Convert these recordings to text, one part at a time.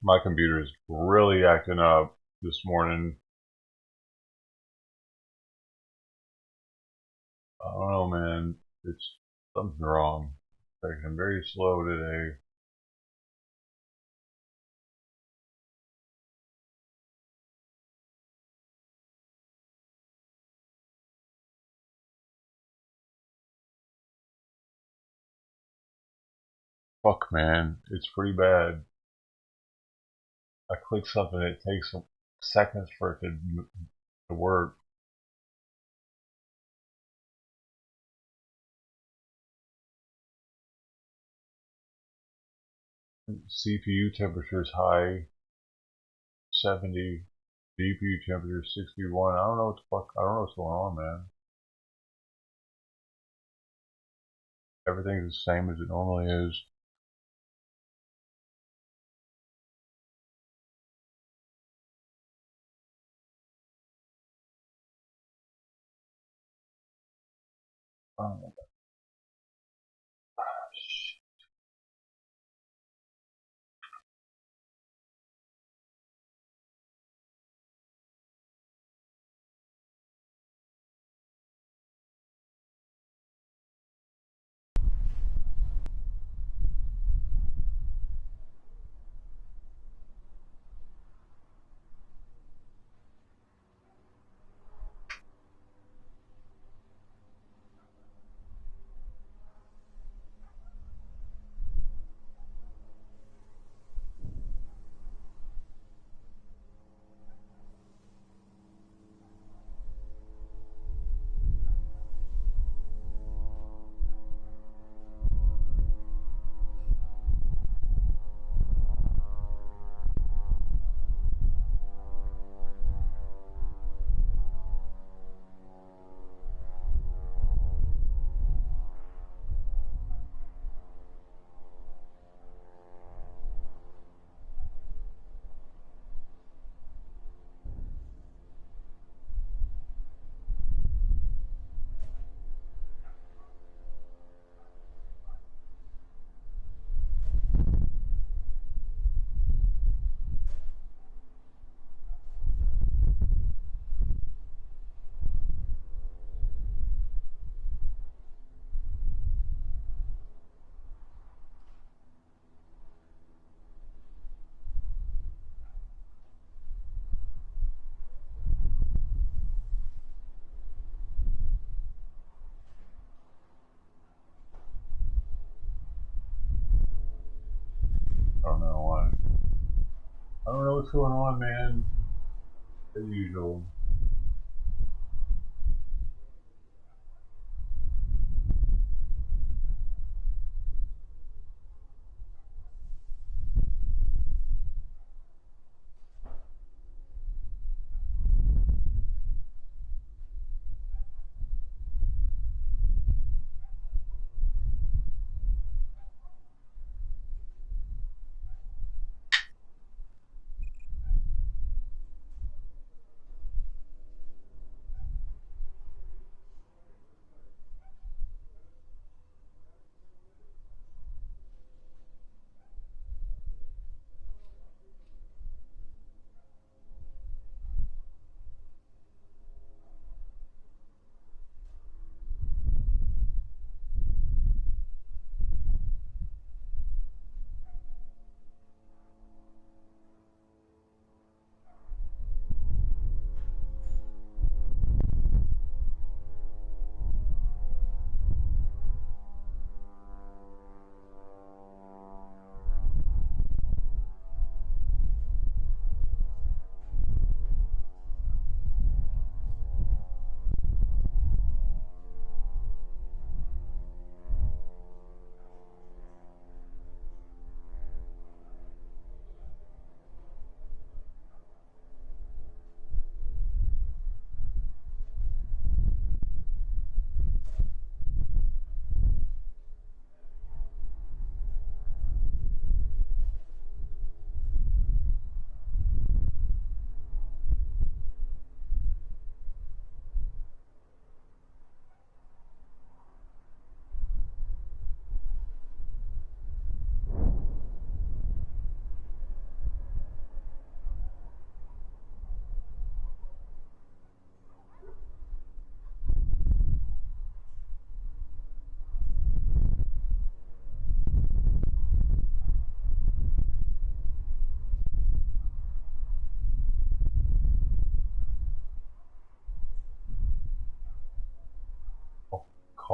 My computer is really acting up this morning. I don't know, man. Something's wrong. It's acting very slow today. Fuck, man. It's pretty bad. I click something, it takes seconds for it to work. CPU temperature is high, 70. GPU temperature 61. I don't know I don't know what's going on, man. Everything's the same as it normally is. Oh, I don't know why. I don't know what's going on, man. As usual.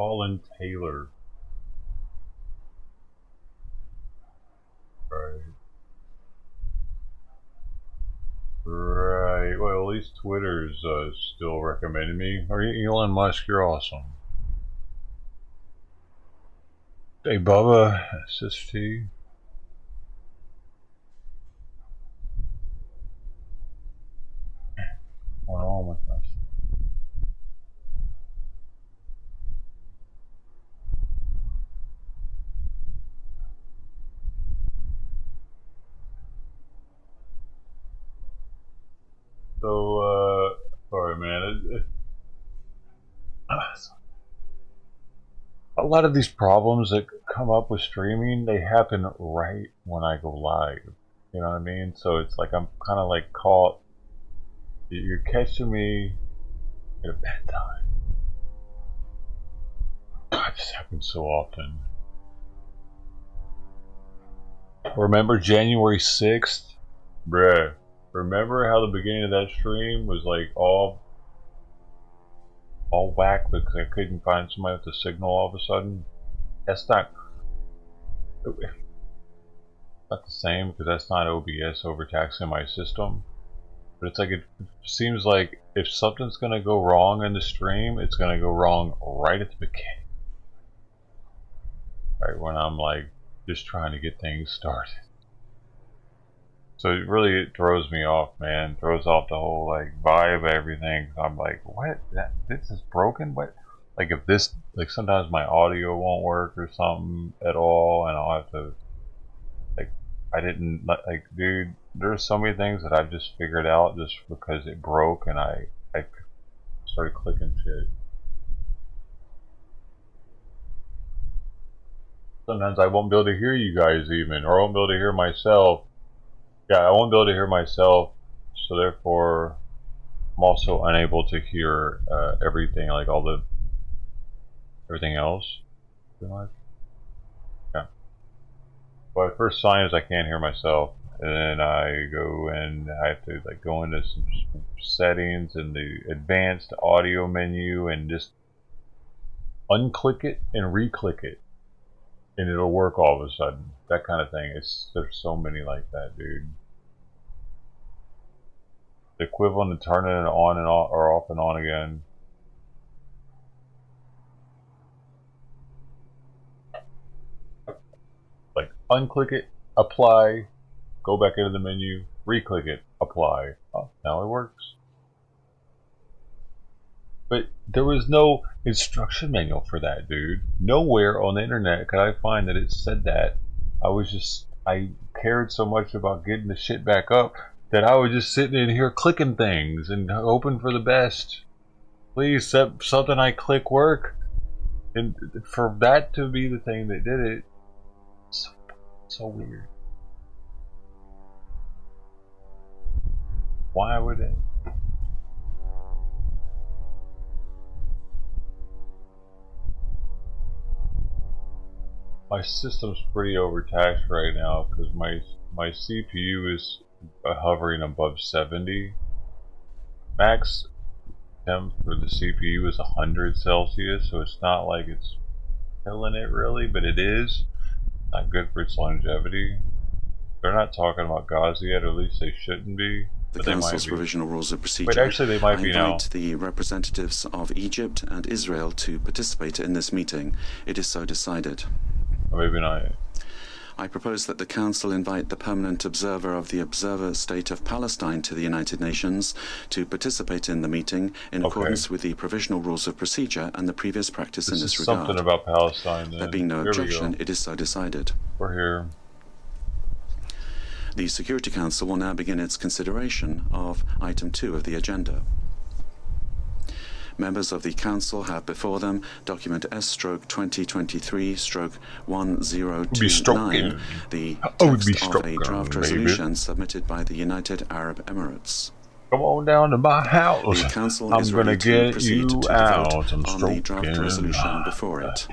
Colin Taylor. Right. Right. Well, at least Twitter's still recommending me. Or Elon Musk, you're awesome. Hey, Bubba, SST. What's on with us? So, sorry, man. A lot of these problems that come up with streaming, they happen right when I go live. You know what I mean? So it's like I'm kind of like caught. You're catching me at a bad time. God, this happens so often. Remember January 6th? Bruh. Remember how the beginning of that stream was like all whack because I couldn't find somebody with the signal all of a sudden? That's not the same because that's not OBS overtaxing my system. But it's like it seems like if something's gonna go wrong in the stream, it's gonna go wrong right at the beginning. Right when I'm like just trying to get things started. So it throws me off, man. It throws off the whole like vibe of everything. I'm like, what? This is broken? What? Like if this, like sometimes my audio won't work or something at all, and I'll have to, like, I didn't, like, dude, there's so many things that I've just figured out just because it broke and I started clicking shit. Sometimes I won't be able to hear you guys even, or I won't be able to hear myself. Yeah, I won't be able to hear myself, so therefore I'm also unable to hear everything, like everything else, pretty much. Yeah. Well, the first sign is I can't hear myself, and then I go and I have to like go into some settings in the advanced audio menu and just unclick it and re-click it, and it'll work all of a sudden. That kind of thing. There's so many like that, dude. The equivalent of turning it on and off, or off and on again. Like unclick it, apply, go back into the menu, re-click it, apply. Oh, now it works. But there was no instruction manual for that, dude. Nowhere on the internet could I find that it said that. I cared so much about getting the shit back up that I was just sitting in here clicking things and hoping for the best. Please, something I click work. And for that to be the thing that did it, so weird. Why would it? My system's pretty overtaxed right now because my CPU is hovering above 70. Max temp for the CPU is 100 Celsius, so it's not like it's killing it really, but it is. Not good for its longevity. They're not talking about Gaza yet, or at least they shouldn't be. The Council's Provisional Rules of Procedure. But actually they might be now. I invite the representatives of Egypt and Israel to participate in this meeting. It is so decided. Or maybe not. I propose that the Council invite the permanent observer of the Observer State of Palestine to the United Nations to participate in the meeting in accordance with the Provisional Rules of Procedure and the previous practice in this regard. Something about Palestine. There being no objection, it is so decided. We're here. The Security Council will now begin its consideration of Item 2 of the agenda. Members of the Council have before them document S/2023/1029, the text of a draft resolution submitted by the United Arab Emirates. Come on down to my house. The Council is ready to proceed to the vote on the draft resolution before it.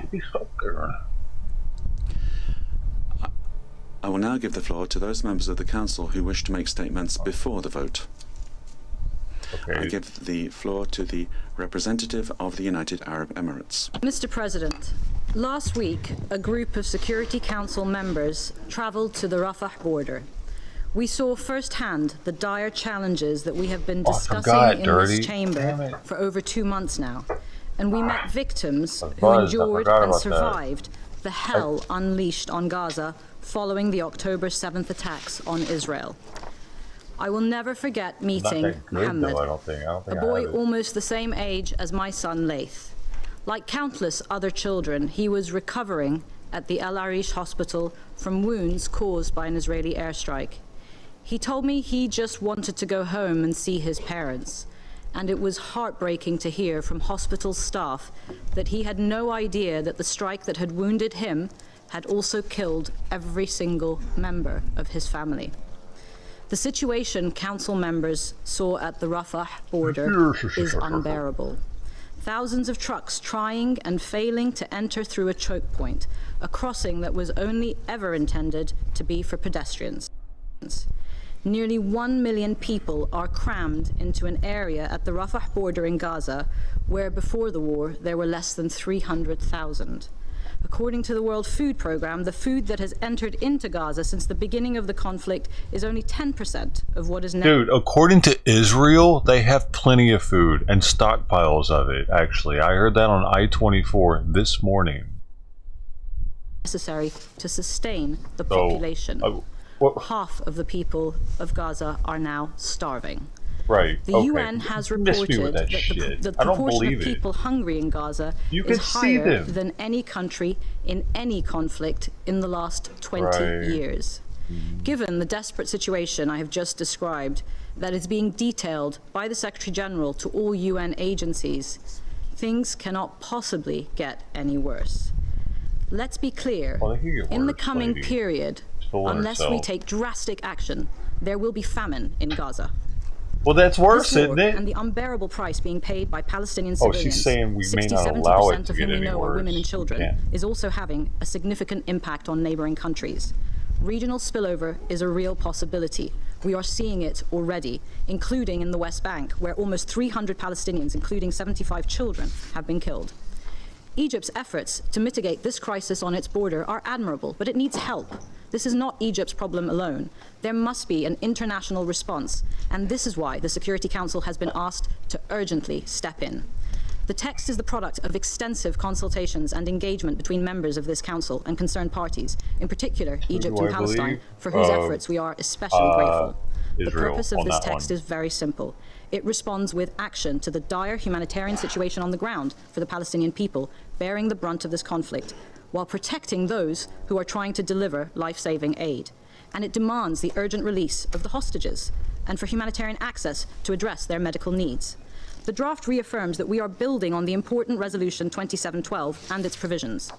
I will now give the floor to those members of the Council who wish to make statements before the vote. Okay. I give the floor to the representative of the United Arab Emirates. Mr. President, last week, a group of Security Council members traveled to the Rafah border. We saw firsthand the dire challenges that we have been discussing in this chamber for over 2 months now. And we met victims who endured and survived the hell unleashed on Gaza following the October 7th attacks on Israel. I will never forget meeting Mohammed, a boy almost the same age as my son Laith. Like countless other children, he was recovering at the El Arish hospital from wounds caused by an Israeli airstrike. He told me he just wanted to go home and see his parents, and it was heartbreaking to hear from hospital staff that he had no idea that the strike that had wounded him had also killed every single member of his family. The situation council members saw at the Rafah border is unbearable. Thousands of trucks trying and failing to enter through a choke point, a crossing that was only ever intended to be for pedestrians. Nearly 1 million people are crammed into an area at the Rafah border in Gaza, where before the war there were less than 300,000. According to the World Food Programme, the food that has entered into Gaza since the beginning of the conflict is only 10% of what is now. Dude, according to Israel, they have plenty of food and stockpiles of it, actually. I heard that on I-24 this morning. Necessary to sustain the population. Half of the people of Gaza are now starving. Right. The UN has reported that the proportion of people hungry in Gaza is higher than any country in any conflict in the last 20 years. Given the desperate situation I have just described that is being detailed by the Secretary General to all UN agencies, things cannot possibly get any worse. Let's be clear, in the coming period, unless we take drastic action, there will be famine in Gaza. Well, that's worse, isn't it? And the unbearable price being paid by Palestinian civilians, she's saying we may not allow it to get any worse. 60–70% of whom we know are women and children, is also having a significant impact on neighboring countries. Regional spillover is a real possibility. We are seeing it already, including in the West Bank, where almost 300 Palestinians, including 75 children, have been killed. Egypt's efforts to mitigate this crisis on its border are admirable, but it needs help. This is not Egypt's problem alone. There must be an international response, and this is why the Security Council has been asked to urgently step in. The text is the product of extensive consultations and engagement between members of this council and concerned parties, in particular Egypt and Palestine, for whose efforts we are especially grateful. The purpose of this text is very simple. It responds with action to the dire humanitarian situation on the ground for the Palestinian people, bearing the brunt of this conflict, while protecting those who are trying to deliver life-saving aid. And it demands the urgent release of the hostages and for humanitarian access to address their medical needs. The draft reaffirms that we are building on the important Resolution 2712 and its provisions.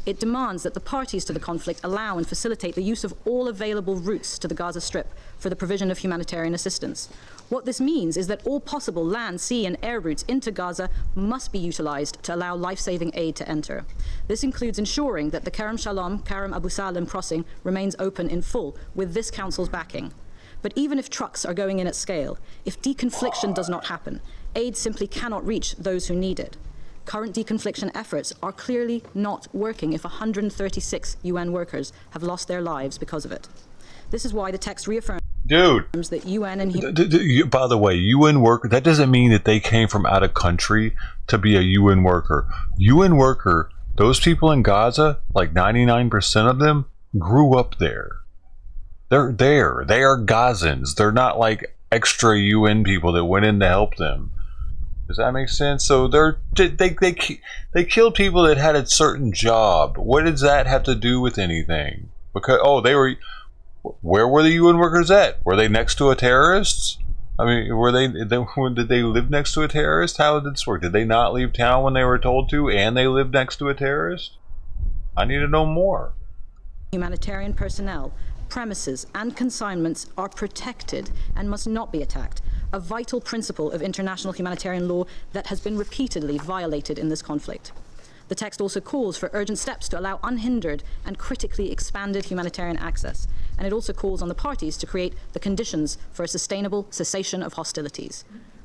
It demands that the parties to the conflict allow and facilitate the use of all available routes to the Gaza Strip for the provision of humanitarian assistance. What this means is that all possible land, sea and air routes into Gaza must be utilized to allow life-saving aid to enter. This includes ensuring that the Kerem Shalom, Kerem Abu Salim crossing remains open in full with this council's backing. But even if trucks are going in at scale, if deconfliction does not happen, aid simply cannot reach those who need it. Current deconfliction efforts are clearly not working if 136 UN workers have lost their lives because of it. This is why the text reaffirms that UN and... By the way, UN worker, that doesn't mean that they came from out of country to be a UN worker. UN worker, those people in Gaza, like 99% of them, grew up there. They're there. They are Gazans. They're not like extra UN people that went in to help them. Does that make sense? So they killed people that had a certain job. What does that have to do with anything? Because where were the UN workers at? Were they next to a terrorist? I mean, did they live next to a terrorist? How did this work? Did they not leave town when they were told to, and they lived next to a terrorist? I need to know more. Humanitarian personnel, premises and consignments are protected and must not be attacked, a vital principle of international humanitarian law that has been repeatedly violated in this conflict. The text also calls for urgent steps to allow unhindered and critically expanded humanitarian access, and it also calls on the parties to create the conditions for a sustainable cessation of hostilities.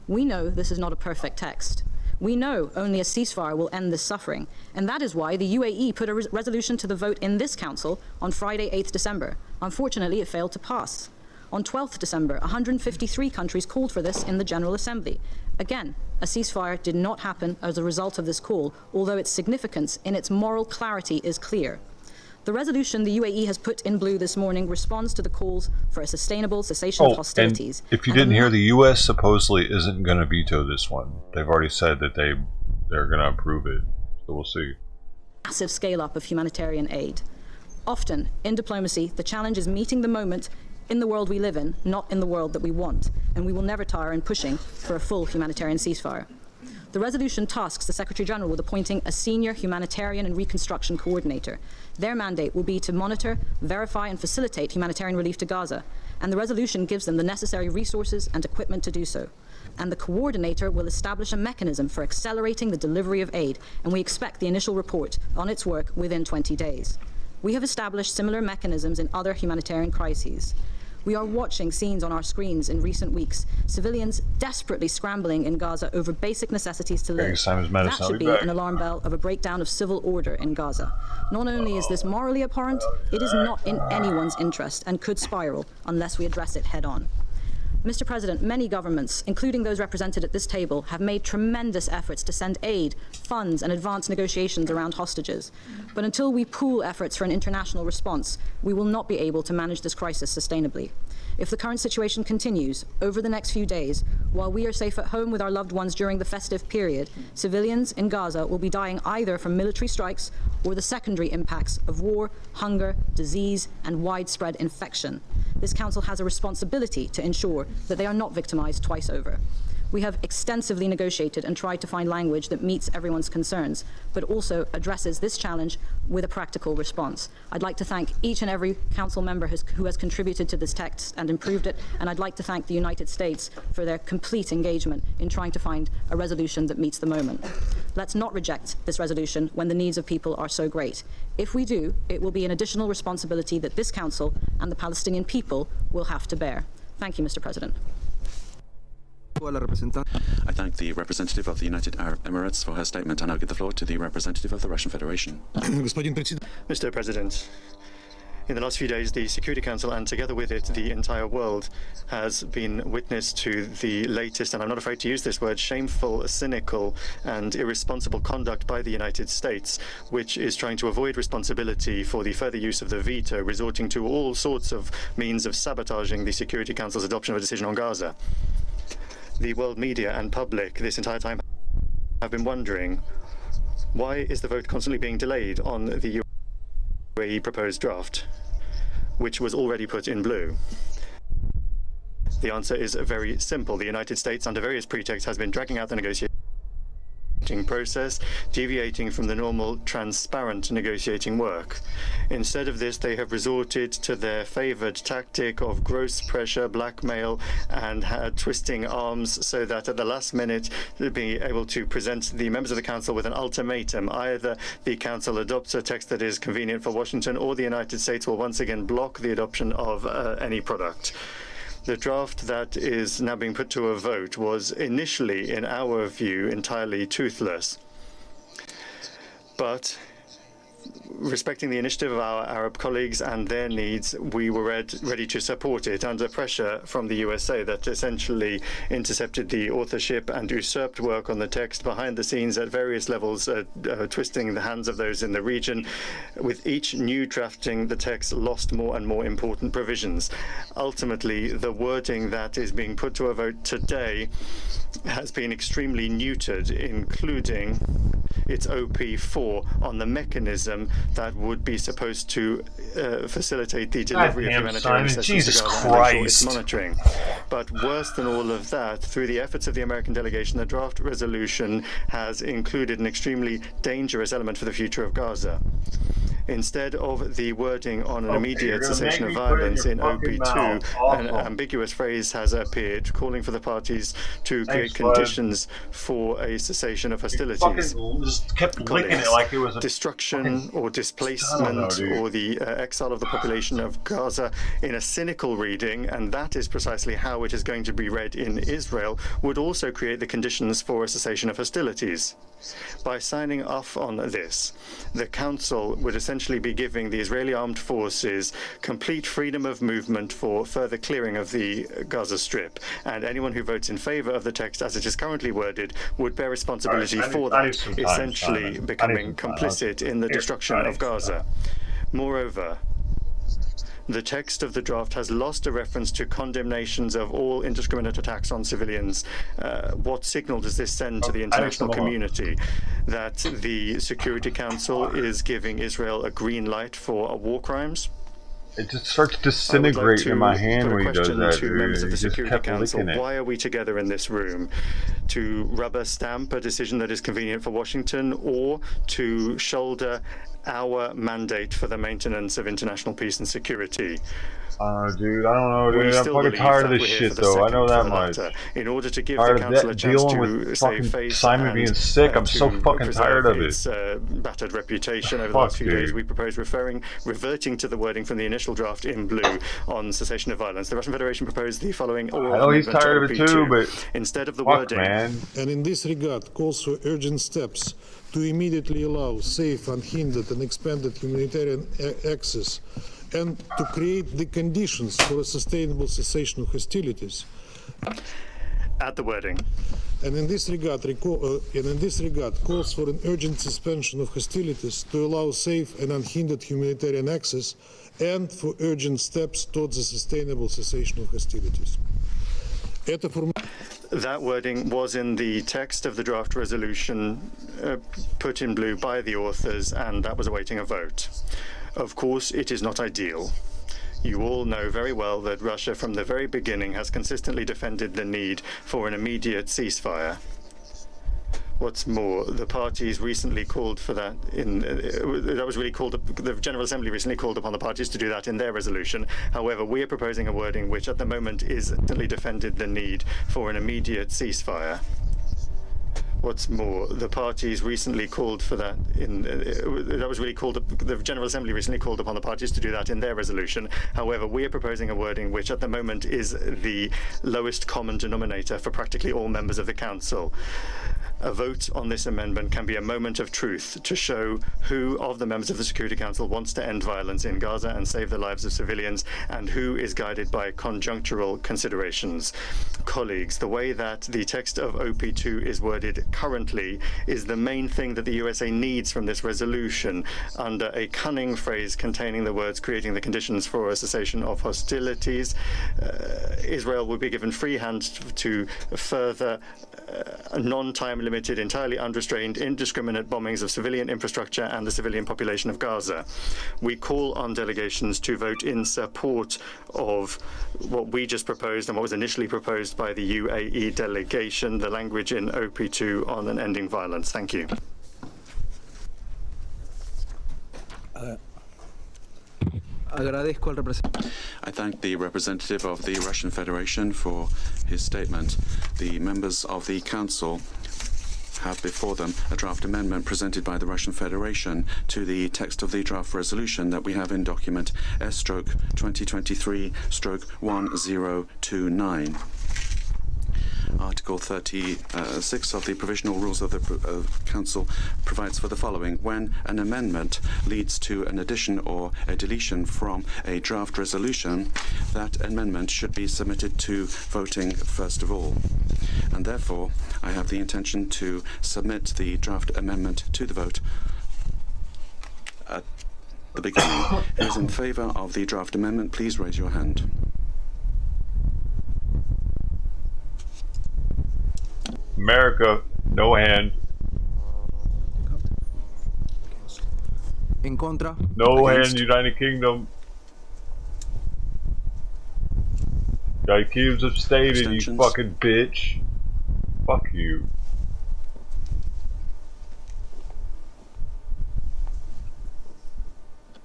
We know this is not a perfect text. We know only a ceasefire will end this suffering, and that is why the UAE put a resolution to the vote in this council on Friday, 8th December. Unfortunately, it failed to pass. On 12th December, 153 countries called for this in the General Assembly. Again, a ceasefire did not happen as a result of this call, although its significance in its moral clarity is clear. The resolution the UAE has put in blue this morning responds to the calls for a sustainable cessation of hostilities. And if you didn't hear, the U.S. supposedly isn't going to veto this one. They've already said that they're going to approve it, so we'll see. Massive scale-up of humanitarian aid. Often, in diplomacy, the challenge is meeting the moment in the world we live in, not in the world that we want, and we will never tire in pushing for a full humanitarian ceasefire. The resolution tasks the Secretary-General with appointing a senior humanitarian and reconstruction coordinator. Their mandate will be to monitor, verify, and facilitate humanitarian relief to Gaza, and the resolution gives them the necessary resources and equipment to do so. And the coordinator will establish a mechanism for accelerating the delivery of aid, and we expect the initial report on its work within 20 days. We have established similar mechanisms in other humanitarian crises. We are watching scenes on our screens in recent weeks, civilians desperately scrambling in Gaza over basic necessities to live. That should be an alarm bell of a breakdown of civil order in Gaza. Not only is this morally abhorrent, it is not in anyone's interest and could spiral unless we address it head on. Mr. President, many governments, including those represented at this table, have made tremendous efforts to send aid, funds, and advance negotiations around hostages. But until we pool efforts for an international response, we will not be able to manage this crisis sustainably. If the current situation continues over the next few days, while we are safe at home with our loved ones during the festive period, civilians in Gaza will be dying either from military strikes or the secondary impacts of war, hunger, disease, and widespread infection. This Council has a responsibility to ensure that they are not victimized twice over. We have extensively negotiated and tried to find language that meets everyone's concerns, but also addresses this challenge with a practical response. I'd like to thank each and every Council member who has contributed to this text and improved it, and I'd like to thank the United States for their complete engagement in trying to find a resolution that meets the moment. Let's not reject this resolution when the needs of people are so great. If we do, it will be an additional responsibility that this Council and the Palestinian people will have to bear. Thank you, Mr. President. I thank the representative of the United Arab Emirates for her statement, and I'll give the floor to the representative of the Russian Federation. Mr. President, in the last few days, the Security Council, and together with it, the entire world, has been witness to the latest, and I'm not afraid to use this word, shameful, cynical, and irresponsible conduct by the United States, which is trying to avoid responsibility for the further use of the veto, resorting to all sorts of means of sabotaging the Security Council's adoption of a decision on Gaza. The world media and public this entire time have been wondering, why is the vote constantly being delayed on the UAE proposed draft, which was already put in blue? The answer is very simple. The United States, under various pretexts, has been dragging out the negotiating process, deviating from the normal, transparent negotiating work. Instead of this, they have resorted to their favored tactic of gross pressure, blackmail, and twisting arms so that at the last minute they'll be able to present the members of the Council with an ultimatum. Either the Council adopts a text that is convenient for Washington, or the United States will once again block the adoption of any product. The draft that is now being put to a vote was initially, in our view, entirely toothless. But respecting the initiative of our Arab colleagues and their needs, we were ready to support it under pressure from the USA that essentially intercepted the authorship and usurped work on the text behind the scenes at various levels, twisting the hands of those in the region. With each new drafting, the text lost more and more important provisions. Ultimately, the wording that is being put to a vote today has been extremely neutered, including its OP4 on the mechanism that would be supposed to facilitate the delivery of humanitarian assistance to Gaza and ensure its monitoring. But worse than all of that, through the efforts of the American delegation, the draft resolution has included an extremely dangerous element for the future of Gaza. Instead of the wording on an immediate cessation of violence in OP2, an ambiguous phrase has appeared calling for the parties to create conditions for a cessation of hostilities. Just kept licking it like it was a destruction or displacement or the exile of the population of Gaza in a cynical reading, and that is precisely how it is going to be read in Israel, would also create the conditions for a cessation of hostilities. By signing off on this, the Council would essentially be giving the Israeli armed forces complete freedom of movement for further clearing of the Gaza Strip, and anyone who votes in favor of the text as it is currently worded would bear responsibility for that, essentially becoming complicit in the destruction of Gaza. Moreover, the text of the draft has lost a reference to condemnations of all indiscriminate attacks on civilians. What signal does this send to the international community? That the Security Council is giving Israel a green light for war crimes? It just starts disintegrating in my hand when he does that, to members of the Security Council. It. Why are we together in this room? To rubber stamp a decision that is convenient for Washington, or to shoulder our mandate for the maintenance of international peace and security? Dude, I don't know, dude. I'm fucking tired of this shit, though. I know that much. In order to give the Council a chance to save face Simon being sick, I'm so fucking tired of it. Its battered reputation over the last few days, we propose reverting to the wording from the initial draft in blue on cessation of violence. The Russian Federation proposed the following oral I know he's tired of it too, but instead of the wording, man. And in this regard, calls for urgent steps to immediately allow safe, unhindered, and expanded humanitarian access, and to create the conditions for a sustainable cessation of hostilities. Add the wording. And in this regard, calls for an urgent suspension of hostilities to allow safe and unhindered humanitarian access, and for urgent steps towards a sustainable cessation of hostilities. That wording was in the text of the draft resolution put in blue by the authors, and that was awaiting a vote. Of course, it is not ideal. You all know very well that Russia from the very beginning has consistently defended the need for an immediate ceasefire. What's more, the parties recently called for that the General Assembly recently called upon the parties to do that in their resolution. However, we are proposing a wording which at the moment is consistently defended the need for an immediate ceasefire. What's more, the parties recently called for that the General Assembly recently called upon the parties to do that in their resolution. However, we are proposing a wording which at the moment is the lowest common denominator for practically all members of the Council. A vote on this amendment can be a moment of truth to show who of the members of the Security Council wants to end violence in Gaza and save the lives of civilians, and who is guided by conjunctural considerations. Colleagues, the way that the text of OP2 is worded currently is the main thing that the USA needs from this resolution. Under a cunning phrase containing the words creating the conditions for a cessation of hostilities, Israel will be given free hand to further non-time limited, entirely unrestrained, indiscriminate bombings of civilian infrastructure and the civilian population of Gaza. We call on delegations to vote in support of what we just proposed and what was initially proposed by the UAE delegation, the language in OP2 on an ending violence. Thank you. I thank the representative of the Russian Federation for his statement. The members of the Council have before them a draft amendment presented by the Russian Federation to the text of the draft resolution that we have in document S/2023/1029. Article 36 of the Provisional Rules of the Council provides for the following. When an amendment leads to an addition or a deletion from a draft resolution, that amendment should be submitted to voting first of all. And therefore, I have the intention to submit the draft amendment to the vote at the beginning. Who is in favour of the draft amendment, please raise your hand. America, no hand. En contra. No Against. hand, United Kingdom. United Kingdom's abstaining, you Abstentions. fucking bitch. Fuck you.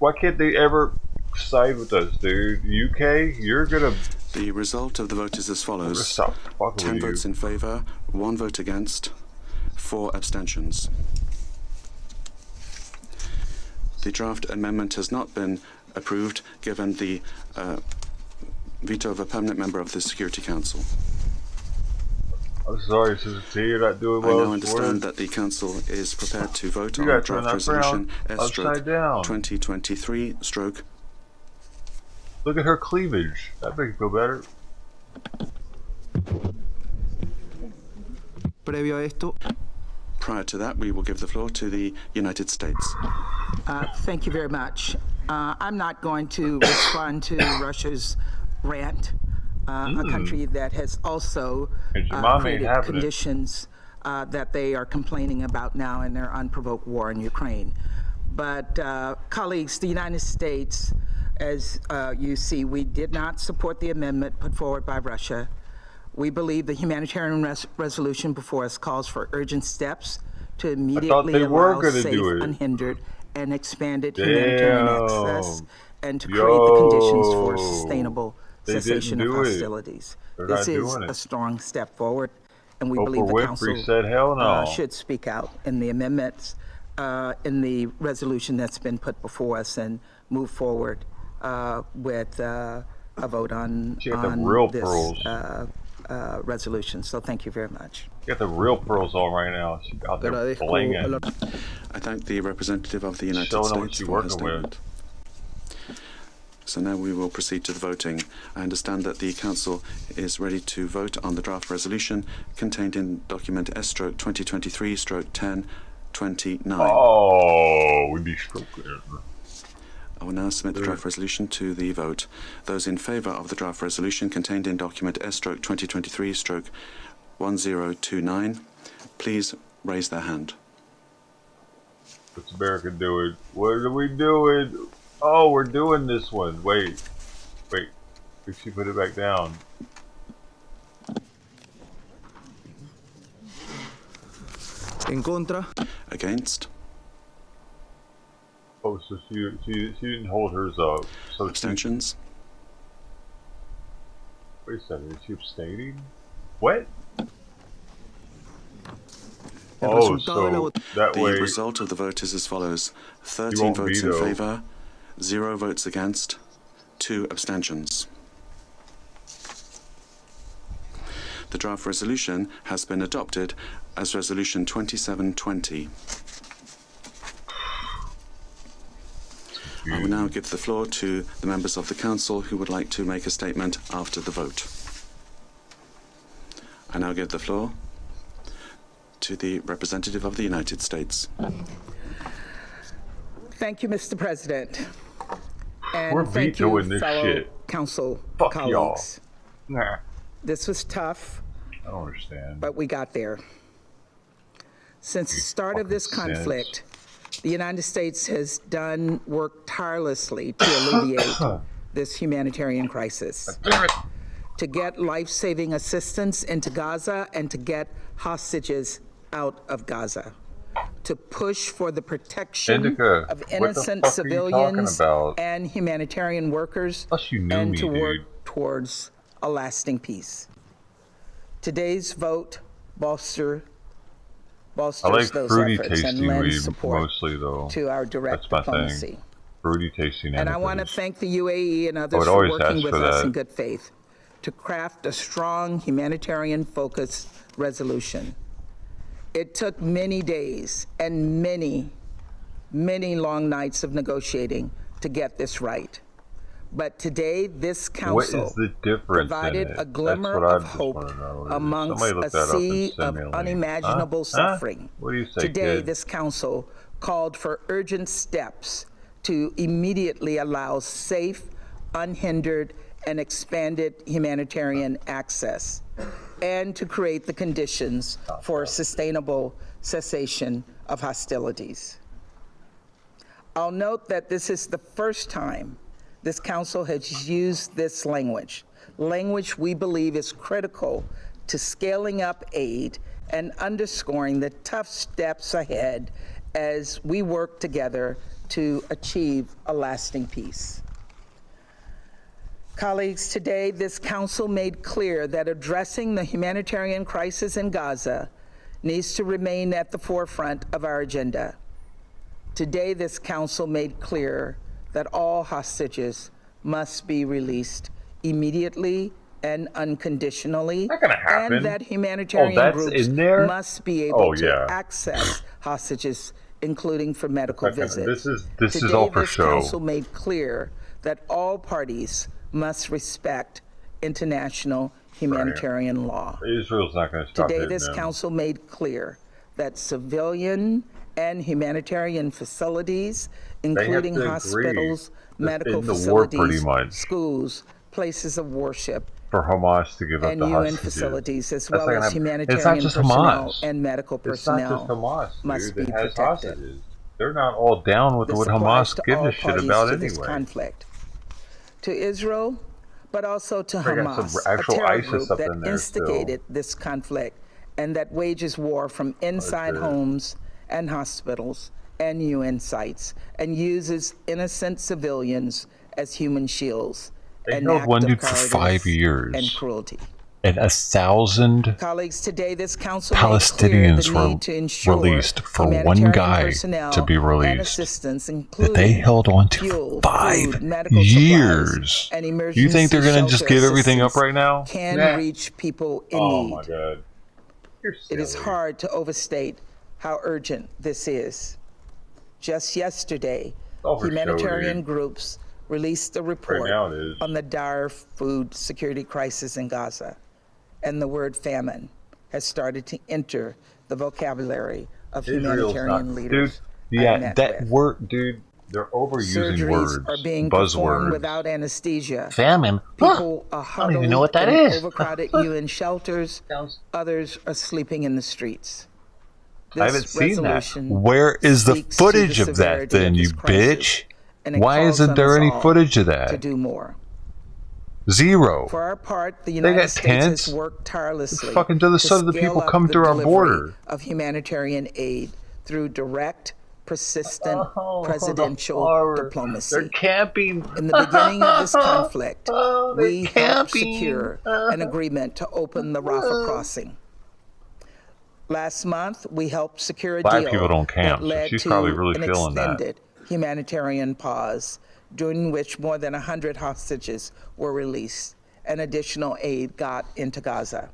Why can't they ever side with us, dude? UK, you're gonna... The result of the vote is as follows. Stop fucking 10 with votes you. in favour, 1 vote against, 4 abstentions. The draft amendment has not been approved given the veto of a permanent member of the Security Council. I'm sorry, Sister T, you're not doing I well. now understand that the Council is prepared to vote on gotta draft turn that resolution brown upside down. S/2023/. Look at her cleavage. That makes me feel better. Previo a esto, Prior to that, we will give the floor to the United States. Thank you very much. I'm not going to respond to Russia's rant, a country that has also created conditions that they are complaining about now in their unprovoked war in Ukraine. But colleagues, the United States, as you see, we did not support the amendment put forward by Russia. We believe the humanitarian resolution before us calls for urgent steps to immediately allow safe, unhindered, and expanded humanitarian access and to create the conditions for sustainable cessation of hostilities. This is a strong step forward, and we believe the Council should speak out in the amendments, in the resolution that's been put before us, and move forward with a vote on this resolution. So thank you very much. You got the real pearls on right now. She's out there blinging. I thank the representative of the United States for her statement. So now we will proceed to the voting. I understand that the Council is ready to vote on the draft resolution contained in document S/2023/1029. Oh, we be stroking. I will now submit the draft resolution to the vote. Those in favour of the draft resolution contained in document S/2023/1029, please raise their hand. What's America doing? What are we doing? Oh, we're doing this one. Wait. Did she put it back down? en contra, Against? Oh, so she didn't hold hers up. So Abstentions? Wait a second, is she abstaining? What? Oh, so that way... The result of the vote is as follows. 13 votes in favour, 0 votes against, 2 abstentions. The draft resolution has been adopted as Resolution 2720. I will now give the floor to the members of the Council who would like to make a statement after the vote. I now give the floor to the representative of the United States. Thank you, Mr. President. And We're thank you, vetoing this fellow shit. Council Fuck colleagues. y'all. Nah. This was tough, I don't understand. but we got there. Since the start of this conflict, the United States has worked tirelessly to alleviate this humanitarian crisis, to get life-saving assistance into Gaza and to get hostages out of Gaza, to push for the protection of innocent civilians and humanitarian workers, and to work towards a lasting peace. Today's vote bolsters those efforts and lends support to our direct diplomacy. And I want to thank the UAE and others for working with us in good faith to craft a strong humanitarian-focused resolution. It took many days and many, many long nights of negotiating to get this right. But today, this Council provided a glimmer of hope amongst a sea of unimaginable suffering. Today, this Council called for urgent steps to immediately allow safe, unhindered, and expanded humanitarian access, and to create the conditions for a sustainable cessation of hostilities. I'll note that this is the first time this Council has used this language we believe is critical to scaling up aid and underscoring the tough steps ahead as we work together to achieve a lasting peace. Colleagues, today this Council made clear that addressing the humanitarian crisis in Gaza needs to remain at the forefront of our agenda. Today this Council made clear that all hostages must be released immediately and unconditionally, Not gonna happen. and that humanitarian that's groups in there? must be able to yeah. access hostages, including for medical visits. This is all for this show. Council made clear that all parties must respect international humanitarian law. Israel's not going to stop Today, it, this no. Council made clear that civilian and humanitarian facilities, including to hospitals, agree medical in the war, pretty facilities, much. schools, places of worship, For Hamas to give up and the UN hostages. facilities, as That's well not gonna as happen. humanitarian It's not just personnel Hamas. and medical It's not just personnel Hamas, must dude, be that has protected. hostages. They're not all down with This what applies Hamas to gives all a shit parties about to this anyway. conflict. To Israel, but also to They got some Hamas, a actual terror ISIS group up that in there instigated this conflict and that wages war from inside homes and hospitals and UN sites and uses innocent civilians as human shields. They an held act one of dude for cowardice 5 years. and cruelty. And 1,000 Colleagues, today this Council Palestinians made clear the were need to ensure released for one humanitarian guy personnel to be and released assistance, that they held on to fuel, for 5 food, medical years. supplies, and You think they're going to just emergency give everything up shelter right now? can Nah. reach people in Oh need. my God. You're It is silly. hard to overstate how urgent this is. Just yesterday, Over humanitarian show, dude. groups released a report now it is. on the dire food security crisis in Gaza, and the word famine has started to enter the vocabulary of humanitarian leaders. Dude, I yeah, met that with. word, dude, they're overusing Surgeries words, are being performed buzzwords. without anesthesia. Famine? People are I don't huddled even know what that in is. overcrowded UN shelters. Sounds- Others are sleeping in the streets. I This haven't seen that. resolution Where is the speaks to footage of that severity then, of you this crisis, bitch? and it Why calls isn't on there us any all footage of to that? do more. Zero. For our part, the got United States tents. has worked tirelessly fucking to the side of the scale people up come the through our delivery border. of humanitarian aid through direct, persistent presidential They're diplomacy. camping. In the beginning of this conflict, they're we helped camping. secure an agreement to open the Rafah crossing. Last month, we helped secure a Black deal people don't camp, that so led she's to probably really an feeling that. extended humanitarian pause, during which more than 100 hostages were released and additional aid got into Gaza.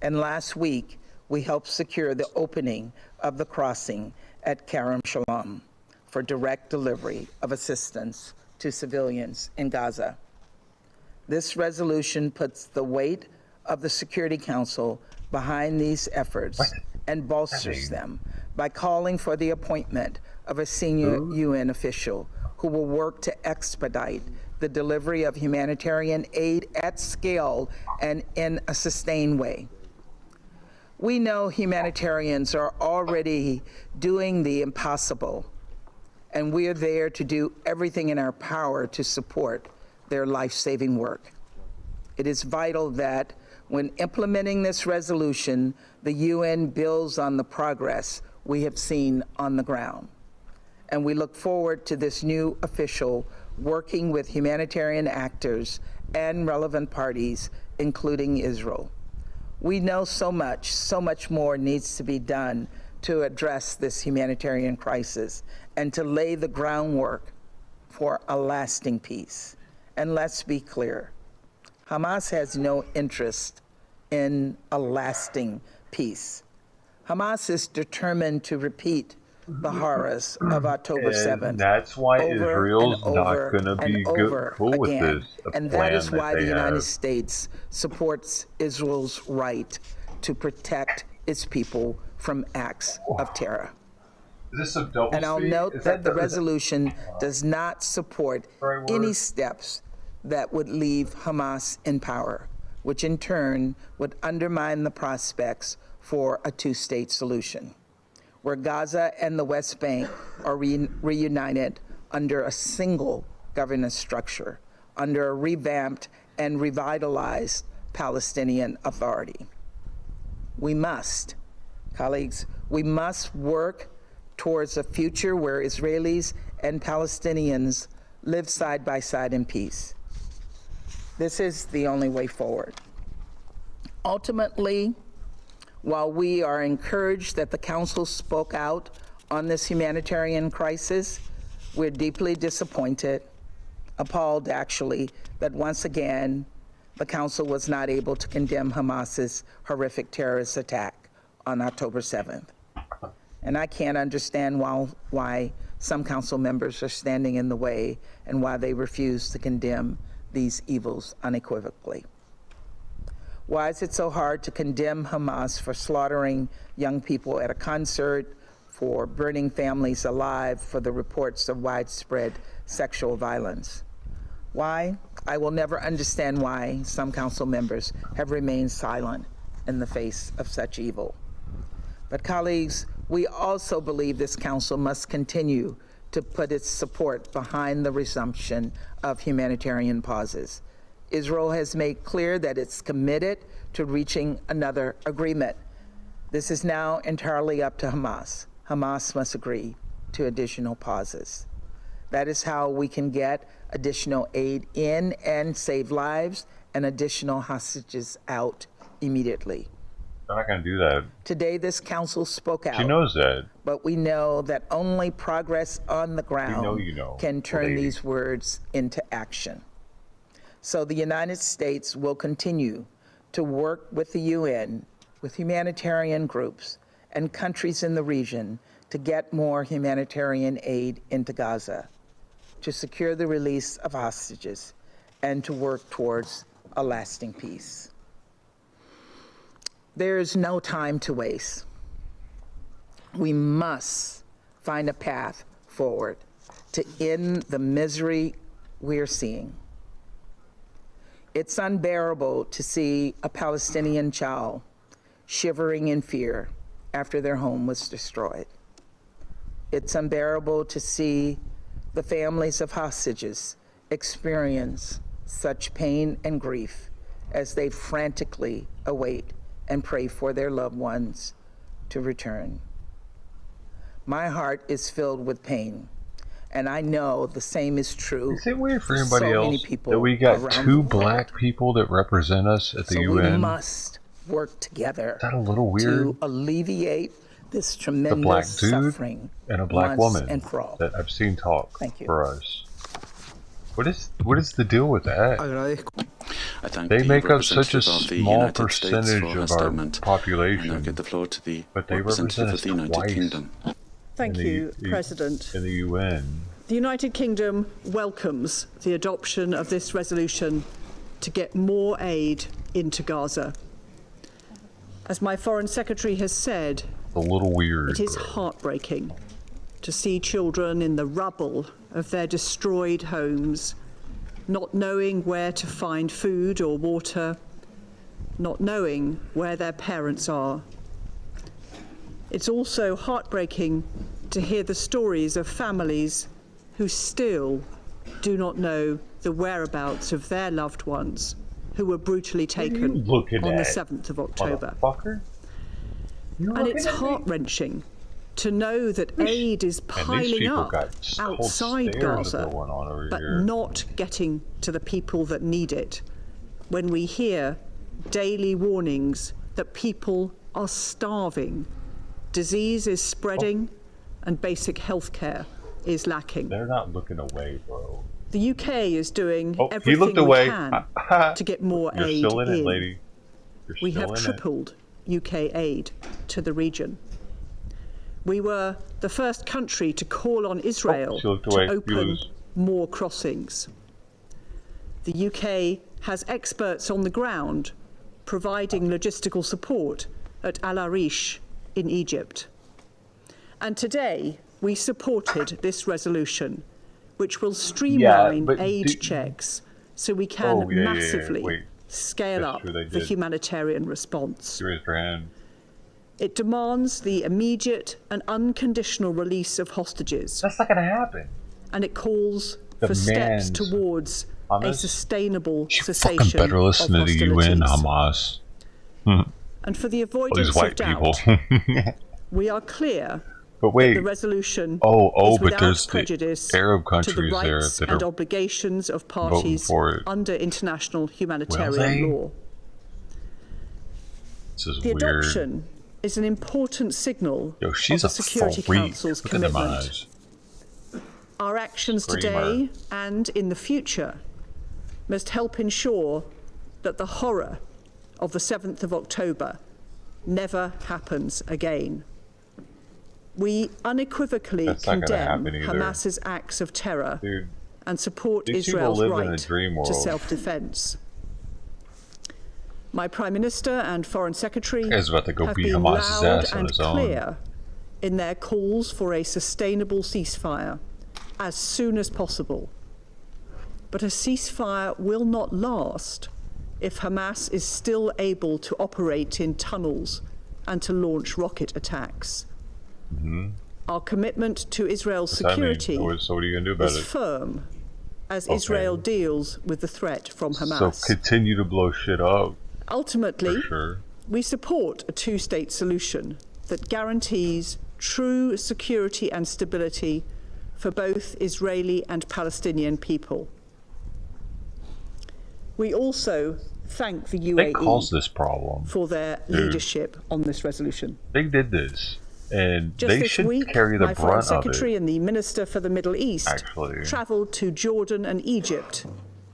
And last week, we helped secure the opening of the crossing at Kerem Shalom for direct delivery of assistance to civilians in Gaza. This resolution puts the weight of the Security Council behind these efforts and bolsters them by calling for the appointment of a senior UN official who will work to expedite the delivery of humanitarian aid at scale and in a sustained way. We know humanitarians are already doing the impossible, and we are there to do everything in our power to support their life-saving work. It is vital that when implementing this resolution, the UN builds on the progress we have seen on the ground. And we look forward to this new official working with humanitarian actors and relevant parties, including Israel. We know so much more needs to be done to address this humanitarian crisis and to lay the groundwork for a lasting peace. And let's be clear, Hamas has no interest in a lasting peace. Hamas is determined to repeat the horrors of October 7th. And that's why over Israel's and not over going to be and over cool with again. this And plan that is why they the United have. States supports Israel's right to protect its people from acts of terror. Is this a double And I'll speak? note Is that the is that- resolution does not support Right word. any steps that would leave Hamas in power, which in turn would undermine the prospects for a two-state solution, where Gaza and the West Bank are reunited under a single governance structure, under a revamped and revitalized Palestinian Authority. We must, colleagues, we must work towards a future where Israelis and Palestinians live side by side in peace. This is the only way forward. Ultimately, while we are encouraged that the Council spoke out on this humanitarian crisis, we're deeply disappointed, appalled actually, that once again, the Council was not able to condemn Hamas's horrific terrorist attack on October 7th. And I can't understand why some Council members are standing in the way and why they refuse to condemn these evils unequivocally. Why is it so hard to condemn Hamas for slaughtering young people at a concert, for burning families alive, for the reports of widespread sexual violence? Why? I will never understand why some Council members have remained silent in the face of such evil. But colleagues, we also believe this Council must continue to put its support behind the resumption of humanitarian pauses. Israel has made clear that it's committed to reaching another agreement. This is now entirely up to Hamas. Hamas must agree to additional pauses. That is how we can get additional aid in and save lives and additional hostages out immediately. They're not going to do that. Today, this Council spoke out. She knows that. But we know that only progress on the ground can turn lady. these words into action. So the United States will continue to work with the UN, with humanitarian groups, and countries in the region to get more humanitarian aid into Gaza, to secure the release of hostages, and to work towards a lasting peace. There is no time to waste. We must find a path forward to end the misery we're seeing. It's unbearable to see a Palestinian child shivering in fear after their home was destroyed. It's unbearable to see the families of hostages experience such pain and grief as they frantically await and pray for their loved ones to return. My heart is filled with pain, and I know the same is true. Is it weird for anybody so many else people that we got around two the black people that represent us at the so UN? we must work together. Is that a little weird? To alleviate this The tremendous black dude suffering and a black once woman and for all. that I've seen talk Thank you. for us. What is the deal with that? Agradezco. I thank They the make up such a representative of the small United States percentage for her of our statement. population, I now give the floor to the but they representative represent of us the United twice Kingdom. Thank you, President. In the UN. The United Kingdom welcomes the adoption of this resolution to get more aid into Gaza. As my Foreign Secretary has said, It's a little weird. it is heartbreaking to see children in the rubble of their destroyed homes, not knowing where to find food or water, not knowing where their parents are. It's also heartbreaking to hear the stories of families who still do not know the whereabouts of their loved ones who were brutally taken on the 7th of October. And it's heart-wrenching to know that aid is piling up outside Gaza, but not getting to the people that need it, when we hear daily warnings that people are starving, disease is spreading, and basic health care is lacking. They're not looking away, bro. The UK is doing He everything looked we away. can to get more You're aid still in it, lady. You're We still have in it. tripled UK aid to the region. We were the first country to call on Israel she looked away. to You open lose. more crossings. The UK has experts on the ground providing logistical support at Al Arish in Egypt. And today we supported this resolution, which will streamline but aid checks so we can yeah. massively Wait. scale That's up true, they the did. humanitarian response. She raised her hand. It demands the immediate and unconditional release of hostages, That's not gonna happen. and it calls for steps Demands. towards a Hamas? sustainable You cessation fucking better listen of to the UN, hostilities. Hamas. And for the All these avoidance of white doubt, people. we are clear But wait. The resolution but without there's prejudice the Arab to countries the there rights that and are obligations of parties for it. under international humanitarian they? law. This is The weird. adoption is an important signal Yo, she's of a the Security freak. Council's Look at them commitment. eyes. Our actions Screamer. today and in the future must help ensure that the horror of the 7th of October never happens again. We unequivocally That's not gonna condemn happen either. Hamas's acts of terror Dude, and support these people Israel's live in a right dream to world. self-defense. My Prime Minister and Foreign Secretary Guy's about to go have beat been Hamas's loud ass on and his own. clear in their calls for a sustainable ceasefire as soon as possible. But a ceasefire will not last if Hamas is still able to operate in tunnels and to launch rocket attacks. Our commitment to Israel's What's that mean? security So what are you going to do about is it? firm as Israel deals with the threat from Hamas. So continue to blow shit up, Ultimately, for sure. we support a two-state solution that guarantees true security and stability for both Israeli and Palestinian people. We also thank the They caused UAE this problem. for their leadership on this resolution. They did this. And Just they this should week, carry the my Foreign brunt of Secretary it. and the Minister for the Middle East Actually. travelled to Jordan and Egypt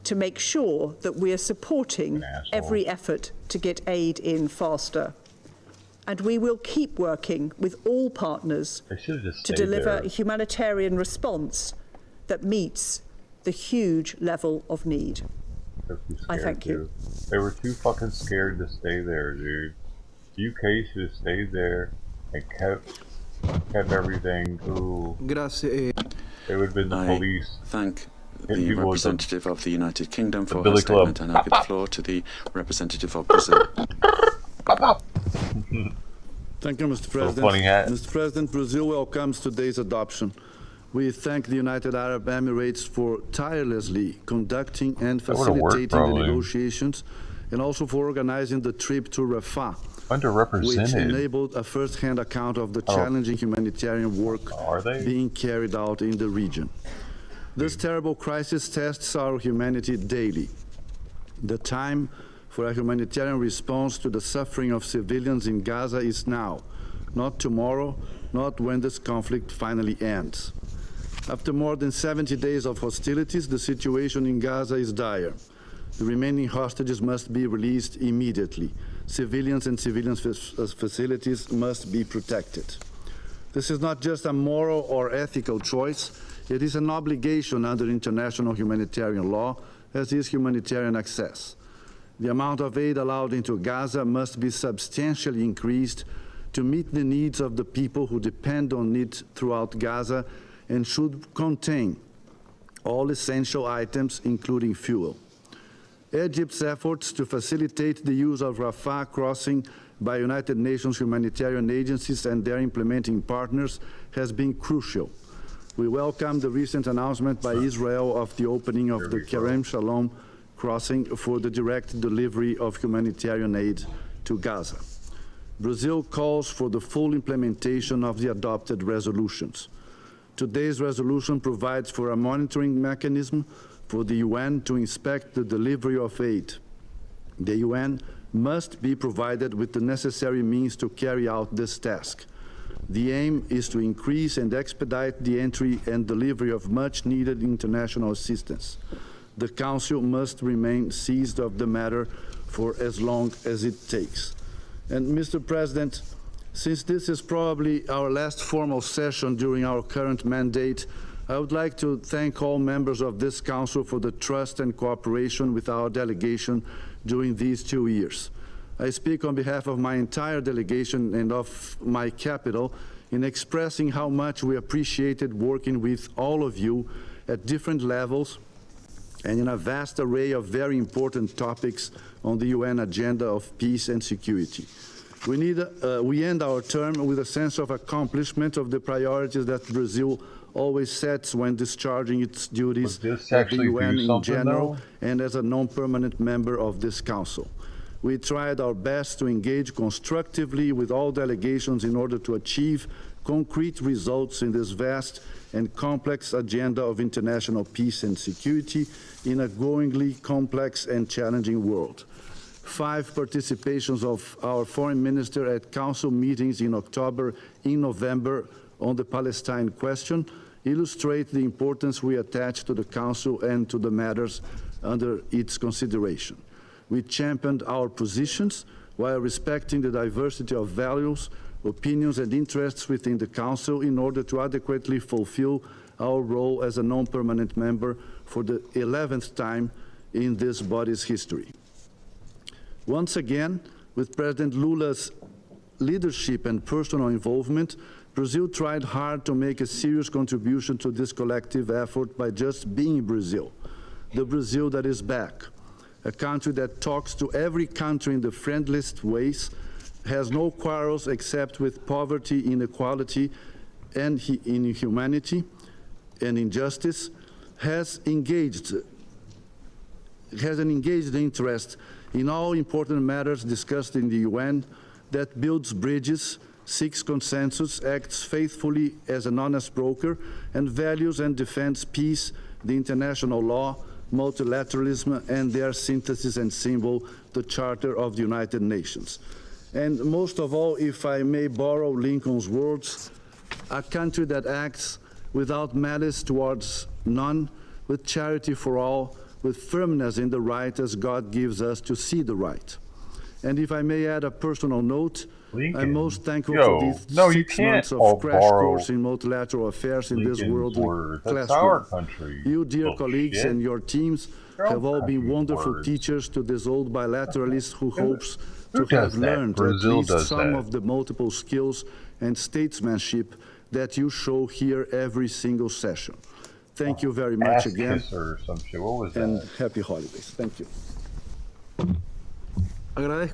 to make sure that we are supporting every effort to get aid in faster. And we will keep working with all partners They should have just to stayed deliver there. a humanitarian response that meets the huge level of need. They're too I scared thank you. to. They were too fucking scared to stay there, dude. UK should have stayed there and kept everything cool. Gracias. They would have been the I police. thank Hit the people with representative of the United Kingdom for her Billy Club. statement, and I give the floor to the representative of Brazil. Thank you, Mr. President. funny hat. Mr. President, Brazil welcomes today's adoption. We thank the United Arab Emirates for tirelessly conducting and That would've worked, facilitating the probably. negotiations, and also for organizing the trip to Rafah, which Underrepresented. enabled a first-hand account of the challenging humanitarian work Are they? being carried out in the region. This terrible crisis tests our humanity daily. The time for a humanitarian response to the suffering of civilians in Gaza is now, not tomorrow, not when this conflict finally ends. After more than 70 days of hostilities, the situation in Gaza is dire. The remaining hostages must be released immediately. Civilians and civilian facilities must be protected. This is not just a moral or ethical choice, it is an obligation under international humanitarian law, as is humanitarian access. The amount of aid allowed into Gaza must be substantially increased to meet the needs of the people who depend on it throughout Gaza, and should contain all essential items, including fuel. Egypt's efforts to facilitate the use of Rafah crossing by United Nations humanitarian agencies and their implementing partners has been crucial. We welcome the recent announcement by Israel of the opening of the Kerem Shalom crossing for the direct delivery of humanitarian aid to Gaza. Brazil calls for the full implementation of the adopted resolutions. Today's resolution provides for a monitoring mechanism for the UN to inspect the delivery of aid. The UN must be provided with the necessary means to carry out this task. The aim is to increase and expedite the entry and delivery of much-needed international assistance. The Council must remain seized of the matter for as long as it takes. And Mr. President, since this is probably our last formal session during our current mandate, I would like to thank all members of this Council for the trust and cooperation with our delegation during these 2 years. I speak on behalf of my entire delegation and of my capital in expressing how much we appreciated working with all of you at different levels and in a vast array of very important topics on the UN agenda of peace and security. We end our term with a sense of accomplishment of the priorities that Brazil always sets when discharging its duties at the UN in general and as a non-permanent member of this Council. We tried our best to engage constructively with all delegations in order to achieve concrete results in this vast and complex agenda of international peace and security in a growingly complex and challenging world. 5 participations of our foreign minister at council meetings in October, in November on the Palestine question illustrate the importance we attach to the council and to the matters under its consideration. We championed our positions while respecting the diversity of values, opinions and interests within the Council in order to adequately fulfill our role as a non-permanent member for the 11th time in this body's history. Once again, with President Lula's leadership and personal involvement, Brazil tried hard to make a serious contribution to this collective effort by just being Brazil, the Brazil that is back, a country that talks to every country in the friendliest ways, has no quarrels except with poverty, inequality, and inhumanity and injustice, has an engaged interest in all important matters discussed in the UN, that builds bridges, seeks consensus, acts faithfully as an honest broker, and values and defends peace, the international law, multilateralism, and their synthesis and symbol, the Charter of the United Nations. And most of all, if I may borrow Lincoln's words, a country that acts without malice towards none, with charity for all, with firmness in the right as God gives us to see the right. And if I may add a personal note, Lincoln. I'm most thankful for these 6 months of crash course in multilateral affairs in this worldly classroom. You, dear colleagues, and your teams have all been wonderful teachers to this old bilateralist who hopes to have learned at least some of the multiple skills and statesmanship that you show here every single session. Thank you very much again, and happy holidays. Thank you. I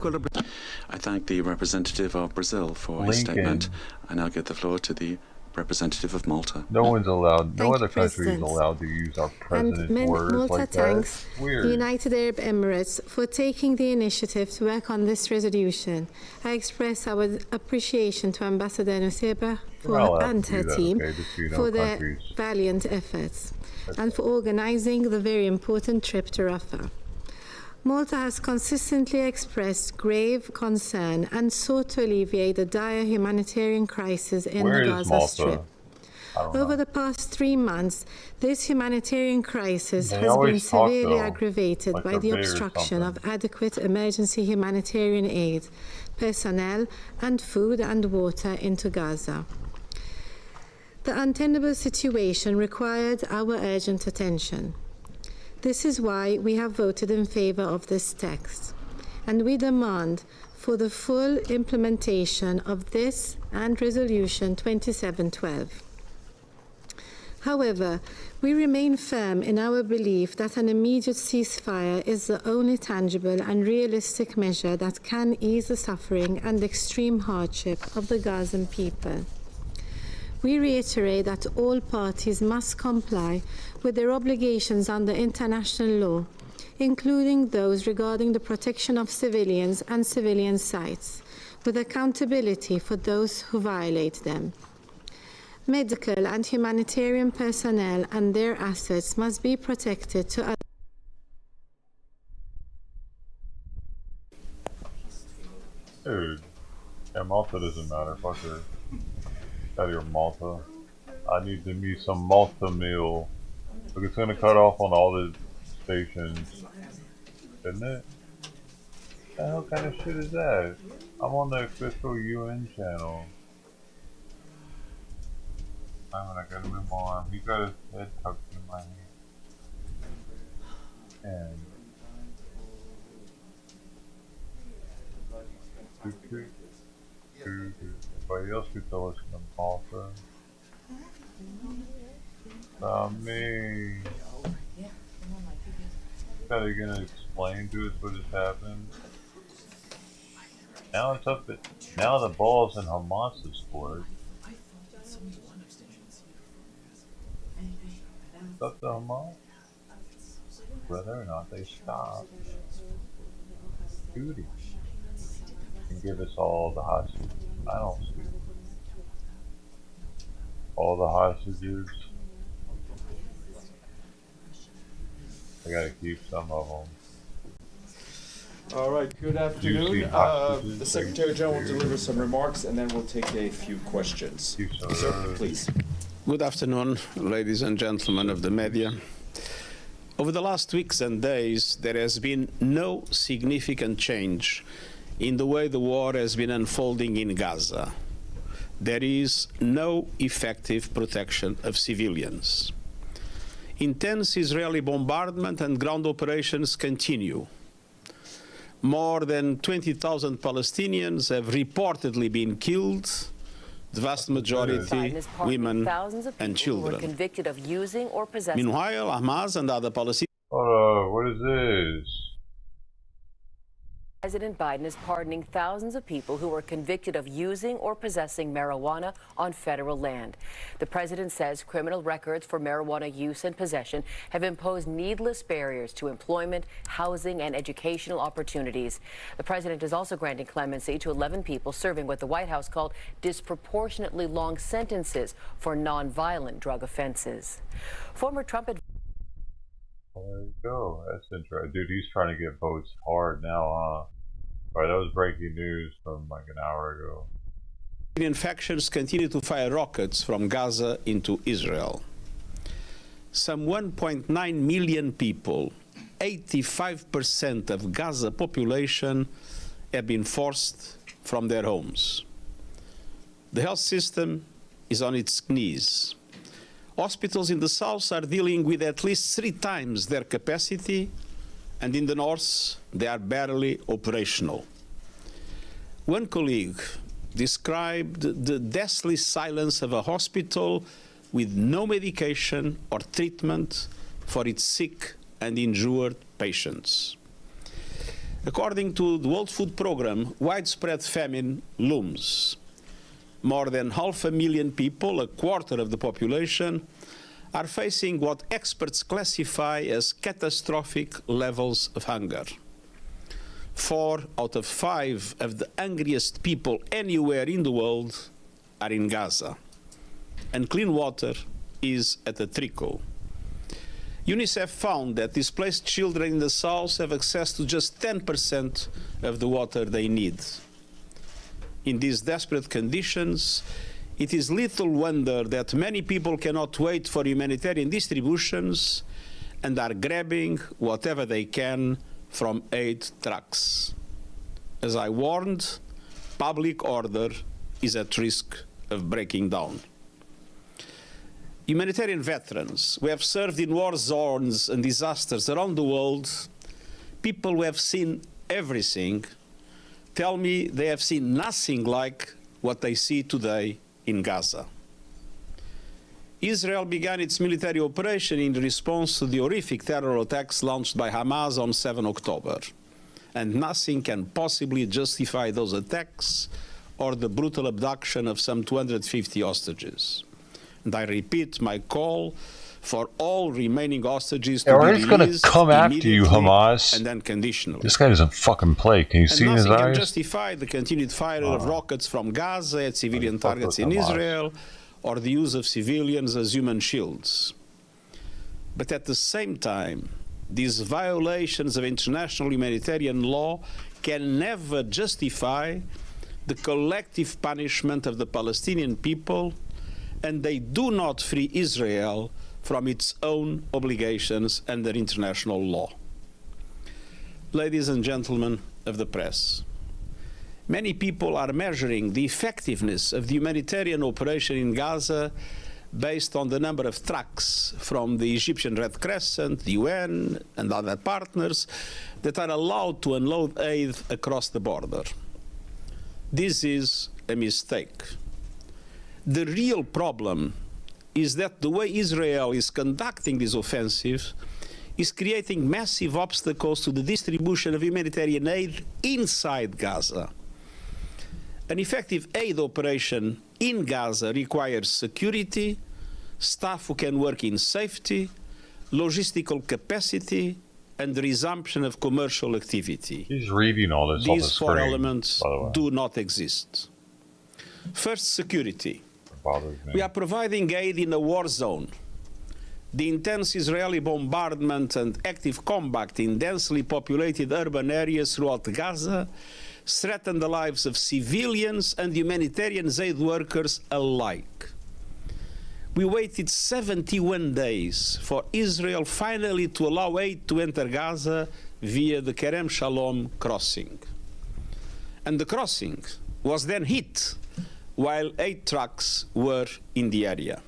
thank the representative of Brazil for his statement. I now give the floor to the representative of Malta. No one's allowed, no other country is allowed to use our president's words Malta like thanks that. Weird. the United Arab Emirates for taking the initiative to work on this resolution. I express our appreciation to Ambassador Nuseba and her team for their valiant efforts and for organizing the very important trip to Rafah. Malta has consistently expressed grave concern and sought to alleviate the dire humanitarian crisis in the Gaza Strip. Over the past 3 months, this humanitarian crisis has been severely aggravated by the obstruction of adequate emergency humanitarian aid, personnel, and food and water into Gaza. The untenable situation required our urgent attention. This is why we have voted in favor of this text, and we demand for the full implementation of this and Resolution 2712. However, we remain firm in our belief that an immediate ceasefire is the only tangible and realistic measure that can ease the suffering and extreme hardship of the Gazan people. We reiterate that all parties must comply with their obligations under international law, including those regarding the protection of civilians and civilian sites, with accountability for those who violate them. Medical and humanitarian personnel and their assets must be protected to Dude, yeah, Malta doesn't matter, fucker. Out of your Malta. I need to me some Malta meal. Look, it's gonna cut off on all the stations. Isn't it? What the hell kind of shit is that? I'm on the official UN channel. I got him in my arm. He got his head tucked in my hand. And everybody else gets always gonna fall for. Not me. Are you gonna explain to us what has happened? Now it's up at, now the ball's in Hamas's court. It's up to Hamas whether or not they stop shooting and give us all the hostages. I don't see it. all the hostages. I gotta keep some of them. All right, good afternoon. The Secretary General will deliver some remarks and then we'll take a few questions. Sir, please. Good afternoon, ladies and gentlemen of the media. Over the last weeks and days, there has been no significant change in the way the war has been unfolding in Gaza. There is no effective protection of civilians. Intense Israeli bombardment and ground operations continue. More than 20,000 Palestinians have reportedly been killed, the vast majority women and children. Meanwhile, Hamas and other Palestinians... what is this? President Biden is pardoning thousands of people who were convicted of using or possessing marijuana on federal land. The president says criminal records for marijuana use and possession have imposed needless barriers to employment, housing, and educational opportunities. The president is also granting clemency to 11 people serving what the White House called disproportionately long sentences for nonviolent drug offenses. Former Trump There you go. That's interesting. Dude, he's trying to get votes hard now, huh? Alright, that was breaking news from like an hour ago. Factions continue to fire rockets from Gaza into Israel. Some 1.9 million people, 85% of Gaza population, have been forced from their homes. The health system is on its knees. Hospitals in the south are dealing with at least 3 times their capacity, and in the north, they are barely operational. One colleague described the deathly silence of a hospital with no medication or treatment for its sick and injured patients. According to the World Food Programme, widespread famine looms. More than 500,000 people, a quarter of the population, are facing what experts classify as catastrophic levels of hunger. 4 out of 5 of the hungriest people anywhere in the world are in Gaza. And clean water is at a trickle. UNICEF found that displaced children in the south have access to just 10% of the water they need. In these desperate conditions, it is little wonder that many people cannot wait for humanitarian distributions and are grabbing whatever they can from aid trucks. As I warned, public order is at risk of breaking down. Humanitarian veterans who have served in war zones and disasters around the world, people who have seen everything, tell me they have seen nothing like what they see today in Gaza. Israel began its military operation in response to the horrific terror attacks launched by Hamas on 7 October. And nothing can possibly justify those attacks or the brutal abduction of some 250 hostages. And I repeat my call for all remaining hostages to be released going to come after you, Hamas. And unconditionally. This guy doesn't fucking play. Can you see in his eyes? Nothing can justify the continued fire of rockets from Gaza at civilian targets in Israel, or the use of civilians as human shields. But at the same time, these violations of international humanitarian law can never justify the collective punishment of the Palestinian people, and they do not free Israel from its own obligations under international law. Ladies and gentlemen of the press, many people are measuring the effectiveness of the humanitarian operation in Gaza based on the number of trucks from the Egyptian Red Crescent, the UN, and other partners that are allowed to unload aid across the border. This is a mistake. The real problem is that the way Israel is conducting this offensive is creating massive obstacles to the distribution of humanitarian aid inside Gaza. An effective aid operation in Gaza requires security, staff who can work in safety, logistical capacity, and the resumption of commercial activity. He's reading all this on the These screen, 4 elements do not exist. First, security. bothers me. We are providing aid in a war zone. The intense Israeli bombardment and active combat in densely populated urban areas throughout Gaza threaten the lives of civilians and humanitarian aid workers alike. We waited 71 days for Israel finally to allow aid to enter Gaza via the Kerem Shalom crossing. And the crossing was then hit while aid trucks were in the area.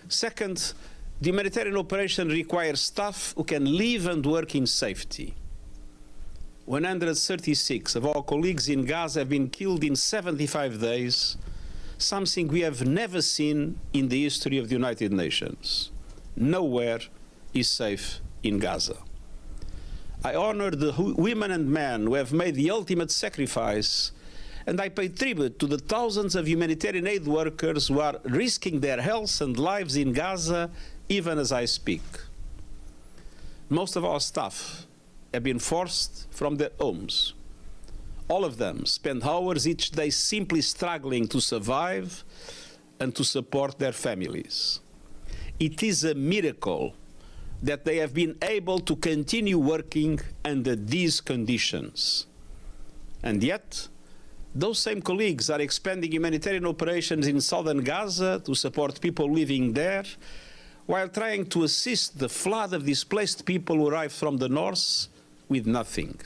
Second, the humanitarian operation requires staff who can live and work in safety. 136 of our colleagues in Gaza have been killed in 75 days, something we have never seen in the history of the United Nations. Nowhere is safe in Gaza. I honor the women and men who have made the ultimate sacrifice, and I pay tribute to the thousands of humanitarian aid workers who are risking their health and lives in Gaza even as I speak. Most of our staff have been forced from their homes. All of them spend hours each day simply struggling to survive and to support their families. It is a miracle that they have been able to continue working under these conditions. And yet, those same colleagues are expanding humanitarian operations in southern Gaza to support people living there, while trying to assist the flood of displaced people who arrived from the north with nothing.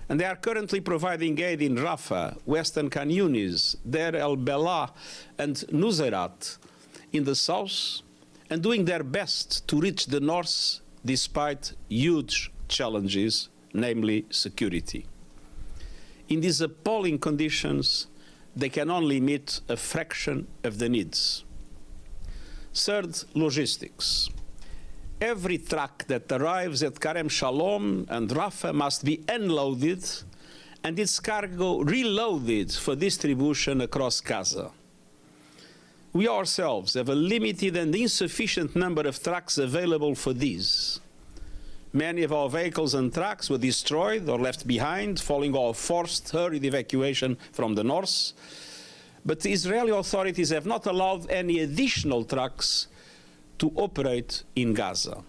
And they are currently providing aid in Rafah, Western Khan Yunis, Deir el-Belah, and Nuseirat in the south, and doing their best to reach the north despite huge challenges, namely security. In these appalling conditions, they can only meet a fraction of the needs. Third, logistics. Every truck that arrives at Kerem Shalom and Rafah must be unloaded and its cargo reloaded for distribution across Gaza. We ourselves have a limited and insufficient number of trucks available for these. Many of our vehicles and trucks were destroyed or left behind following our forced, hurried evacuation from the north. But the Israeli authorities have not allowed any additional trucks to operate in Gaza.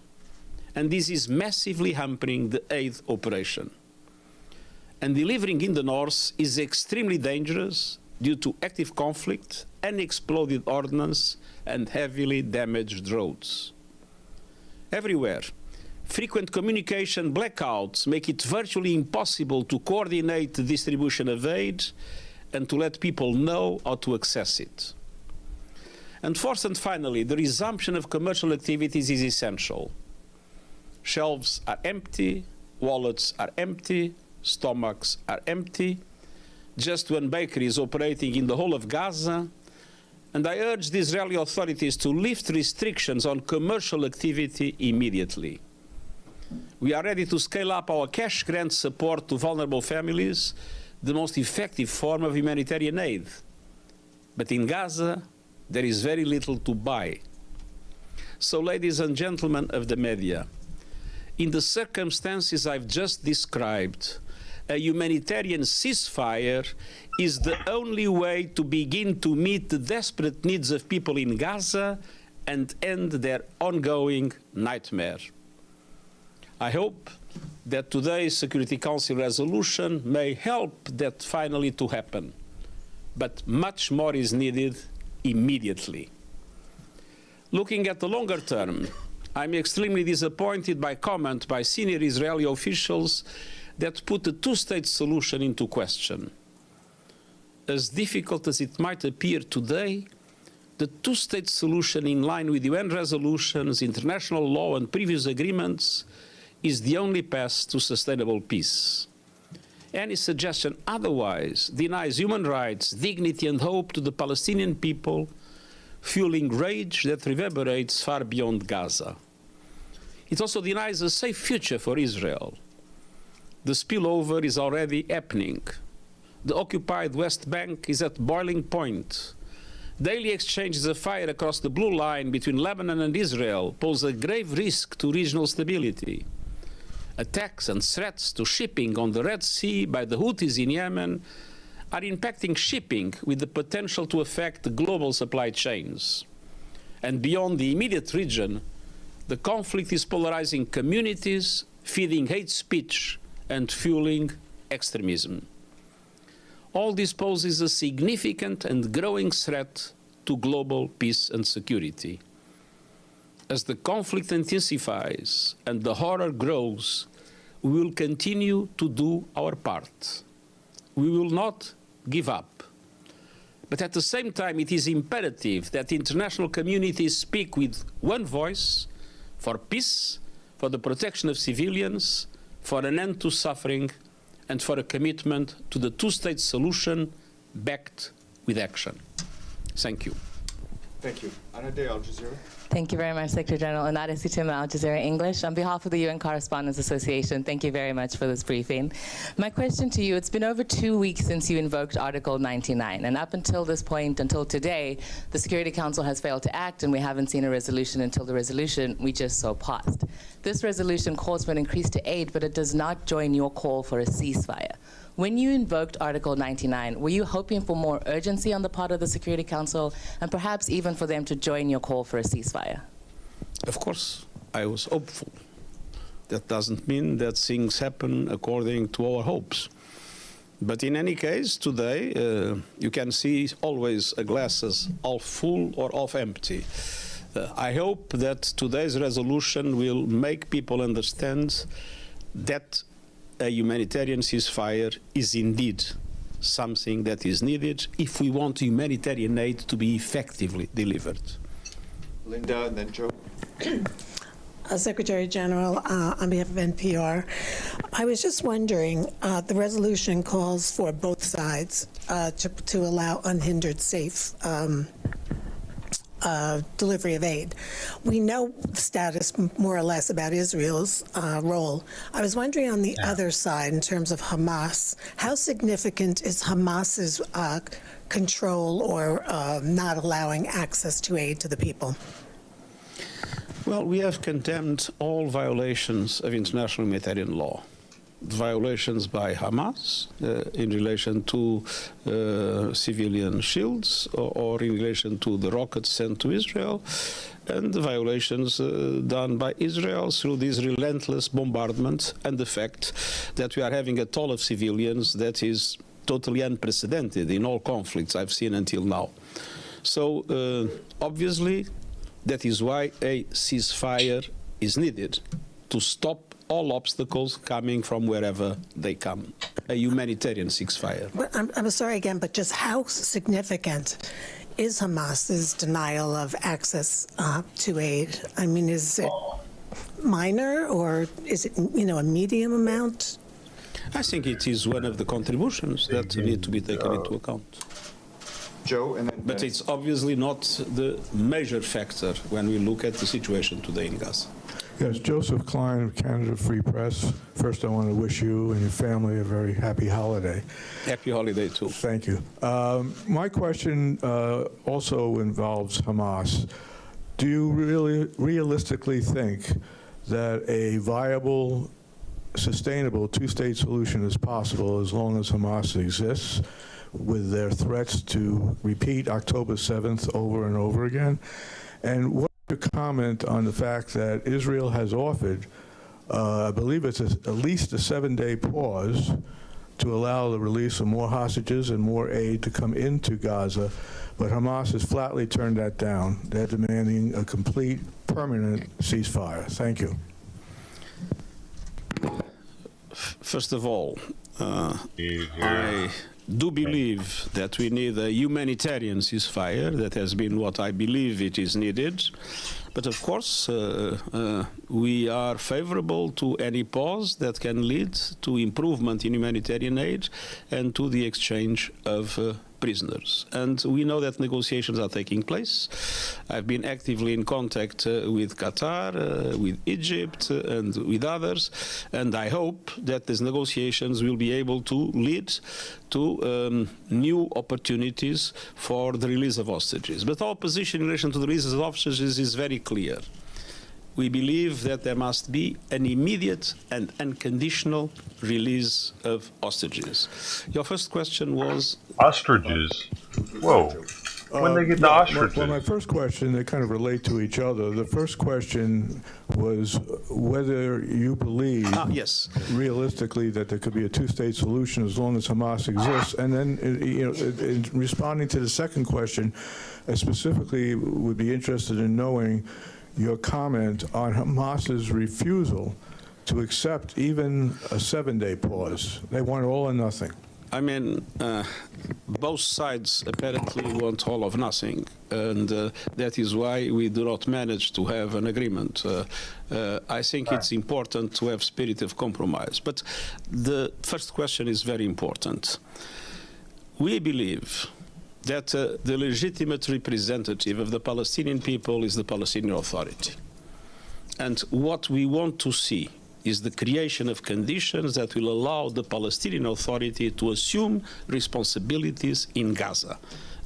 And this is massively hampering the aid operation. And delivering in the north is extremely dangerous due to active conflict, unexploded ordnance, and heavily damaged roads. Everywhere, frequent communication blackouts make it virtually impossible to coordinate the distribution of aid and to let people know how to access it. And fourth and finally, the resumption of commercial activities is essential. Shelves are empty, wallets are empty, stomachs are empty. Just one bakery is operating in the whole of Gaza, and I urge the Israeli authorities to lift restrictions on commercial activity immediately. We are ready to scale up our cash grant support to vulnerable families, the most effective form of humanitarian aid. But in Gaza, there is very little to buy. So, ladies and gentlemen of the media, in the circumstances I've just described, a humanitarian ceasefire is the only way to begin to meet the desperate needs of people in Gaza and end their ongoing nightmare. I hope that today's Security Council resolution may help that finally to happen. But much more is needed immediately. Looking at the longer term, I'm extremely disappointed by comment by senior Israeli officials that put the two-state solution into question. As difficult as it might appear today, the two-state solution in line with UN resolutions, international law, and previous agreements is the only path to sustainable peace. Any suggestion otherwise denies human rights, dignity, and hope to the Palestinian people, fueling rage that reverberates far beyond Gaza. It also denies a safe future for Israel. The spillover is already happening. The occupied West Bank is at boiling point. Daily exchanges of fire across the blue line between Lebanon and Israel pose a grave risk to regional stability. Attacks and threats to shipping on the Red Sea by the Houthis in Yemen are impacting shipping with the potential to affect global supply chains. And beyond the immediate region, the conflict is polarizing communities, feeding hate speech, and fueling extremism. All this poses a significant and growing threat to global peace and security. As the conflict intensifies and the horror grows, we will continue to do our part. We will not give up. But at the same time, it is imperative that the international community speak with one voice for peace, for the protection of civilians, for an end to suffering, and for a commitment to the two-state solution backed with action. Thank you. Thank you. Anna De, Al Jazeera. Thank you very much, Secretary General. Anada Sitima, Al Jazeera English. On behalf of the UN Correspondents Association, thank you very much for this briefing. My question to you, it's been over 2 weeks since you invoked Article 99, and up until this point, until today, the Security Council has failed to act, and we haven't seen a resolution until the resolution we just saw passed. This resolution calls for an increase to aid, but it does not join your call for a ceasefire. When you invoked Article 99, were you hoping for more urgency on the part of the Security Council and perhaps even for them to join your call for a ceasefire? Of course, I was hopeful. That doesn't mean that things happen according to our hopes. But in any case, today, you can see always a glass as half full or half empty. I hope that today's resolution will make people understand that a humanitarian ceasefire is indeed something that is needed if we want humanitarian aid to be effectively delivered. Linda and then Joe. Secretary General, on behalf of NPR, I was just wondering, the resolution calls for both sides to allow unhindered, safe delivery of aid. We know the status more or less about Israel's role. I was wondering on the other side, in terms of Hamas, how significant is Hamas's control or not allowing access to aid to the people? Well, we have condemned all violations of international humanitarian law. Violations by Hamas in relation to civilian shields or in relation to the rockets sent to Israel, and the violations done by Israel through this relentless bombardment and the fact that we are having a toll of civilians that is totally unprecedented in all conflicts I've seen until now. So obviously that is why a ceasefire is needed to stop all obstacles coming from wherever they come, a humanitarian ceasefire. But I'm sorry again, but just how significant is Hamas's denial of access to aid? I mean, is it minor or is it, a medium amount? I think it is one of the contributions that need to be taken into account. Joe, and then but it's obviously not the major factor when we look at the situation today in Gaza. Yes, Joseph Klein of Canada Free Press. First, I want to wish you and your family a very happy holiday. Happy holiday, too. Thank you. My question also involves Hamas. Do you really realistically think that a viable, sustainable two-state solution is possible as long as Hamas exists, with their threats to repeat October 7th over and over again? And what your comment on the fact that Israel has offered, I believe it's at least a 7-day pause to allow the release of more hostages and more aid to come into Gaza, but Hamas has flatly turned that down. They're demanding a complete, permanent ceasefire. Thank you. First of all, I do believe that we need a humanitarian ceasefire. That has been what I believe it is needed. But of course, we are favorable to any pause that can lead to improvement in humanitarian aid and to the exchange of prisoners. And we know that negotiations are taking place. I've been actively in contact with Qatar, with Egypt, and with others, and I hope that these negotiations will be able to lead to new opportunities for the release of hostages. But our position in relation to the release of hostages is very clear. we believe that there must be an immediate and unconditional release of hostages. Your first question was... Ostriches? Whoa. When they get the ostriches? Well, my first question, they kind of relate to each other. The first question was whether you believe yes. realistically that there could be a two-state solution as long as Hamas exists. And then, in responding to the second question, I specifically would be interested in knowing your comment on Hamas's refusal to accept even a 7-day pause. They want all or nothing. I mean, both sides apparently want all of nothing, and that is why we do not manage to have an agreement. I think it's important to have spirit of compromise. But the first question is very important. We believe that the legitimate representative of the Palestinian people is the Palestinian Authority. And what we want to see is the creation of conditions that will allow the Palestinian Authority to assume responsibilities in Gaza.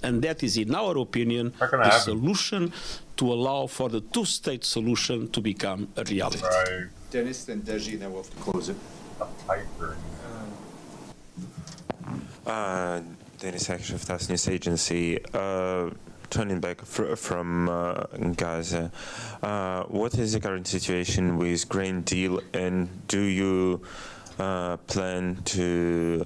And that is, in our opinion, the solution to allow for the two-state solution to become a reality. Right. Dennis, then Deji, then we'll close it. Dennis Akshef, TASS News Agency. Turning back from Gaza, what is the current situation with Green Deal, and do you plan to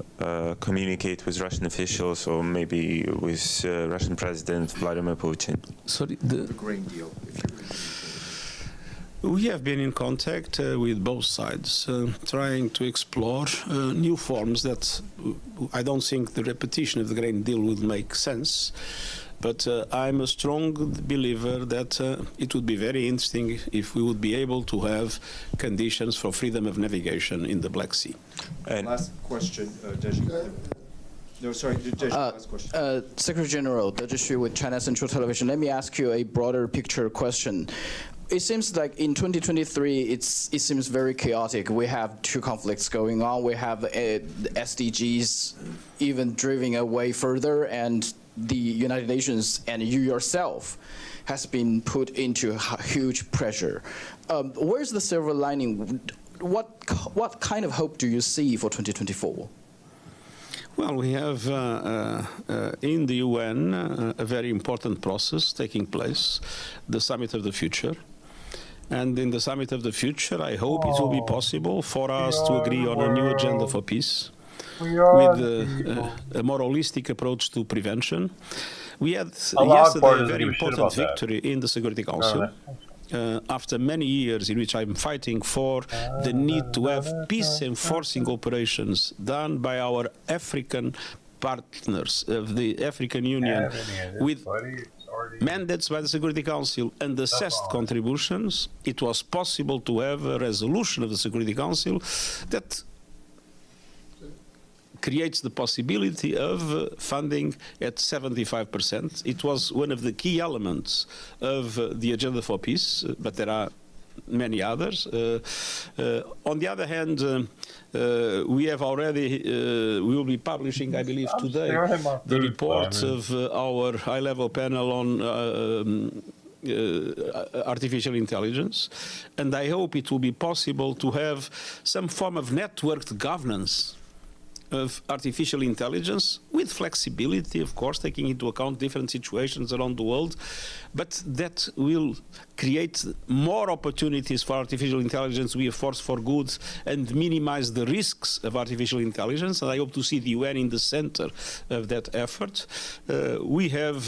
communicate with Russian officials or maybe with Russian President Vladimir Putin? Sorry, the Green Deal. We have been in contact with both sides, trying to explore new forms that I don't think the repetition of the Green Deal would make sense. But I'm a strong believer that it would be very interesting if we would be able to have conditions for freedom of navigation in the Black Sea. And last question, Deji. No, sorry, Deji, last question. Secretary General, Deji Xu with China Central Television. Let me ask you a broader picture question. It seems like in 2023, it seems very chaotic. We have two conflicts going on. We have SDGs even driving away further, and the United Nations and you yourself has been put into huge pressure. Where's the silver lining? What kind of hope do you see for 2024? Well, we have in the UN a very important process taking place, the Summit of the Future. And in the Summit of the Future, I hope it will be possible for us to agree on a new agenda for peace, with a more holistic approach to prevention. We had yesterday a very important victory in the Security Council. After many years in which I'm fighting for the need to have peace-enforcing operations done by our African partners of the African Union with mandates by the Security Council and assessed contributions, it was possible to have a resolution of the Security Council that creates the possibility of funding at 75%. It was one of the key elements of the agenda for peace, but there are many others. On the other hand, we have already, we will be publishing, I believe, today, the report of our high-level panel on artificial intelligence, and I hope it will be possible to have some form of networked governance of artificial intelligence, with flexibility, of course, taking into account different situations around the world, but that will create more opportunities for artificial intelligence, be a force for good, and minimize the risks of artificial intelligence. And I hope to see the UN in the center of that effort. We have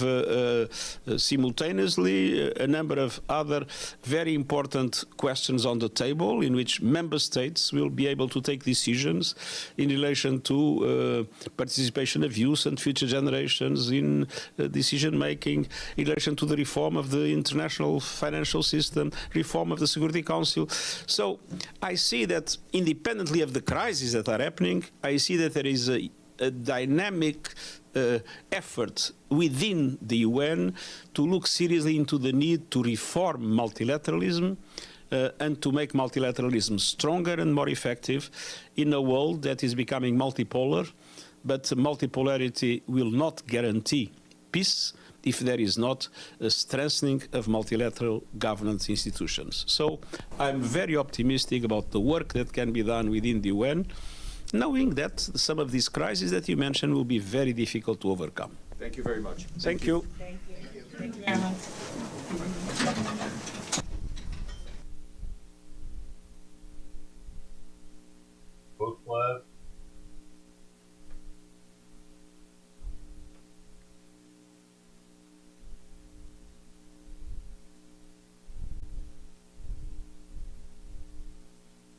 simultaneously a number of other very important questions on the table in which member states will be able to take decisions in relation to participation of youth and future generations in decision making, in relation to the reform of the international financial system, reform of the Security Council. So I see that independently of the crises that are happening, I see that there is a dynamic effort within the UN to look seriously into the need to reform multilateralism and to make multilateralism stronger and more effective in a world that is becoming multipolar. But multipolarity will not guarantee peace. if there is not a strengthening of multilateral governance institutions. So I'm very optimistic about the work that can be done within the UN, knowing that some of these crises that you mentioned will be very difficult to overcome. Thank you very much. Thank you. Thank you. Thank you very much. Both left.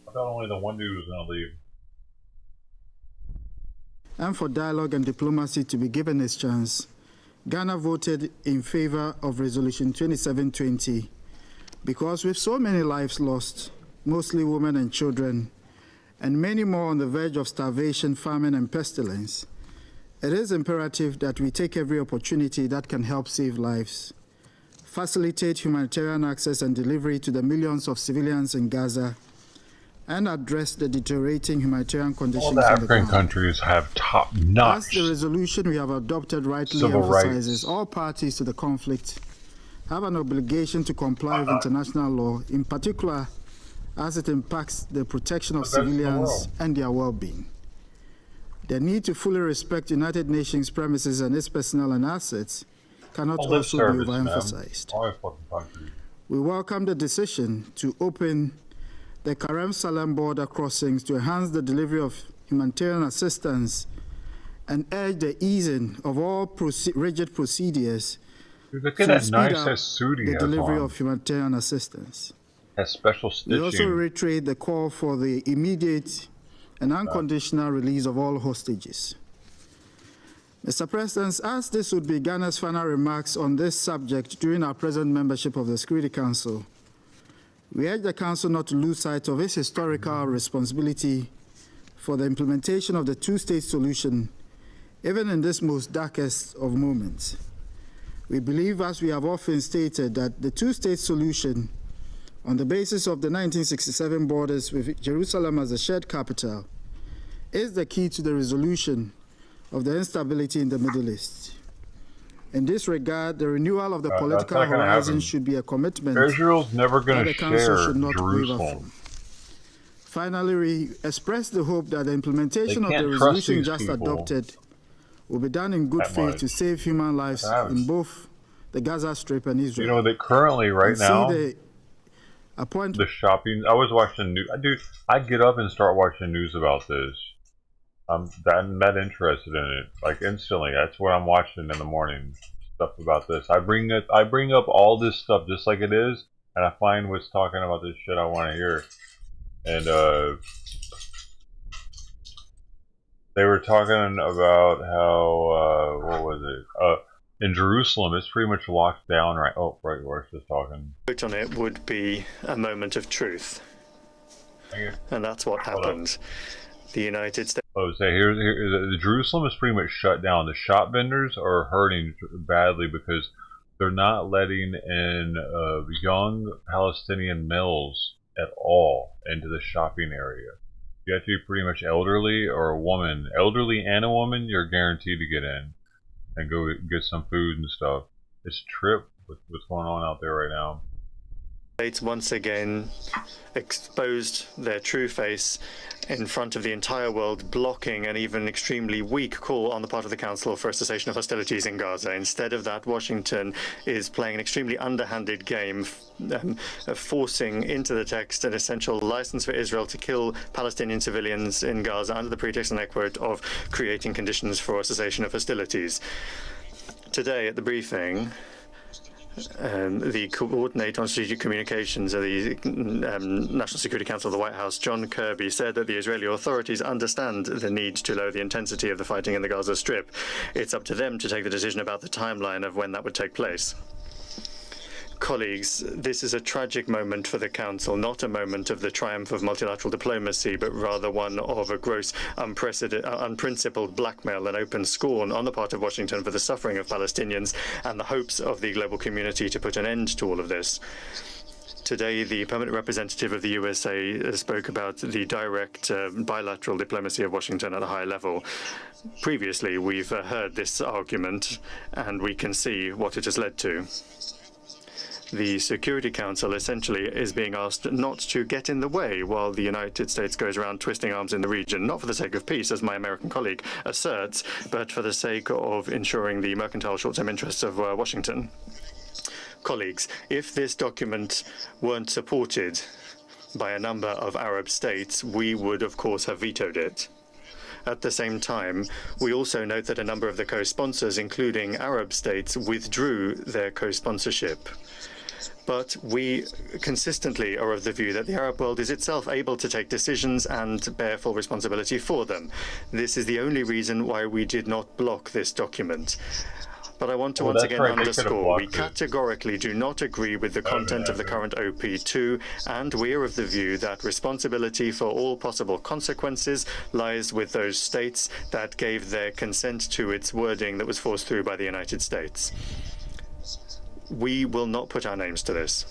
I thought only the one dude was going to leave. And for dialogue and diplomacy to be given its chance, Ghana voted in favor of Resolution 2720 because with so many lives lost, mostly women and children, and many more on the verge of starvation, famine, and pestilence, it is imperative that we take every opportunity that can help save lives, facilitate humanitarian access and delivery to the millions of civilians in Gaza, and address the deteriorating humanitarian conditions. All the African countries have top-notch. As the resolution we have adopted rightly civil emphasizes, rights. all parties to the conflict have an obligation to comply with international law, in particular as it impacts the protection of civilians and their well-being. The need to fully respect United Nations premises and its personnel and assets cannot also be overemphasized. We welcome the decision to open the Karem Salem border crossings to enhance the delivery of humanitarian assistance and urge the easing of all rigid procedures Look to at that speed nice up suit he the has delivery on. of humanitarian assistance. Has special We also stitching. reiterate the call for the immediate and unconditional release of all hostages. Mr. President, as this would be Ghana's final remarks on this subject during our present membership of the Security Council, we urge the Council not to lose sight of its historical responsibility for the implementation of the two-state solution, even in this most darkest of moments. We believe, as we have often stated, that the two-state solution, on the basis of the 1967 borders with Jerusalem as the shared capital, is the key to the resolution of the instability in the Middle East. In this regard, the renewal of the political horizon should be a commitment Israel's never going that to the Council share should not waver Jerusalem. from. Finally, we express the hope that the implementation of They the can't trust resolution these just people adopted will be done in good that faith much. to save human lives in both the Gaza Strip and Israel. You know that currently, right And see now, the shopping. I was watching news. Dude, I get up and start watching news about this. I'm that interested in it, like instantly. That's what I'm watching in the morning. Stuff about this. I bring up all this stuff just like it is, and I find what's talking about this shit I want to hear. And they were talking about how what was it? In Jerusalem, it's pretty much locked down right. Oh, right, we're just talking. Vote on it would be a moment of truth, and that's what happened. The United States. Oh, say here, Jerusalem is pretty much shut down. The shop vendors are hurting badly because they're not letting in young Palestinian males at all into the shopping area. You have to be pretty much elderly or a woman. Elderly and a woman, you're guaranteed to get in and go get some food and stuff. It's a trip with what's going on out there right now. States once again exposed their true face in front of the entire world, blocking an even extremely weak call on the part of the Council for a cessation of hostilities in Gaza. Instead of that, Washington is playing an extremely underhanded game, forcing into the text an essential license for Israel to kill Palestinian civilians in Gaza under the pretext, and I quote, of creating conditions for a cessation of hostilities. Today at the briefing, the coordinator on strategic communications of the National Security Council of the White House, John Kirby, said that the Israeli authorities understand the need to lower the intensity of the fighting in the Gaza Strip. It's up to them to take the decision about the timeline of when that would take place. Colleagues, this is a tragic moment for the Council, not a moment of the triumph of multilateral diplomacy, but rather one of a gross, unprincipled blackmail and open scorn on the part of Washington for the suffering of Palestinians and the hopes of the global community to put an end to all of this. Today, the permanent representative of the USA spoke about the direct bilateral diplomacy of Washington at a high level. Previously, we've heard this argument, and we can see what it has led to. The Security Council essentially is being asked not to get in the way while the United States goes around twisting arms in the region, not for the sake of peace, as my American colleague asserts, but for the sake of ensuring the mercantile short-term interests of Washington. Colleagues, if this document weren't supported by a number of Arab states, we would, of course, have vetoed it. At the same time, we also note that a number of the co-sponsors, including Arab states, withdrew their co-sponsorship. But we consistently are of the view that the Arab world is itself able to take decisions and bear full responsibility for them. This is the only reason why we did not block this document. But I want to once again underscore, we categorically do not agree with the content of the current OP2, and we are of the view that responsibility for all possible consequences lies with those states that gave their consent to its wording that was forced through by the United States. We will not put our names to this.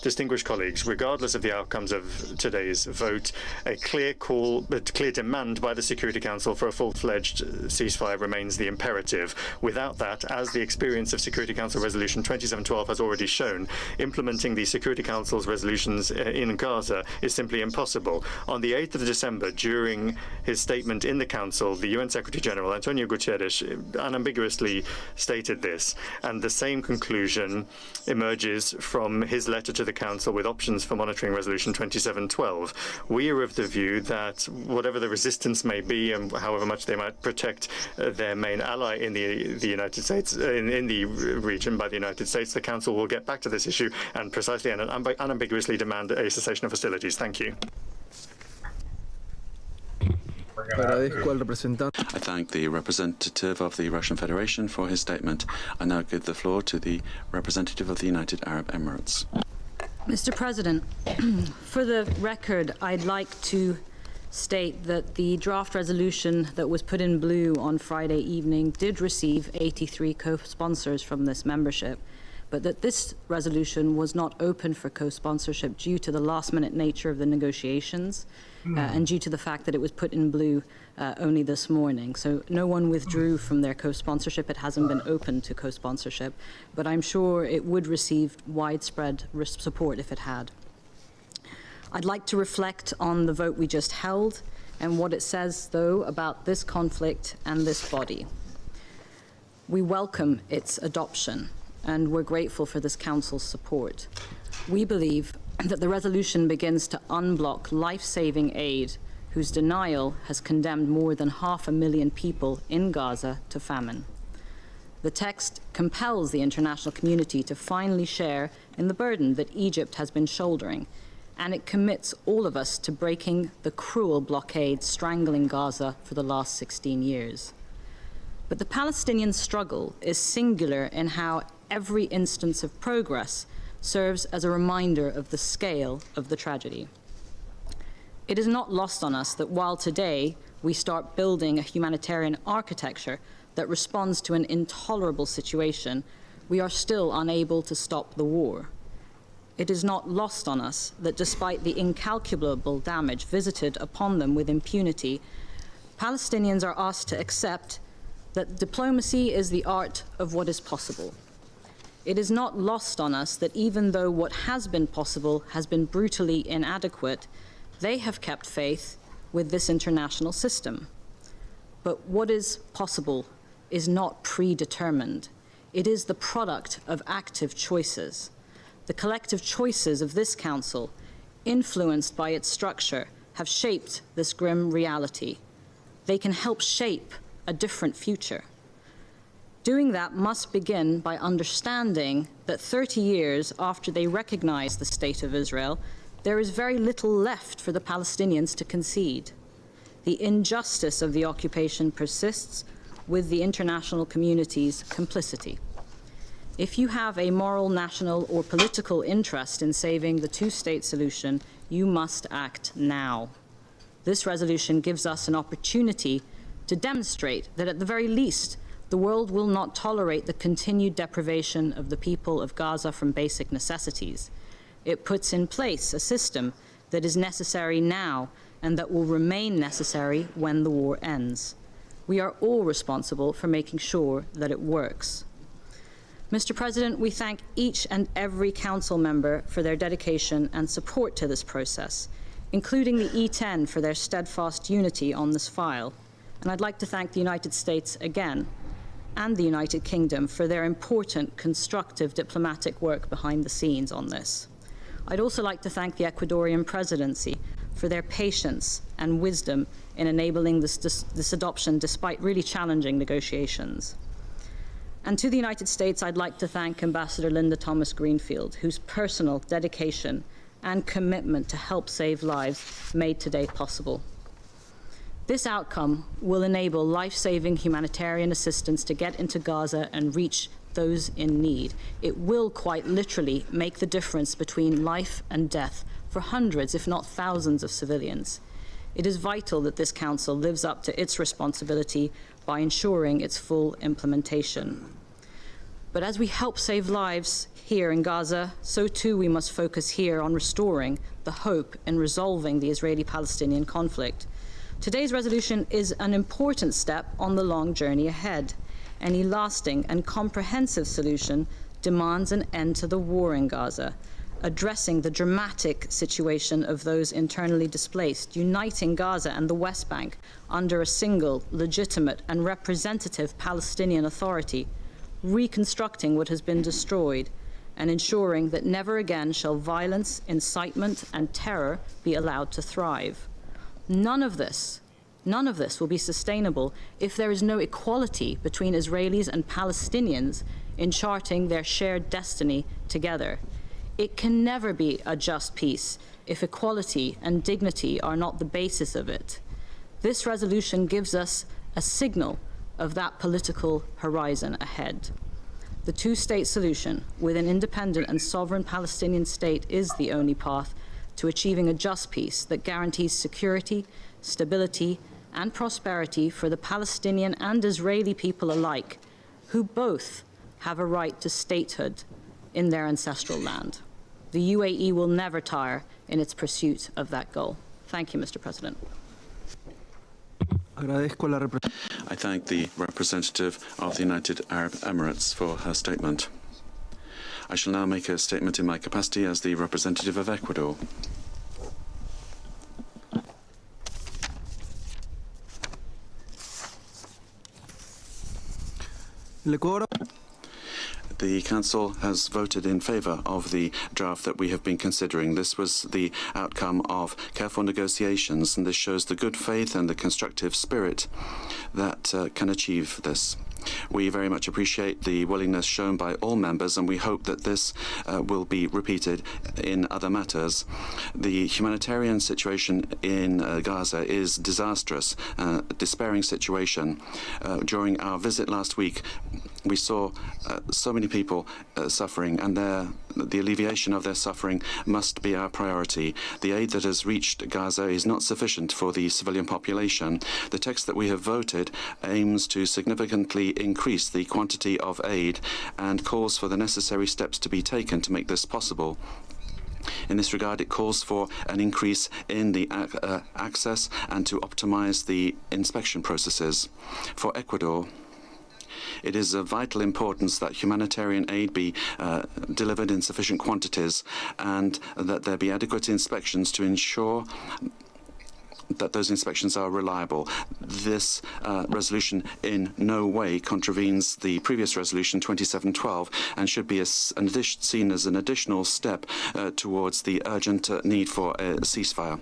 Distinguished colleagues, regardless of the outcomes of today's vote, a clear demand by the Security Council for a full-fledged ceasefire remains the imperative. Without that, as the experience of Security Council Resolution 2712 has already shown, implementing the Security Council's resolutions in Gaza is simply impossible. On the 8th of December, during his statement in the Council, the UN Secretary-General, Antonio Guterres, unambiguously stated this, and the same conclusion emerges from his letter to the Council with options for monitoring Resolution 2712. We are of the view that whatever the resistance may be and however much they might protect their main ally in the United States, in the region by the United States, the Council will get back to this issue and precisely and unambiguously demand a cessation of hostilities. Thank you. I thank the representative of the Russian Federation for his statement. I now give the floor to the representative of the United Arab Emirates. Mr. President, for the record, I'd like to state that the draft resolution that was put in blue on Friday evening did receive 83 co-sponsors from this membership, but that this resolution was not open for co-sponsorship due to the last-minute nature of the negotiations and due to the fact that it was put in blue only this morning. So no one withdrew from their co-sponsorship. It hasn't been open to co-sponsorship, but I'm sure it would receive widespread support if it had. I'd like to reflect on the vote we just held and what it says, though, about this conflict and this body. We welcome its adoption, and we're grateful for this Council's support. We believe that the resolution begins to unblock life-saving aid whose denial has condemned more than 500,000 people in Gaza to famine. The text compels the international community to finally share in the burden that Egypt has been shouldering, and it commits all of us to breaking the cruel blockade strangling Gaza for the last 16 years. But the Palestinian struggle is singular in how every instance of progress serves as a reminder of the scale of the tragedy. It is not lost on us that while today we start building a humanitarian architecture that responds to an intolerable situation, we are still unable to stop the war. It is not lost on us that despite the incalculable damage visited upon them with impunity, Palestinians are asked to accept that diplomacy is the art of what is possible. It is not lost on us that even though what has been possible has been brutally inadequate, they have kept faith with this international system. But what is possible is not predetermined. It is the product of active choices. The collective choices of this Council, influenced by its structure, have shaped this grim reality. They can help shape a different future. Doing that must begin by understanding that 30 years after they recognize the State of Israel, there is very little left for the Palestinians to concede. The injustice of the occupation persists with the international community's complicity. If you have a moral, national, or political interest in saving the two-state solution, you must act now. This resolution gives us an opportunity to demonstrate that at the very least, The world will not tolerate the continued deprivation of the people of Gaza from basic necessities. It puts in place a system that is necessary now and that will remain necessary when the war ends. We are all responsible for making sure that it works. Mr. President, we thank each and every Council member for their dedication and support to this process, including the E10 for their steadfast unity on this file. And I'd like to thank the United States again and the United Kingdom for their important, constructive diplomatic work behind the scenes on this. I'd also like to thank the Ecuadorian presidency for their patience and wisdom in enabling this adoption despite really challenging negotiations. And to the United States, I'd like to thank Ambassador Linda Thomas-Greenfield, whose personal dedication and commitment to help save lives made today possible. This outcome will enable life-saving humanitarian assistance to get into Gaza and reach those in need. It will quite literally make the difference between life and death for hundreds, if not thousands, of civilians. It is vital that this Council lives up to its responsibility by ensuring its full implementation. But as we help save lives here in Gaza, so too we must focus here on restoring the hope in resolving the Israeli-Palestinian conflict. Today's resolution is an important step on the long journey ahead. Any lasting and comprehensive solution demands an end to the war in Gaza, addressing the dramatic situation of those internally displaced, uniting Gaza and the West Bank under a single, legitimate and representative Palestinian Authority, reconstructing what has been destroyed, and ensuring that never again shall violence, incitement and terror be allowed to thrive. None of this will be sustainable if there is no equality between Israelis and Palestinians in charting their shared destiny together. It can never be a just peace if equality and dignity are not the basis of it. This resolution gives us a signal of that political horizon ahead. The two-state solution with an independent and sovereign Palestinian state is the only path to achieving a just peace that guarantees security, stability, and prosperity for the Palestinian and Israeli people alike, who both have a right to statehood in their ancestral land. The UAE will never tire in its pursuit of that goal. Thank you, Mr. President. I thank the representative of the United Arab Emirates for her statement. I shall now make a statement in my capacity as the representative of Ecuador. The Council has voted in favour of the draft that we have been considering. This was the outcome of careful negotiations, and this shows the good faith and the constructive spirit that can achieve this. We very much appreciate the willingness shown by all members, and we hope that this will be repeated in other matters. The humanitarian situation in Gaza is disastrous, a despairing situation. During our visit last week, we saw so many people suffering, and the alleviation of their suffering must be our priority. The aid that has reached Gaza is not sufficient for the civilian population. The text that we have voted aims to significantly increase the quantity of aid and calls for the necessary steps to be taken to make this possible. In this regard, it calls for an increase in the access and to optimize the inspection processes. For Ecuador, it is of vital importance that humanitarian aid be delivered in sufficient quantities and that there be adequate inspections to ensure that those inspections are reliable. This resolution in no way contravenes the previous resolution 2712 and should be seen as an additional step towards the urgent need for a ceasefire.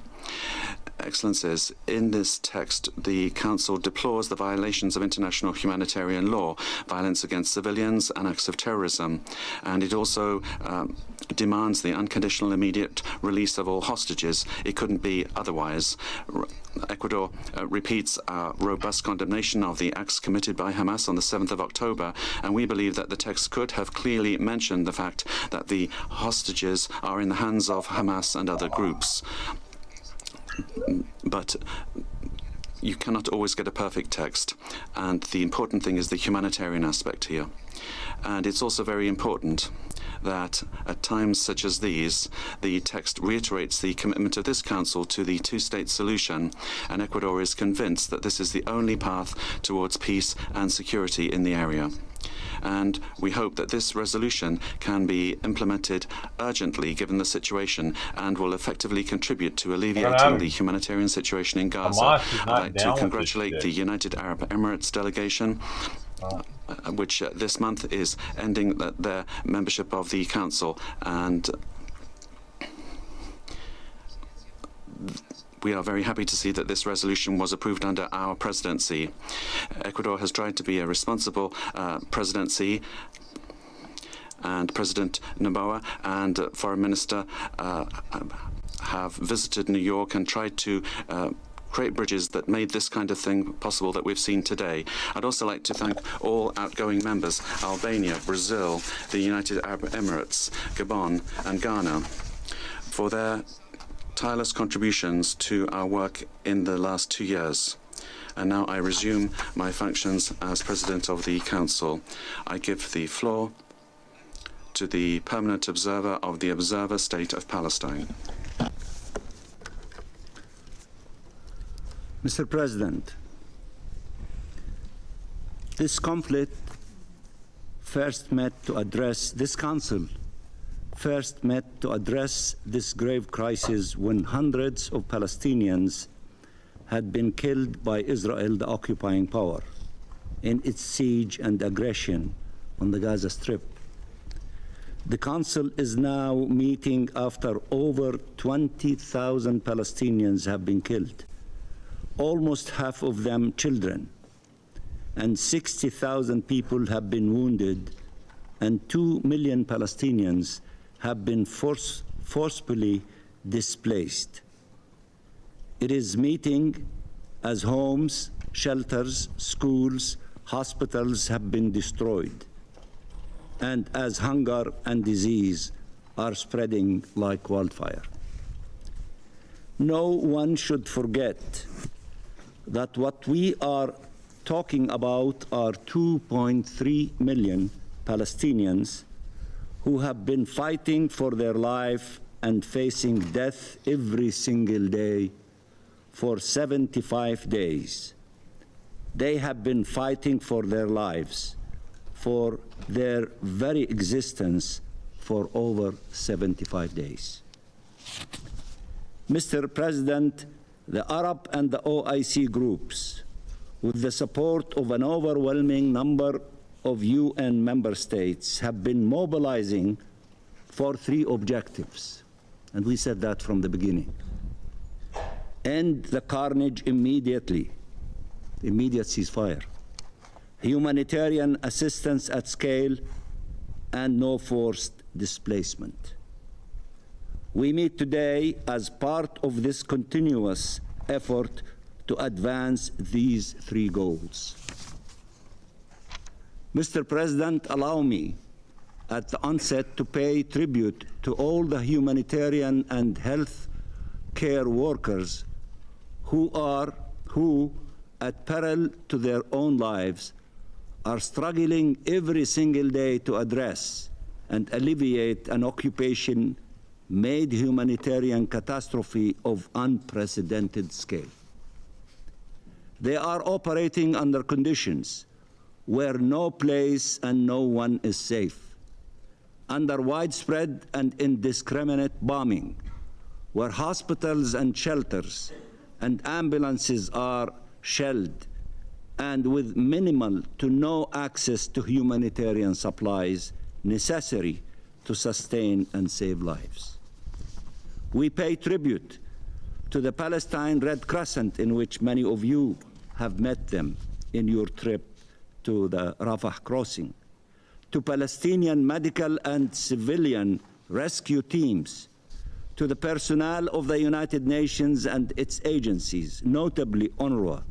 Excellencies, in this text, the Council deplores the violations of international humanitarian law, violence against civilians, and acts of terrorism, and it also demands the unconditional immediate release of all hostages. It couldn't be otherwise. Ecuador repeats our robust condemnation of the acts committed by Hamas on the 7th of October, and we believe that the text could have clearly mentioned the fact that the hostages are in the hands of Hamas and other groups. But you cannot always get a perfect text, and the important thing is the humanitarian aspect here. And it's also very important that at times such as these, the text reiterates the commitment of this Council to the two-state solution, and Ecuador is convinced that this is the only path towards peace and security in the area. And we hope that this resolution can be implemented urgently given the situation and will effectively contribite to alleviating the humanitarian situation in Gaza. I'd like to congratulate the United Arab Emirates delegation, which this month is ending their membership of the Council, and we are very happy to see that this resolution was approved under our presidency. Ecuador has tried to be a responsible presidency, and President Noboa and Foreign Minister have visited New York and tried to create bridges that made this kind of thing possible that we've seen today. I'd also like to thank all outgoing members, Albania, Brazil, the United Arab Emirates, Gabon and Ghana, for their tireless contributions to our work in the last 2 years. And now I resume my functions as President of the Council. I give the floor to the Permanent Observer of the Observer State of Palestine. Mr. President, this conflict first met to address this Council first met to address this grave crisis when hundreds of Palestinians had been killed by Israel, the occupying power, in its siege and aggression on the Gaza Strip. The Council is now meeting after over 20,000 Palestinians have been killed, almost half of them children, and 60,000 people have been wounded, and 2 million Palestinians have been forcefully displaced. It is meeting as homes, shelters, schools, hospitals have been destroyed, and as hunger and disease are spreading like wildfire. No one should forget that what we are talking about are 2.3 million Palestinians who have been fighting for their life and facing death every single day for 75 days. They have been fighting for their lives, for their very existence, for over 75 days. Mr. President, the Arab and the OIC groups, with the support of an overwhelming number of UN member states, have been mobilizing for 3 objectives, and we said that from the beginning. End the carnage immediately, immediate ceasefire, humanitarian assistance at scale, and no forced displacement. We meet today as part of this continuous effort to advance these 3 goals. Mr. President, allow me at the onset to pay tribute to all the humanitarian and health care workers who, at peril to their own lives, are struggling every single day to address and alleviate an occupation-made humanitarian catastrophe of unprecedented scale. They are operating under conditions where no place and no one is safe, under widespread and indiscriminate bombing, where hospitals and shelters and ambulances are shelled, and with minimal to no access to humanitarian supplies necessary to sustain and save lives. We pay tribute to the Palestine Red Crescent, in which many of you have met them in your trip to the Rafah crossing, to Palestinian medical and civilian rescue teams, to the personnel of the United Nations and its agencies, notably UNRWA,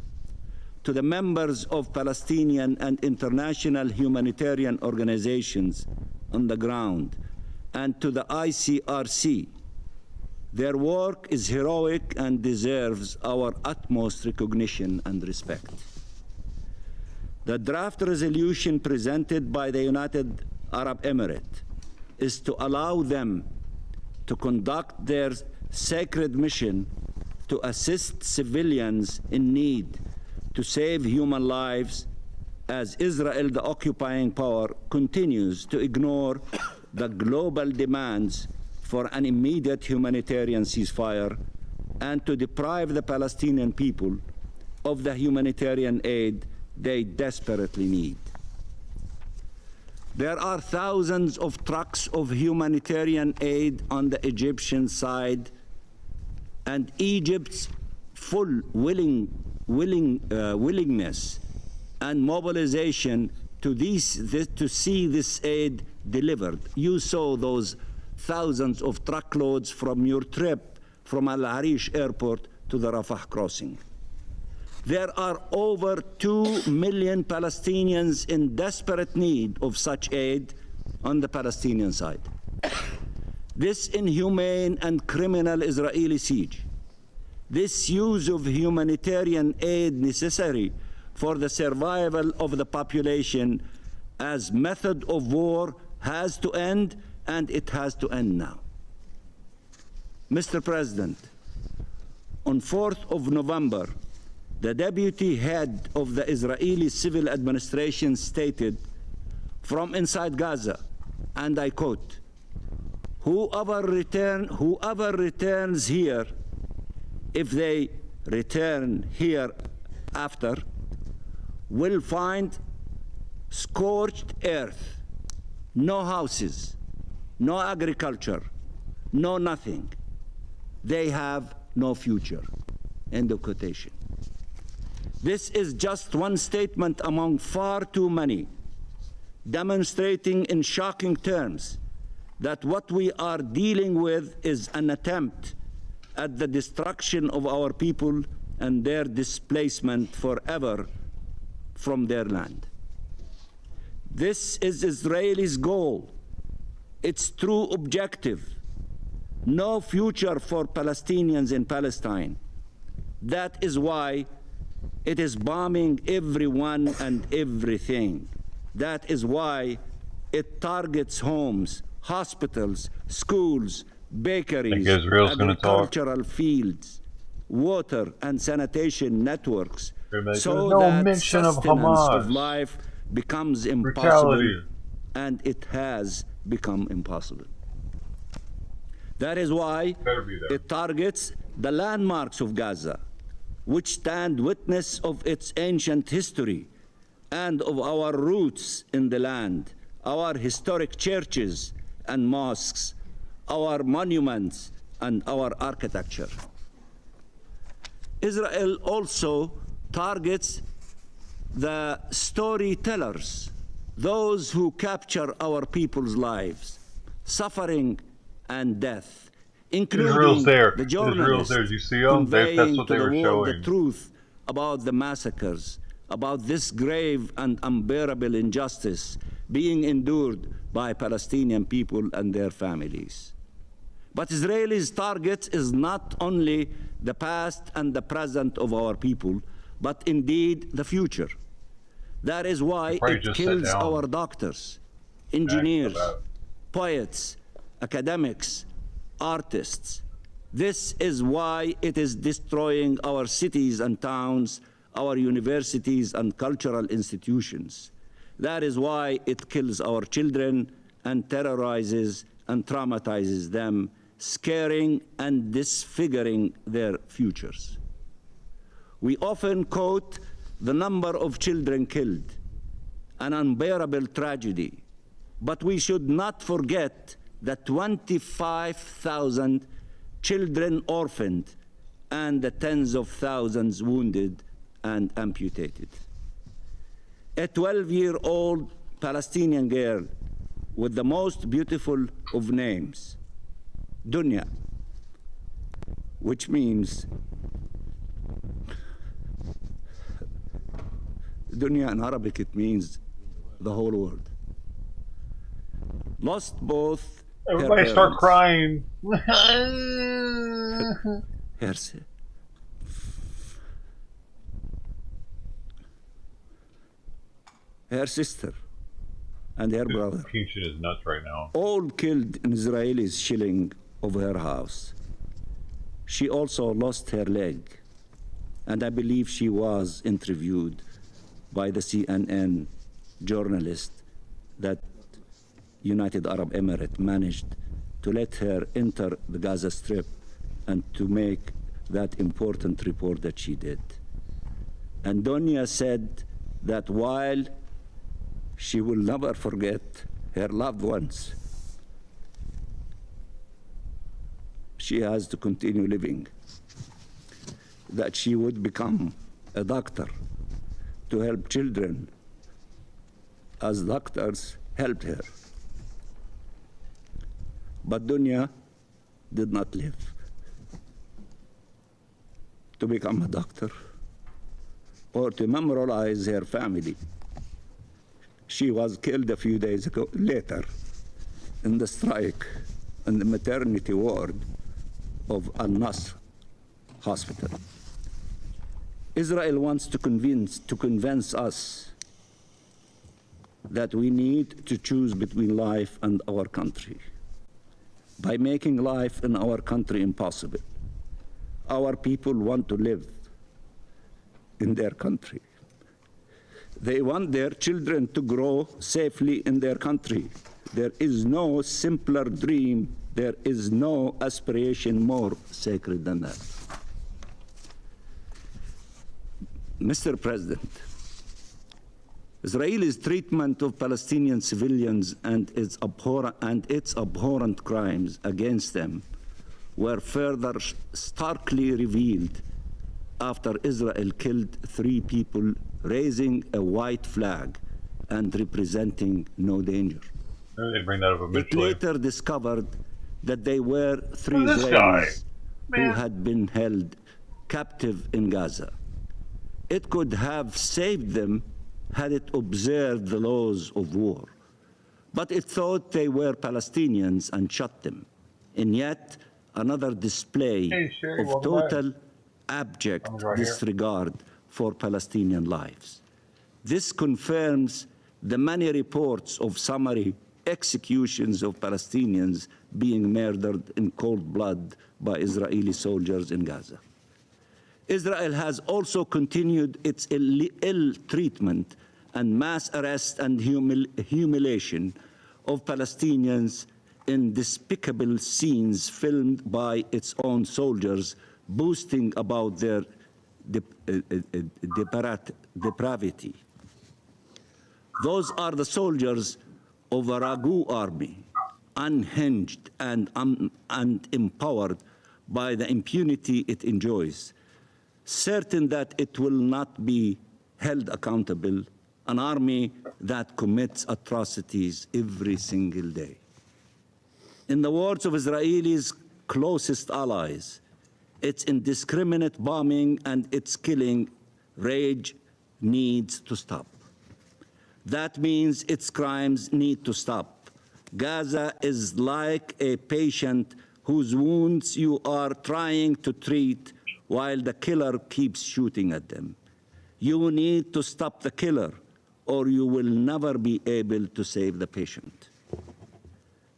to the members of Palestinian and international humanitarian organizations on the ground, and to the ICRC, Their work is heroic and deserves our utmost recognition and respect. The draft resolution presented by the United Arab Emirates is to allow them to conduct their sacred mission to assist civilians in need to save human lives as Israel, the occupying power, continues to ignore the global demands for an immediate humanitarian ceasefire and to deprive the Palestinian people of the humanitarian aid they desperately need. There are thousands of trucks of humanitarian aid on the Egyptian side, and Egypt's full willingness and mobilization to see this aid delivered. You saw those thousands of truckloads from your trip from Al Arish Airport to the Rafah crossing. There are over 2 million Palestinians in desperate need of such aid on the Palestinian side. This inhumane and criminal Israeli siege, this use of humanitarian aid necessary for the survival of the population as method of war has to end, and it has to end now. Mr. President, on 4th of November, the deputy head of the Israeli civil administration stated from inside Gaza, and I quote, whoever returns here, if they return here after, will find scorched earth, no houses, no agriculture, no nothing. They have no future. End of quotation. This is just one statement among far too many, demonstrating in shocking terms that what we are dealing with is an attempt at the destruction of our people and their displacement forever from their land. This is Israel's goal, its true objective. No future for Palestinians in Palestine. That is why it is bombing everyone and everything. That is why it targets homes, hospitals, schools, bakeries, agricultural fields, water and sanitation networks, so that sustenance of life becomes impossible, and it has become impossible. That is why it targets the landmarks of Gaza, which stand witness of its ancient history and of our roots in the land, our historic churches and mosques, our monuments and our architecture. Israel also targets the storytellers, those who capture our people's lives, suffering and death, including the journalists conveying to the world the truth about the massacres, about this grave and unbearable injustice being endured by Palestinian people and their families. But Israel's target is not only the past and the present of our people, but indeed the future. That is why it kills our doctors, engineers, poets, academics, artists. This is why it is destroying our cities and towns, our universities and cultural institutions. That is why it kills our children and terrorizes and traumatizes them, scaring and disfiguring their futures. We often quote the number of children killed, an unbearable tragedy, but we should not forget the 25,000 children orphaned and the tens of thousands wounded and amputated. A 12-year-old Palestinian girl with the most beautiful of names, Dunya, which means Dunya in Arabic, it means the whole world, lost both Everybody start crying. Her sister and her brother, pinching his nuts right now, all killed in Israelis shelling of her house. She also lost her leg, and I believe she was interviewed by the CNN journalist that United Arab Emirates managed to let her enter the Gaza Strip and to make that important report that she did. And Donia said that while she will never forget her loved ones, she has to continue living, that she would become a doctor to help children as doctors helped her. But Dunya did not live to become a doctor or to memorialize her family. She was killed a few days later in the strike in the maternity ward of Al-Nasr Hospital. Israel wants to convince us that we need to choose between life and our country by making life in our country impossible. Our people want to live in their country. They want their children to grow safely in their country. There is no simpler dream, there is no aspiration more sacred than that. Mr. President, Israel's treatment of Palestinian civilians and its abhorrent crimes against them were further starkly revealed after Israel killed 3 people raising a white flag and representing no danger. They bring that up It later discovered that they were 3 Israelis who had been held captive in Gaza. It could have saved them had it observed the laws of war. But it thought they were Palestinians and shot them. And yet, another display of total abject disregard for Palestinian lives. This confirms the many reports of summary executions of Palestinians being murdered in cold blood by Israeli soldiers in Gaza. Israel has also continued its ill treatment and mass arrest and humiliation of Palestinians in despicable scenes filmed by its own soldiers, boasting about their depravity. Those are the soldiers of a ragu army, unhinged and empowered by the impunity it enjoys, certain that it will not be held accountable, an army that commits atrocities every single day. In the words of Israelis' closest allies, its indiscriminate bombing and its killing rage needs to stop. That means its crimes need to stop. Gaza is like a patient whose wounds you are trying to treat while the killer keeps shooting at them. You need to stop the killer, or you will never be able to save the patient.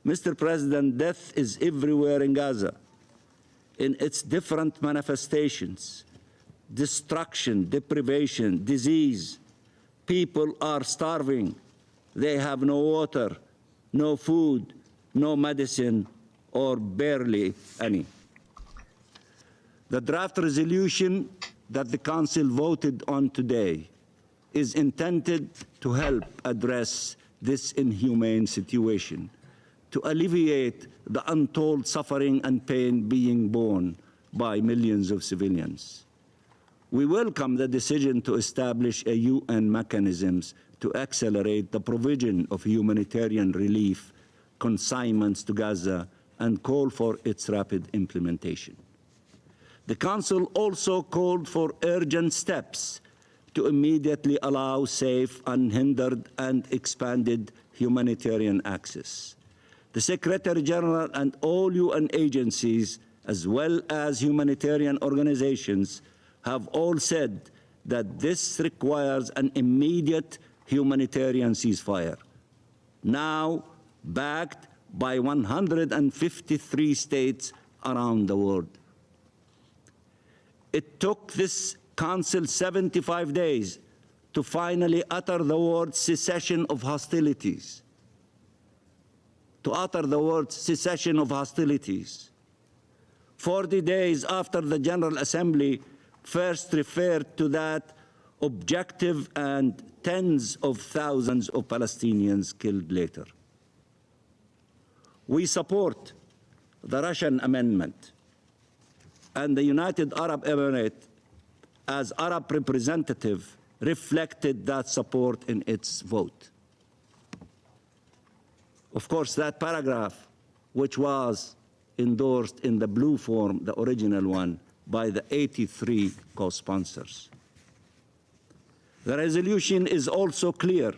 Mr. President, death is everywhere in Gaza, in its different manifestations: destruction, deprivation, disease. People are starving. They have no water, no food, no medicine, or barely any. The draft resolution that the Council voted on today is intended to help address this inhumane situation, to alleviate the untold suffering and pain being borne by millions of civilians. We welcome the decision to establish a UN mechanisms to accelerate the provision of humanitarian relief consignments to Gaza and call for its rapid implementation. The Council also called for urgent steps to immediately allow safe, unhindered, and expanded humanitarian access. The Secretary General and all UN agencies, as well as humanitarian organizations, have all said that this requires an immediate humanitarian ceasefire, now backed by 153 states around the world. It took this Council 75 days to finally utter the word cessation of hostilities. To utter the word cessation of hostilities. 40 days after the General Assembly first referred to that objective and tens of thousands of Palestinians killed later. We support the Russian amendment, and the United Arab Emirates, as Arab representative, reflected that support in its vote. Of course, that paragraph, which was endorsed in the blue form, the original one, by the 83 co-sponsors. The resolution is also clear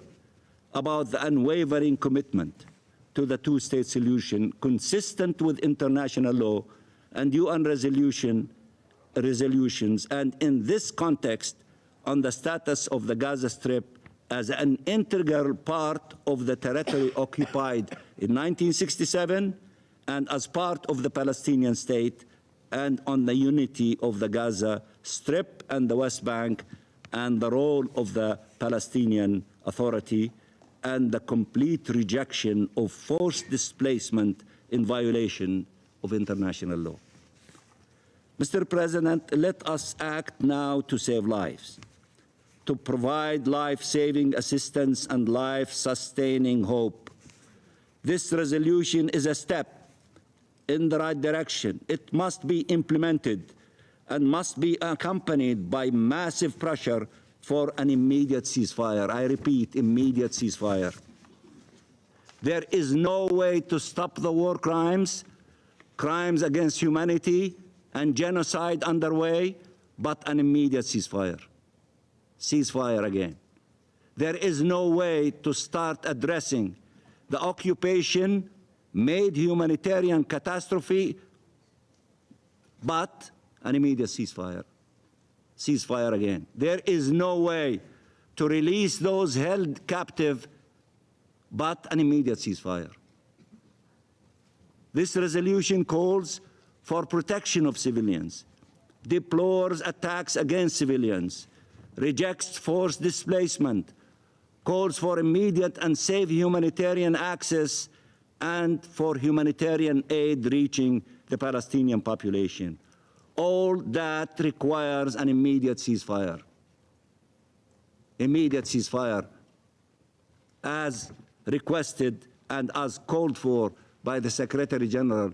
about the unwavering commitment to the two-state solution consistent with international law and UN resolutions, and in this context, on the status of the Gaza Strip as an integral part of the territory occupied in 1967 and as part of the Palestinian state, and on the unity of the Gaza Strip and the West Bank, and the role of the Palestinian Authority, and the complete rejection of forced displacement in violation of international law. Mr. President, let us act now to save lives, to provide life-saving assistance and life-sustaining hope. This resolution is a step in the right direction. It must be implemented and must be accompanied by massive pressure for an immediate ceasefire. I repeat, immediate ceasefire. There is no way to stop the war crimes, crimes against humanity, and genocide underway, but an immediate ceasefire. Ceasefire again. There is no way to start addressing the occupation-made humanitarian catastrophe, but an immediate ceasefire. Ceasefire again. There is no way to release those held captive, but an immediate ceasefire. This resolution calls for protection of civilians, deplores attacks against civilians, rejects forced displacement, calls for immediate and safe humanitarian access, and for humanitarian aid reaching the Palestinian population. All that requires an immediate ceasefire. Immediate ceasefire, as requested and as called for by the Secretary General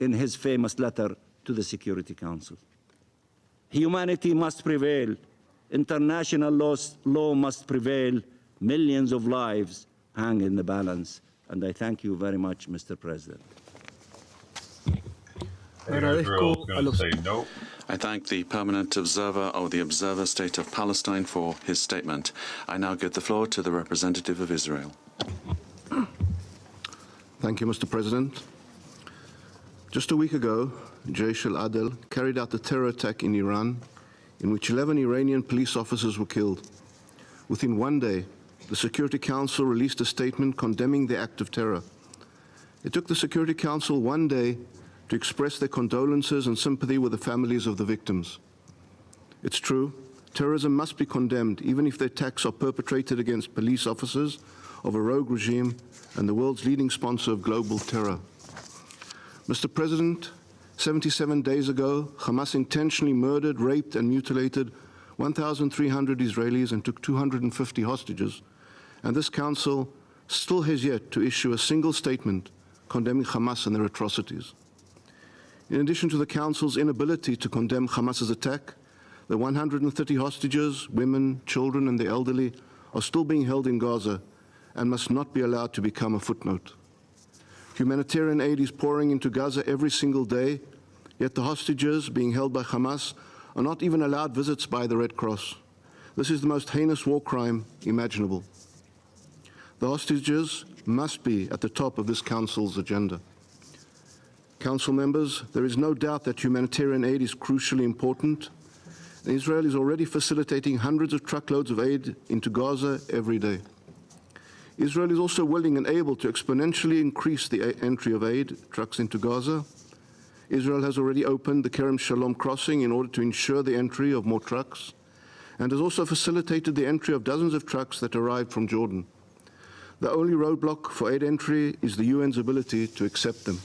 in his famous letter to the Security Council. Humanity must prevail. International law must prevail. Millions of lives hang in the balance. And I thank you very much, Mr. President. I thank the permanent observer of the Observer State of Palestine for his statement. I now give the floor to the representative of Israel. Thank you, Mr. President. Just a week ago, Jaish al-Adl carried out a terror attack in Iran in which 11 Iranian police officers were killed. Within one day, the Security Council released a statement condemning the act of terror. It took the Security Council one day to express their condolences and sympathy with the families of the victims. It's true, terrorism must be condemned, even if the attacks are perpetrated against police officers of a rogue regime and the world's leading sponsor of global terror. Mr. President, 77 days ago, Hamas intentionally murdered, raped, and mutilated 1,300 Israelis and took 250 hostages, and this Council still has yet to issue a single statement condemning Hamas and their atrocities. In addition to the Council's inability to condemn Hamas's attack, the 130 hostages, women, children, and the elderly are still being held in Gaza and must not be allowed to become a footnote. Humanitarian aid is pouring into Gaza every single day, yet the hostages being held by Hamas are not even allowed visits by the Red Cross. This is the most heinous war crime imaginable. The hostages must be at the top of this Council's agenda. Council members, there is no doubt that humanitarian aid is crucially important. Israel is already facilitating hundreds of truckloads of aid into Gaza every day. Israel is also willing and able to exponentially increase the entry of aid trucks into Gaza. Israel has already opened the Kerem Shalom crossing in order to ensure the entry of more trucks, and has also facilitated the entry of dozens of trucks that arrived from Jordan. The only roadblock for aid entry is the UN's ability to accept them.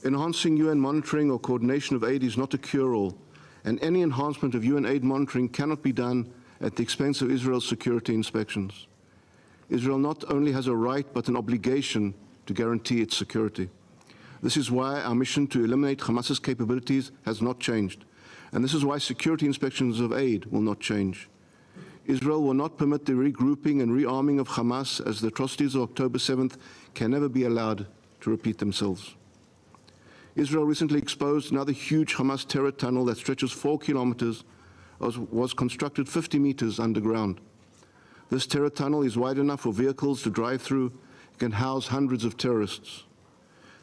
Enhancing UN monitoring or coordination of aid is not a cure-all, and any enhancement of UN aid monitoring cannot be done at the expense of Israel's security inspections. Israel not only has a right but an obligation to guarantee its security. This is why our mission to eliminate Hamas's capabilities has not changed, and this is why security inspections of aid will not change. Israel will not permit the regrouping and rearming of Hamas, as the atrocities of October 7th can never be allowed to repeat themselves. Israel recently exposed another huge Hamas terror tunnel that stretches 4 kilometers, was constructed 50 meters underground. This terror tunnel is wide enough for vehicles to drive through and can house hundreds of terrorists.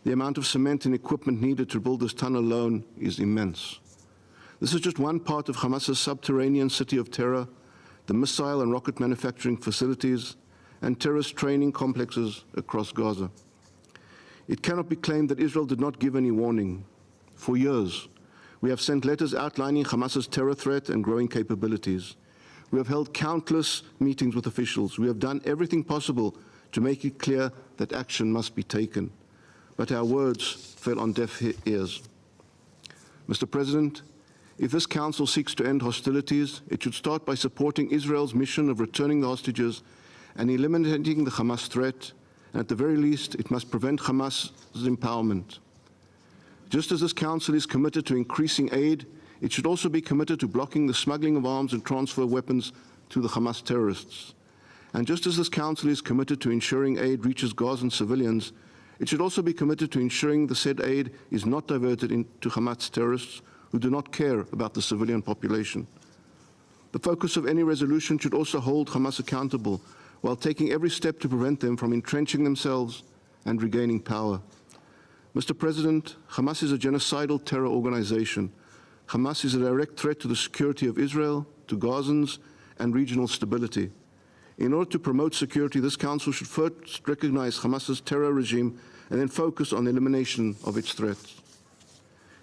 The amount of cement and equipment needed to build this tunnel alone is immense. This is just one part of Hamas's subterranean city of terror, the missile and rocket manufacturing facilities, and terrorist training complexes across Gaza. It cannot be claimed that Israel did not give any warning. For years, we have sent letters outlining Hamas's terror threat and growing capabilities. We have held countless meetings with officials. We have done everything possible to make it clear that action must be taken. But our words fell on deaf ears. Mr. President, if this Council seeks to end hostilities, it should start by supporting Israel's mission of returning the hostages and eliminating the Hamas threat, and at the very least, it must prevent Hamas's empowerment. Just as this Council is committed to increasing aid, it should also be committed to blocking the smuggling of arms and transfer of weapons to the Hamas terrorists. And just as this Council is committed to ensuring aid reaches Gazan civilians, it should also be committed to ensuring the said aid is not diverted into Hamas terrorists who do not care about the civilian population. The focus of any resolution should also hold Hamas accountable while taking every step to prevent them from entrenching themselves and regaining power. Mr. President, Hamas is a genocidal terror organization. Hamas is a direct threat to the security of Israel, to Gazans, and regional stability. In order to promote security, this Council should first recognize Hamas's terror regime and then focus on the elimination of its threats.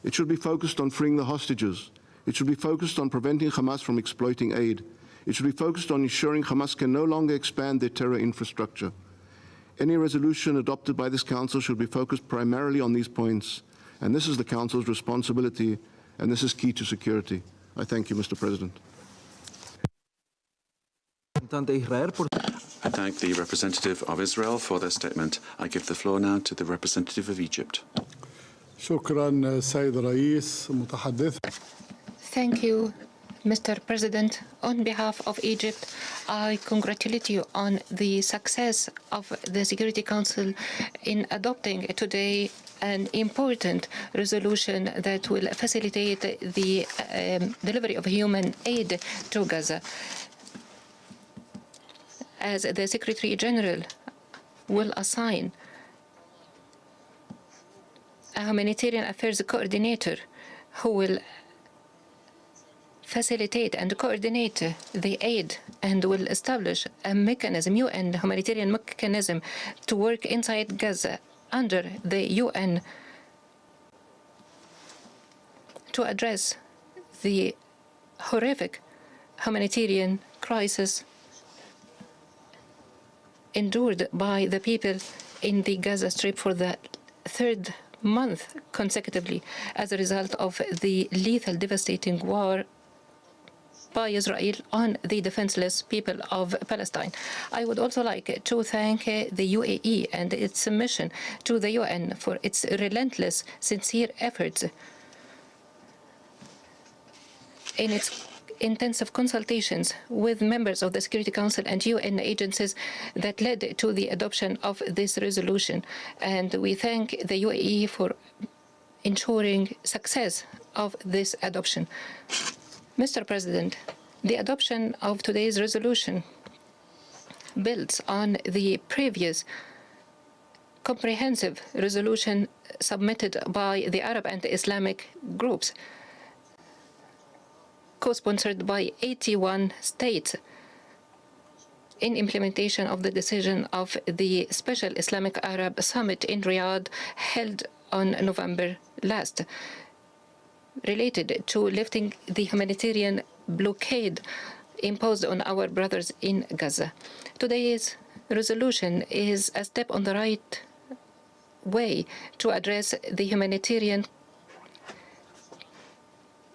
It should be focused on freeing the hostages. It should be focused on preventing Hamas from exploiting aid. It should be focused on ensuring Hamas can no longer expand their terror infrastructure. Any resolution adopted by this Council should be focused primarily on these points, and this is the Council's responsibility, and this is key to security. I thank you, Mr. President. I thank the representative of Israel for their statement. I give the floor now to the representative of Egypt. Thank you, Mr. President. On behalf of Egypt, I congratulate you on the success of the Security Council in adopting today an important resolution that will facilitate the delivery of human aid to Gaza. As the Secretary General will assign a humanitarian affairs coordinator who will facilitate and coordinate the aid and will establish a mechanism, UN humanitarian mechanism, to work inside Gaza under the UN to address the horrific humanitarian crisis endured by the people in the Gaza Strip for the third month consecutively as a result of the lethal, devastating war by Israel on the defenseless people of Palestine. I would also like to thank the UAE and its submission to the UN for its relentless, sincere efforts in its intensive consultations with members of the Security Council and UN agencies that led to the adoption of this resolution. And we thank the UAE for ensuring success of this adoption. Mr. President, the adoption of today's resolution builds on the previous comprehensive resolution submitted by the Arab and Islamic groups, co-sponsored by 81 states, in implementation of the decision of the Special Islamic Arab Summit in Riyadh held on November last, related to lifting the humanitarian blockade imposed on our brothers in Gaza. Today's resolution is a step on the right way to address the humanitarian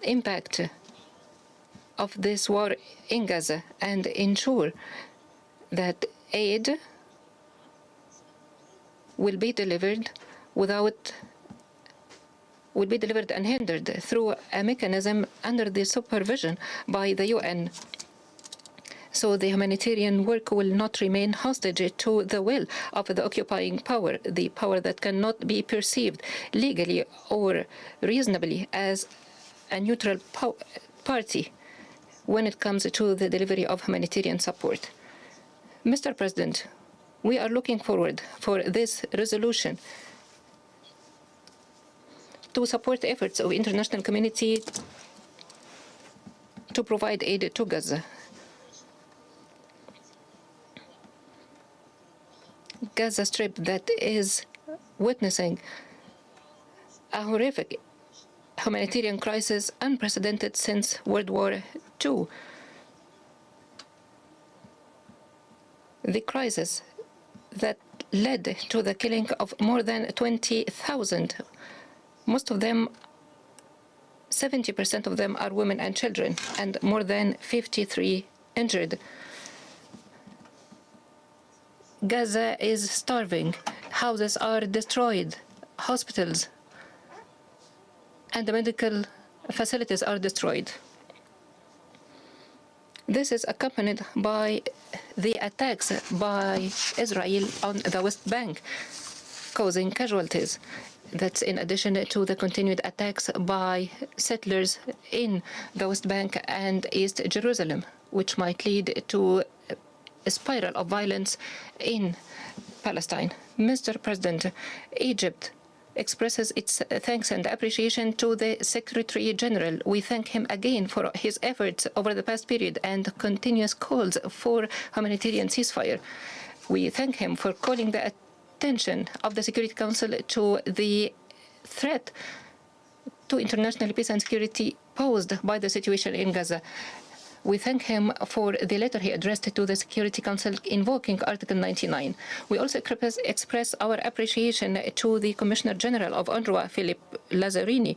impact of this war in Gaza and ensure that aid will be delivered unhindered through a mechanism under the supervision by the UN. So the humanitarian work will not remain hostage to the will of the occupying power, the power that cannot be perceived legally or reasonably as a neutral party when it comes to the delivery of humanitarian support. Mr. President, we are looking forward for this resolution to support efforts of the international community to provide aid to Gaza. Gaza Strip that is witnessing a horrific humanitarian crisis unprecedented since World War II. The crisis that led to the killing of more than 20,000, most of them, 70% of them are women and children, and more than 53 injured. Gaza is starving. Houses are destroyed. Hospitals and the medical facilities are destroyed. This is accompanied by the attacks by Israel on the West Bank, causing casualties. That's in addition to the continued attacks by settlers in the West Bank and East Jerusalem, which might lead to a spiral of violence in Palestine. Mr. President, Egypt expresses its thanks and appreciation to the Secretary General. We thank him again for his efforts over the past period and continuous calls for humanitarian ceasefire. We thank him for calling the attention of the Security Council to the threat to international peace and security posed by the situation in Gaza. We thank him for the letter he addressed to the Security Council invoking Article 99. We also express our appreciation to the Commissioner General of UNRWA, Philip Lazzarini.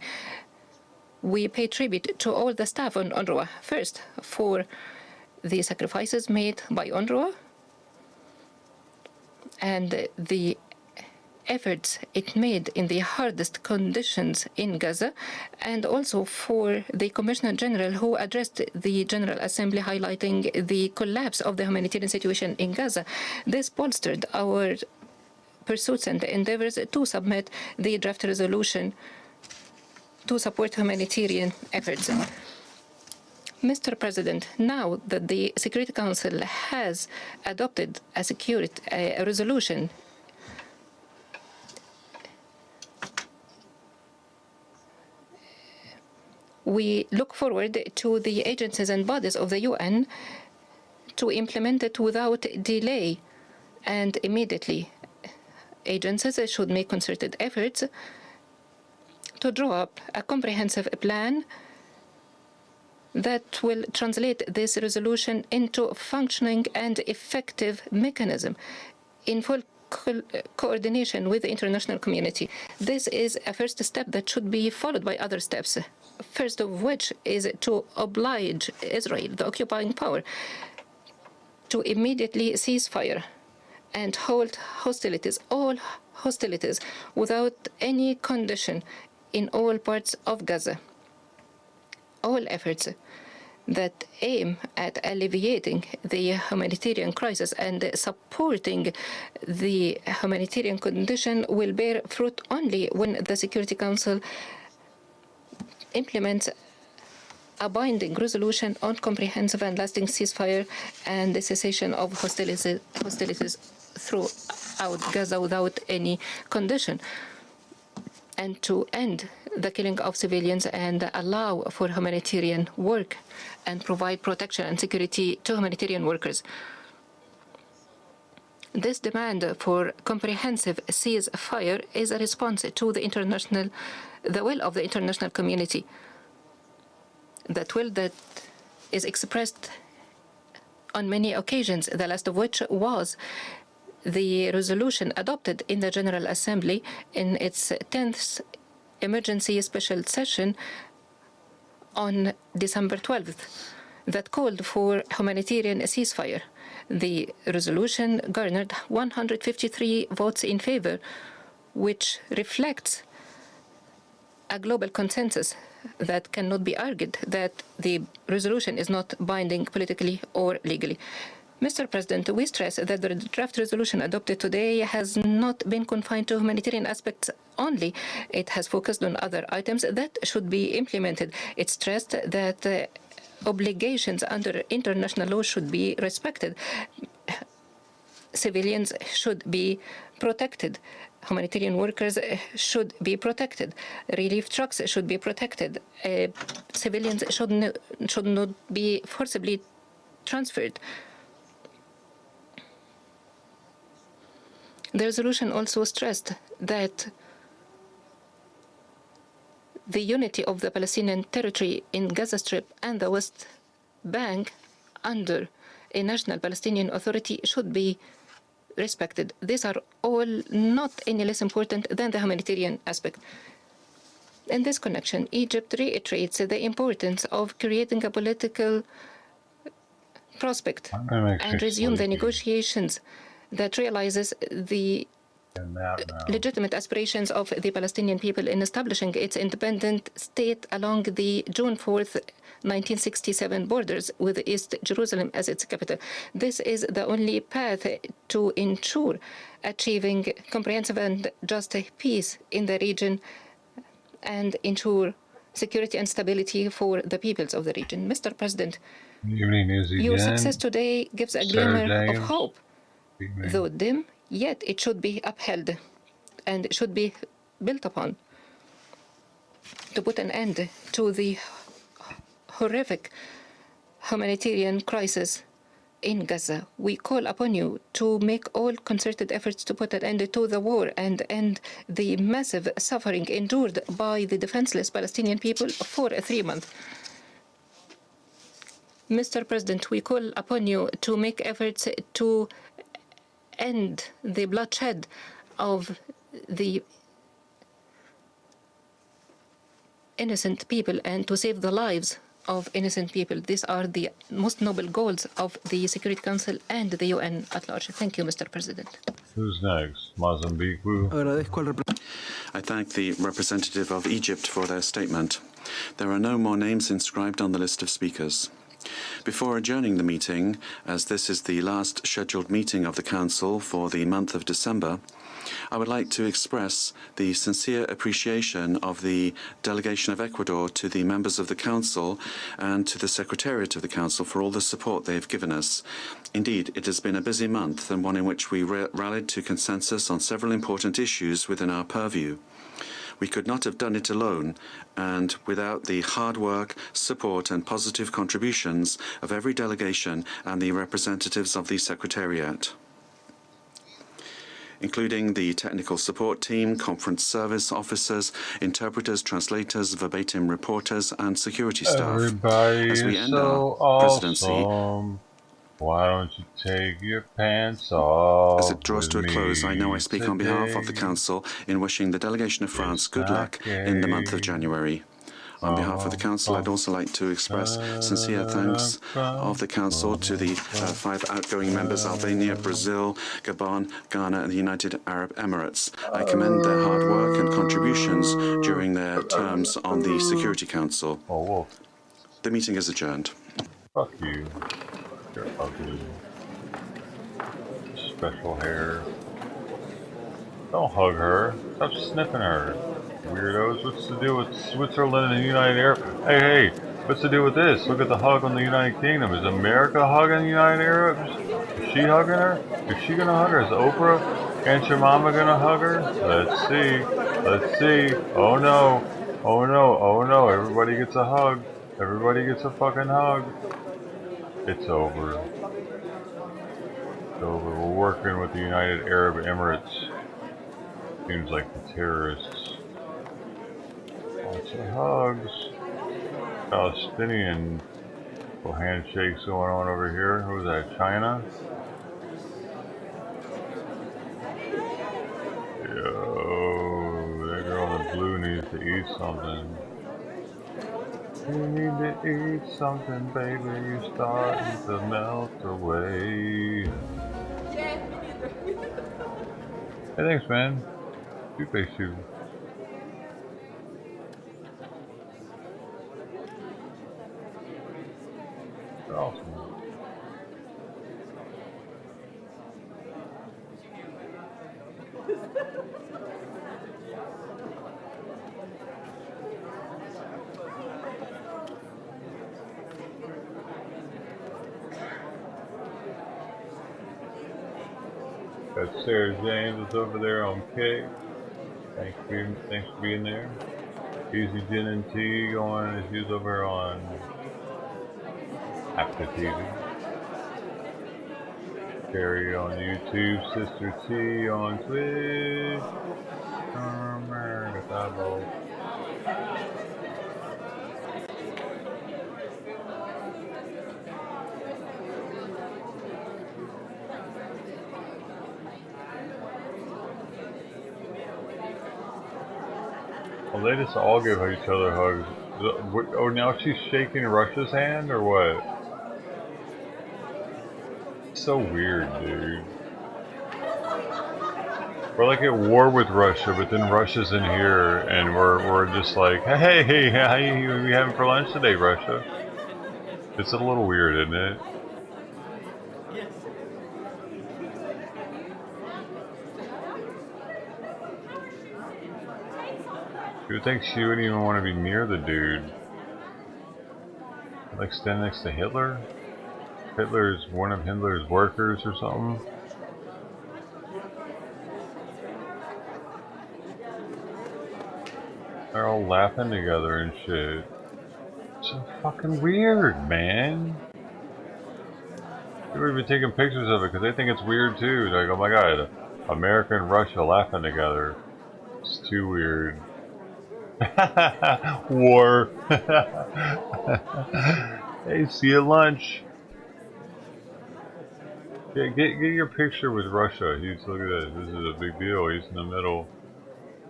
We pay tribute to all the staff on UNRWA, first for the sacrifices made by UNRWA and the efforts it made in the hardest conditions in Gaza, and also for the Commissioner General who addressed the General Assembly highlighting the collapse of the humanitarian situation in Gaza. This bolstered our pursuits and endeavors to submit the draft resolution to support humanitarian efforts. Mr. President, now that the Security Council has adopted a resolution we look forward to the agencies and bodies of the UN to implement it without delay and immediately. Agencies should make concerted efforts to draw up a comprehensive plan that will translate this resolution into a functioning and effective mechanism in full coordination with the international community. This is a first step that should be followed by other steps, first of which is to oblige Israel, the occupying power, to immediately cease fire and hold hostilities, all hostilities, without any condition in all parts of Gaza. All efforts that aim at alleviating the humanitarian crisis and supporting the humanitarian condition will bear fruit only when the Security Council implements a binding resolution on comprehensive and lasting ceasefire and the cessation of hostilities throughout Gaza without any condition, and to end the killing of civilians and allow for humanitarian work and provide protection and security to humanitarian workers. This demand for comprehensive ceasefire is a response to the will of the international community, that will that is expressed on many occasions, the last of which was the resolution adopted in the General Assembly in its 10th emergency special session on December 12th that called for humanitarian ceasefire. The resolution garnered 153 votes in favor, which reflects a global consensus that cannot be argued that the resolution is not binding politically or legally. Mr. President, we stress that the draft resolution adopted today has not been confined to humanitarian aspects only. It has focused on other items that should be implemented. It stressed that obligations under international law should be respected. Civilians should be protected. Humanitarian workers should be protected. Relief trucks should be protected. Civilians should not be forcibly transferred. The resolution also stressed that the unity of the Palestinian territory in Gaza Strip and the West Bank under a national Palestinian Authority should be respected. These are all not any less important than the humanitarian aspect. In this connection, Egypt reiterates the importance of creating a political prospect and resume the negotiations that realizes the legitimate aspirations of the Palestinian people in establishing its independent state along the June 4th, 1967 borders with East Jerusalem as its capital. This is the only path to ensure achieving comprehensive and just peace in the region and ensure security and stability for the peoples of the region. Mr. President, your success today gives a glimmer of hope. Though dim, yet it should be upheld and should be built upon to put an end to the horrific humanitarian crisis in Gaza. We call upon you to make all concerted efforts to put an end to the war and end the massive suffering endured by the defenseless Palestinian people for 3 months. Mr. President, we call upon you to make efforts to end the bloodshed of the innocent people and to save the lives of innocent people. These are the most noble goals of the Security Council and the UN at large. Thank you, Mr. President. Who's next? Mozambique? I thank the representative of Egypt for their statement. There are no more names inscribed on the list of speakers. Before adjourning the meeting, as this is the last scheduled meeting of the Council for the month of December, I would like to express the sincere appreciation of the Delegation of Ecuador to the members of the Council and to the Secretariat of the Council for all the support they have given us. Indeed, it has been a busy month and one in which we rallied to consensus on several important issues within our purview. We could not have done it alone, and without the hard work, support and positive contributions of every delegation and the representatives of the Secretariat, including the technical support team, conference service officers, interpreters, translators, verbatim reporters and security staff. Everybody as we is end so our presidency, awesome. Why don't you take your pants off? As it draws to a close, I know I speak on behalf of the Council in wishing the delegation of France good luck in the month of January. On behalf of the Council, I'd also like to express sincere thanks of the Council to the 5 outgoing members, Albania, Brazil, Gabon, Ghana and the United Arab Emirates. I commend their hard work and contributions during their terms on the Security Council. The meeting is adjourned. Fuck you. You're ugly. Special hair. Don't hug her. Stop sniffing her. Weirdos. What's the deal with Switzerland and the United Arab? Hey, What's the deal with this? Look at the hug on the United Kingdom. Is America hugging the United Arabs? Is she hugging her? Is she gonna hug her? Is Oprah and Mama gonna hug her? Let's see. Let's see. Oh no. Oh no. Oh no. Everybody gets a hug. Everybody gets a fucking hug. It's over. It's over. We're working with the United Arab Emirates. Seems like the terrorists. Lots of hugs. Palestinian little handshakes going on over here. Who was that? China? Yo, that girl in blue needs to eat something. You need to eat something, baby. You're starting to melt away. Hey, thanks, man. Toothpaste tube. They're awesome. Got Sarah James is over there on cake. Thanks for being there. Easy Gin and Tea going. She's over on Apple TV. Carrie on YouTube. Sister T on Twitch. Well, they just all give each other hugs. Oh, now she's shaking Russia's hand, or what? It's so weird, dude. We're like at war with Russia, but then Russia's in here, and we're just like, hey, how you having for lunch today, Russia? It's a little weird, isn't it? You would think she wouldn't even want to be near the dude. Like stand next to Hitler? Hitler's one of Hitler's workers or something? They're all laughing together and shit. So fucking weird, man. People have been taking pictures of it because they think it's weird too. They're like, oh my god, America and Russia laughing together. It's too weird. War. Hey, see you at lunch. Yeah, get your picture with Russia. Look at this. This is a big deal. He's in the middle.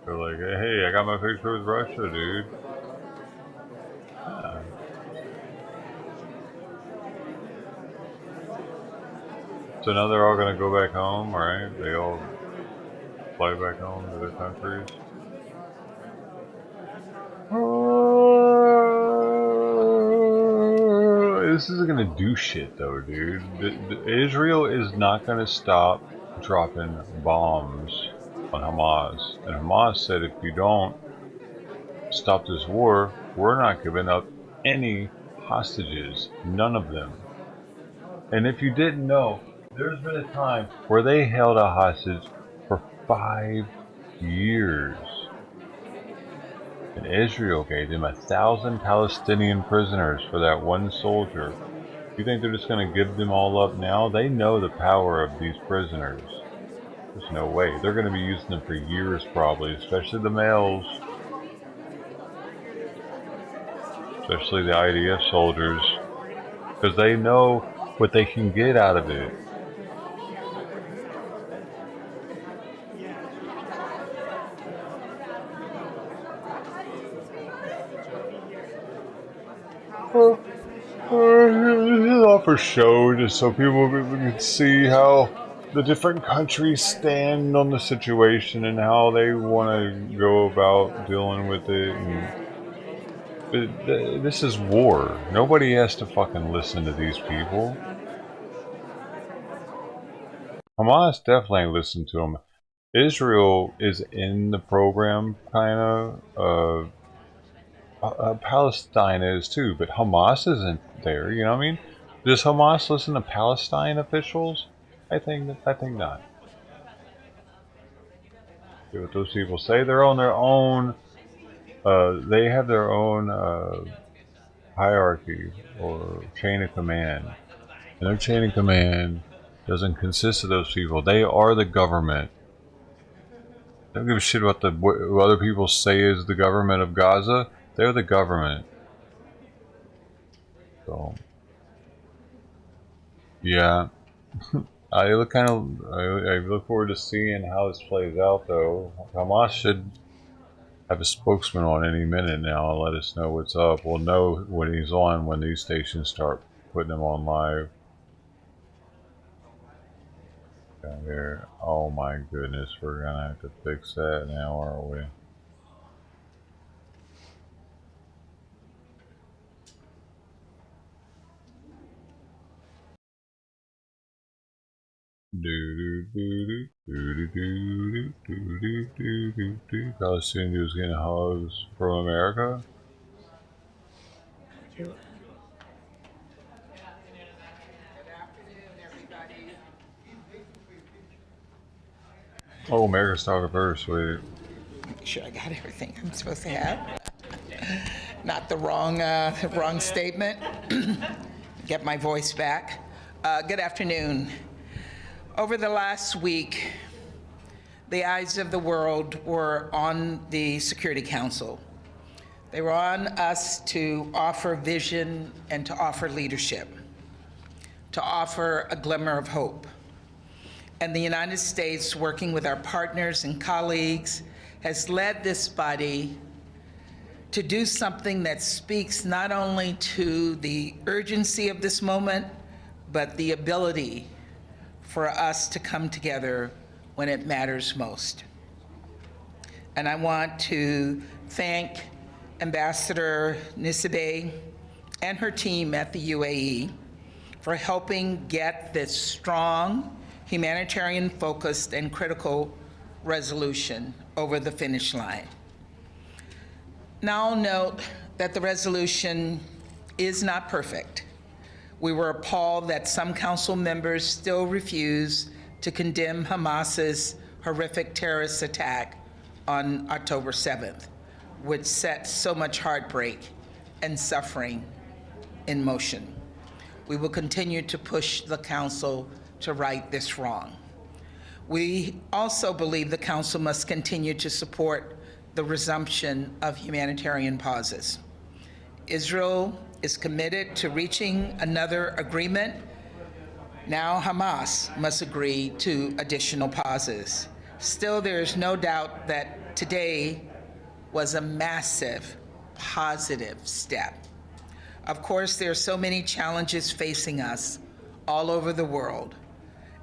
They're like, hey, I got my picture with Russia, dude. So now they're all gonna go back home, right? They all fly back home to their countries. This isn't gonna do shit though, dude. Israel is not gonna stop dropping bombs on Hamas. And Hamas said if you don't stop this war, we're not giving up any hostages. None of them. And if you didn't know, there's been a time where they held a hostage for 5 years. And Israel gave them 1,000 Palestinian prisoners for that one soldier. You think they're just going to give them all up now? They know the power of these prisoners. There's no way. They're going to be using them for years probably, especially the males. Especially the IDF soldiers. Because they know what they can get out of it. This is all for show, just so people can see how the different countries stand on the situation and how they want to go about dealing with it. And this is war. Nobody has to fucking listen to these people. Hamas definitely ain't listened to them. Israel is in the program, kind of. Palestine is too, but Hamas isn't there. You know what I mean? Does Hamas listen to Palestine officials? I think not. See what those people say. They're on their own. They have their own hierarchy or chain of command, and their chain of command doesn't consist of those people. They are the government. They don't give a shit what other people say is the government of Gaza. They're the government. So, yeah. I look forward to seeing how this plays out, though. Hamas should have a spokesman on any minute now and let us know what's up. We'll know when he's on when these stations start putting him on live. Down here. Oh my goodness, we're gonna have to fix that now, aren't we? Palestinian was getting hugs from America. Oh, America's talking first. Wait. Make sure I got everything I'm supposed to have. Not the wrong statement. Get my voice back. Good afternoon. Over the last week, the eyes of the world were on the Security Council. They were on us to offer vision and to offer leadership, to offer a glimmer of hope. And the United States, working with our partners and colleagues, has led this body to do something that speaks not only to the urgency of this moment, but the ability for us to come together when it matters most. And I want to thank Ambassador Nisibeh and her team at the UAE for helping get this strong, humanitarian-focused and critical resolution over the finish line. Now I'll note that the resolution is not perfect. We were appalled that some council members still refuse to condemn Hamas's horrific terrorist attack on October 7th, which set so much heartbreak and suffering in motion. We will continue to push the council to right this wrong. We also believe the council must continue to support the resumption of humanitarian pauses. Israel is committed to reaching another agreement. Now Hamas must agree to additional pauses. Still, there is no doubt that today was a massive positive step. Of course, there are so many challenges facing us all over the world,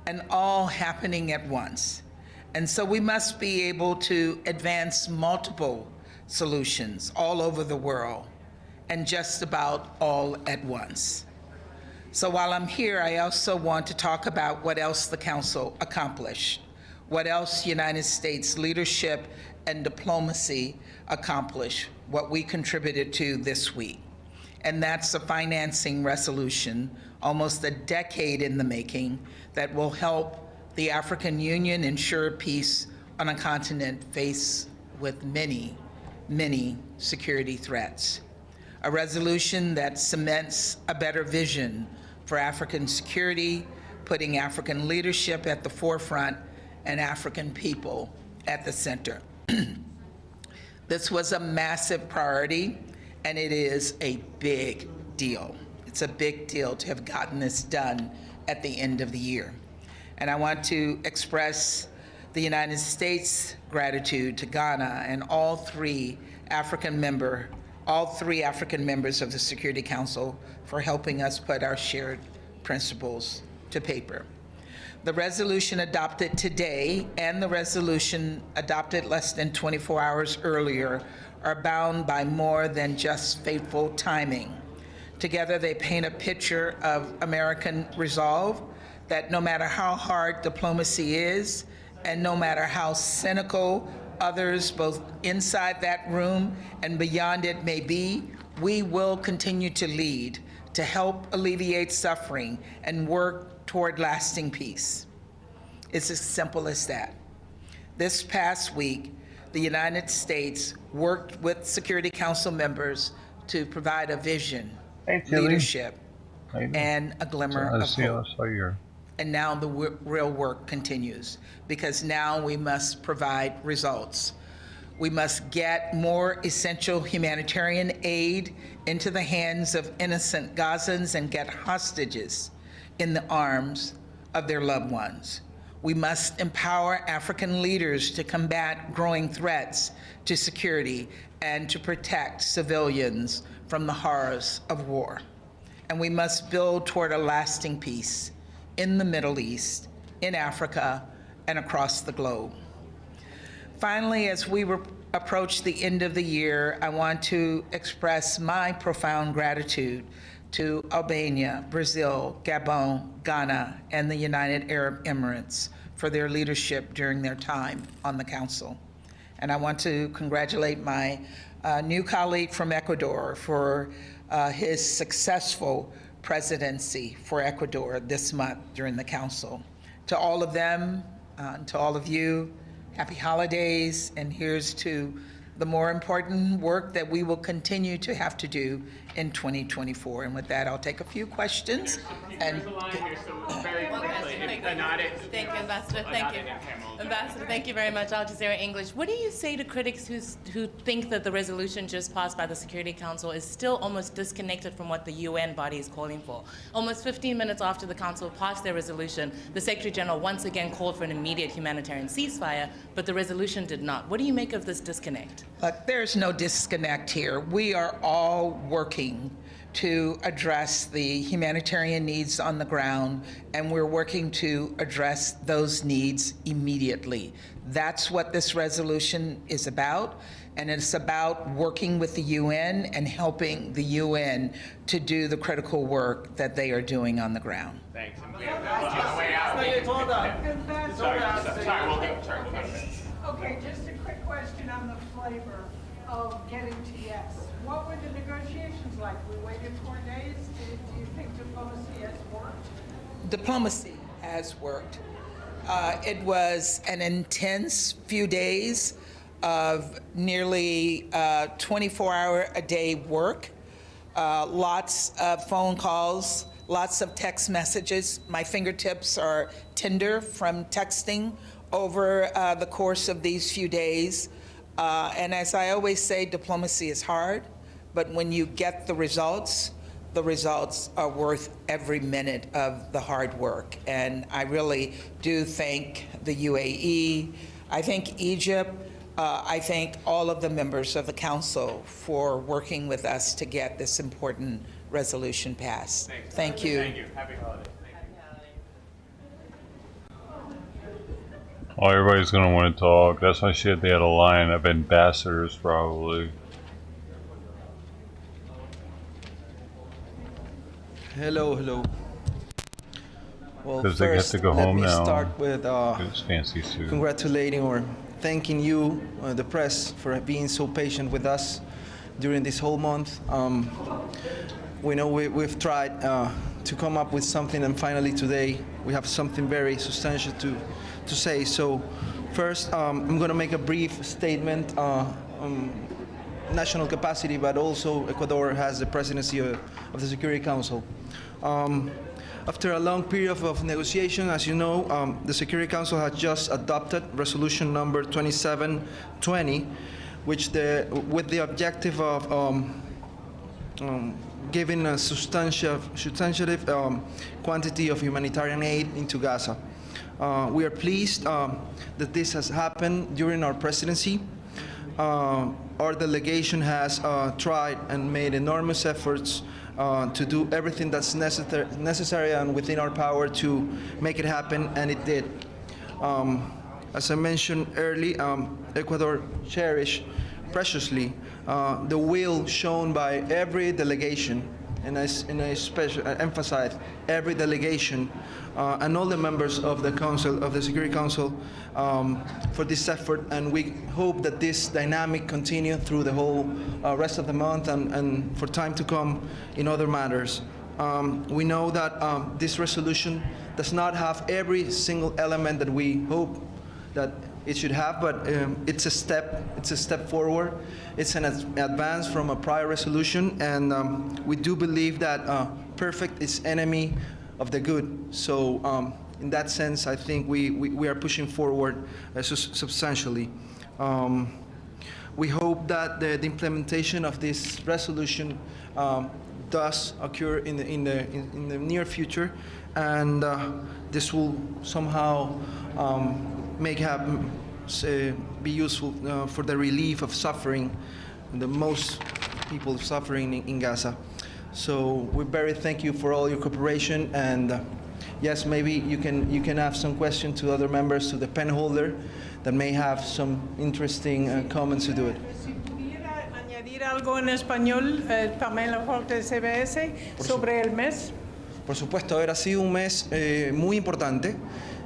and all happening at once. And so we must be able to advance multiple solutions all over the world, and just about all at once. So while I'm here, I also want to talk about what else the Council accomplished, what else United States leadership and diplomacy accomplished, what we contributed to this week. And that's a financing resolution, almost a decade in the making, that will help the African Union ensure peace on a continent faced with many, many security threats. A resolution that cements a better vision for African security, putting African leadership at the forefront and African people at the center. This was a massive priority, and it is a big deal. It's a big deal to have gotten this done at the end of the year. And I want to express the United States' gratitude to Ghana and all three African members of the Security Council for helping us put our shared principles to paper. The resolution adopted today and the resolution adopted less than 24 hours earlier are bound by more than just fateful timing. Together, they paint a picture of American resolve that no matter how hard diplomacy is, and no matter how cynical others, both inside that room and beyond it may be, we will continue to lead to help alleviate suffering and work toward lasting peace. It's as simple as that. This past week, the United States worked with Security Council members to provide a vision, leadership, and a glimmer of hope. And now the real work continues, because now we must provide results. We must get more essential humanitarian aid into the hands of innocent Gazans and get hostages in the arms of their loved ones. We must empower African leaders to combat growing threats to security and to protect civilians from the horrors of war. And we must build toward a lasting peace in the Middle East, in Africa, and across the globe. Finally, as we approach the end of the year, I want to express my profound gratitude to Albania, Brazil, Gabon, Ghana, and the United Arab Emirates for their leadership during their time on the Council. And I want to congratulate my new colleague from Ecuador for his successful presidency for Ecuador this month during the Council. To all of them, to all of you, happy holidays, and here's to the more important work that we will continue to have to do in 2024. And with that, I'll take a few questions. And very quickly, thank you, Ambassador. Thank you. Ambassador, thank you very much. Al Jazeera English. What do you say to critics who think that the resolution just passed by the Security Council is still almost disconnected from what the UN body is calling for? Almost 15 minutes after the Council passed their resolution, the Secretary General once again called for an immediate humanitarian ceasefire, but the resolution did not. What do you make of this disconnect? Look, there's no disconnect here. We are all working to address the humanitarian needs on the ground, and we're working to address those needs immediately. That's what this resolution is about, and it's about working with the UN and helping the UN to do the critical work that they are doing on the ground. Thanks. And we have way out. Okay, just a quick question on the flavor of getting to yes. What were the negotiations like? We waited 4 days. Do you think diplomacy has worked? Diplomacy has worked. It was an intense few days of nearly 24-hour-a-day work, lots of phone calls, lots of text messages. My fingertips are tender from texting over the course of these few days. And as I always say, diplomacy is hard, but when you get the results are worth every minute of the hard work. And I really do thank the UAE, I thank Egypt, I thank all of the members of the Council for working with us to get this important resolution passed. Thank you. Thank you. Happy holidays. Oh, everybody's going to want to talk. That's why she had they had a line of ambassadors, probably. Hello. Well, Because they get to go home now. Let me start with It's fancy too. congratulating or thanking you, the press, for being so patient with us during this whole month. We know we've tried to come up with something, and finally today we have something very substantial to say. So first, I'm going to make a brief statement on national capacity, but also Ecuador has the presidency of the Security Council. After a long period of negotiation, as you know, the Security Council has just adopted resolution number 2720, which with the objective of giving a substantive quantity of humanitarian aid into Gaza. We are pleased that this has happened during our presidency. Our delegation has tried and made enormous efforts to do everything that's necessary and within our power to make it happen, and it did. As I mentioned earlier, Ecuador cherished preciously the will shown by every delegation and I emphasize every delegation and all the members of the Council, of the Security Council, for this effort, and we hope that this dynamic continue through the whole rest of the month and for time to come in other matters. We know that this resolution does not have every single element that we hope that it should have, but it's a step forward. It's an advance from a prior resolution, and we do believe that perfect is enemy of the good. So in that sense, I think we are pushing forward substantially. We hope that the implementation of this resolution does occur in the near future, and this will somehow be useful for the relief of suffering, the most people suffering in Gaza. So we very thank you for all your cooperation, and yes, maybe you can have some questions to other members, to the pen holder, that may have some interesting comments to do it. Si pudiera añadir algo en español, Pamela Forte, CBS, sobre el mes. Por supuesto, ha sido un mes muy importante.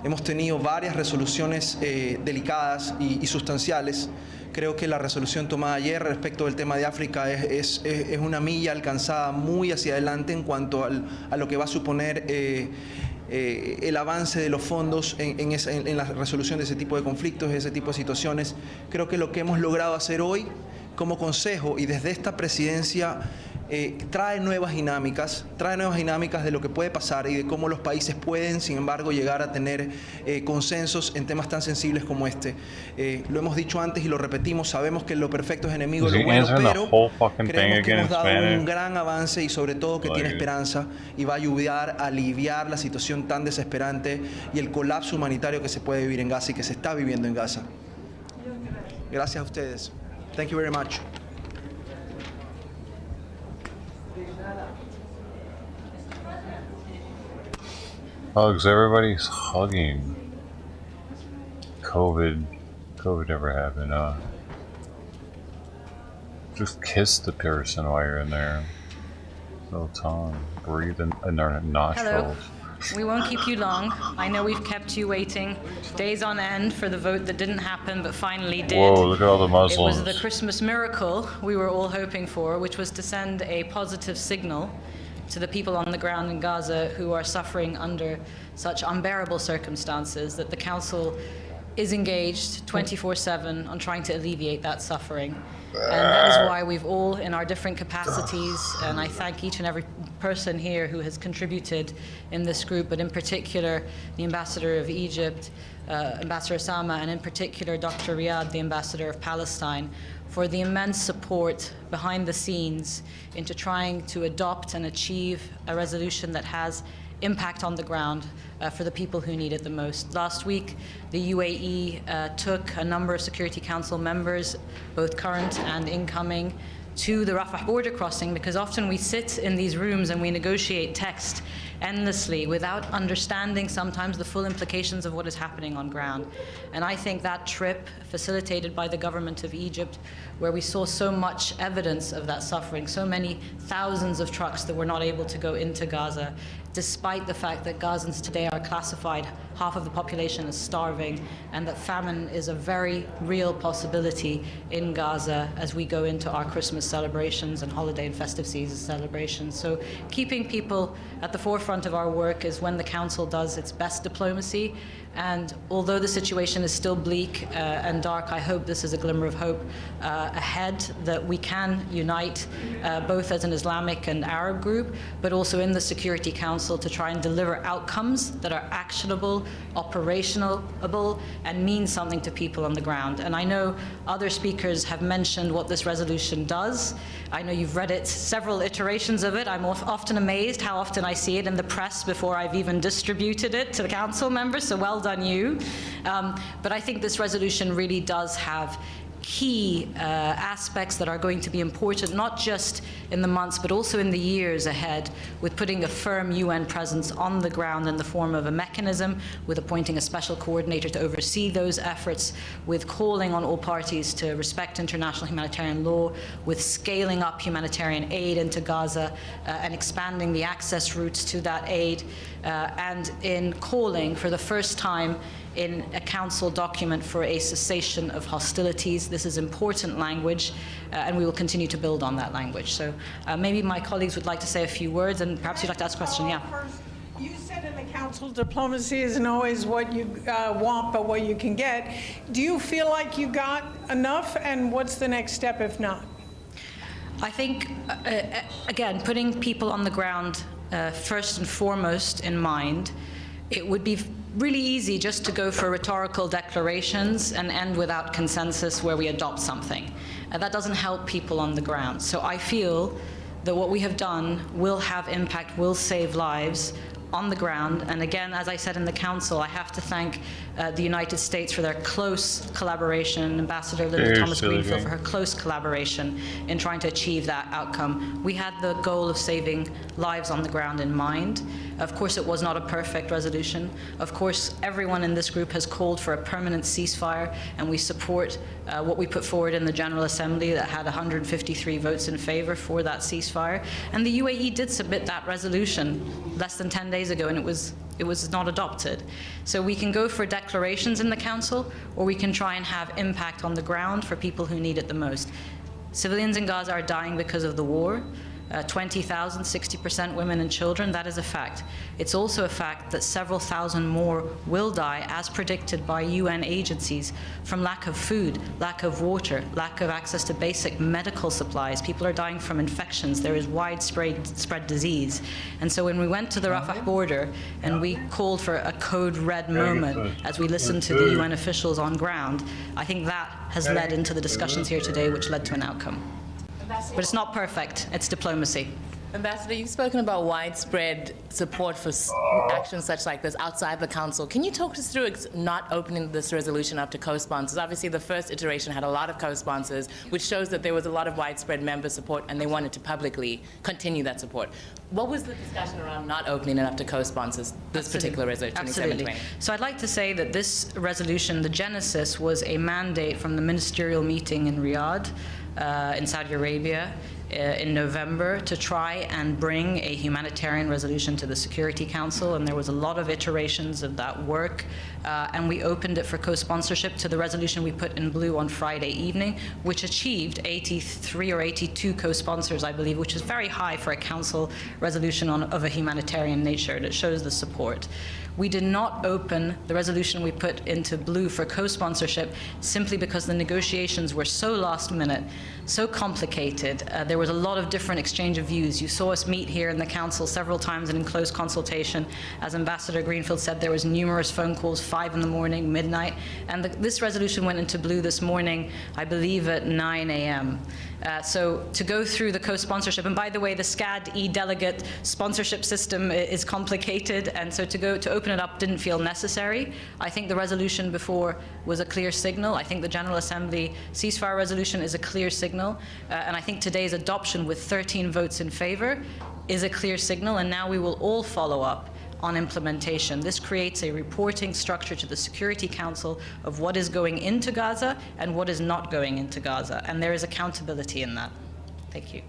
Hemos tenido varias resoluciones delicadas y sustanciales. Creo que la resolución tomada ayer respecto del tema de África es una milla alcanzada muy hacia adelante en cuanto a lo que va a suponer el avance de los fondos en la resolución de ese tipo de conflictos, de ese tipo de situaciones. Creo que lo que hemos logrado hacer hoy como Consejo y desde esta presidencia trae nuevas dinámicas de lo que puede pasar y de cómo los países pueden, sin embargo, llegar a tener consensos en temas tan sensibles como este. Lo hemos dicho antes y lo repetimos, sabemos que lo perfecto es enemigo de lo bueno, pero creemos que hemos dado un gran avance y sobre todo que tiene esperanza y va a ayudar a aliviar la situación tan desesperante y el colapso humanitario que se puede vivir en Gaza y que se está viviendo en Gaza. Gracias a ustedes. Thank you very much. Hugs, everybody's hugging. COVID never happened, just kiss the person while you're in there. Little tongue, breathe in their nostrils. Hello. We won't keep you long. I know we've kept you waiting days on end for the vote that didn't happen but finally did. Whoa, look at all the Muslims. It was the Christmas miracle we were all hoping for, which was to send a positive signal to the people on the ground in Gaza who are suffering under such unbearable circumstances, that the Council is engaged 24/7 on trying to alleviate that suffering. And that is why we've all, in our different capacities, and I thank each and every person here who has contributed in this group, but in particular the Ambassador of Egypt, Ambassador Osama, and in particular Dr. Riyad, the Ambassador of Palestine, for the immense support behind the scenes into trying to adopt and achieve a resolution that has impact on the ground for the people who need it the most. Last week, the UAE took a number of Security Council members, both current and incoming, to the Rafah border crossing, because often we sit in these rooms and we negotiate text endlessly without understanding sometimes the full implications of what is happening on ground. And I think that trip, facilitated by the government of Egypt, where we saw so much evidence of that suffering, so many thousands of trucks that were not able to go into Gaza, despite the fact that Gazans today are classified, half of the population is starving, and that famine is a very real possibility in Gaza as we go into our Christmas celebrations and holiday and festive season celebrations. So keeping people at the forefront of our work is when the Council does its best diplomacy. And although the situation is still bleak and dark, I hope this is a glimmer of hope ahead, that we can unite both as an Islamic and Arab group, but also in the Security Council to try and deliver outcomes that are actionable, operationable, and mean something to people on the ground. And I know other speakers have mentioned what this resolution does. I know you've read it, several iterations of it. I'm often amazed how often I see it in the press before I've even distributed it to the Council members, so well done you. But I think this resolution really does have key aspects that are going to be important, not just in the months, but also in the years ahead, with putting a firm UN presence on the ground in the form of a mechanism, with appointing a special coordinator to oversee those efforts, with calling on all parties to respect international humanitarian law, with scaling up humanitarian aid into Gaza and expanding the access routes to that aid, and in calling for the first time in a council document for a cessation of hostilities. This is important language, and we will continue to build on that language. So maybe my colleagues would like to say a few words, and perhaps you'd like to ask a question. Yeah. First, you said in the council diplomacy isn't always what you want, but what you can get. Do you feel like you got enough, and what's the next step if not? I think, again, putting people on the ground first and foremost in mind, it would be really easy just to go for rhetorical declarations and end without consensus where we adopt something. That doesn't help people on the ground. So I feel that what we have done will have impact, will save lives on the ground. And again, as I said in the council, I have to thank the United States for their close collaboration, Ambassador Linda Thomas Greenfield for her close collaboration in trying to achieve that outcome. We had the goal of saving lives on the ground in mind. Of course, it was not a perfect resolution. Of course, everyone in this group has called for a permanent ceasefire, and we support what we put forward in the General Assembly that had 153 votes in favor for that ceasefire. And the UAE did submit that resolution less than 10 days ago, and it was not adopted. So we can go for declarations in the council, or we can try and have impact on the ground for people who need it the most. Civilians in Gaza are dying because of the war. 20,000, 60% women and children, that is a fact. It's also a fact that several thousand more will die, as predicted by UN agencies, from lack of food, lack of water, lack of access to basic medical supplies. People are dying from infections. There is widespread disease. And so when we went to the Rafah border and we called for a code red moment as we listened to the UN officials on ground, I think that has led into the discussions here today, which led to an outcome. But it's not perfect. It's diplomacy. Ambassador, you've spoken about widespread support for actions such like this outside the council. Can you talk us through not opening this resolution up to co-sponsors? Obviously, the first iteration had a lot of co-sponsors, which shows that there was a lot of widespread member support, and they wanted to publicly continue that support. What was the discussion around not opening it up to co-sponsors, this particular resolution? Absolutely. So I'd like to say that this resolution, the genesis, was a mandate from the ministerial meeting in Riyadh, in Saudi Arabia, in November, to try and bring a humanitarian resolution to the Security Council, and there was a lot of iterations of that work, and we opened it for co-sponsorship to the resolution we put in blue on Friday evening, which achieved 83 or 82 co-sponsors, I believe, which is very high for a council resolution of a humanitarian nature, and it shows the support. We did not open the resolution we put into blue for co-sponsorship simply because the negotiations were so last minute, so complicated. There was a lot of different exchange of views. You saw us meet here in the council several times and in close consultation. As Ambassador Greenfield said, there was numerous phone calls, 5 in the morning, midnight, and this resolution went into blue this morning, I believe at 9 a.m. So to go through the co-sponsorship, and by the way, the SCAD e-delegate sponsorship system is complicated, and so to open it up didn't feel necessary. I think the resolution before was a clear signal. I think the General Assembly ceasefire resolution is a clear signal, and I think today's adoption with 13 votes in favor is a clear signal, and now we will all follow up on implementation. This creates a reporting structure to the Security Council of what is going into Gaza and what is not going into Gaza, and there is accountability in that. Thank you.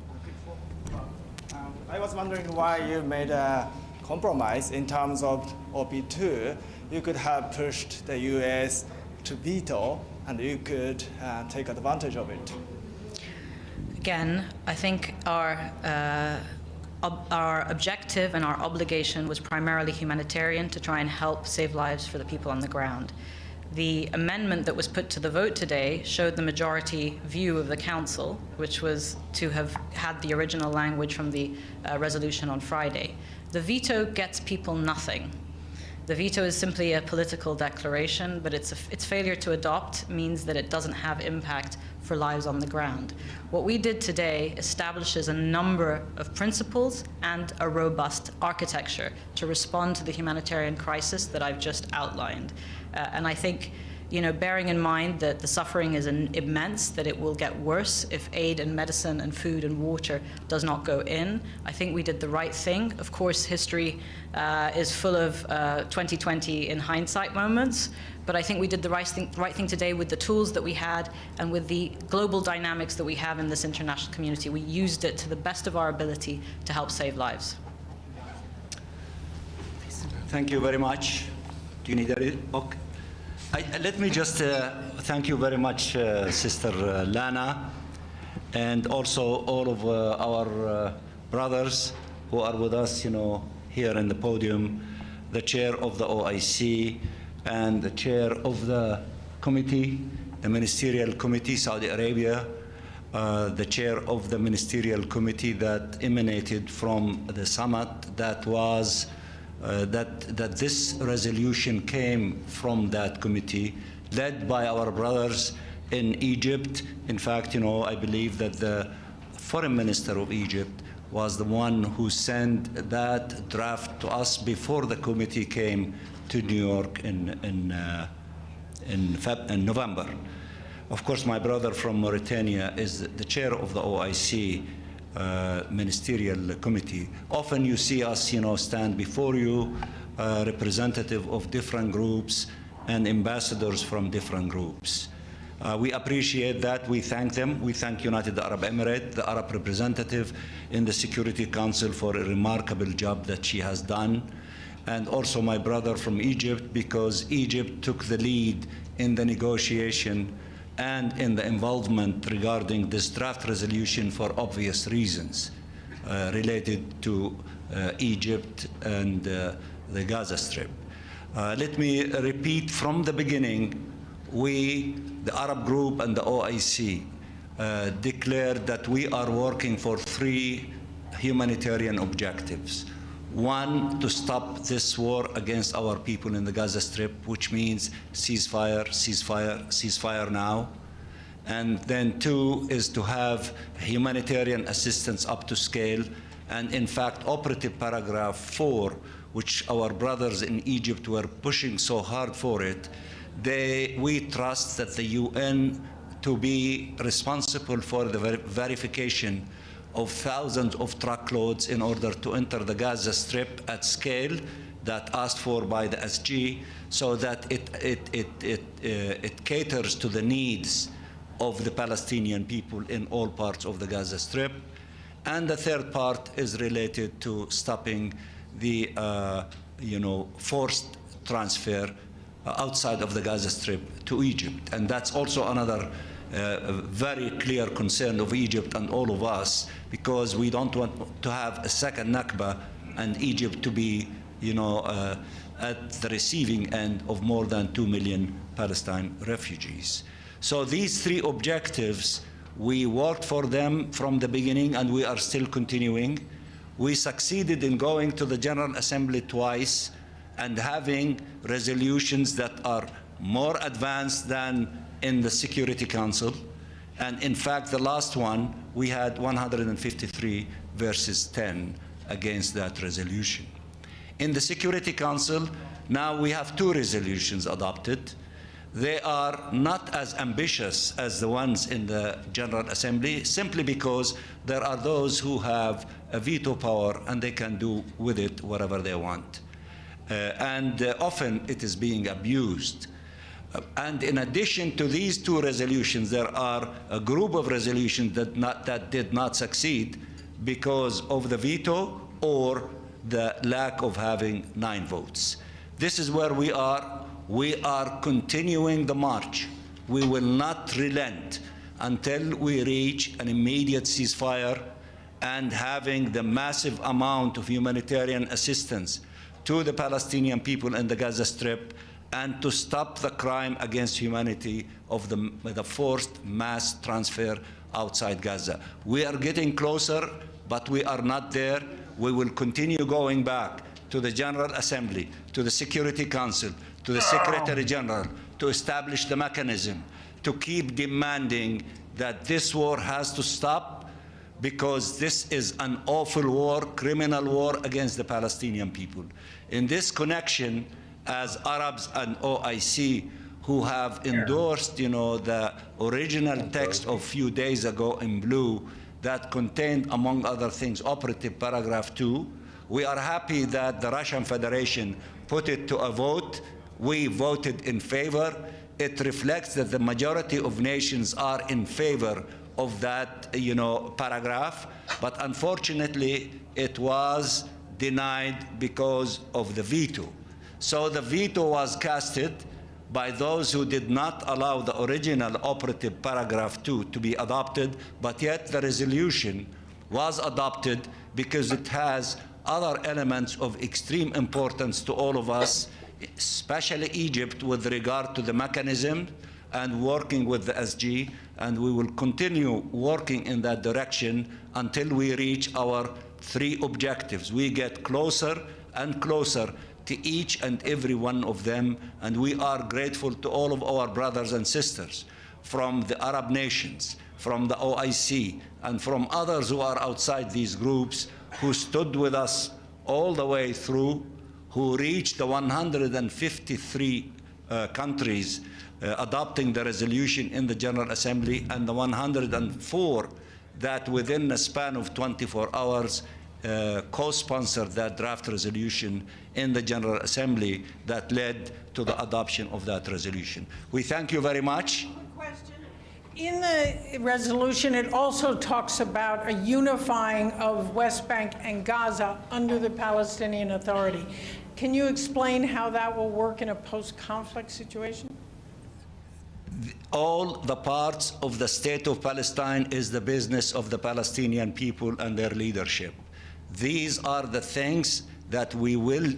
I was wondering why you made a compromise in terms of OP2. You could have pushed the US to veto, and you could take advantage of it. Again, I think our objective and our obligation was primarily humanitarian, to try and help save lives for the people on the ground. The amendment that was put to the vote today showed the majority view of the council, which was to have had the original language from the resolution on Friday. The veto gets people nothing. The veto is simply a political declaration, but its failure to adopt means that it doesn't have impact for lives on the ground. What we did today establishes a number of principles and a robust architecture to respond to the humanitarian crisis that I've just outlined. And I think bearing in mind that the suffering is immense, that it will get worse if aid and medicine and food and water does not go in. I think we did the right thing. Of course, history is full of 2020 in hindsight moments, but I think we did the right thing today with the tools that we had and with the global dynamics that we have in this international community. We used it to the best of our ability to help save lives. Thank you very much. Do you need a okay. Let me just thank you very much, Sister Lana, and also all of our brothers who are with us, here in the podium, the chair of the OIC, and the chair of the committee, the ministerial committee, Saudi Arabia, the chair of the ministerial committee that emanated from the summit that was that this resolution came from that committee, led by our brothers in Egypt. In fact, I believe that the foreign minister of Egypt was the one who sent that draft to us before the committee came to New York in November. Of course, my brother from Mauritania is the chair of the OIC ministerial committee. Often you see us, stand before you, representative of different groups and ambassadors from different groups. We appreciate that. We thank them. We thank United Arab Emirates, the Arab representative in the Security Council, for a remarkable job that she has done. And also my brother from Egypt, because Egypt took the lead in the negotiation and in the involvement regarding this draft resolution for obvious reasons related to Egypt and the Gaza Strip. Let me repeat from the beginning, we, the Arab group and the OIC, declared that we are working for 3 humanitarian objectives. 1, to stop this war against our people in the Gaza Strip, which means ceasefire, ceasefire, ceasefire now. And then 2 is to have humanitarian assistance up to scale. And in fact, operative paragraph 4, which our brothers in Egypt were pushing so hard for it, we trust that the UN to be responsible for the verification of thousands of truckloads in order to enter the Gaza Strip at scale that asked for by the SG, so that it caters to the needs of the Palestinian people in all parts of the Gaza Strip. And the 3rd part is related to stopping the forced transfer outside of the Gaza Strip to Egypt. And that's also another very clear concern of Egypt and all of us, because we don't want to have a second Nakba and Egypt to be, at the receiving end of more than 2 million Palestine refugees. So these 3 objectives, we worked for them from the beginning, and we are still continuing. We succeeded in going to the General Assembly twice and having resolutions that are more advanced than in the Security Council. And in fact, the last one, we had 153 versus 10 against that resolution. In the Security Council, now we have 2 resolutions adopted. They are not as ambitious as the ones in the General Assembly, simply because there are those who have a veto power and they can do with it whatever they want. Often it is being abused. And in addition to these 2 resolutions, there are a group of resolutions that did not succeed because of the veto or the lack of having 9 votes. This is where we are. We are continuing the march. We will not relent until we reach an immediate ceasefire and having the massive amount of humanitarian assistance to the Palestinian people in the Gaza Strip, and to stop the crime against humanity of the forced mass transfer outside Gaza. We are getting closer, but we are not there. We will continue going back to the General Assembly, to the Security Council, to the Secretary General, to establish the mechanism, to keep demanding that this war has to stop, because this is an awful war, criminal war against the Palestinian people. In this connection, as Arabs and OIC who have endorsed, you know, the original text of a few days ago in blue that contained, among other things, operative paragraph 2. We are happy that the Russian Federation put it to a vote. We voted in favor. It reflects that the majority of nations are in favor of that, you know, paragraph. But unfortunately, it was denied because of the veto. So the veto was casted by those who did not allow the original operative paragraph 2 to be adopted, but yet the resolution was adopted because it has other elements of extreme importance to all of us, especially Egypt, with regard to the mechanism and working with the SG, and we will continue working in that direction until we reach our 3 objectives. We get closer and closer to each and every one of them, and we are grateful to all of our brothers and sisters from the Arab nations, from the OIC, and from others who are outside these groups who stood with us all the way through, who reached the 153 countries adopting the resolution in the General Assembly, and the 104 that within a span of 24 hours co-sponsored that draft resolution in the General Assembly that led to the adoption of that resolution. We thank you very much. In the resolution, it also talks about a unifying of West Bank and Gaza under the Palestinian Authority. Can you explain how that will work in a post-conflict situation? All the parts of the state of Palestine is the business of the Palestinian people and their leadership. These are the things that we will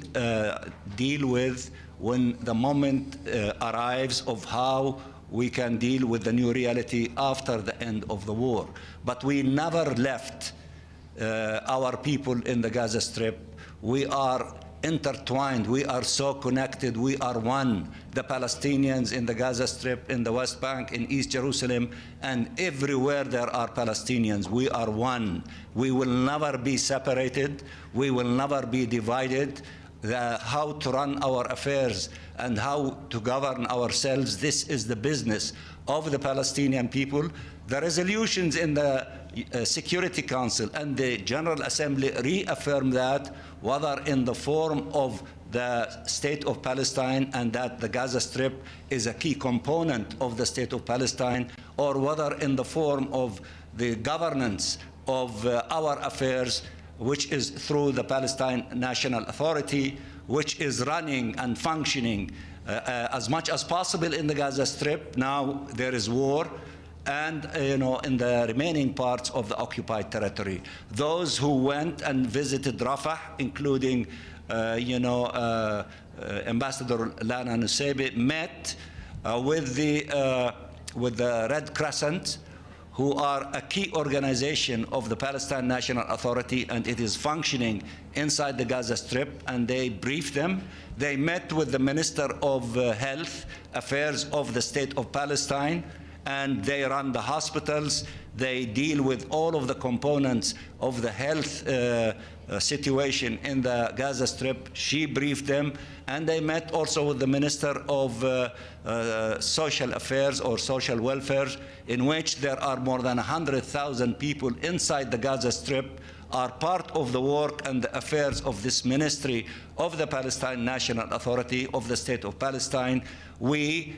deal with when the moment arrives of how we can deal with the new reality after the end of the war. But we never left our people in the Gaza Strip. We are intertwined. We are so connected. We are one. The Palestinians in the Gaza Strip, in the West Bank, in East Jerusalem, and everywhere there are Palestinians. We are one. We will never be separated. We will never be divided. How to run our affairs and how to govern ourselves, this is the business of the Palestinian people. The resolutions in the Security Council and the General Assembly reaffirm that, whether in the form of the state of Palestine and that the Gaza Strip is a key component of the state of Palestine, or whether in the form of the governance of our affairs, which is through the Palestine National Authority, which is running and functioning as much as possible in the Gaza Strip. Now there is war, and in the remaining parts of the occupied territory. Those who went and visited Rafah, including Ambassador Lana Nusseibeh, met with the Red Crescent, who are a key organization of the Palestine National Authority, and it is functioning inside the Gaza Strip, and they briefed them. They met with the Minister of Health Affairs of the State of Palestine, and they run the hospitals. They deal with all of the components of the health situation in the Gaza Strip. She briefed them, and they met also with the Minister of Social Affairs or Social Welfare, in which there are more than 100,000 people inside the Gaza Strip are part of the work and the affairs of this ministry of the Palestine National Authority of the State of Palestine. We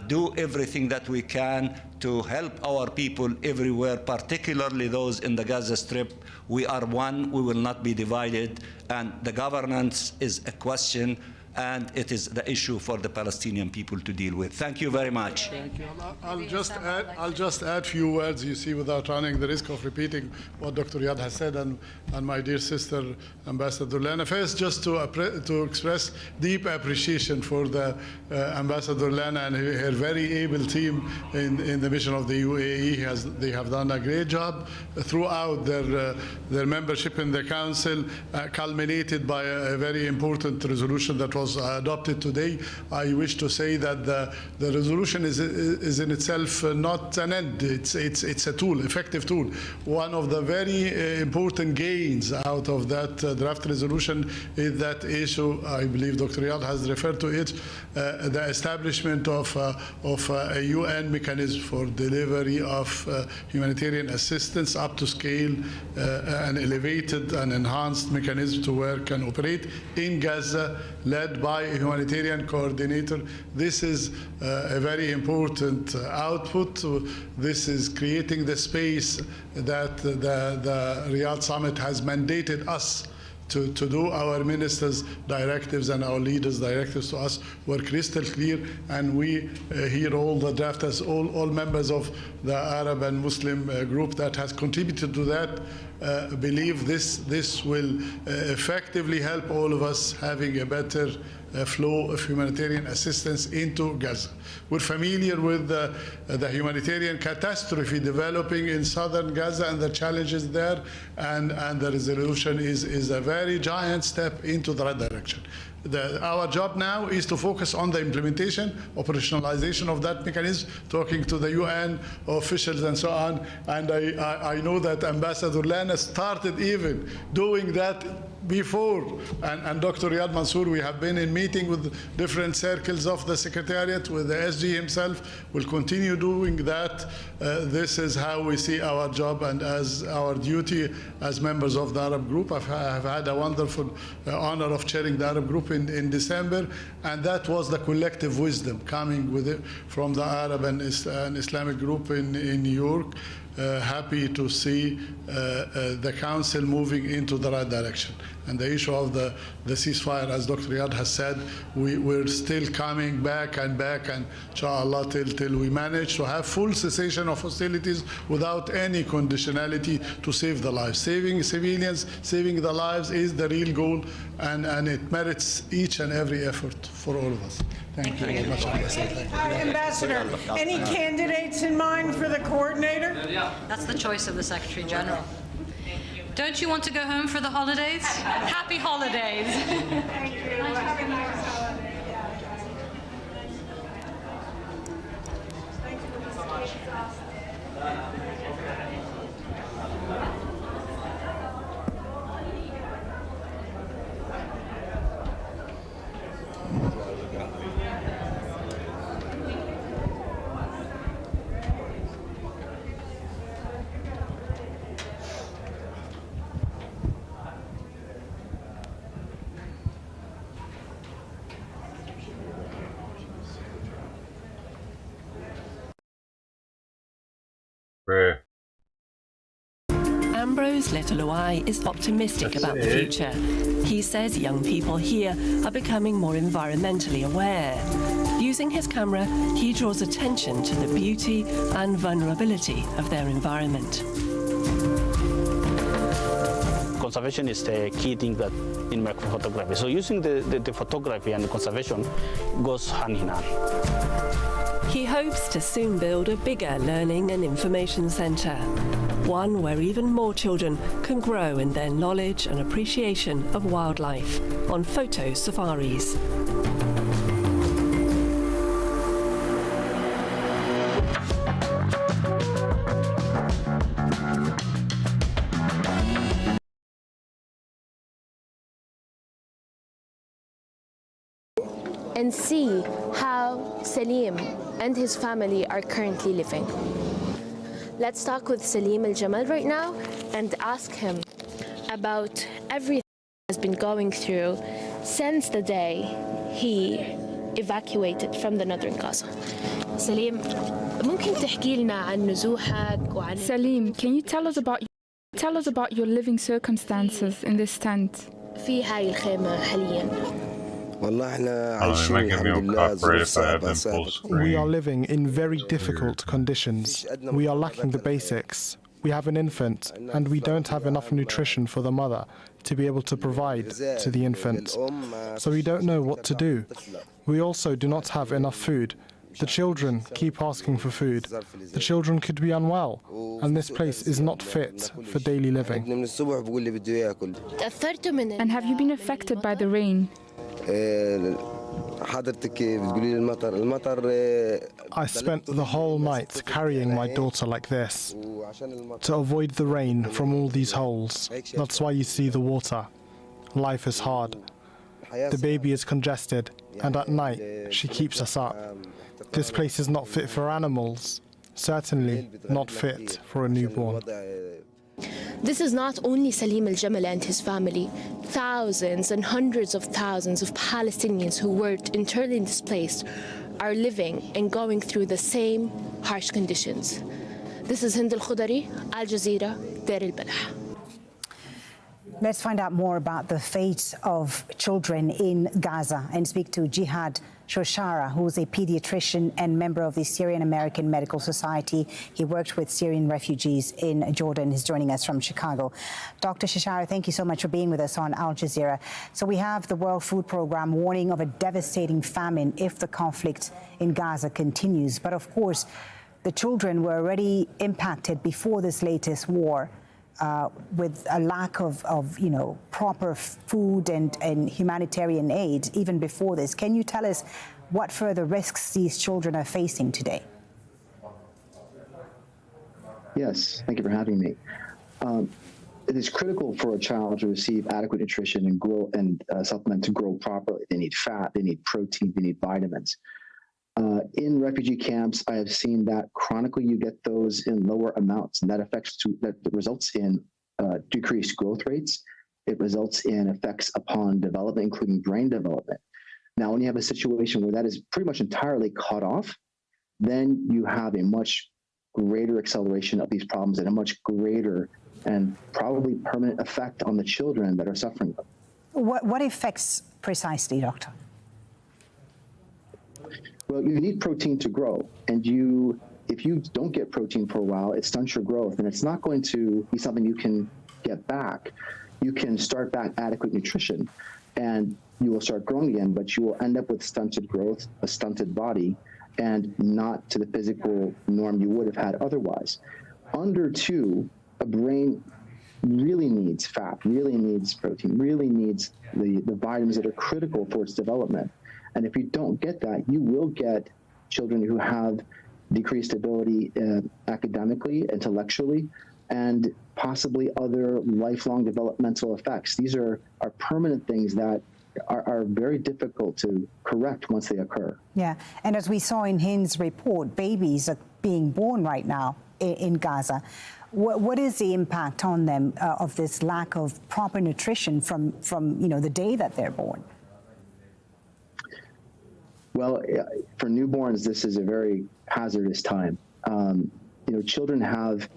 do everything that we can to help our people everywhere, particularly those in the Gaza Strip. We are one, we will not be divided, and the governance is a question, and it is the issue for the Palestinian people to deal with. Thank you very much. Thank you. I'll just add a few words, you see, without running the risk of repeating what Dr. Riyad has said and my dear sister, Ambassador Lana. First, just to express deep appreciation for the Ambassador Lana and her very able team in the mission of the UAE. They have done a great job throughout their membership in the Council, culminated by a very important resolution that was was adopted today, I wish to say that the resolution is in itself not an end. It's a tool, effective tool. One of the very important gains out of that draft resolution is that issue, I believe Dr. Riyad has referred to it, the establishment of a UN mechanism for delivery of humanitarian assistance up to scale, an elevated and enhanced mechanism to work and operate in Gaza, led by a humanitarian coordinator. This is a very important output. This is creating the space that the Riyadh Summit has mandated us to do. Our ministers' directives and our leaders' directives to us were crystal clear, and we here, all the drafters, all members of the Arab and Muslim group that has contributed to that, believe this will effectively help all of us having a better flow of humanitarian assistance into Gaza. We're familiar with the humanitarian catastrophe developing in southern Gaza and the challenges there, and the resolution is a very giant step into the right direction. Our job now is to focus on the implementation, operationalization of that mechanism, talking to the UN officials and so on. And I know that Ambassador Lana started even doing that before. And Dr. Riyad Mansour, we have been in meeting with different circles of the Secretariat, with the SG himself. We'll continue doing that. This is how we see our job and as our duty as members of the Arab group. I've had a wonderful honor of chairing the Arab group in December, and that was the collective wisdom coming with it from the Arab and Islamic group in New York. Happy to see the Council moving into the right direction. And the issue of the ceasefire, as Dr. Riyad has said, we're still coming back and inshallah till we manage to have full cessation of hostilities without any conditionality to save the lives. Saving civilians, saving the lives is the real goal, and it merits each and every effort for all of us. Thank you very much. Ambassador, any candidates in mind for the coordinator? That's the choice of the Secretary General. Don't you want to go home for the holidays? Happy holidays. Thank you. Have a nice holiday. Thank you so much. Ambrose Letelouai is optimistic about the future. He says young people here are becoming more environmentally aware. Using his camera, he draws attention to the beauty and vulnerability of their environment. Conservation is the key thing that in microphotography. So using the photography and the conservation goes hand in hand. He hopes to soon build a bigger learning and information centre, one where even more children can grow in their knowledge and appreciation of wildlife on photo safaris. And see how Salim and his family are currently living. Let's talk with Salim Al-Jamal right now and ask him about everything he has been going through since the day he evacuated from the northern Gaza. Salim, ممكن تحكي لنا عن نزوحك وعن Salim, can you tell us about your living circumstances in this tent? في هاي الخيمة حاليا. We are living in very difficult conditions. We are lacking the basics. We have an infant, and we don't have enough nutrition for the mother to be able to provide to the infant. So we don't know what to do. We also do not have enough food. The children keep asking for food. The children could be unwell, and this place is not fit for daily living. And have you been affected by the rain? I spent the whole night carrying my daughter like this to avoid the rain from all these holes. That's why you see the water. Life is hard. The baby is congested, and at night she keeps us up. This place is not fit for animals, certainly not fit for a newborn. This is not only Salim al-Jamal and his family. Thousands and hundreds of thousands of Palestinians who were internally displaced are living and going through the same harsh conditions. This is Hind al-Khudari, Al Jazeera, Deir al-Balah. Let's find out more about the fate of children in Gaza and speak to Jihad Shoshara, who's a pediatrician and member of the Syrian American Medical Society. He worked with Syrian refugees in Jordan. He's joining us from Chicago. Dr. Shoshara, thank you so much for being with us on Al Jazeera. So we have the World Food Programme warning of a devastating famine if the conflict in Gaza continues. But of course, the children were already impacted before this latest war. With a lack of proper food and humanitarian aid even before this. Can you tell us what further risks these children are facing today? Yes, thank you for having me. It is critical for a child to receive adequate nutrition and grow and supplement to grow properly. They need fat, they need protein, they need vitamins. In refugee camps, I have seen that chronically you get those in lower amounts, and that results in decreased growth rates. It results in effects upon development, including brain development. Now, when you have a situation where that is pretty much entirely cut off, then you have a much greater acceleration of these problems and a much greater and probably permanent effect on the children that are suffering them. What effects precisely, doctor? Well, you need protein to grow, and if you don't get protein for a while, it stunts your growth, and it's not going to be something you can get back. You can start back adequate nutrition, and you will start growing again, but you will end up with stunted growth, a stunted body, and not to the physical norm you would have had otherwise. Under 2, a brain really needs fat, really needs protein, really needs the vitamins that are critical for its development. And if you don't get that, you will get children who have decreased ability academically, intellectually, and possibly other lifelong developmental effects. These are permanent things that are very difficult to correct once they occur. Yeah, and as we saw in Hind's report, babies are being born right now in Gaza. What is the impact on them of this lack of proper nutrition from the day that they're born? Well, for newborns, this is a very hazardous time. Children have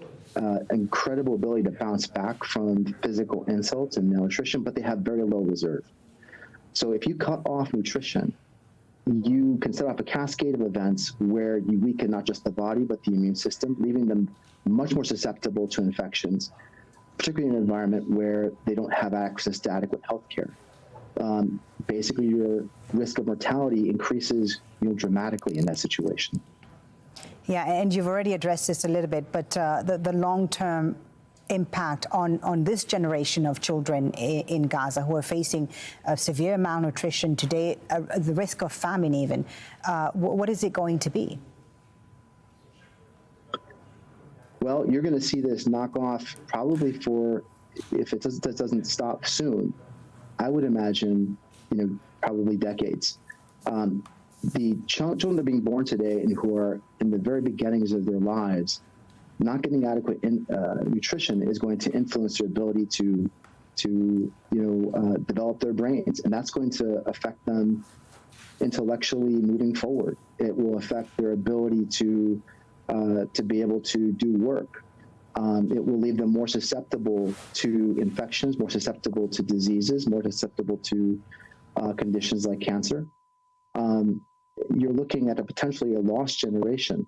incredible ability to bounce back from physical insults and malnutrition, but they have very low reserve. So if you cut off nutrition, you can set off a cascade of events where you weaken not just the body, but the immune system, leaving them much more susceptible to infections, particularly in an environment where they don't have access to adequate health care. Basically, your risk of mortality increases dramatically in that situation. Yeah, and you've already addressed this a little bit, but the long-term impact on this generation of children in Gaza who are facing severe malnutrition today, the risk of famine even, what is it going to be? Well, you're going to see this knock off probably for, if it doesn't stop soon, I would imagine, probably decades. The children that are being born today and who are in the very beginnings of their lives, not getting adequate nutrition is going to influence their ability to develop their brains, and that's going to affect them intellectually moving forward. It will affect their ability to be able to do work. It will leave them more susceptible to infections, more susceptible to diseases, more susceptible to conditions like cancer. You're looking at potentially a lost generation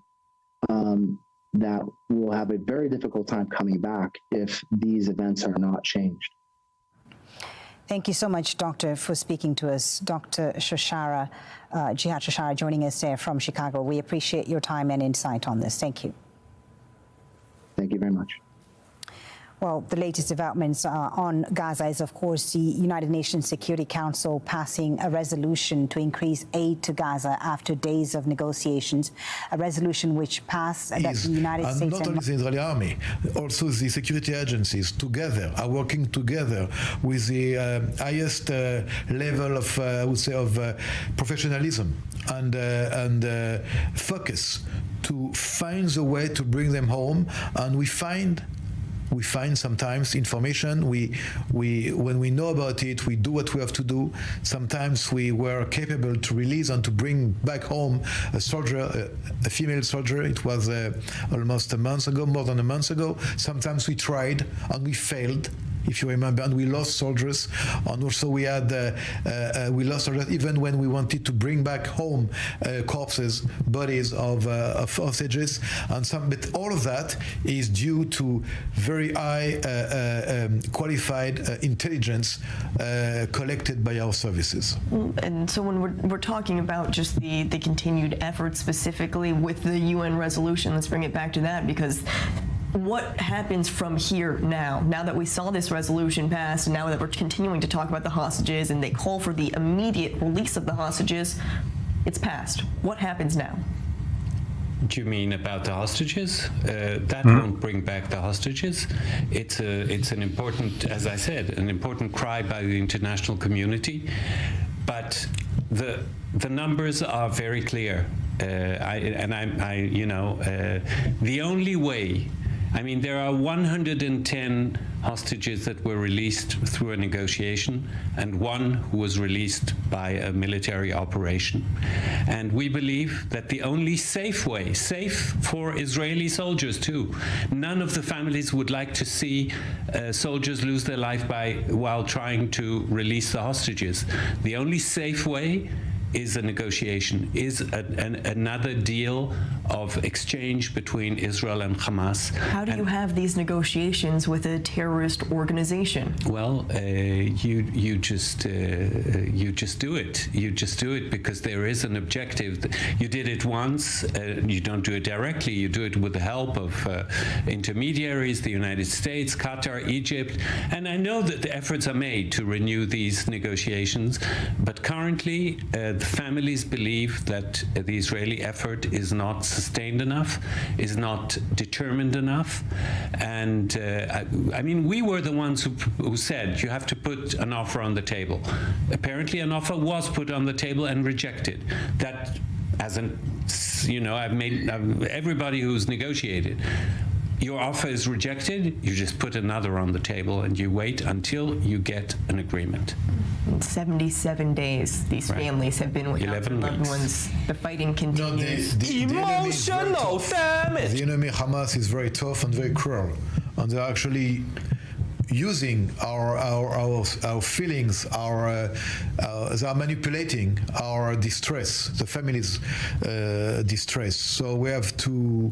that will have a very difficult time coming back if these events are not changed. Thank you so much, Doctor, for speaking to us. Dr. Shoshara, Jihad Shoshara, joining us there from Chicago. We appreciate your time and insight on this. Thank you. Thank you very much. Well, the latest developments on Gaza is, of course, the United Nations Security Council passing a resolution to increase aid to Gaza after days of negotiations, a resolution which passed that the United States... Not only the Israeli army, also the security agencies together are working together with the highest level of, I would say, of professionalism and focus to find the way to bring them home, and we find sometimes information. When we know about it, we do what we have to do. Sometimes we were capable to release and to bring back home a soldier, a female soldier. It was almost a month ago, more than a month ago. Sometimes we tried and we failed, if you remember, and we lost soldiers. And also we lost soldiers even when we wanted to bring back home corpses, bodies of hostages, but all of that is due to very high qualified intelligence collected by our services. And so when we're talking about just the continued effort specifically with the UN resolution, let's bring it back to that, because what happens from here now that we saw this resolution passed, and now that we're continuing to talk about the hostages and they call for the immediate release of the hostages? It's passed. What happens now? Do you mean about the hostages? That won't bring back the hostages. It's an important, as I said, an important cry by the international community. But the numbers are very clear. The only way, I mean, there are 110 hostages that were released through a negotiation and one who was released by a military operation. And we believe that the only safe way, safe for Israeli soldiers too, none of the families would like to see soldiers lose their life while trying to release the hostages. The only safe way is a negotiation, is another deal of exchange between Israel and Hamas. How do you have these negotiations with a terrorist organization? Well, you just do it. You just do it because there is an objective. You did it once. You don't do it directly. You do it with the help of intermediaries, the United States, Qatar, Egypt, and I know that the efforts are made to renew these negotiations. But currently, the families believe that the Israeli effort is not sustained enough, is not determined enough. And I mean, we were the ones who said you have to put an offer on the table. Apparently an offer was put on the table and rejected. That hasn't, I've made everybody who's negotiated. Your offer is rejected, you just put another on the table and you wait until you get an agreement. 77 days these families have been without their loved ones. The fighting continues. Emotional, damn it! The enemy Hamas is very tough and very cruel, and they're actually using our feelings, they are manipulating our distress, the family's distress. So we have to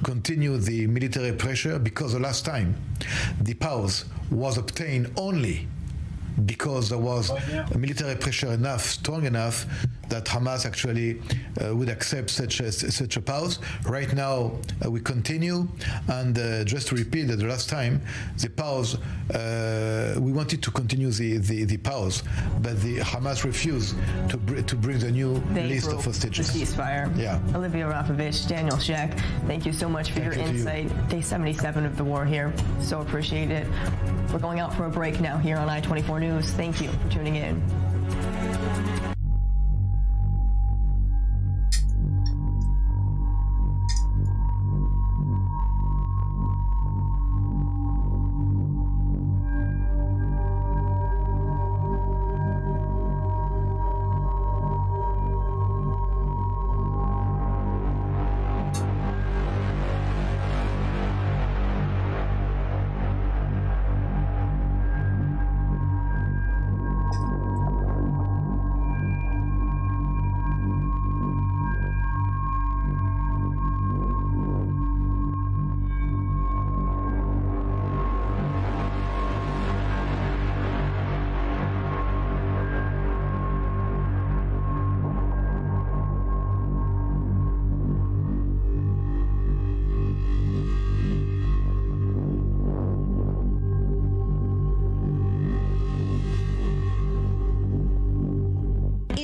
continue the military pressure, because the last time the pause was obtained only because there was a military pressure strong enough that Hamas actually would accept such a pause. Right now, we continue, and just to repeat that the last time, the pause, we wanted to continue the pause, but the Hamas refused to bring the new list of hostages. The ceasefire. Yeah. Olivia Rafovich, Daniel Sheck, thank you so much for your insight. Day 77 of the war here. So appreciate it. We're going out for a break now here on I-24 News. Thank you for tuning in.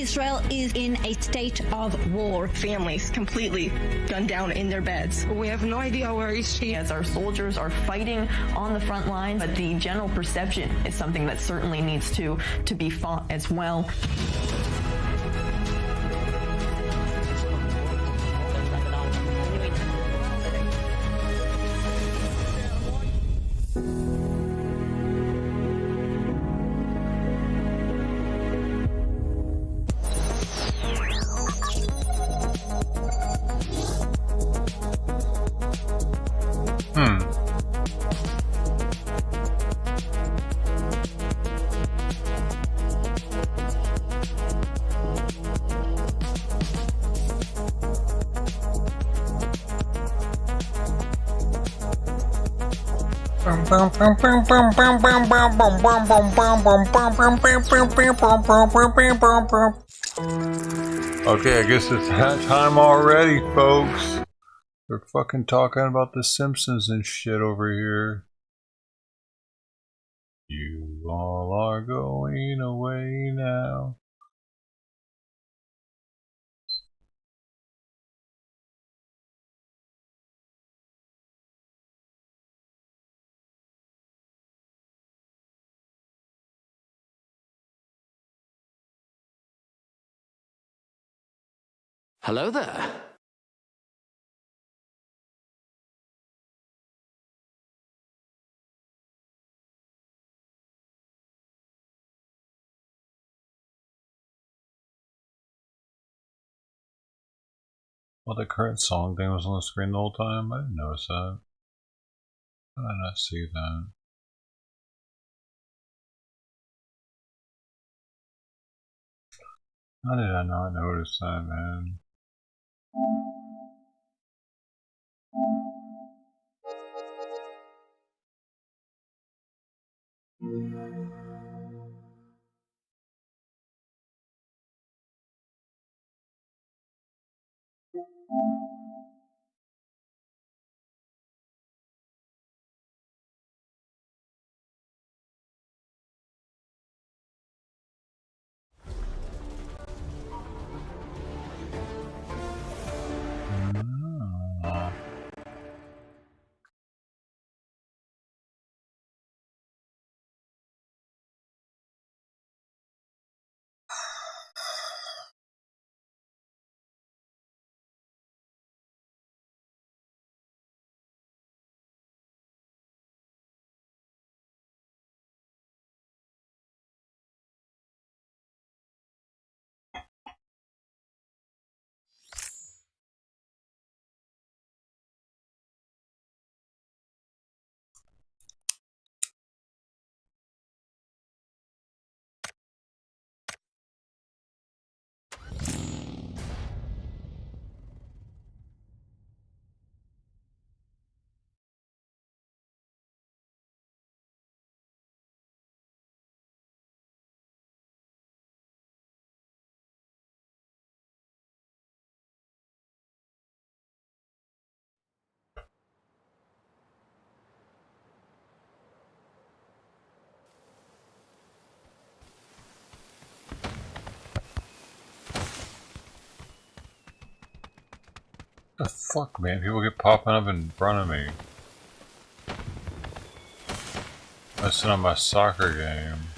Israel is in a state of war. Families completely gunned down in their beds. We have no idea where is she. As our soldiers are fighting on the front line, but the general perception is something that certainly needs to be fought as well. Okay, I guess it's that time already, folks. We're fucking talking about the Simpsons and shit over here. You all are going away now. Hello there. Well, the current song thing was on the screen the whole time? I didn't notice that. How did I not see that? How did I not notice that, man? The fuck, man? People get popping up in front of me. Messing on my soccer game.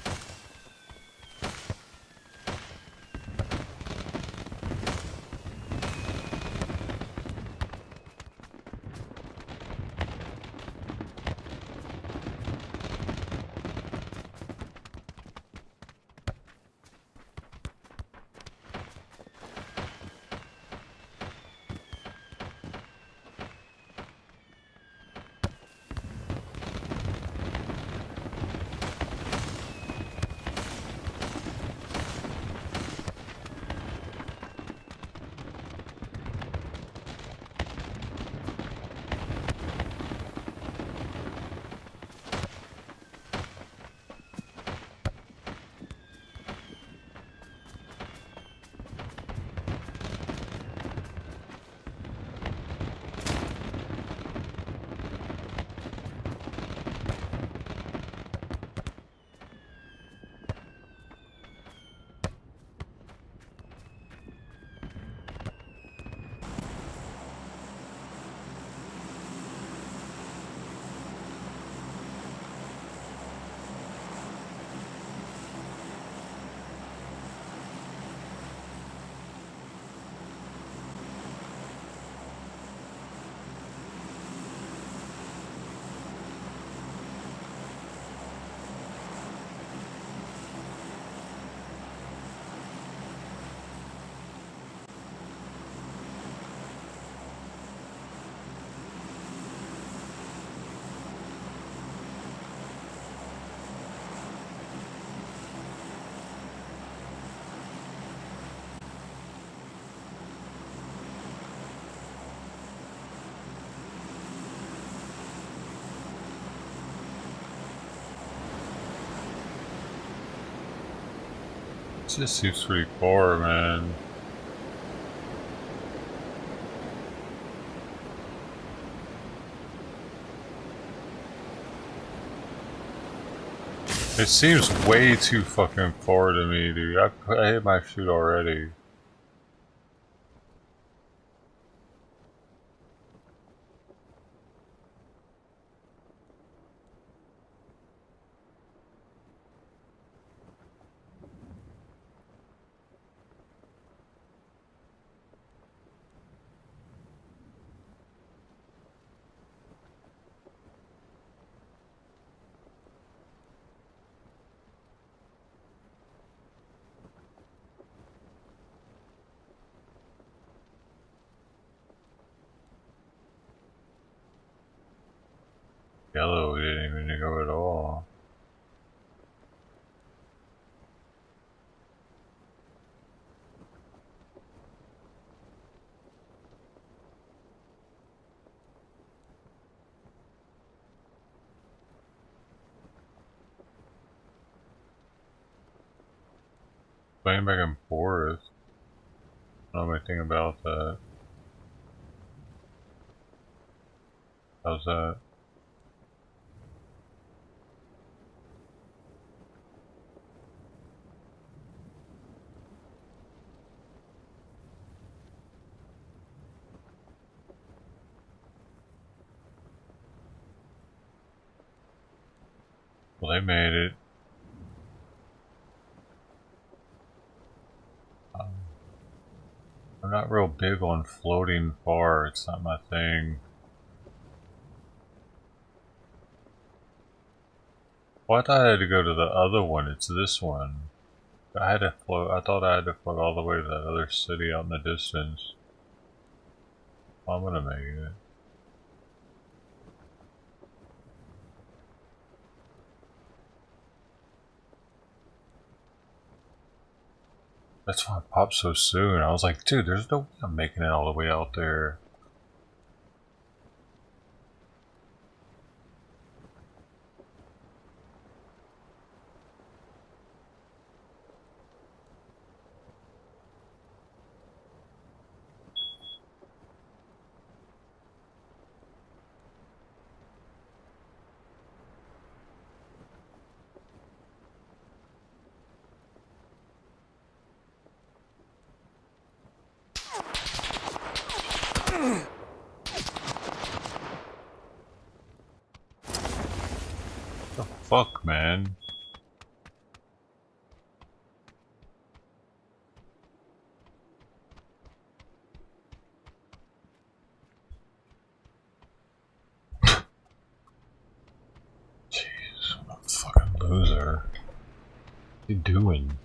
This seems pretty far, man. It seems way too fucking far to me, dude. I hit my shoot already. Yellow didn't even go at all. Playing back and forth. I don't know anything about that. How's that? Well, they made it. I'm not real big on floating far. It's not my thing. Well, I thought I had to go to the other one. It's this one. I had to float. I thought I had to float all the way to that other city out in the distance. I'm gonna make it. That's why I popped so soon. I was like, dude, there's no way I'm making it all the way out there. The fuck, man? Jeez, what a fucking loser. What you doing?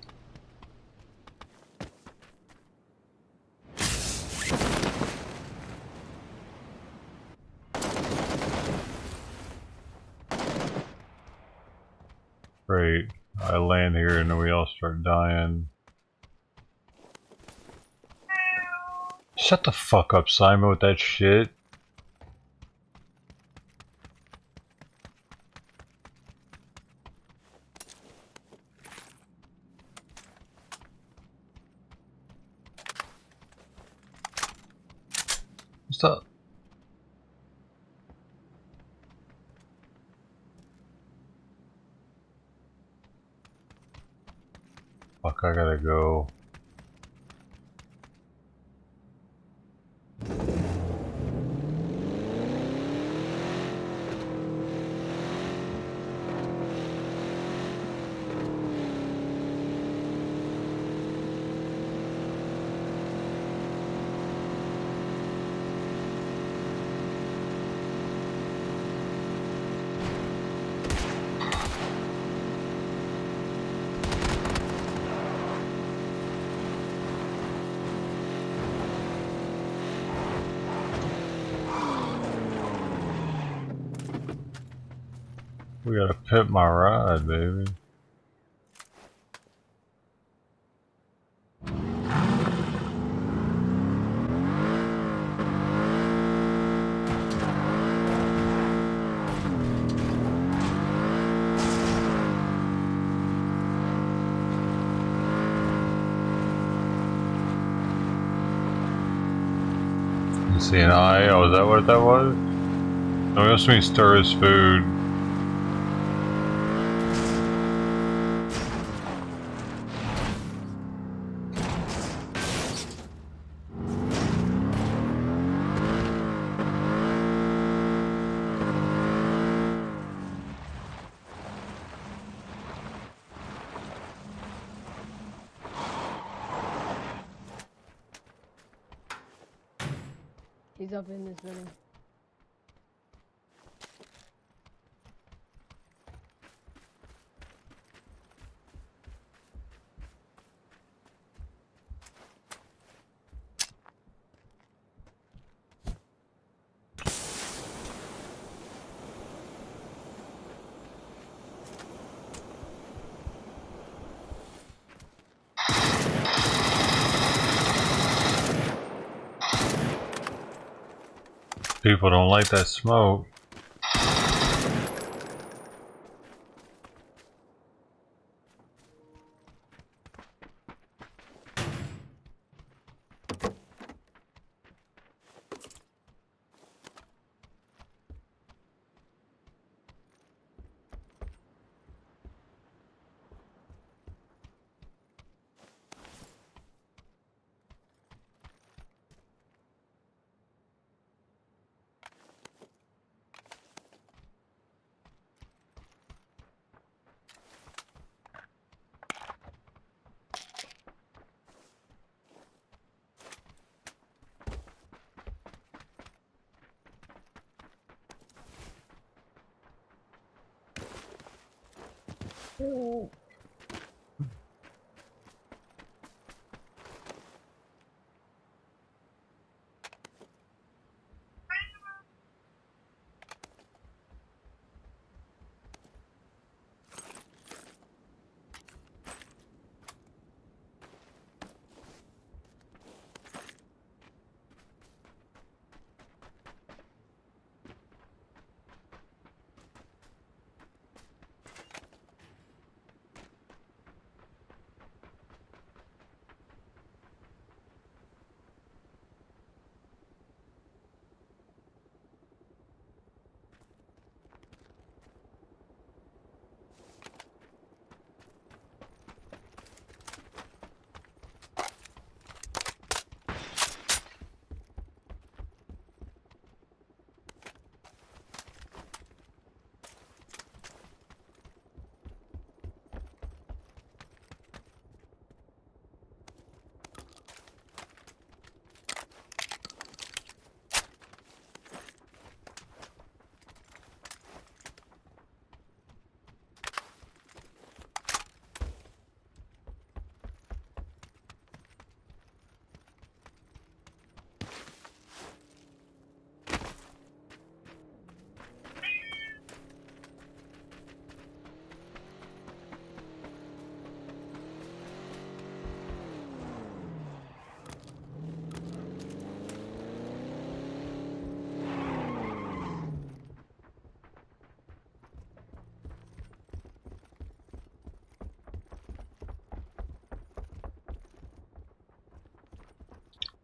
Great. I land here and then we all start dying. Shut the fuck up, Simon, with that shit. What's up? Fuck, I gotta go. We gotta pimp my ride, baby. See an eye? Oh, is that what that was? No, it must mean stir his food. He's up in this building. People don't like that smoke.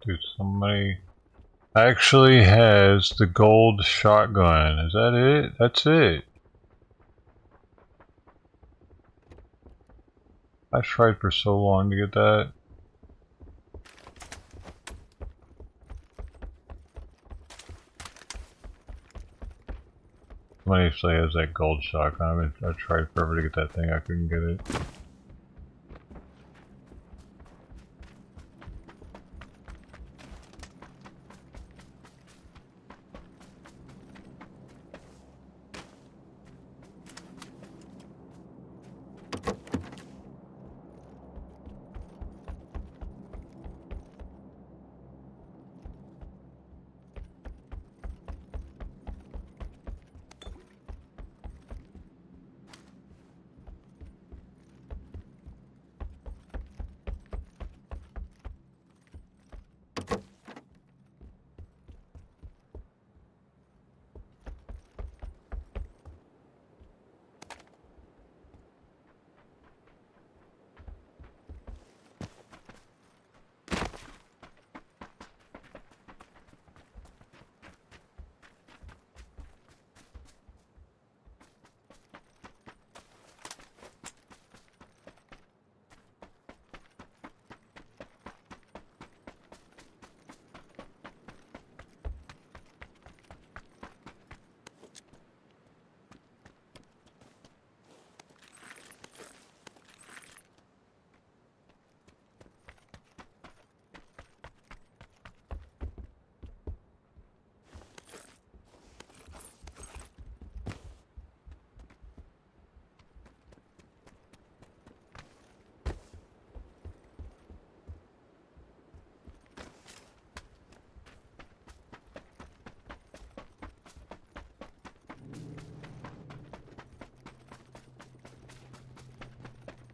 Dude, somebody actually has the gold shotgun. Is that it? That's it. I tried for so long to get that. Somebody actually has that gold shotgun. I tried forever to get that thing. I couldn't get it.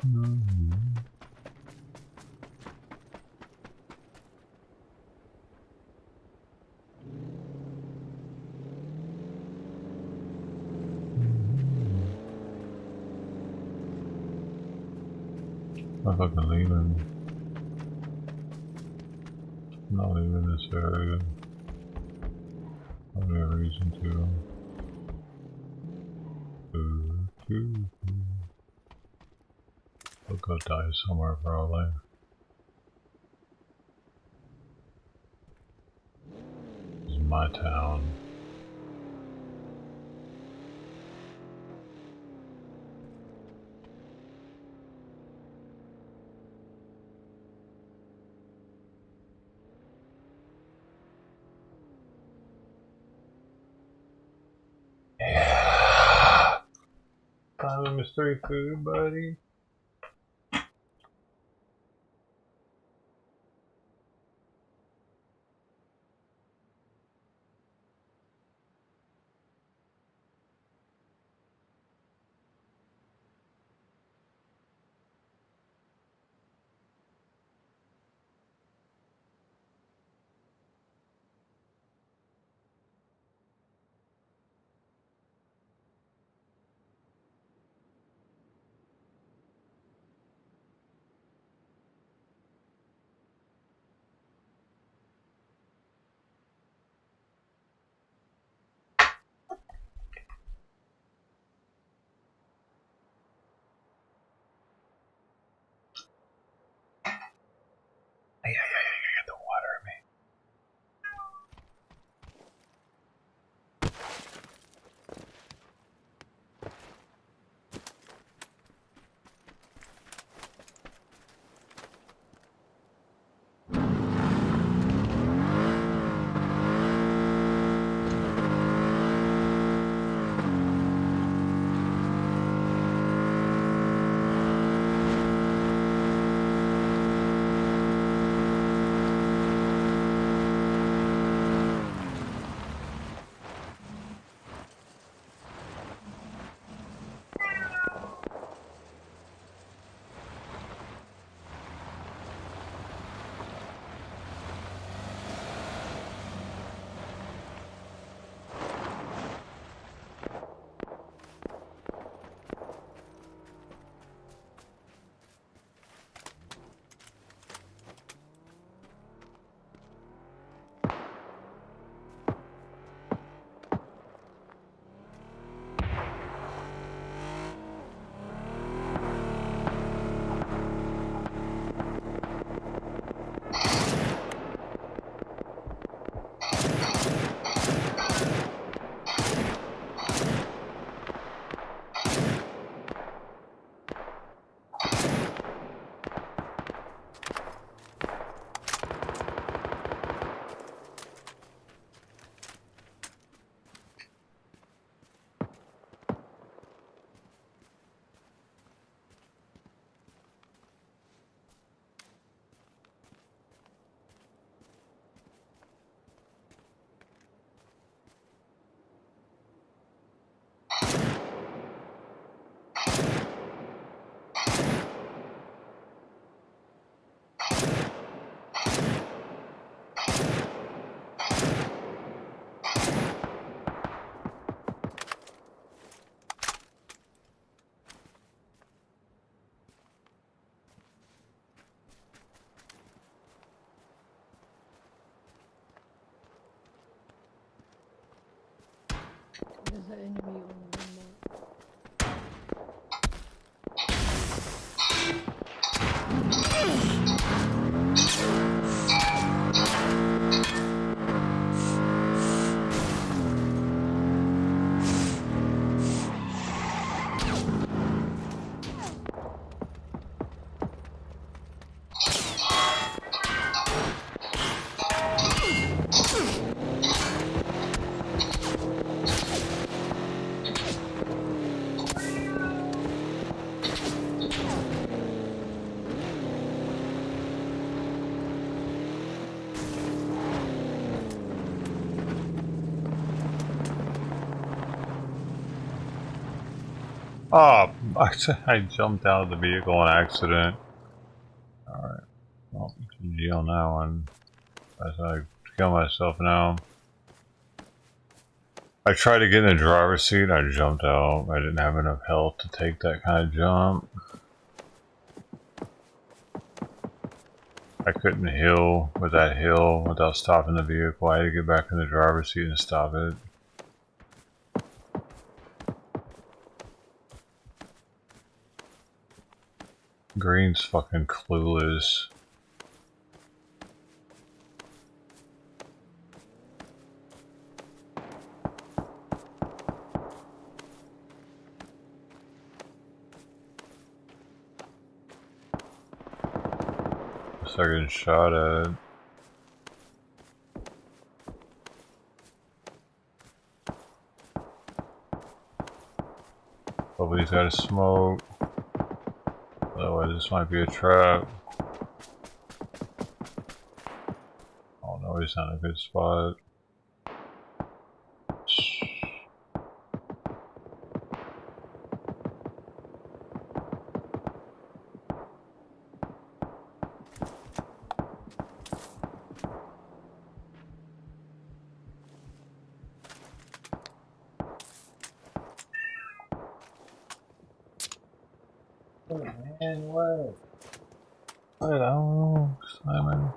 I'm fucking leaving. I'm not leaving this area. I don't have a reason to. I'll go die somewhere probably. This is my town. Yeah. Time of mystery food, buddy. There's an enemy on the remote. Oh, I jumped out of the vehicle on accident. Alright. Well, GG on that one. As I kill myself now. I tried to get in the driver's seat, I jumped out. I didn't have enough health to take that kind of jump. I couldn't heal with that hill without stopping the vehicle. I had to get back in the driver's seat and stop it. Green's fucking clueless. Second shot at. Hopefully he's got a smoke. Otherwise this might be a trap. Oh no, he's not in a good spot. Oh man, what? What? I don't know, Simon.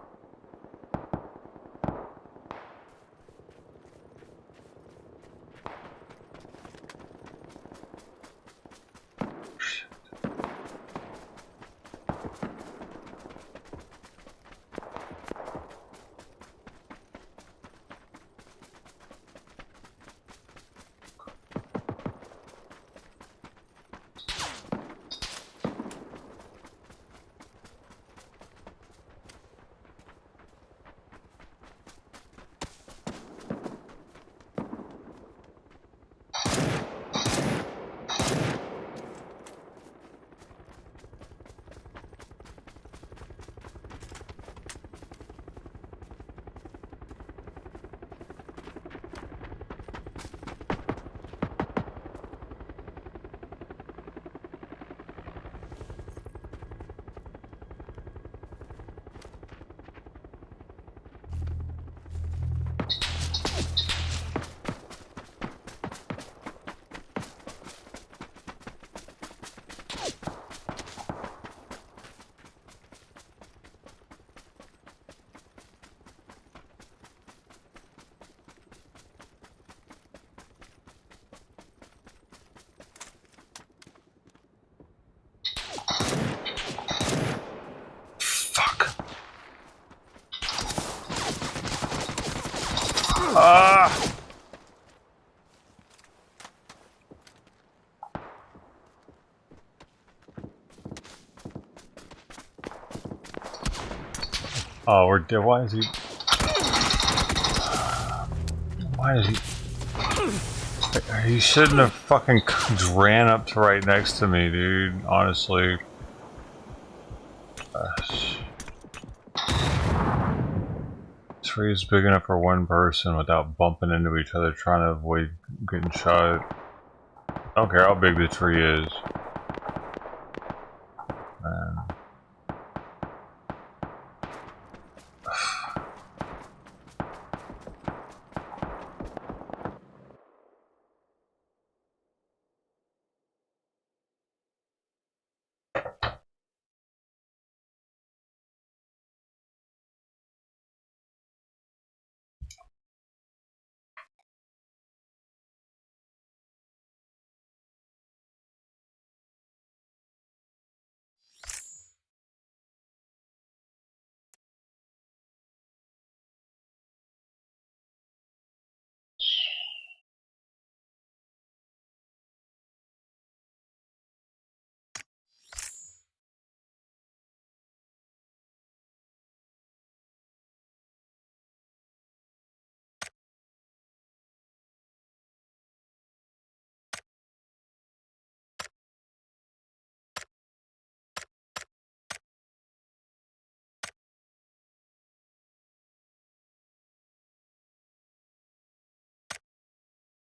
Ah! Oh, we're dead. Why is he? Why is he? He shouldn't have fucking ran up to right next to me, dude. Honestly. Tree is big enough for one person without bumping into each other, trying to avoid getting shot. I don't care how big the tree is. Man.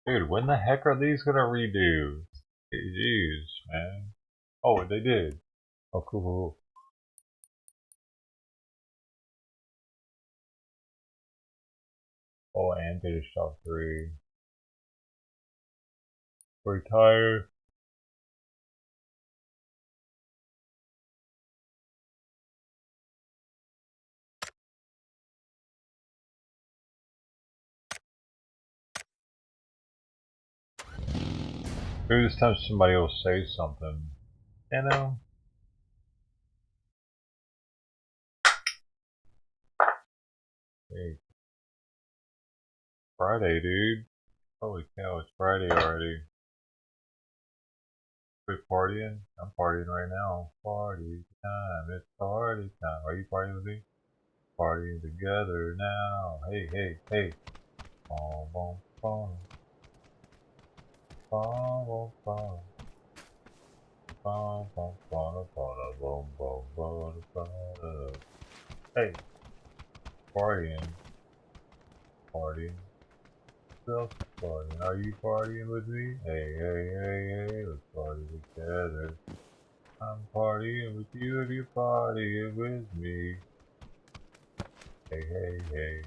Dude, when the heck are these gonna redo? Jeez, man. Oh, they did. Oh, cool. Oh, and finished top 3. Retire. Maybe this time somebody will say something. You know? Hey. Friday, dude. Holy cow, it's Friday already. We partying? I'm partying right now. Party time, it's party time. Are you partying with me? Partying together now. Hey, hey, hey. Boom, boom, boom. Boom, boom, boom. Boom, boom, boom, boom, boom, boom, boom. Hey. Partying. Partying. Who else is partying? Are you partying with me? Hey, hey, hey, hey, let's party together. I'm partying with you if you're partying with me. Hey, hey, hey.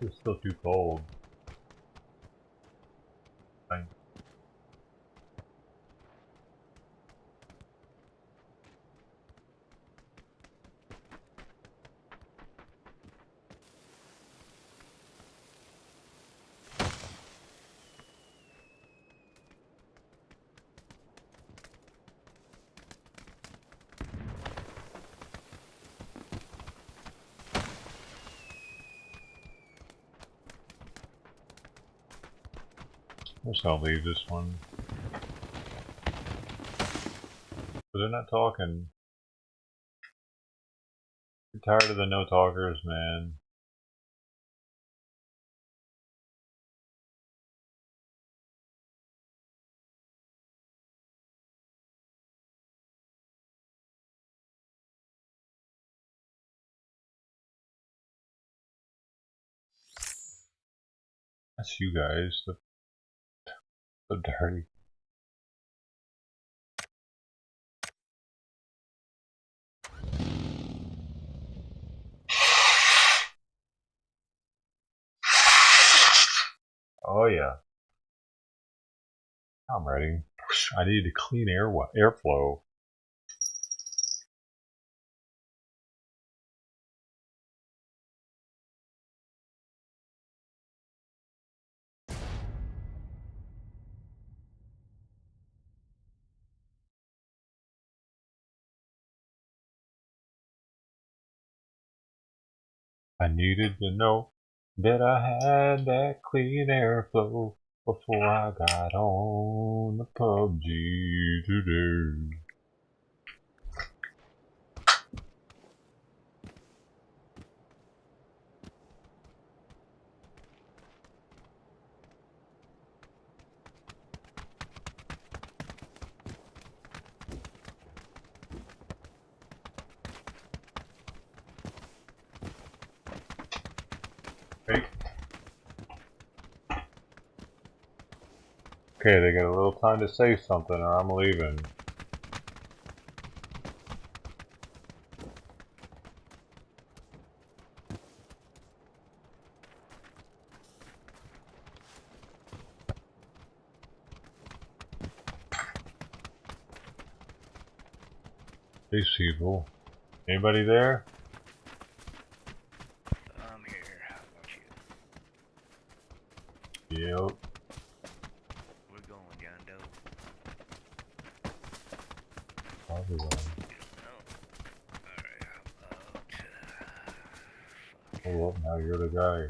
It's still too cold. Fine. I'm just gonna leave this one. But they're not talking. I'm tired of the no talkers, man. That's you guys. So dirty. Oh yeah. I'm ready. I need to clean airflow. I needed to know that I had that clean airflow before I got on the PubG today. Okay, they got a little time to say something or I'm leaving. These people. Anybody there? I'm here. How about you? Yep. We're going, Yondo. Probably one. Alright, how about... Oh, well, now you're the guy.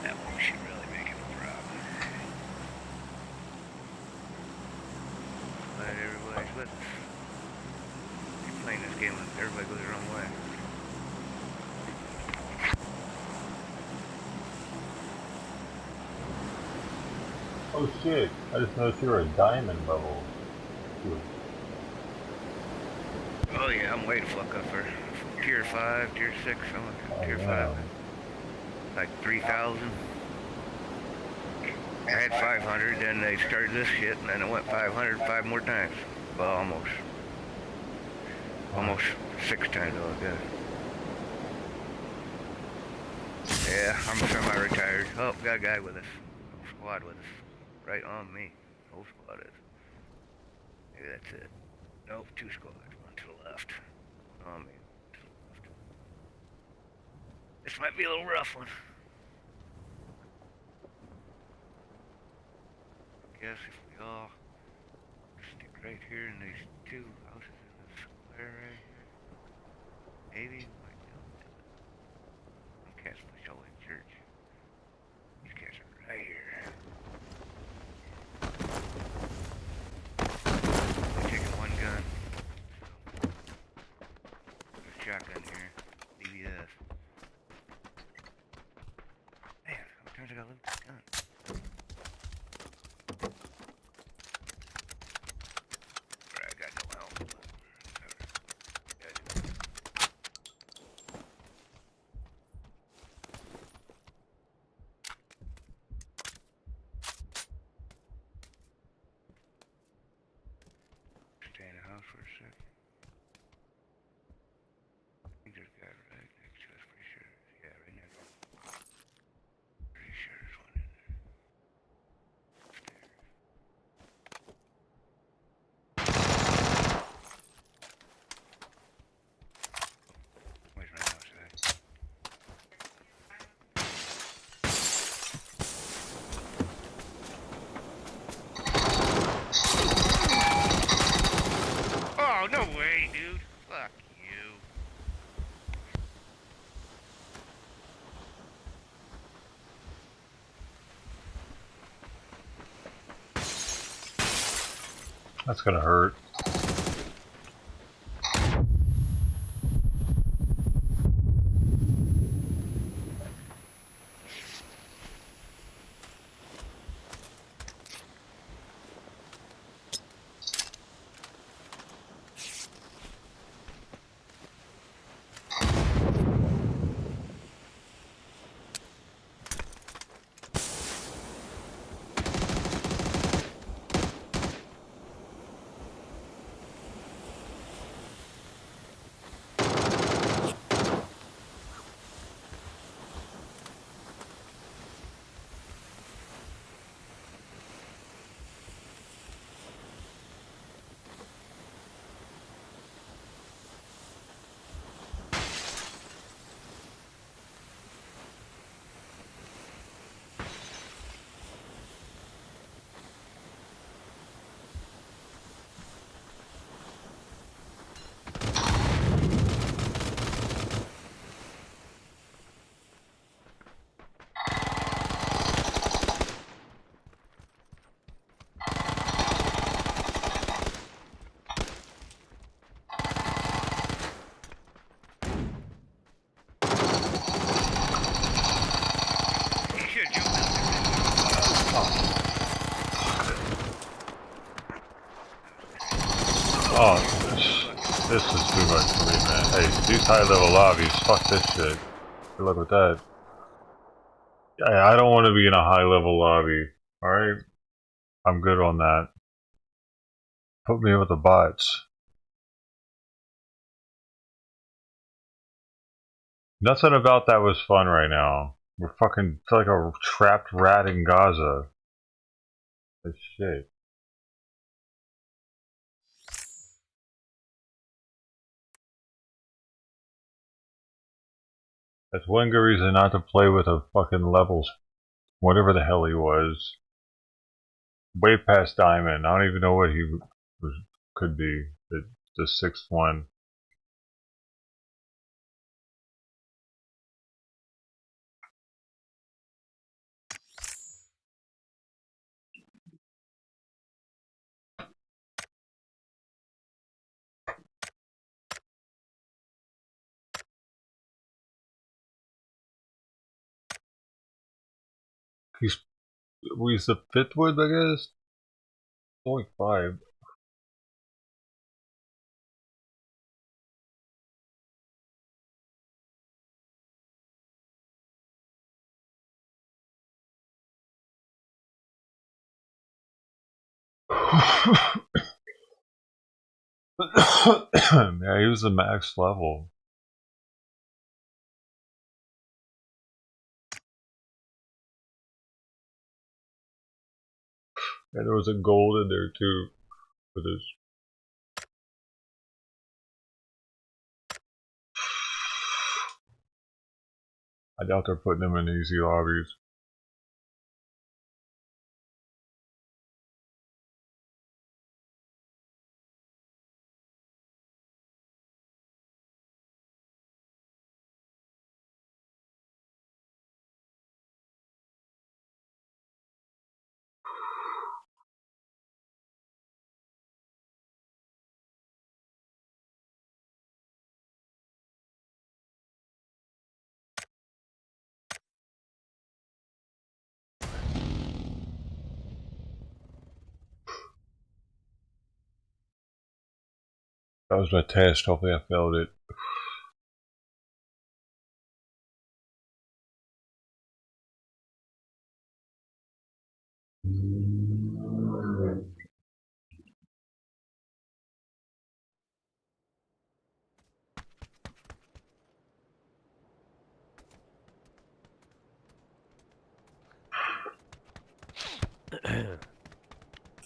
That way she really Everybody goes the wrong way. Oh shit, I just noticed you were a diamond level. Oh yeah, I'm way the fuck up for tier 5, tier 6, tier 5. Like 3,000. I had 500, then they started this shit, and then it went 500 5 more times. Well, almost 6 times altogether. Yeah, I'm semi-retired. Oh, got a guy with us. Whole squad with us. Right on me. Whole squad is. Maybe that's it. Nope, 2 squads. One to the left. One on me. To the left. This might be a little rough one. I guess if we all stick right here in these 2 houses in this square right here, maybe we might be able to do it. Some cats push all in church. These cats are right here. I'm taking one gun. There's a shotgun here. BBS. Man, how many times I gotta loot this gun? I got no helmet. Stay in the house for a second. I think there's a guy right next to us, pretty sure. Yeah, right next to us. Pretty sure there's one in there. Upstairs. Always run outside. Oh, no way, dude. Fuck you. That's gonna hurt. Oh, this is too much for me, man. Hey, these high-level lobbies, fuck this shit. Good luck with that. I don't want to be in a high-level lobby, alright? I'm good on that. Put me with the bots. Nothing about that was fun right now. We're fucking feel like a trapped rat in Gaza. This shit. That's one good reason not to play with a fucking levels, whatever the hell he was. Way past Diamond. I don't even know what he was, could be. The 6th one. He's the fifth one, I guess. Only 5. Yeah, he was the max level. And there was a gold in there too for this. I doubt they're putting them in easy lobbies. That was my test. Hopefully I failed it.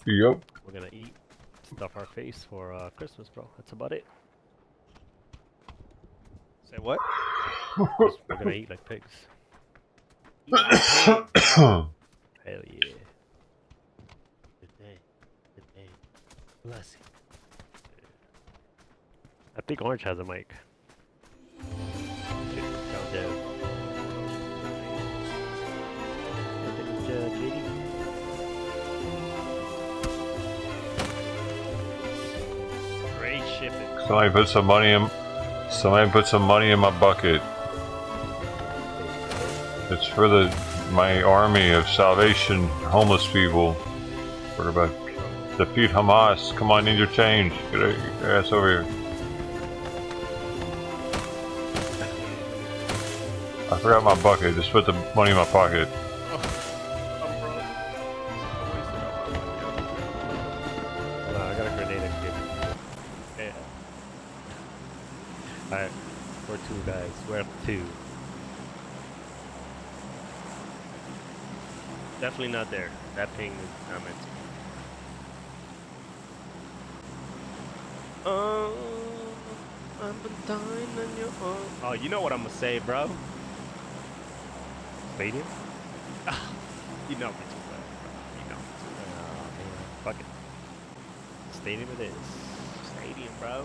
Yep. We're gonna eat, stuff our face for Christmas, bro. That's about it. Say what? We're gonna eat like pigs. Eat like pigs. Hell yeah. Good day. Good day. Bless you. I think Orange has a mic. Shit, sound dead. JD. Great shipping. Somebody put some money in my bucket. It's for my army of Salvation homeless people. We're about to defeat Hamas. Come on, need your change. Get your ass over here. I forgot my bucket. Just put the money in my pocket. I got a grenade I can give you. Yeah. Alright, we're 2 guys. We're up 2. Definitely not there. That ping is not meant to be. I've been dying on your own. Oh, you know what I'm gonna say, bro? Stadium? You know me too well, bro. You know me too well. Fuck it. Stadium it is. Stadium, bro.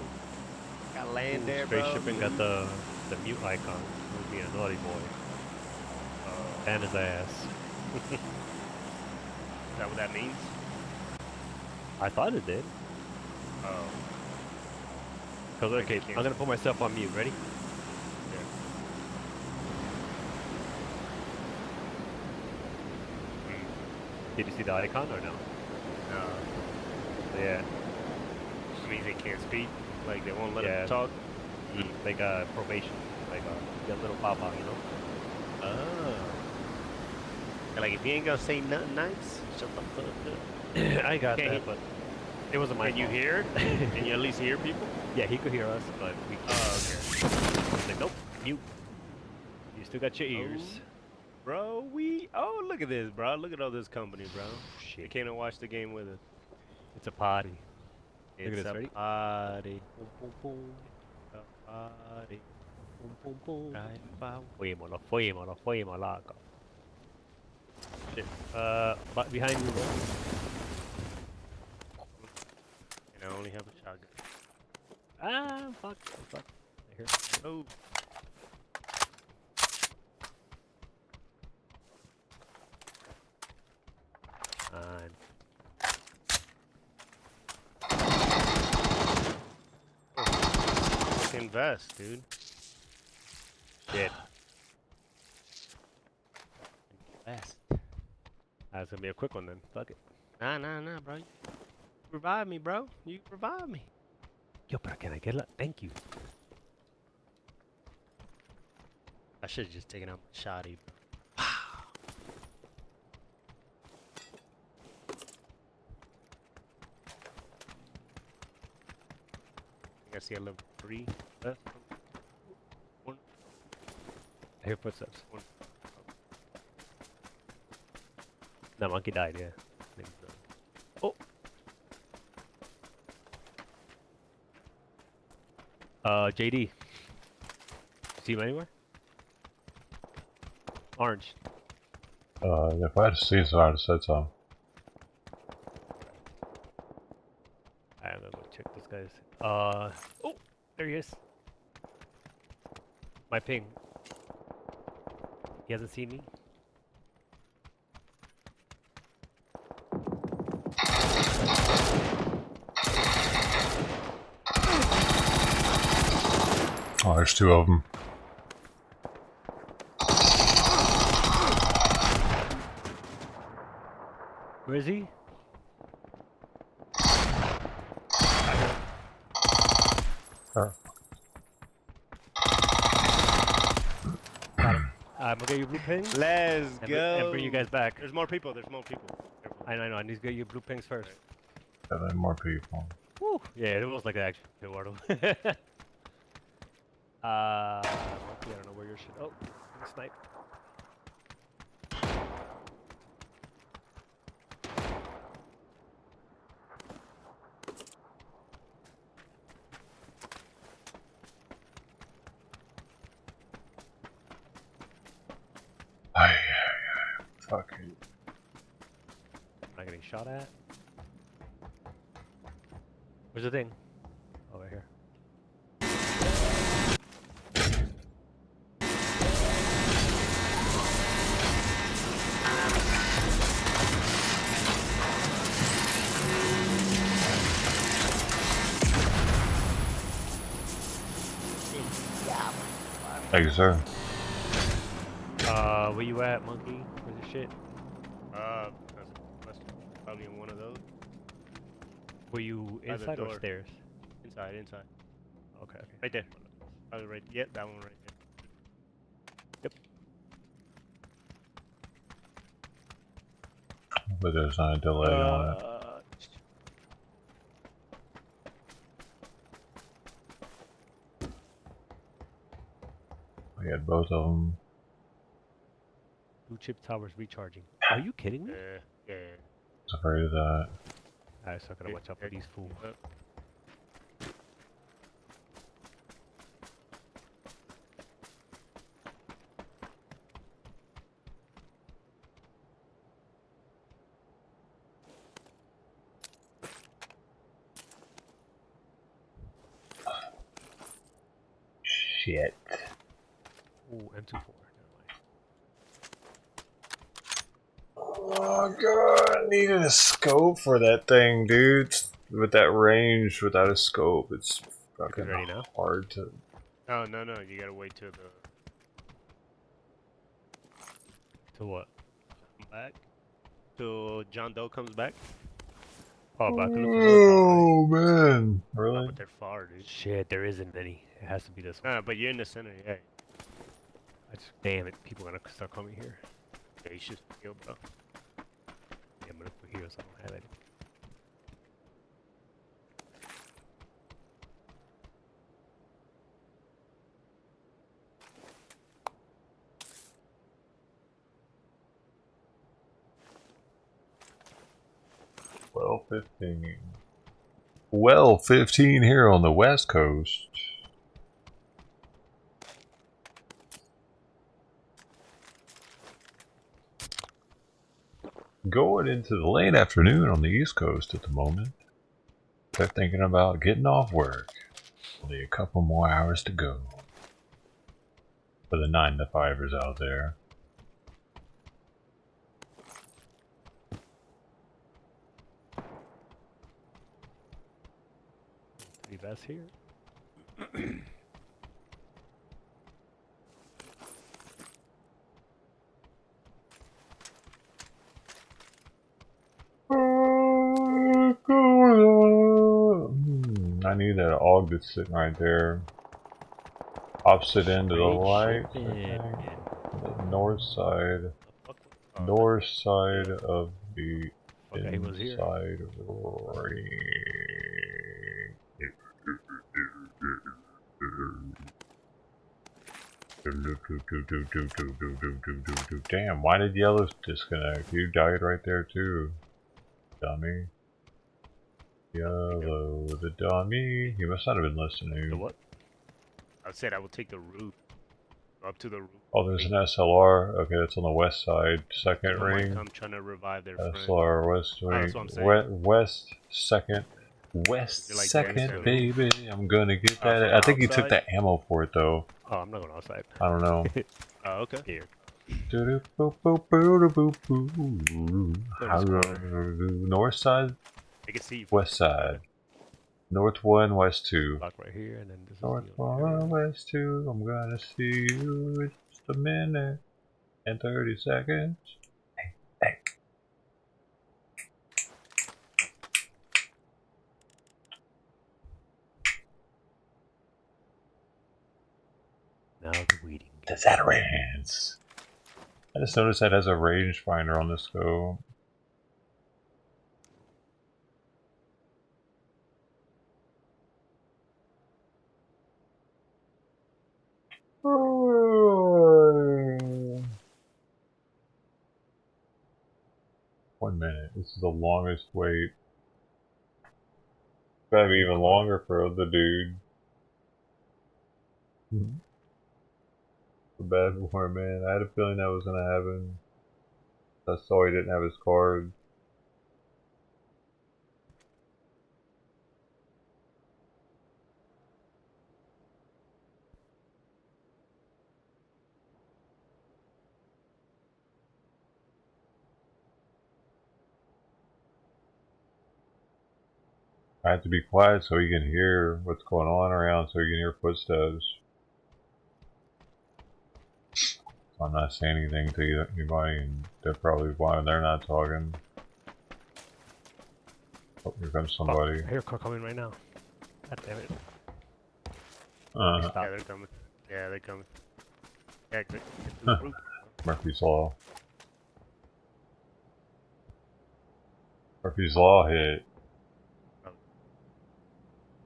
Got land there, bro. Straight shipping got the mute icon. He's being a naughty boy. And his ass. Is that what that means? I thought it did. Oh. Cause okay, I'm gonna put myself on mute. Ready? Yeah. Did you see the icon or no? No. Yeah. That means they can't speak. Like they won't let them talk. They got probation. Like a little papa, you know. Oh. Like if you ain't gonna say nothing nice, shut the fuck up. I got that, but it wasn't my fault. Can you hear? Can you at least hear people? Yeah, he could hear us, but we can't. Oh, okay. Like, nope, mute. You still got your ears. Bro, oh, look at this, bro. Look at all this company, bro. Shit. They came and watch the game with us. It's a party. It's a party. Boom, boom, boom. A party. Boom, boom, boom. Fuimos, loco. Shit. But behind you, bro. And I only have a shotgun. Ah, fuck. Here. Oh. Fucking vest, dude. Shit. Vest. That's gonna be a quick one then. Fuck it. Nah, bro. You revive me, bro. You revive me. Yo, but can I get it? Thank you. I should have just taken out my shoddy, bro. Wow. I think I see a level 3 left. One. I hear footsteps. One. That monkey died, yeah. Oh! JD. See him anywhere? Orange. If I had to see so I'd have said so. I'm gonna go check this guy's. Oh! There he is. My ping. He hasn't seen me. Oh, there's 2 of them. Where is he? Sure. Got him. I'm gonna get you blue pings. Let's and go. And bring you guys back. There's more people. There's more people. I know. I need to get you blue pings first. Yeah, there are more people. Woo. Yeah, it was like an action Eduardo. I don't know where your shit. Oh, snipe. Fuck it. Am I getting shot at? Where's the thing? Oh, right here. Thank you, sir. Where you at, monkey? Where's your shit? That's probably in one of those. Were you inside or stairs? Inside. Okay. Right there. Probably right. Yep, that one right there. Yep. But there's not a delay on it. We had both of them. Blue chip towers recharging. Are you kidding me? Yeah. I was afraid of that. Alright, so I gotta watch out for these fools. Shit. Ooh, M24. Oh god, I needed a scope for that thing, dude. With that range, without a scope, it's fucking ready now? hard to... Oh, no, you gotta wait till the... To what? Come back? Till John Doe comes back? Oh, about to look Oh, man. Really? But they're far, dude. Shit, there isn't any. It has to be this one. But you're in the center, yeah. Damn it, people are gonna start coming here. Yeah, you should heal, bro. Yeah, I'm gonna put heroes, I don't have any. Well, 15. Well, 15 here on the West Coast. Going into the late afternoon on the East Coast at the moment. They're thinking about getting off work. Only a couple more hours to go. For the 9 to 5ers out there. Three vests here. I need that AUG that's sitting right there. Opposite end of the lights, I think. The north side. North side of the inside ring. Damn, why did yellow disconnect? You died right there too, dummy. Yellow the dummy. He must not have been listening. The what? I said I will take the roof. Up to the roof. Oh, there's an SLR. Okay, that's on the west side. Second ring. I'm trying to revive their friend. SLR west wing. That's what I'm saying. West second. West like second, baby. I'm gonna get that. I think he took the ammo for it though. Oh, I'm not going outside. I don't know. Oh, okay. Here. North side. I can see you. West side. North 1, West 2. Lock right here, and then this North is 1, West 2. I'm gonna see you in just a minute and 30 seconds. Hey. Now the weeding. The Zatarans. I just noticed that has a rangefinder on the scope. Oh. 1 minute. This is the longest wait. Gotta be even longer for the dude. The bad boy, man. I had a feeling that was gonna happen. I saw he didn't have his card. I have to be quiet so he can hear what's going on around, so he can hear footsteps. I'm not saying anything to anybody, and that's probably why they're not talking. Oh, here comes somebody. I hear a car coming right now. God damn it. Yeah, they're coming. Yeah, they're coming. Yeah, get through the roof. Murphy's Law. Murphy's Law hit.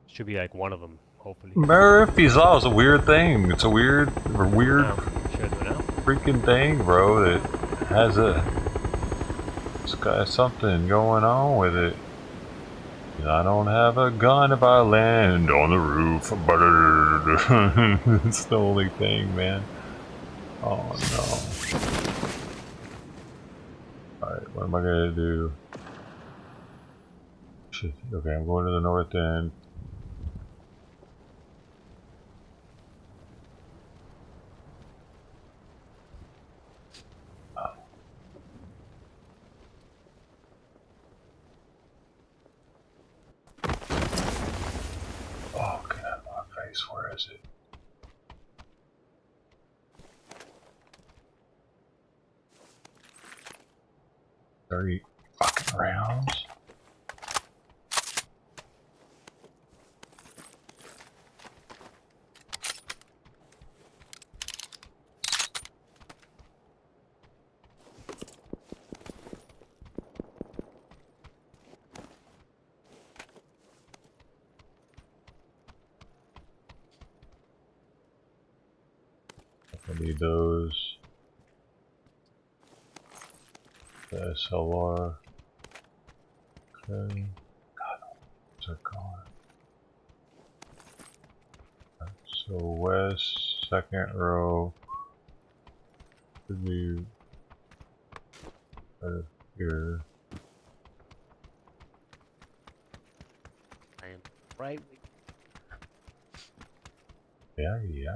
Should be like one of them, hopefully. Murphy's Law is a weird thing. It's a weird freaking thing, bro. That has it's got something going on with it. I don't have a gun if I land on the roof. It's the only thing, man. Oh no. Alright, what am I gonna do? Shit. Okay, I'm going to the north end. Oh, get out of my face. Where is it? $30 fucking rounds? I need those. The SLR. Okay. God, where's it going? Right, so west, second row. Should be right here. I am right. Yeah. Yeah.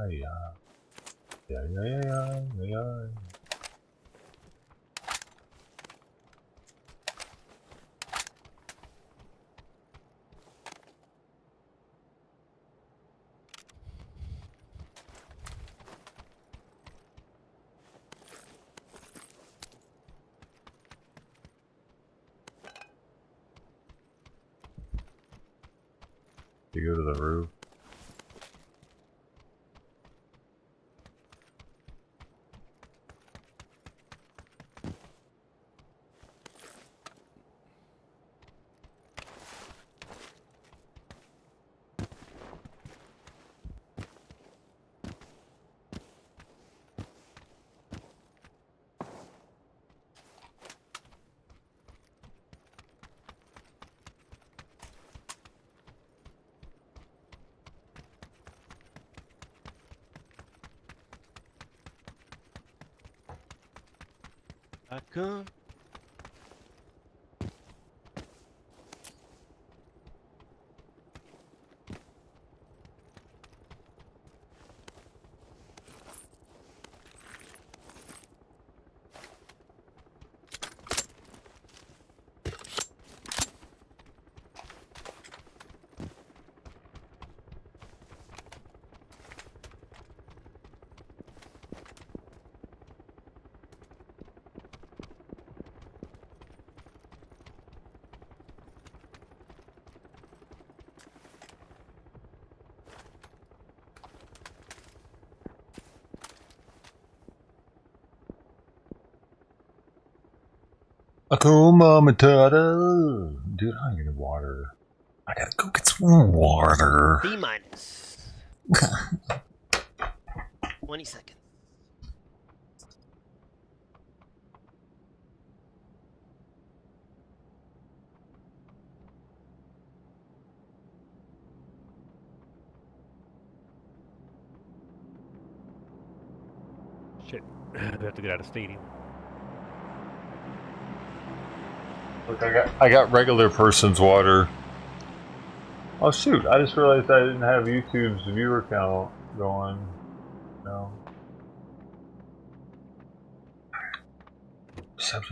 to go to the roof. I come. Akuma Matata. Dude, I need water. I gotta go get some water. D minus. 20 seconds. Shit. We have to get out of stadium. Look, I got regular person's water. Oh shoot, I just realized I didn't have YouTube's viewer count going. No. 7.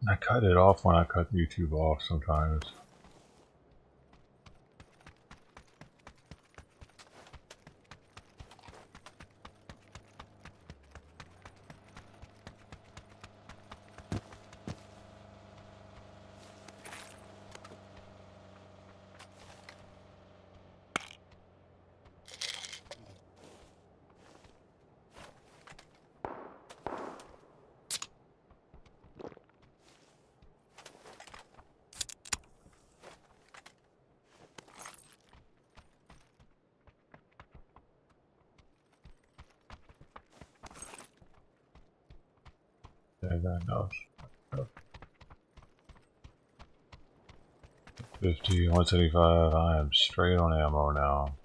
I cut it off when I cut YouTube off sometimes. Yeah, that knows. 50, 175. I am straight on ammo now.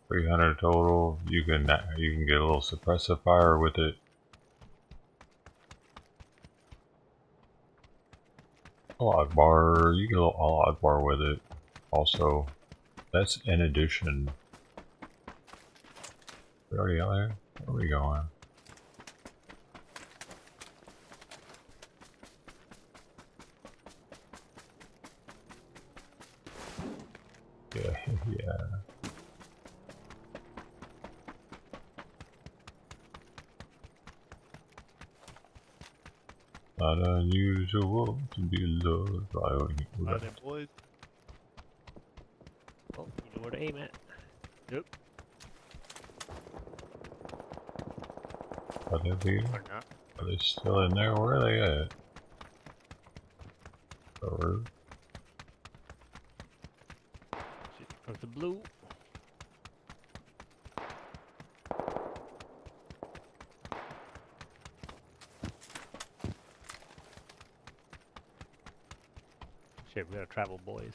300 total. You can get a little suppressive fire with it. Log bar. You get a little log bar with it. Also, that's in addition. We already out there? Where are we going? Yeah, yeah. Not unusual to be loved by only. Alright then, boys. Oh, you know where to aim at. Yep. Are they here? Or not. Are they still in there? Where are they at? The roof? Shit, comes the blue. Shit, we gotta travel, boys.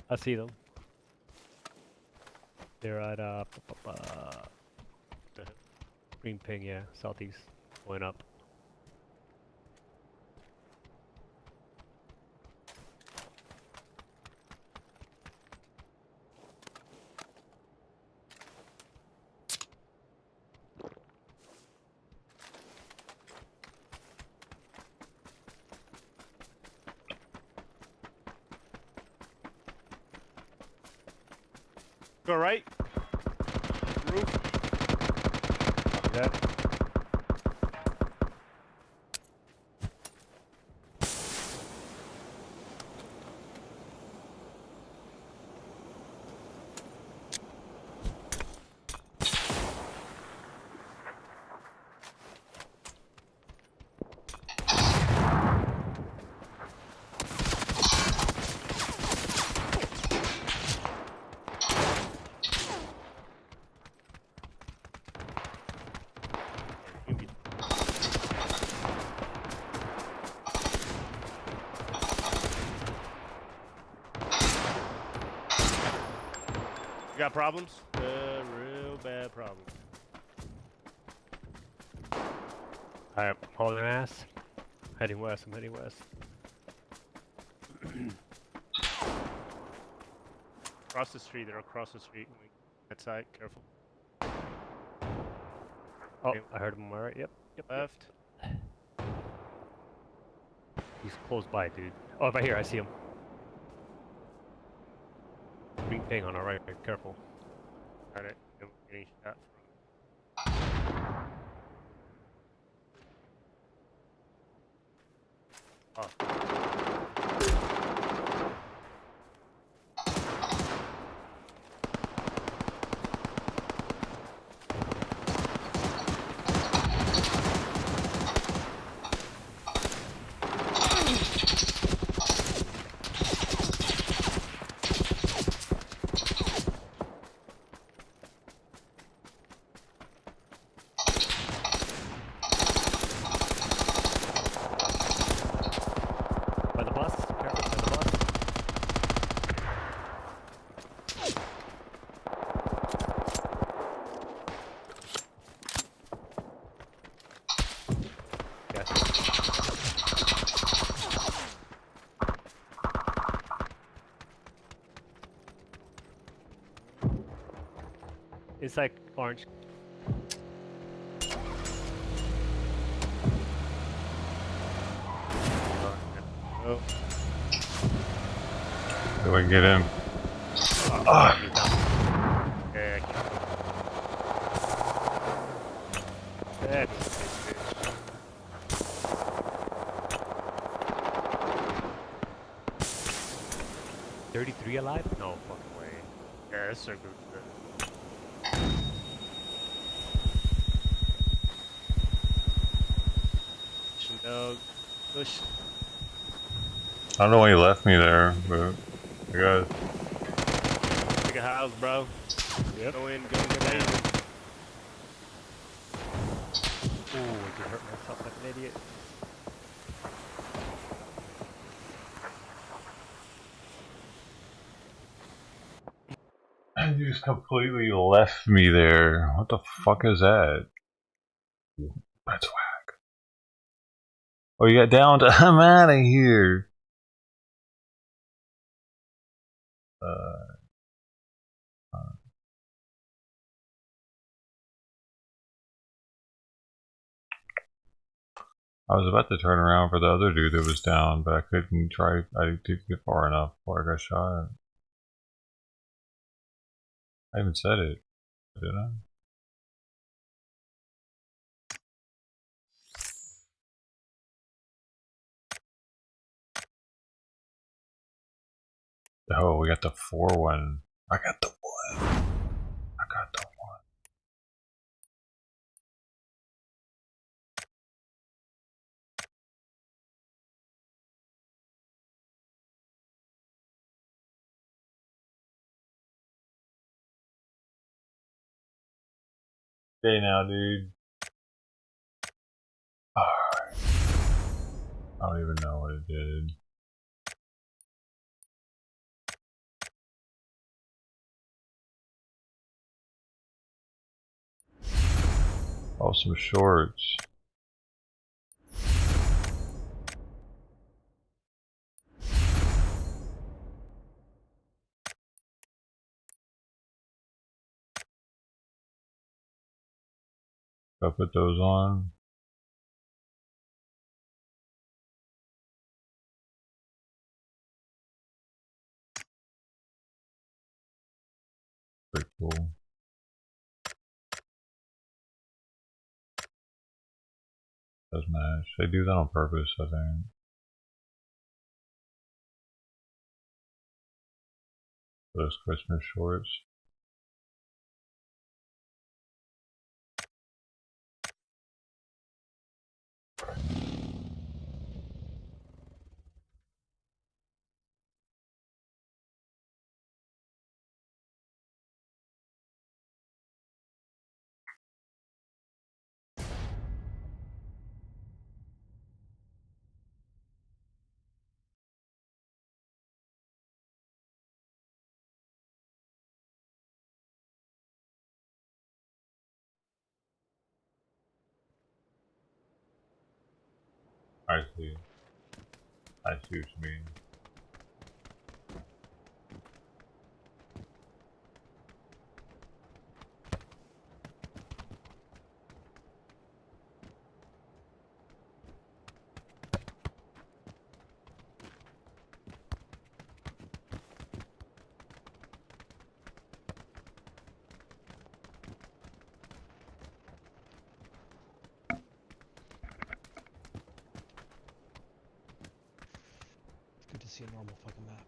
I see them. They're at the green ping, yeah, southeast, going up. Go right. Roof. Copy that. You got problems? Real bad problems. Alright, hauling ass. Heading west, I'm heading west. Across the street, they're across the street. That side, careful. Oh, I heard him on my right. Yep, left. He's close by, dude. Oh, right here, I see him. Green thing on our right, careful. Got it. We're getting shot from. Oh. By the bus, careful by the bus. It's like orange. Oh. Do I get in? Yeah, I can't. That is a big bitch. $33 alive? No fucking way. Yeah, that's so good. Dog. Push. I don't know why you left me there, but I got Pick a house, bro. Yep. Go in, get in. Ooh, I just hurt myself like an idiot. You just completely left me there. What the fuck is that? That's whack. Oh, you got down to I'm out of here. I was about to turn around for the other dude that was down, but I couldn't try. I didn't get far enough before I got shot. I even said it, did I? Oh, we got the 4-1. I got the 1. I got the 1. Okay now, dude. Alright. I don't even know what it did. Oh, some shorts. I put those on. cool. Does match. They do that on purpose, I think. Those Christmas shorts. I see. I see what you mean. Good to see a normal fucking map.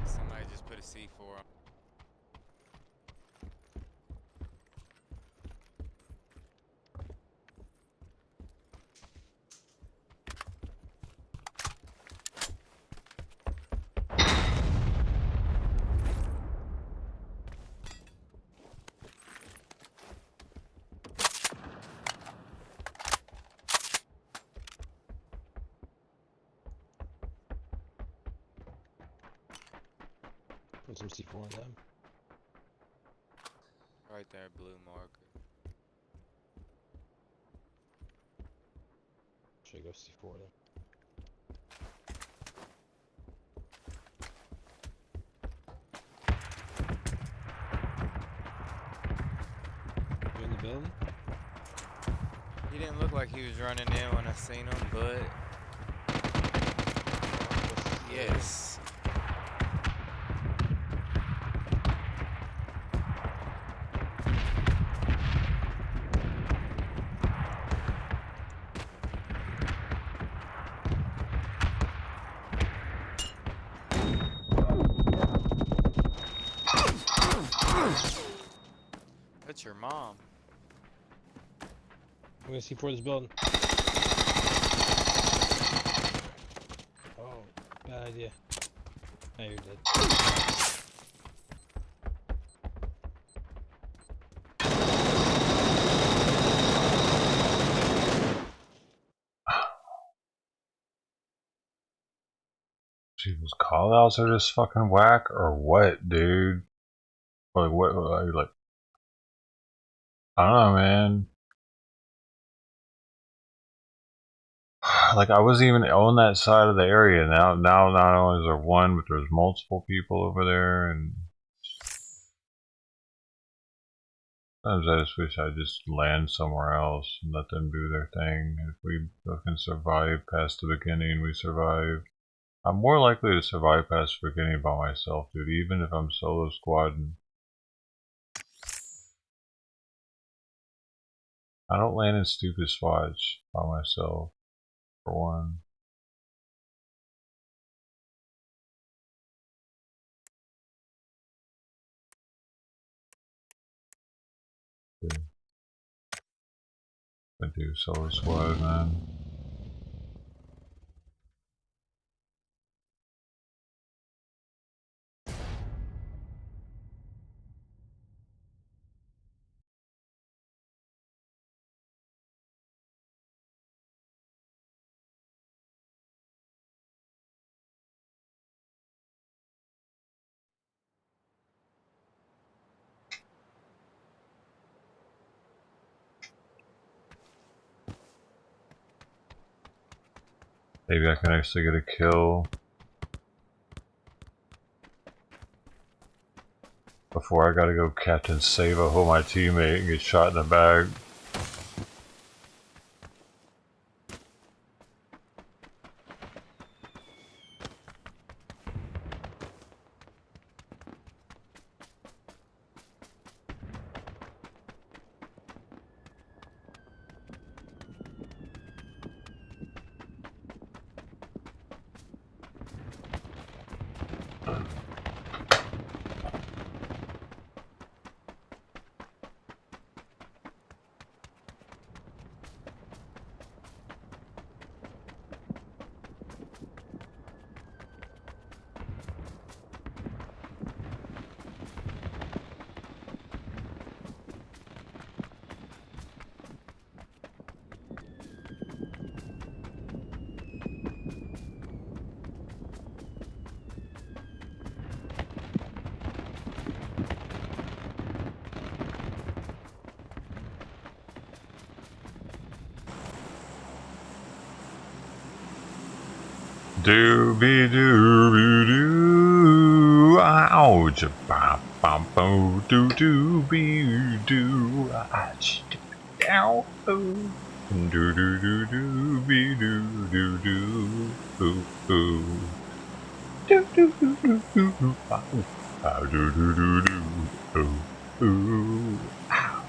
Somebody just put a C4 on. Put some C4 on them. Right there, blue marker. Should go C4 then. You in the building? He didn't look like he was running in when I seen him, but yes. That's your mom. I'm gonna C4 this building. Oh, bad idea. Now you're dead. People's callouts are just fucking whack or what, dude? Like what? Like I don't know, man. Like I wasn't even on that side of the area. Now not only is there one, but there's multiple people over there, and sometimes I just wish I'd just land somewhere else and let them do their thing. If we fucking survive past the beginning, we survive. I'm more likely to survive past the beginning by myself, dude, even if I'm solo squadding. I don't land in stupid spots by myself, for one. I do solo squad, man. Maybe I can actually get a kill before I gotta go Captain Save a my teammate and get shot in the back. Dooby dooby doo. Ouch. Bop bop bo doo dooby doo. Ow. Doo doo doo dooby doo doo doo. Ooh ooh. Doo doo doo doo doo doo. Ow doo doo doo doo. Ooh ooh. Ow.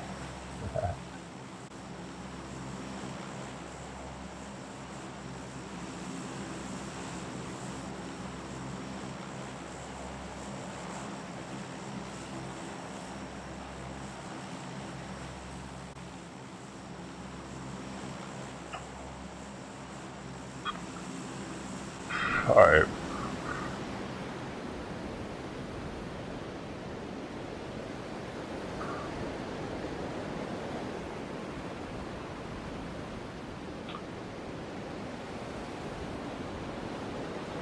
Alright.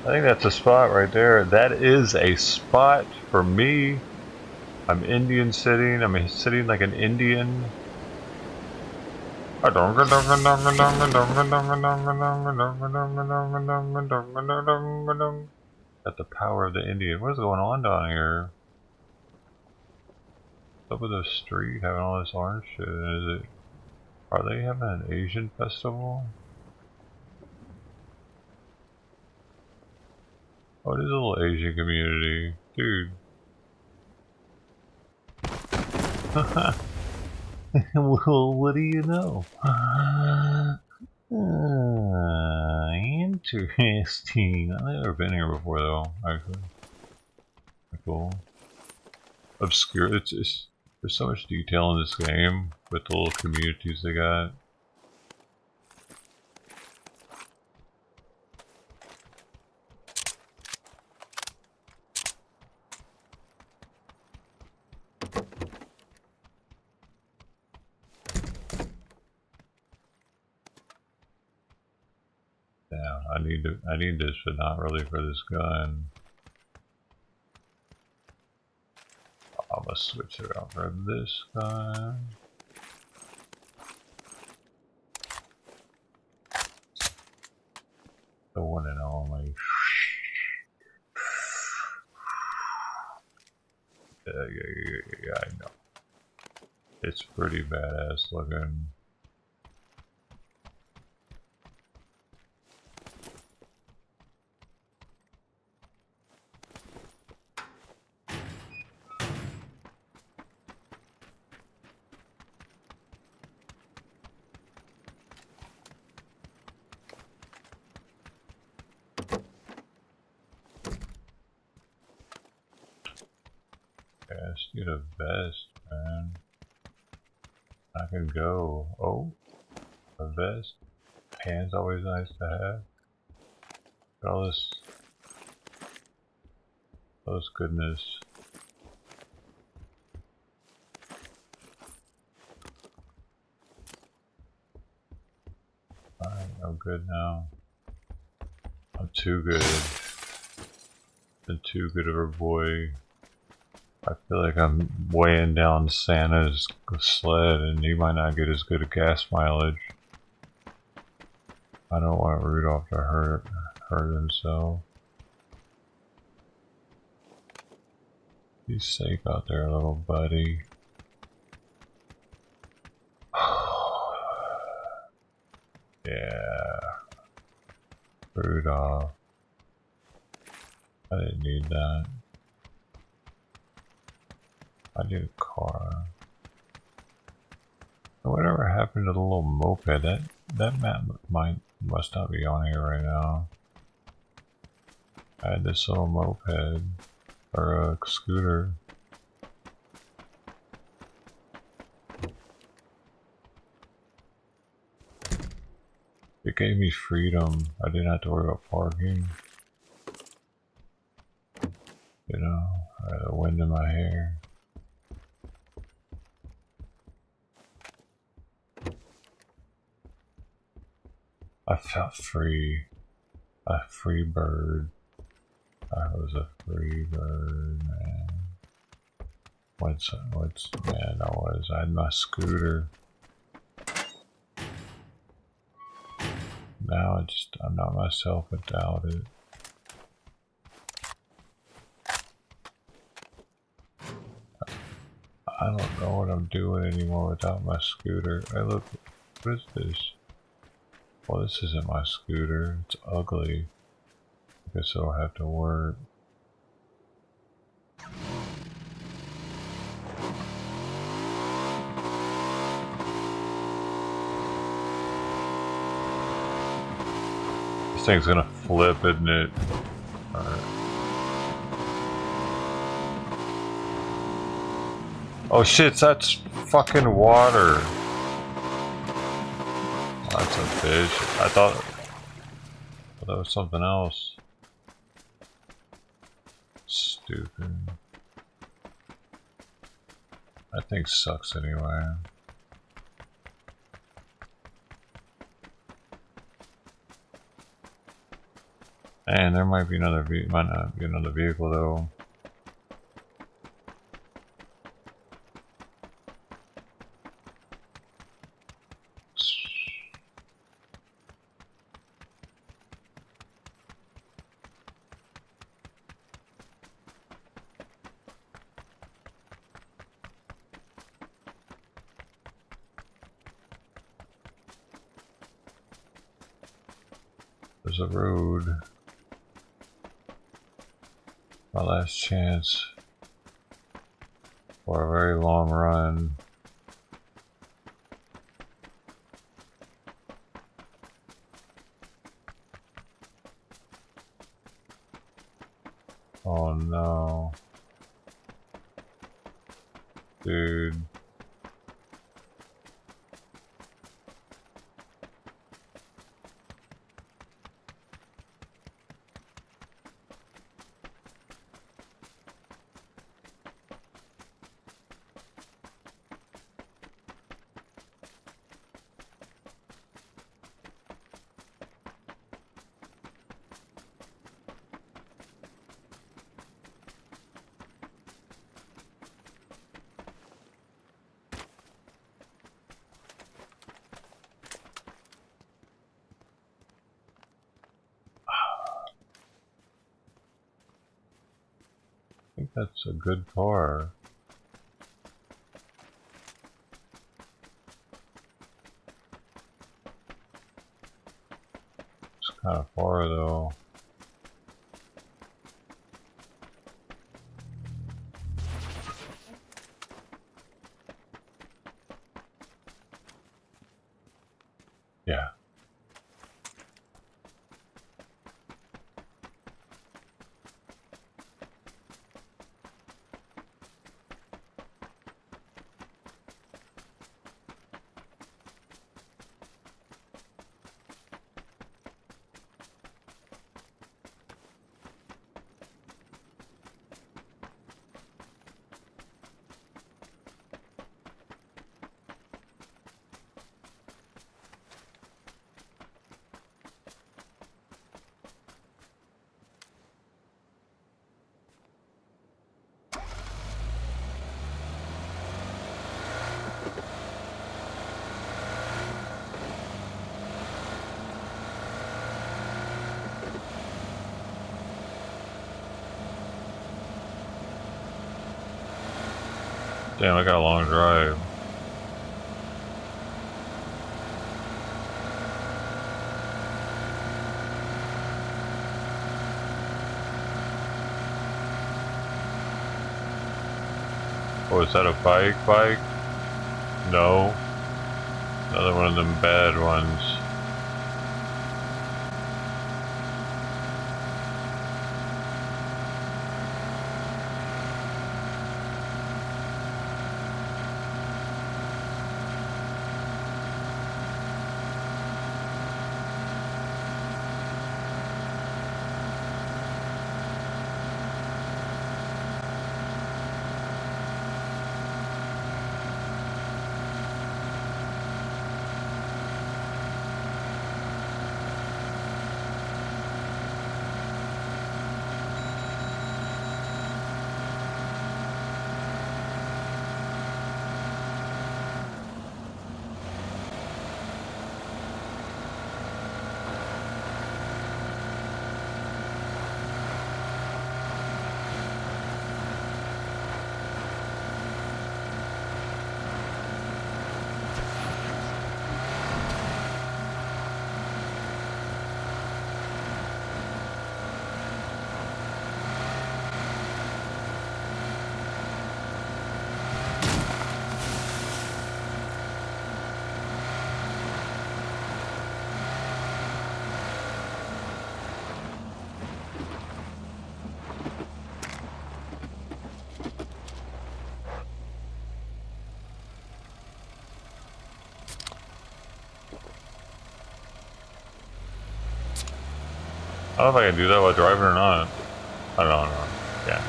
I think that's a spot right there. That is a spot for me. I'm Indian sitting. I'm sitting like an Indian. At the power of the Indian. What is going on down here? What's up with the street having all this orange shit? Is it? Are they having an Asian festival? Oh, it is a little Asian community, dude. Well, what do you know? Interesting. I've never been here before, though. Actually, cool. Obscure. It's just, there's so much detail in this game with the little communities they got. Yeah, I need this, but not really for this gun. I'm gonna switch it out for this gun. The one and only. Yeah, I know. It's pretty badass looking. Let's get a vest, man. I can go. Oh, a vest. Hands always nice to have. Got all this goodness. Alright, I'm good now. I'm too good. Been too good of a boy. I feel like I'm weighing down Santa's sled and he might not get as good a gas mileage. I don't want Rudolph to hurt himself. Be safe out there, little buddy. Yeah. Rudolph. I didn't need that. I need a car. Whatever happened to the little moped? That map must not be on here right now. I had this little moped or a scooter. It gave me freedom. I didn't have to worry about parking. You know, I had the wind in my hair. I felt free. A free bird. I was a free bird, man. What's man, I had my scooter. Now I'm not myself without it. I don't know what I'm doing anymore without my scooter. Hey, look, what is this? Well, this isn't my scooter. It's ugly. I guess it'll have to work. This thing's gonna flip, isn't it? Alright. Oh shit, that's fucking water. Oh, that's a fish. I thought that was something else. Stupid. That thing sucks anyway. And there might be another might not be another vehicle though. There's a road. My last chance for a very long run. Oh no. Dude. I think that's a good car. It's kind of far though. Yeah. Damn, I got a long drive. Oh, is that a bike? No. Another one of them bad ones. I don't know if I can do that while driving or not. I don't know. Yeah.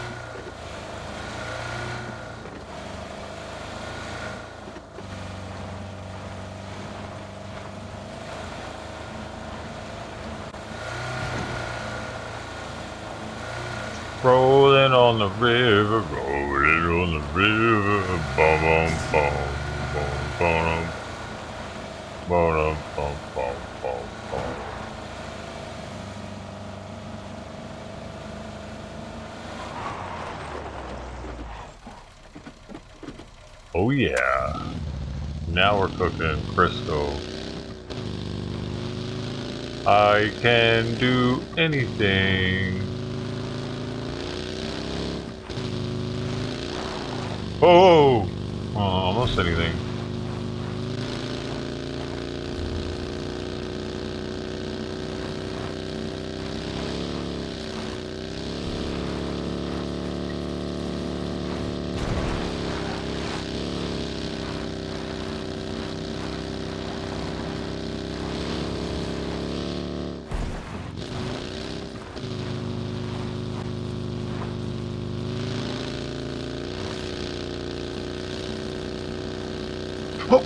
Rolling on the river, rolling on the river, bum bum bum bum bum bum bum bum bum. Oh yeah! Now we're cooking Crisco. I can do anything. Oh! Almost anything. Oh!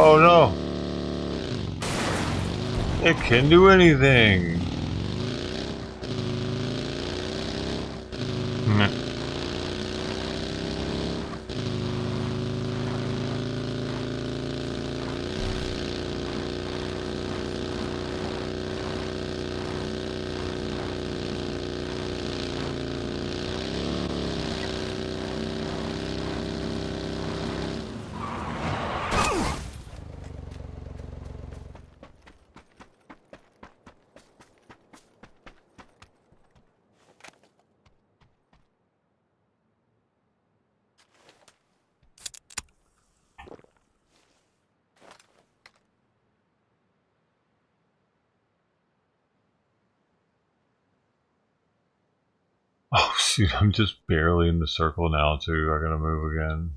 Oh no! It can do anything! Meh. Oh shoot, I'm just barely in the circle now too. I gotta move again.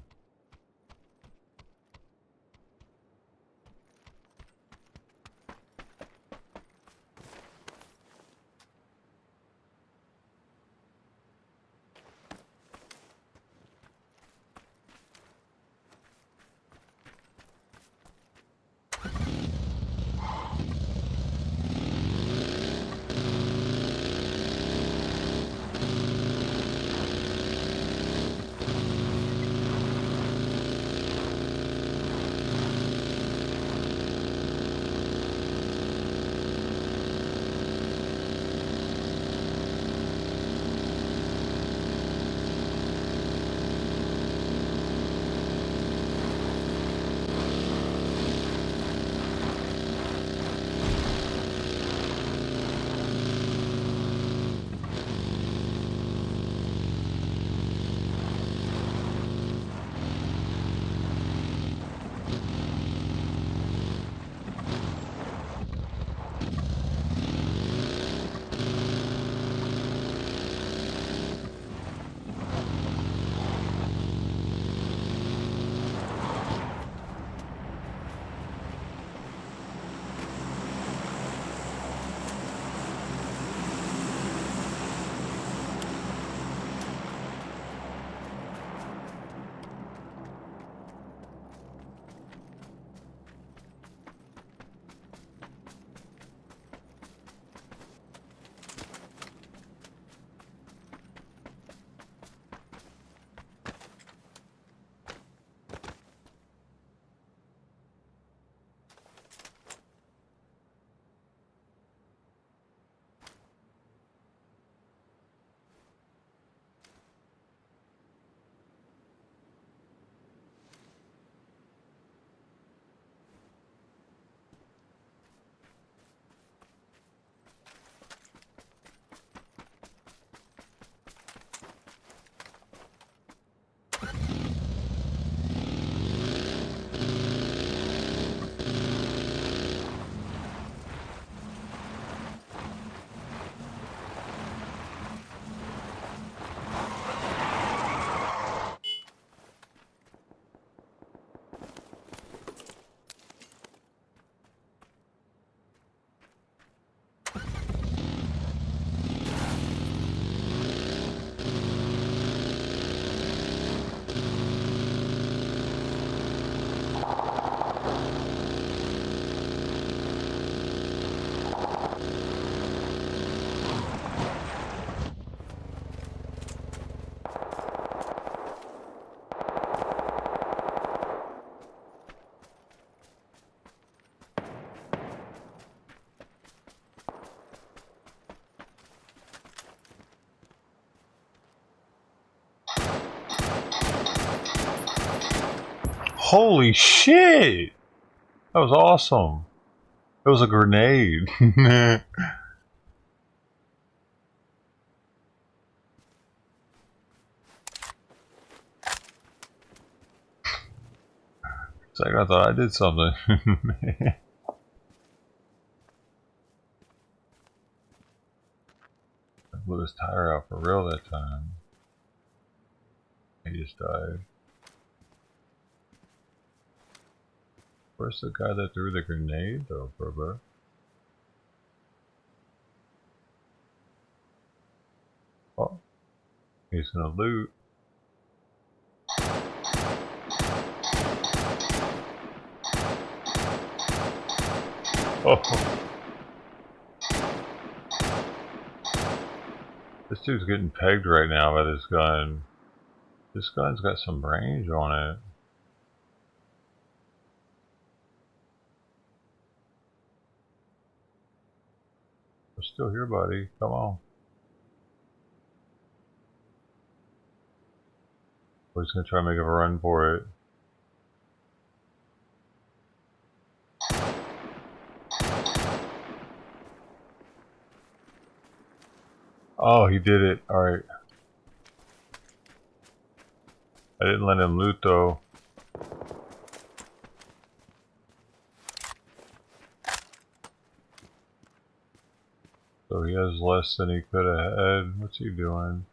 Holy shit! That was awesome. It was a grenade. It's like I thought I did something. I blew his tire out for real that time. He just died. Where's the guy that threw the grenade though, bro? Oh, he's gonna loot. Oh. This dude's getting pegged right now by this gun. This gun's got some range on it. We're still here, buddy. Come on. We're just gonna try and make a run for it. Oh, he did it. Alright. I didn't let him loot though. So he has less than he could have had. What's he doing?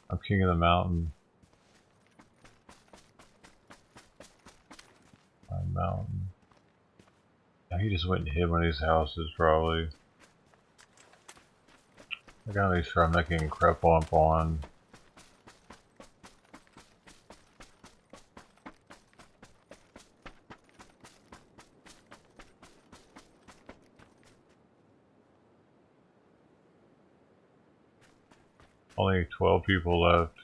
I'm king of the mountain. My mountain. Yeah, he just went and hid one of these houses probably. I gotta make sure I'm not getting crap on. Only 12 people left.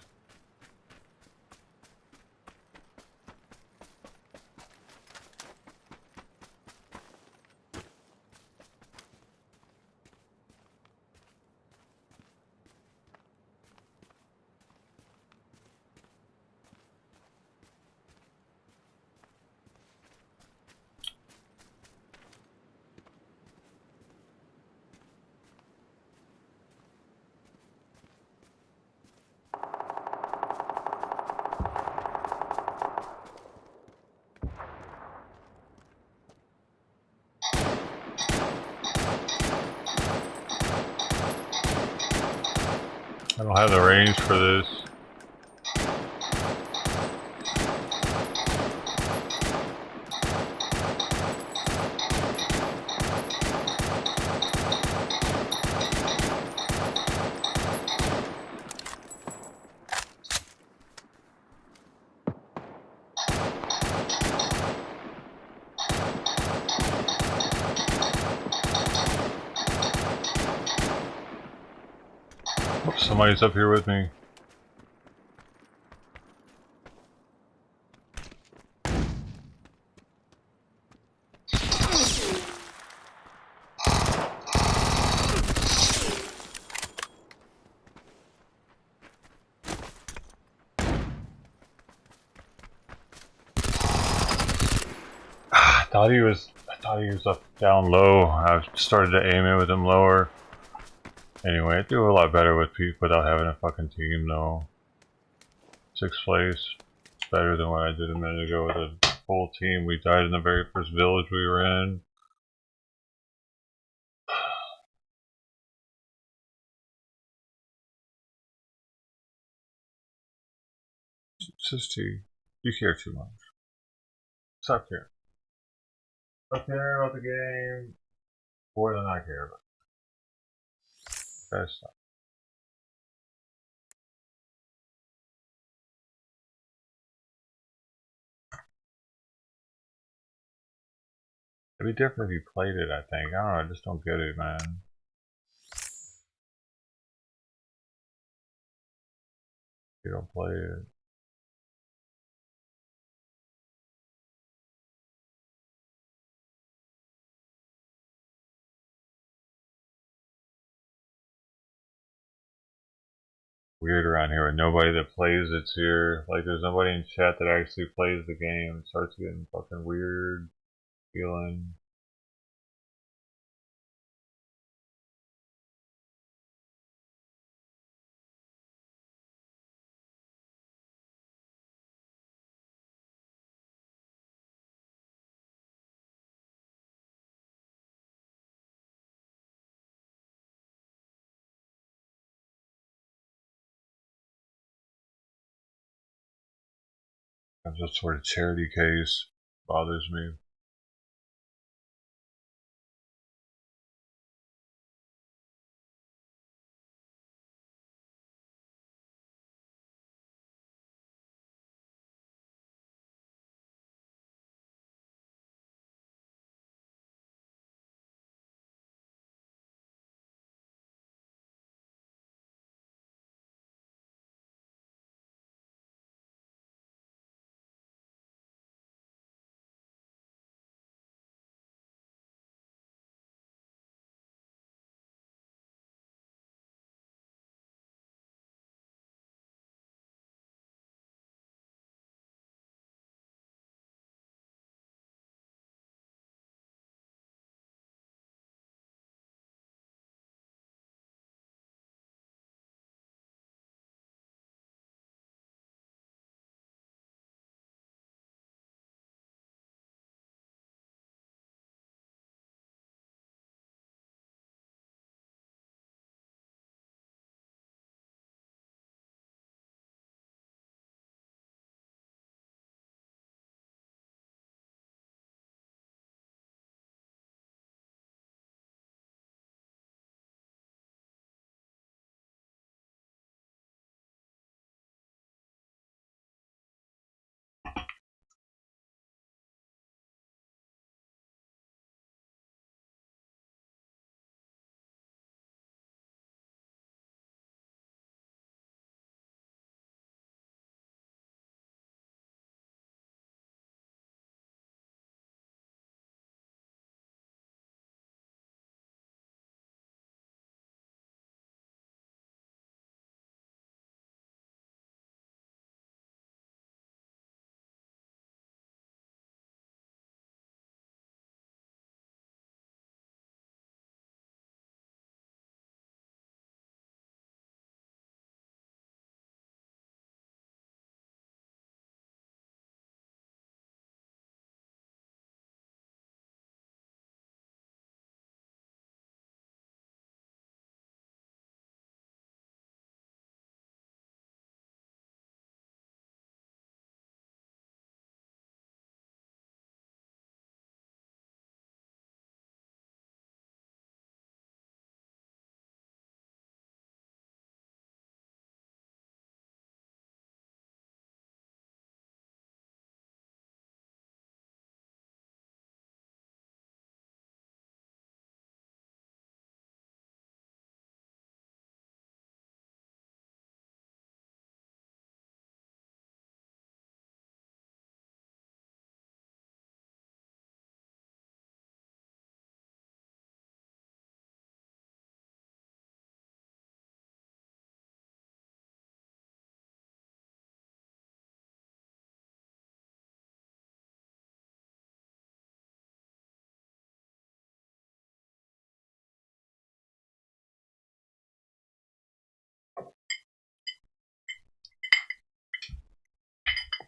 I don't have the range for this. Oh, somebody's up here with me. I thought he was up down low. I started to aim it with him lower. Anyway, I do a lot better with people without having a fucking team though. 6th place. It's better than what I did a minute ago with a full team. We died in the very first village we were in. Sister, you care too much. Stop caring. Stop caring about the game more than I care about it. Better stop. It'd be different if you played it, I think. I don't know, I just don't get it, man. You don't play it. Weird around here with nobody that plays it's here. Like there's nobody in chat that actually plays the game. It starts getting fucking weird feeling. That sort of charity case bothers me.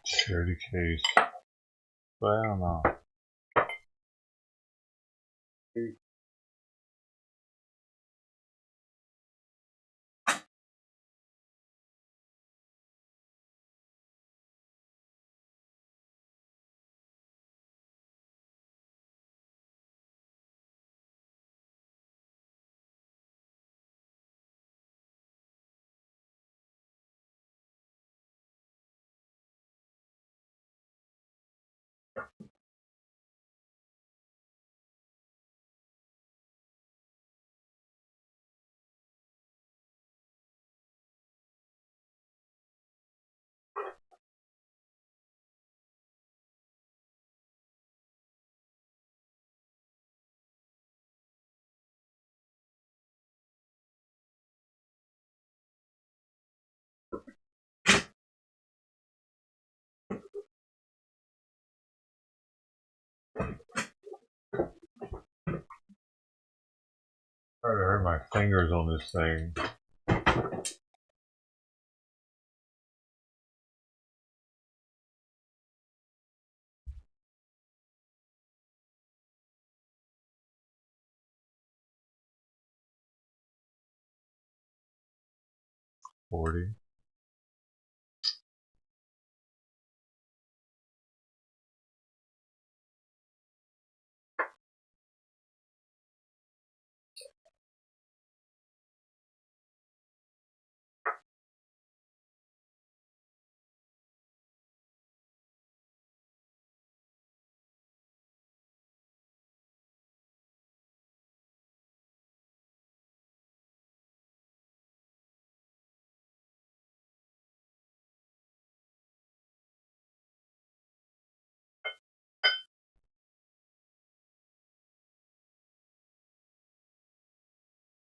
Charity case. But I don't know. burn my fingers on this thing. $40.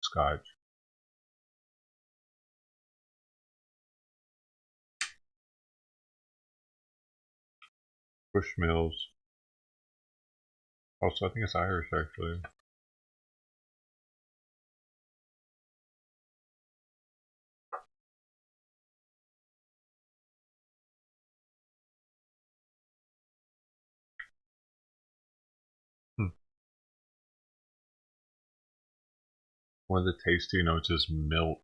Scotch. Bushmills. Also, I think it's Irish actually. One of the tasty notes is milk.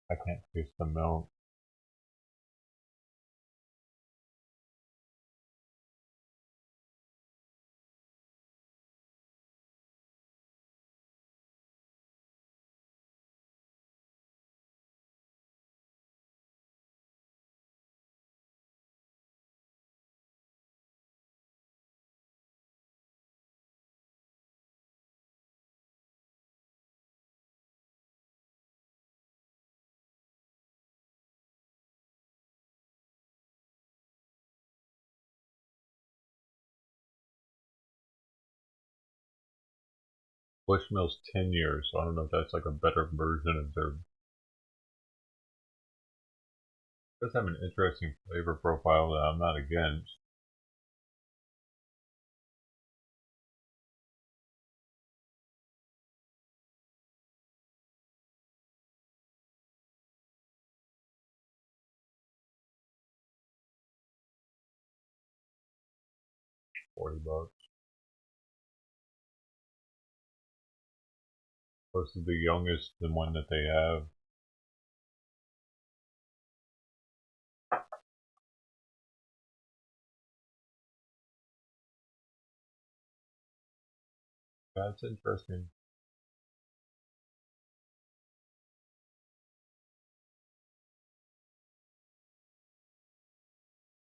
I can't taste the milk. Bushmills 10 years, so I don't know if that's like a better version of their... It does have an interesting flavor profile that I'm not against. $40. This is the youngest, the one that they have. That's interesting.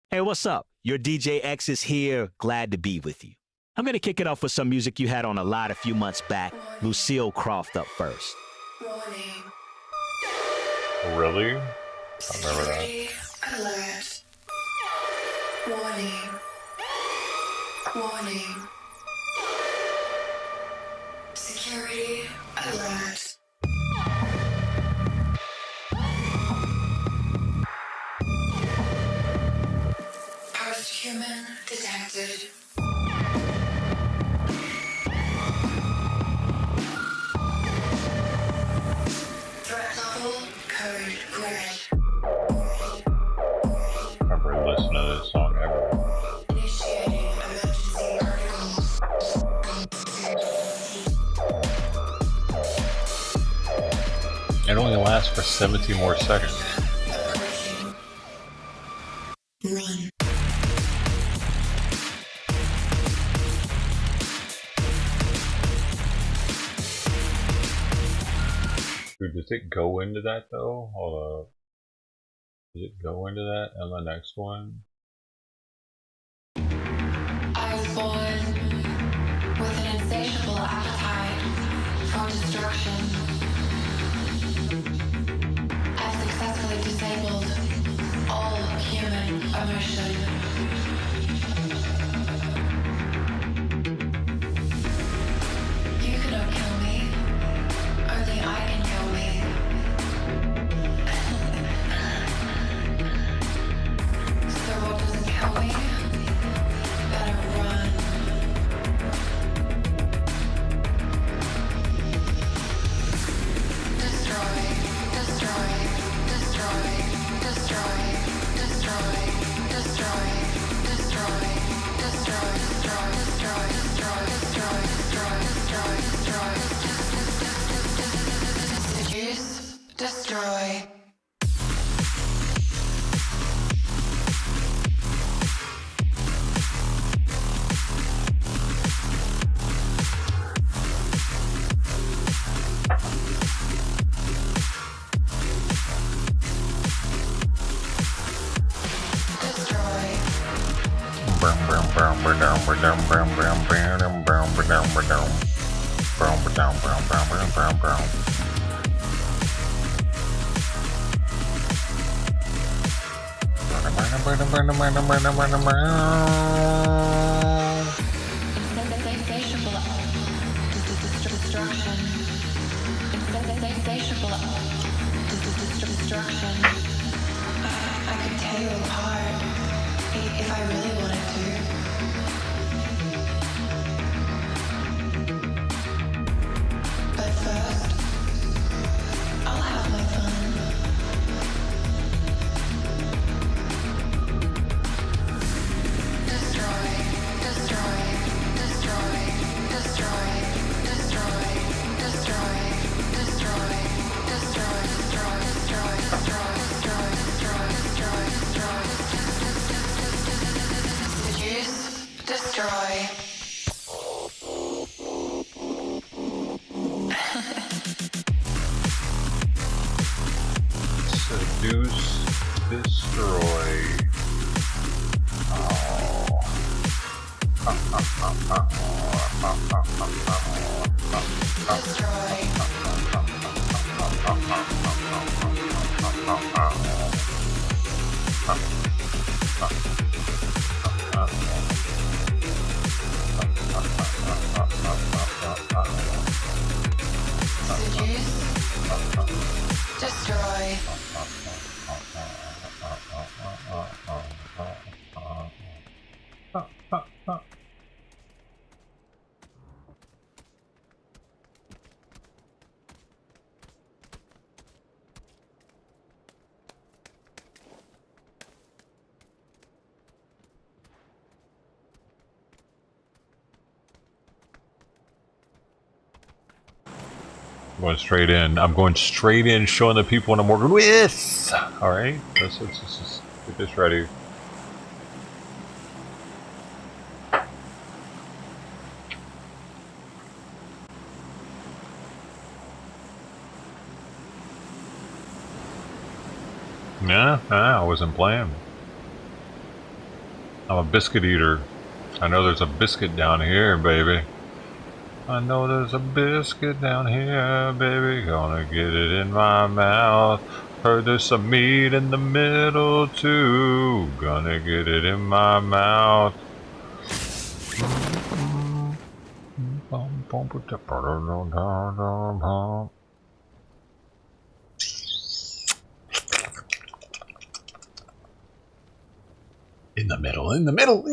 Hey, what's up? Your DJ X is here. Glad to be with you. I'm going to kick it off with some music you had on a lot a few months back. Lucille Croft up first. Really? I remember that. Alert. Warning. Warning. Security alert. Post-human detected. Threat level code red. I remember listening to this song ever. Initiating emergency protocol. It only lasts for 17 more seconds. Run. Dude, does it go into that though? Hold up. Does it go into that on the next one? I was born with an insatiable appetite for destruction. I've successfully disabled all human emotion. You cannot kill me. Only I can kill me. So what doesn't kill me better Seduce, destroy. Destruction. I could tear you apart if I really wanted to. But first, I'll have my fun. Destroy, destroy, destroy, destroy, destroy, destroy, destroy, destroy, destroy, seduce, destroy. Seduce, destroy. Seduce, destroy. Going straight in. I'm going straight in, showing the people what I'm working with. All right, let's just get this ready. Nah, I wasn't playing. I'm a biscuit eater. I know there's a biscuit down here, baby. I know there's a biscuit down here, baby. Gonna get it in my mouth. Heard there's some meat in the middle, too. Gonna get it in my mouth. In the middle, in the middle.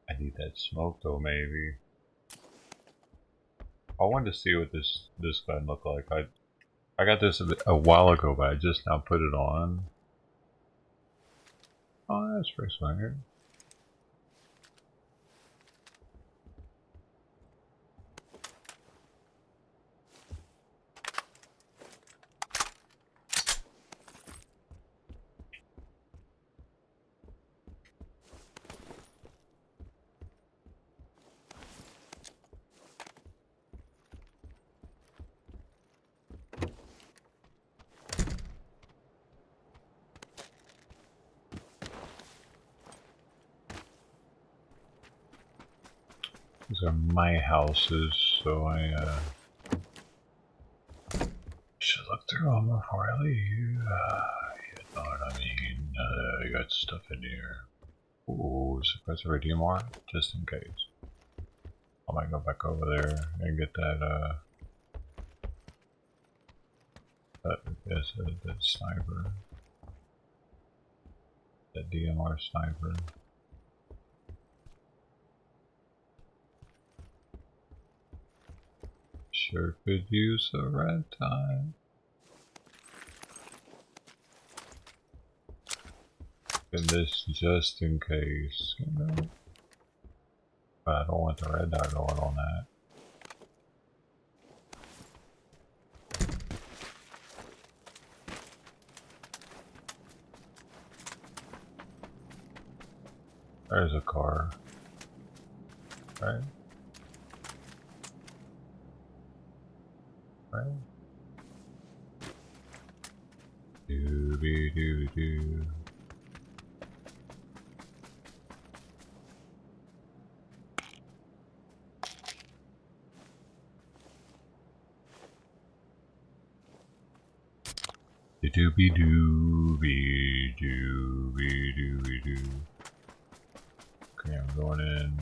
I need that smoke though, maybe. I wanted to see what this gun looked like. I got this a while ago, but I just now put it on. Oh, that's pretty swinging. These are my houses, so I should look through them before I leave. You know what I mean? You got stuff in here. Ooh, suppressor DMR, just in case. I might go back over there and get that, that sniper. That DMR sniper. Sure could use a red time. And this just in case, you know. But I don't want the red dot going on that. There's a car. Right? Right? Doo-be-doo-doo. Doo-be-doo-be-doo-be-doo-be-doo. Okay, I'm going in.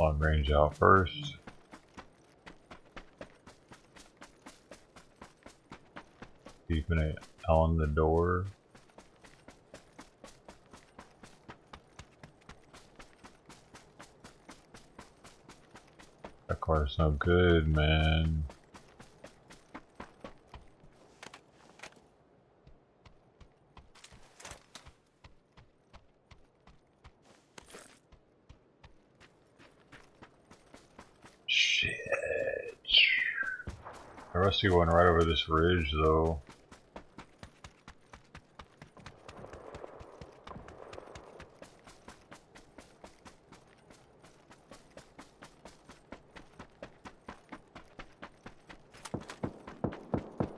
Long range out first. Keeping it on the door. That car's no good, man. Shit. I rusty one right over this ridge, though.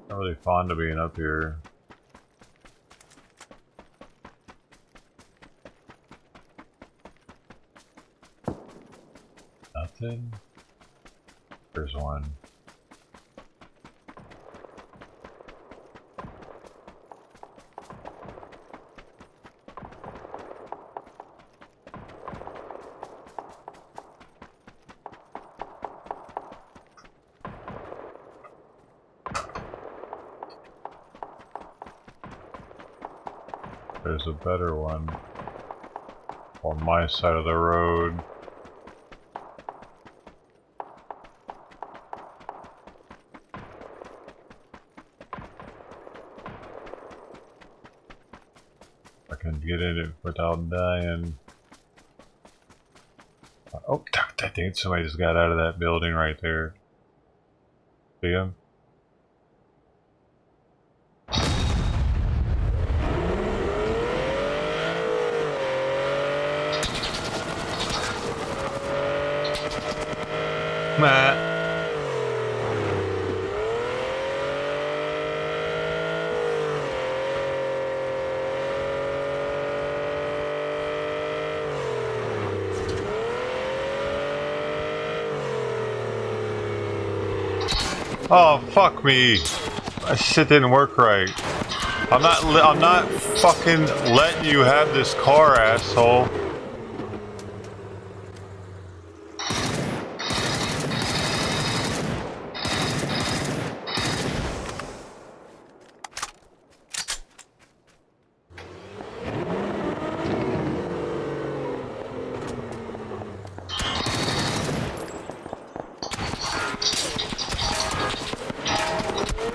Not really fond of being up here. Nothing. There's one. There's a better one on my side of the road. I can get in it without dying. Oh, I think somebody just got out of that building right there. See him? Matt. Oh, fuck me. That shit didn't work right. I'm not fucking letting you have this car, asshole.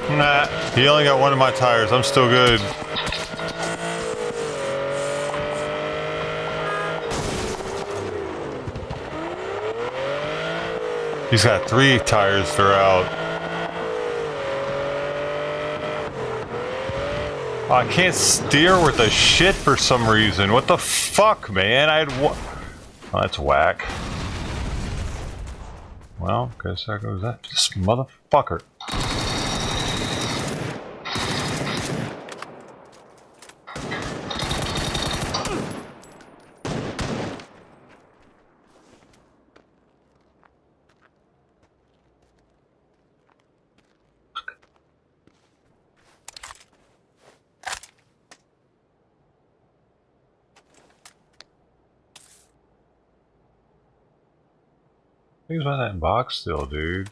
Nah, he only got one of my tires. I'm still good. He's got 3 tires throughout. Oh, I can't steer with the shit for some reason. What the fuck, man? I had one. Oh, that's whack. Well, guess there goes that. This motherfucker. Who's on that box still, dude?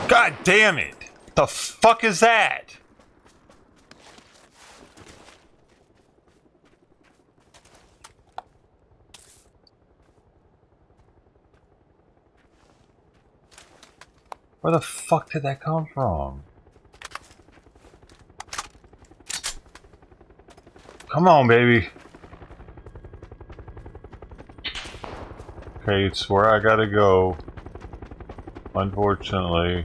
God damn it! The fuck is that? Where the fuck did that come from? Come on, baby. Okay, it's where I gotta go. Unfortunately.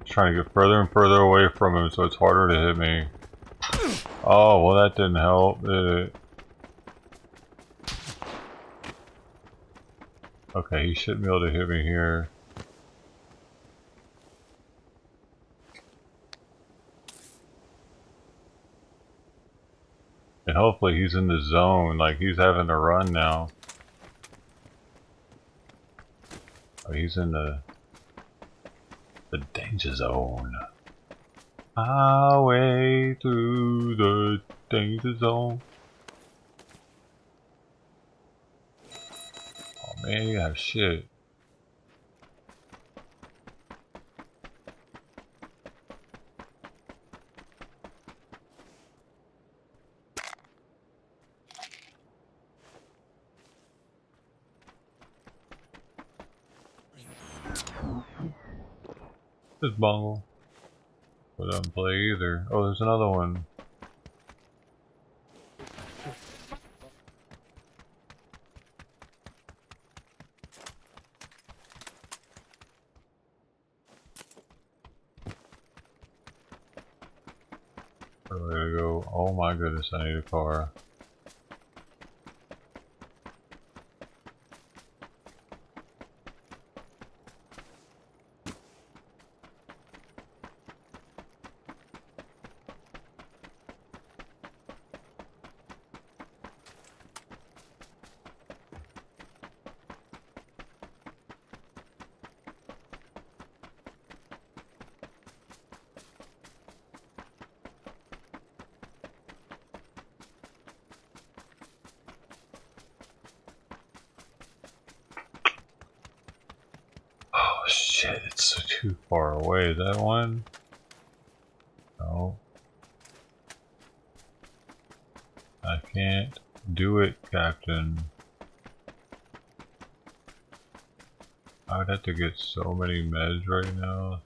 Trying to get further and further away from him so it's harder to hit me. Oh, well that didn't help, did it? Okay, he shouldn't be able to hit me here. And hopefully he's in the zone, like he's having to run now. Oh, he's in the danger zone. Highway through the danger zone. Oh man, you got shit. This bungle. But doesn't play either. Oh, there's another one. Where do I go? Oh my goodness, I need a car. Oh shit, it's so too far away. Is that one? No. I can't do it, Captain. I would have to get so many meds right now.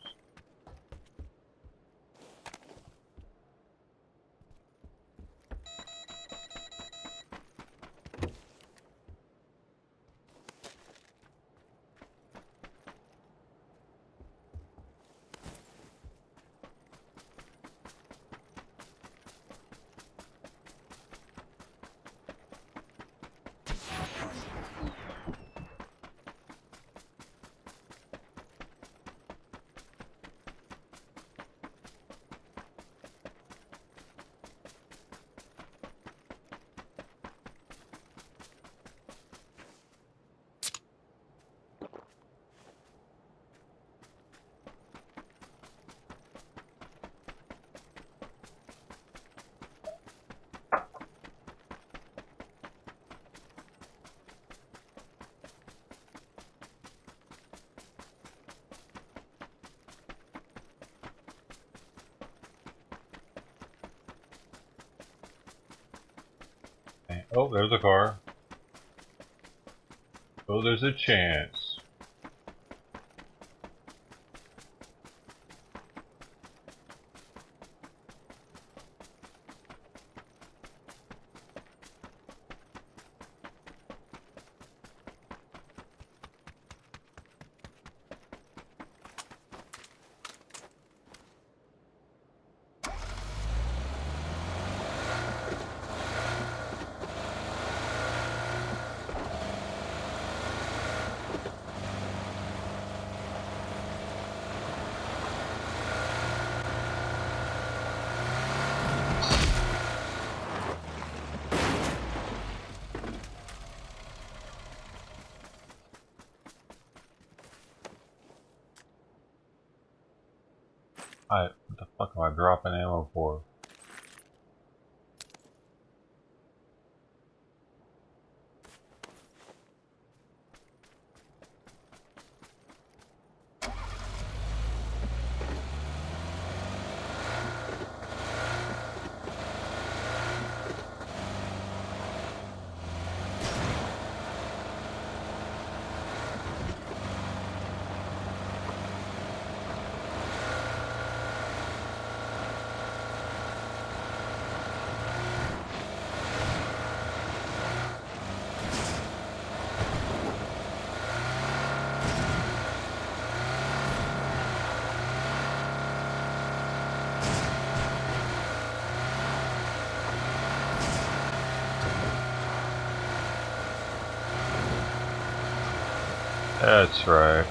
Oh, there's a car. Oh, there's a chance. What the fuck am I dropping ammo for? That's right.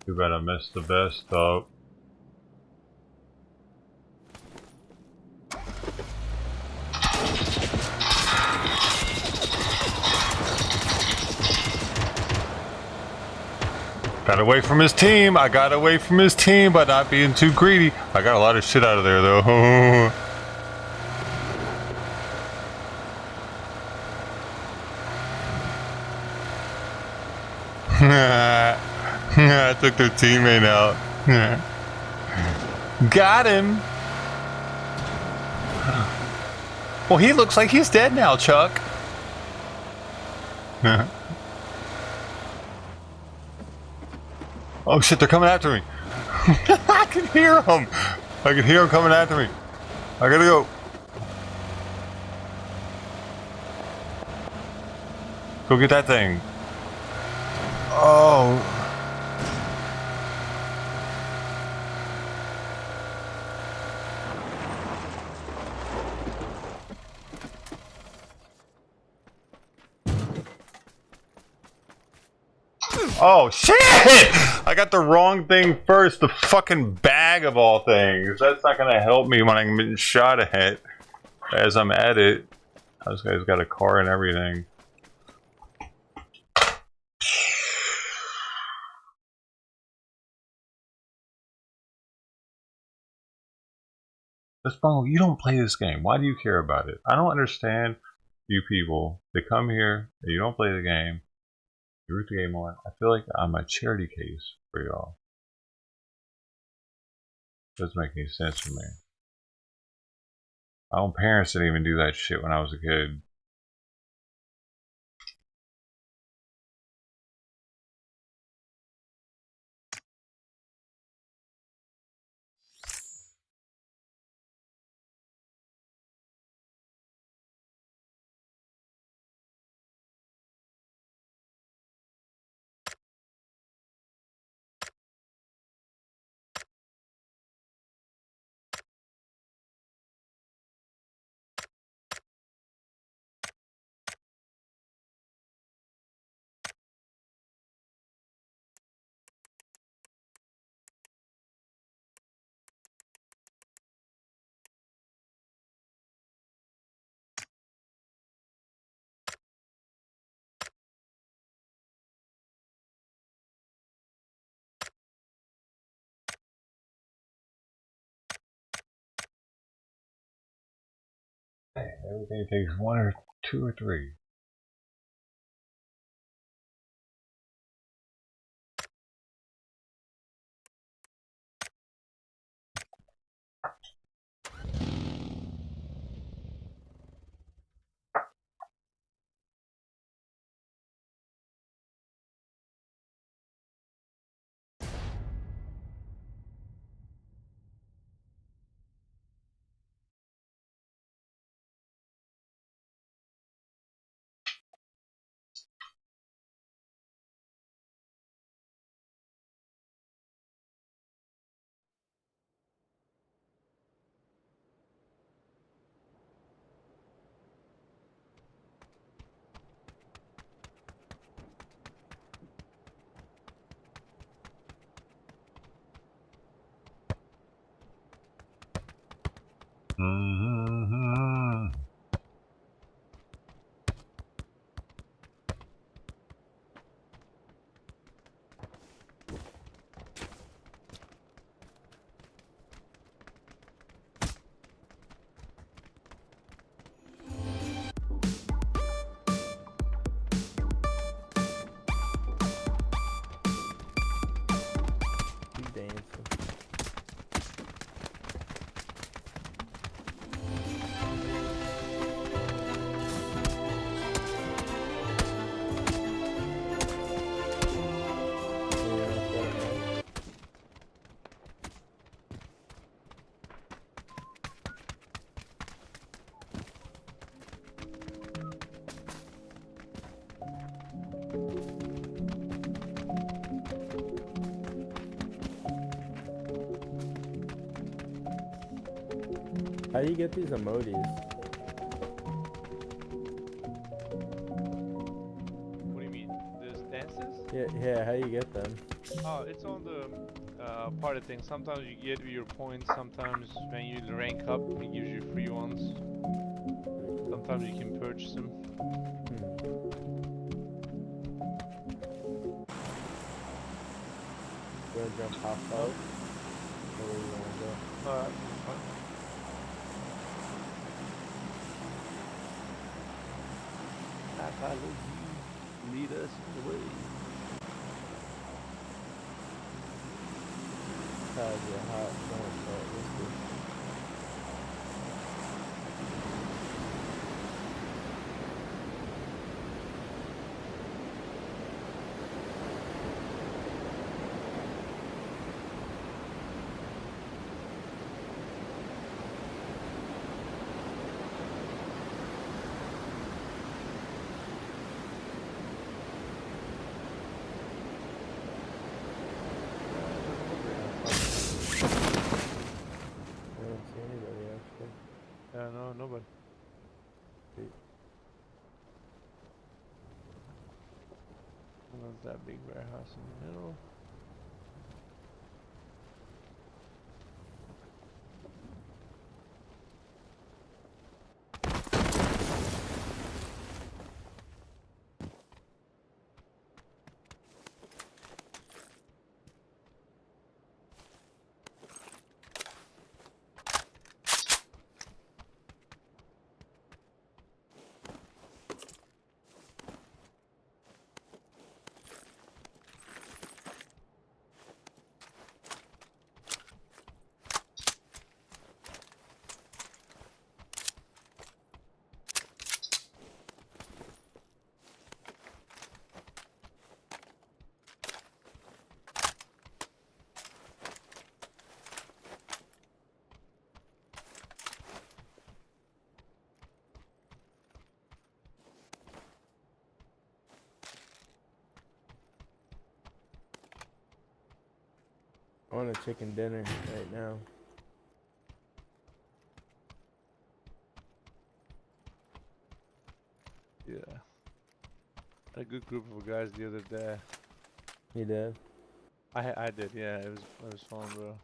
You better miss the best though. Got away from his team. I got away from his team by not being too greedy. I got a lot of shit out of there though. I took their teammate out. Got him. Well, he looks like he's dead now, Chuck. Oh shit, they're coming after me. I can hear them. I can hear them coming after me. I gotta go. Go get that thing. Oh. Oh shit! I got the wrong thing first, the fucking bag of all things. That's not gonna help me when I'm getting shot at as I'm at it. This guy's got a car and everything. Let's bone. You don't play this game. Why do you care about it? I don't understand you people that come here and you don't play the game. You root the game on. I feel like I'm a charity case for y'all. Doesn't make any sense for me. My own parents didn't even do that shit when I was a kid. Everything takes 1 or 2 or 3. How do you get these emojis? What do you mean? These dances? Yeah, how do you get them? Oh, it's on the party thing. Sometimes you get your points, sometimes when you rank up, it gives you free ones. Sometimes you can purchase them. You wanna jump half out? Or where you wanna go? Fine. Lead us in the way. How's your hot going? No, nobody. There's that big warehouse in the middle. I want a chicken dinner right now. Yeah. Had a good group of guys the other day. You did? I did, yeah. It was fun, bro.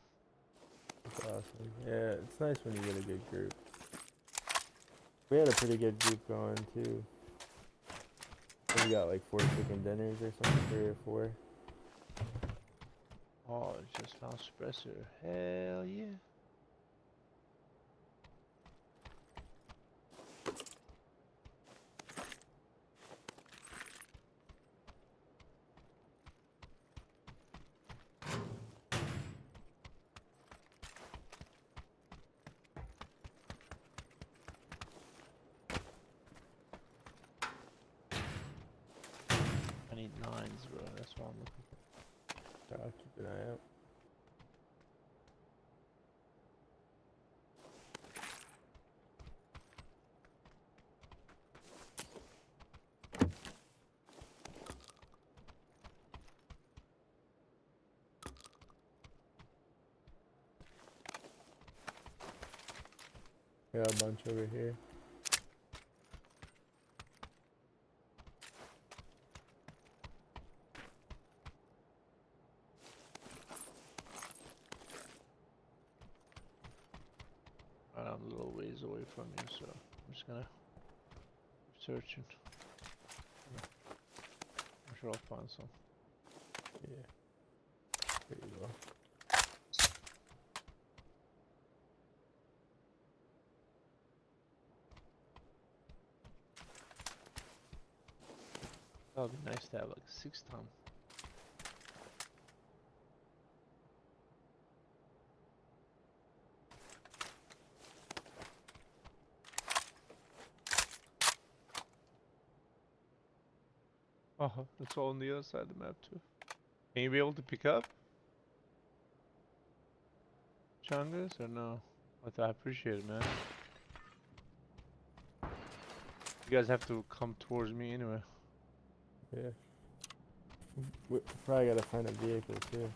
That's awesome. Yeah, it's nice when you get a good group. We had a pretty good group going too. We got like 4 chicken dinners or something, 3 or 4. Oh, just found suppressor. Hell yeah. I need 9s, bro. That's what I'm looking for. I'll keep an eye out. Got a bunch over here. I'm a little ways away from you, so I'm just gonna keep searching. I'm sure I'll find some. Yeah. There you go. That would be nice to have like 6 ton. Oh, it's all on the other side of the map too. Can you be able to pick up Chungus or no? I appreciate it, man. You guys have to come towards me anyway. Yeah. We probably gotta find a vehicle too.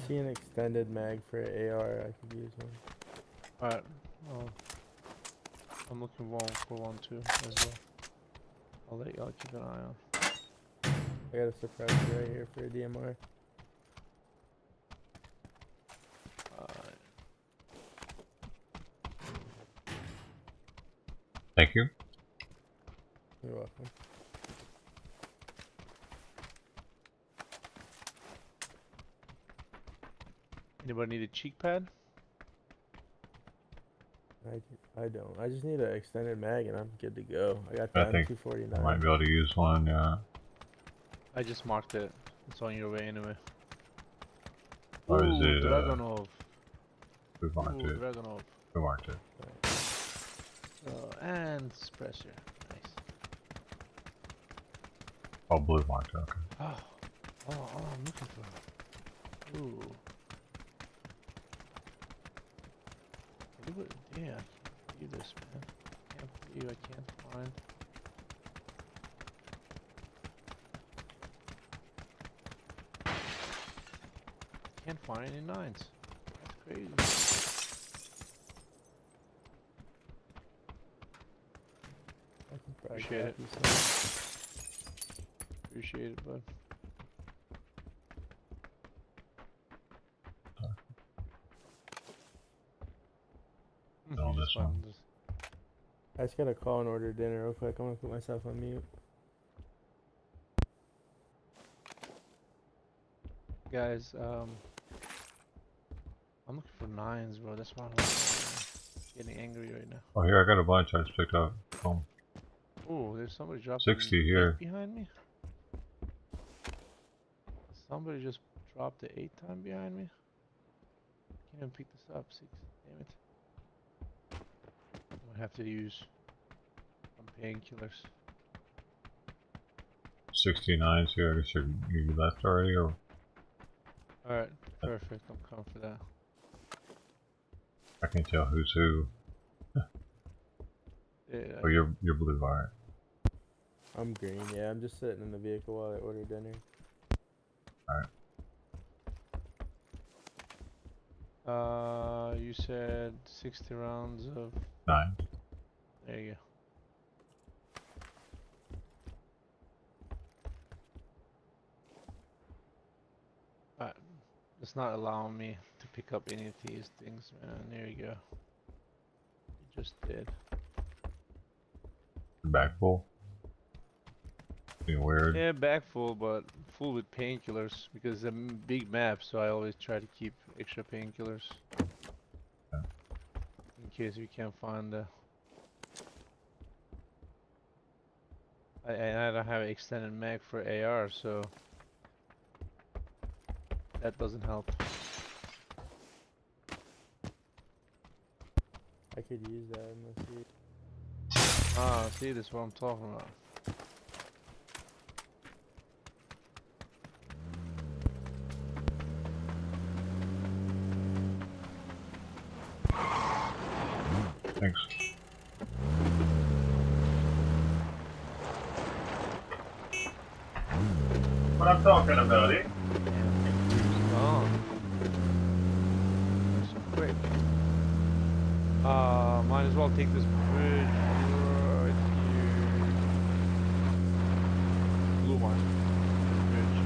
See an extended mag for AR, I could use one. Alright, I'm looking for one too as well. I'll let y'all keep an eye on. I got a suppressor right here for a DMR. Thank you. You're welcome. Anybody need a cheek pad? I don't. I just need an extended mag and I'm good to go. I got I that think 249. I might be able to use one, yeah. I just marked it. It's on your way anyway. Or is it, Dragonov. we marked it. Dragonov. We marked it. And suppressor. Nice. Oh, blue marked it, okay. Oh, I'm looking for. Ooh. Yeah, I can't believe this, man. I can't believe I can't find. Can't find any 9s. That's crazy. Appreciate it. Appreciate it, bud. On this one. I just gotta call and order dinner real quick. I'm gonna put myself on mute. Guys, I'm looking for 9s, bro. That's why I'm getting angry right now. Oh, here, I got a bunch I just picked up. Boom. Oh, there's somebody dropping 60 here. 8 behind me. Somebody just dropped the 8 time behind me. Can't even pick this up. 6. Damn it. I might have to use some painkillers. 69, so I guess you left already, or? Alright, perfect. I'm coming for that. I can't tell who's who. Yeah. Oh, you're blue, alright. I'm green, yeah, I'm just sitting in the vehicle while I order dinner. Alright. You said 60 rounds of... 9. There you go. Alright, it's not allowing me to pick up any of these things, man. There you go. You just did. Back full? Being weird. Yeah, back full, but full with painkillers because it's a big map, so I always try to keep extra painkillers. Yeah. In case we can't find the... I don't have an extended mag for AR, so... that doesn't help. I could use that unless you... Ah, see, this is what I'm talking about. Thanks. What I'm talking about, eh? Oh. That's so quick. Might as well take this bridge right here. Blue one. Bridge.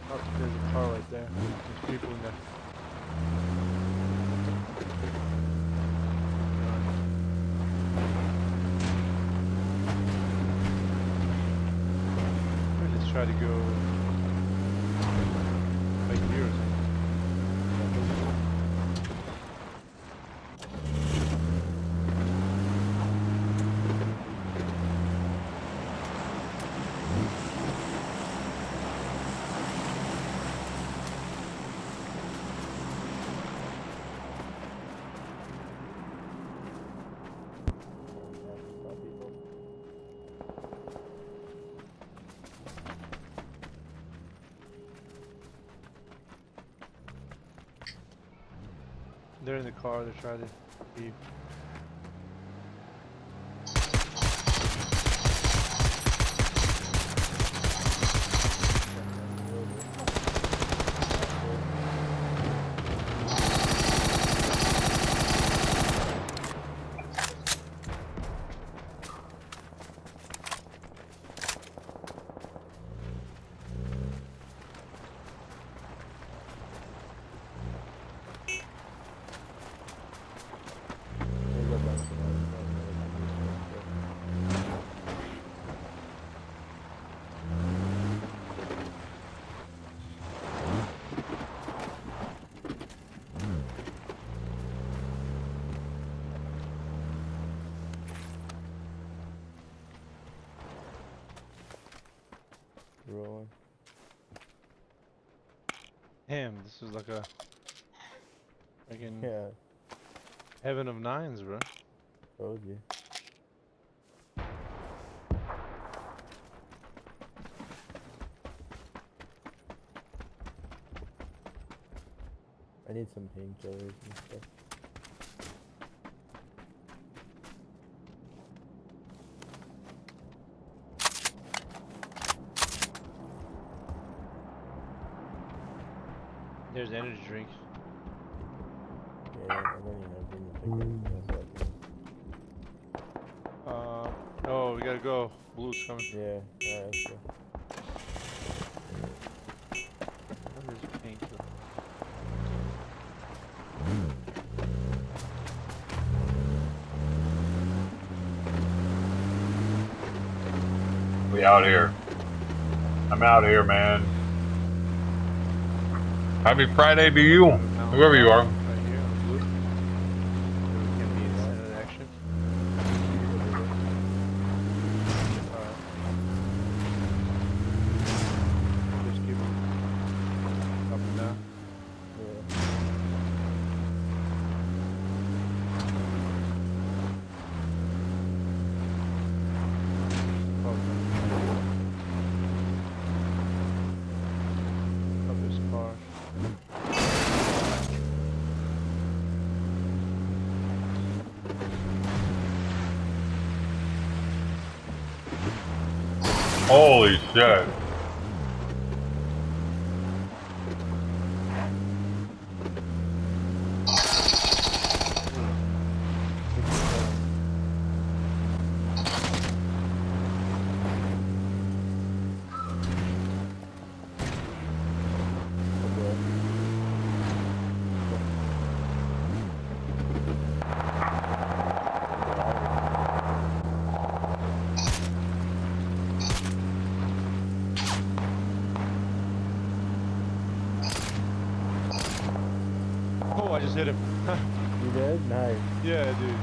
Oh, there's a car right there. There's people in there. Let's try to go right here or something. They're in the car, they're trying to leave. Rolling. Damn, this is like a freaking Yeah. heaven of nines, bro. Told you. I need some painkillers and stuff. There's energy drinks. Yeah, I don't even have room to pick anything else up. Oh, we gotta go. Blue's coming. Yeah, alright, let's go. Where's the painkiller? We out here. I'm out here, man. Happy Friday to you, whoever you are. Right here on blue. So we can be in center of action. Just keep it up and down. Up this car. Holy shit. Oh, I just hit him. You did? Nice. Yeah, dude.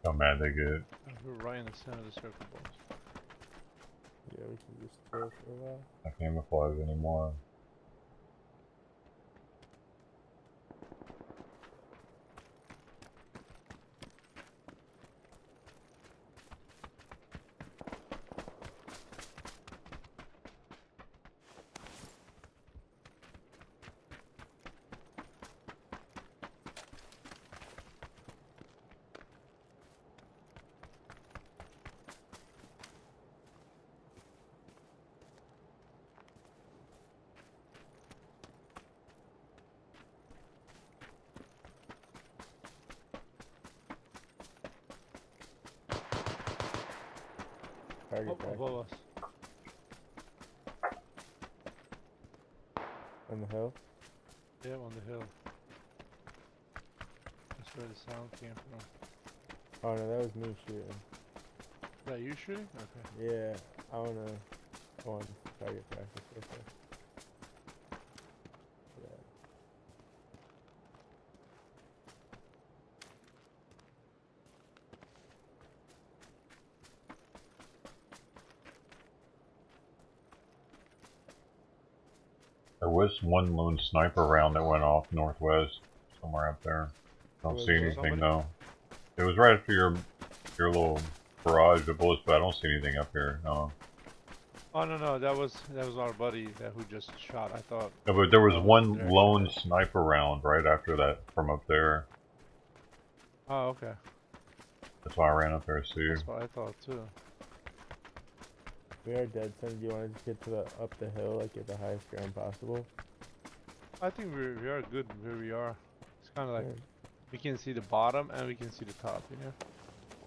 How mad they get. We're right in the center of the circle, boys. Yeah, we can just chill for a while. I can't camouflage anymore. Target back. Above us. On the hill? Yeah, on the hill. That's where the sound came from. Oh no, that was me shooting. Is that you shooting? Okay. Yeah, I wanna go on target practice real quick. Yeah. There was one lone sniper round that went off northwest, somewhere up there. Don't see anything though. It was right after your little barrage of bullets, but I don't see anything up here. No. Oh no, that was our buddy who just shot. I thought. No, but there was one lone sniper round right after that from up there. Oh, okay. That's why I ran up there to see. That's what I thought too. We are dead center. Do you want to just get to the up the hill, like at the highest ground possible? I think we are good where we are. It's kind of like we can see the bottom and we can see the top, you know.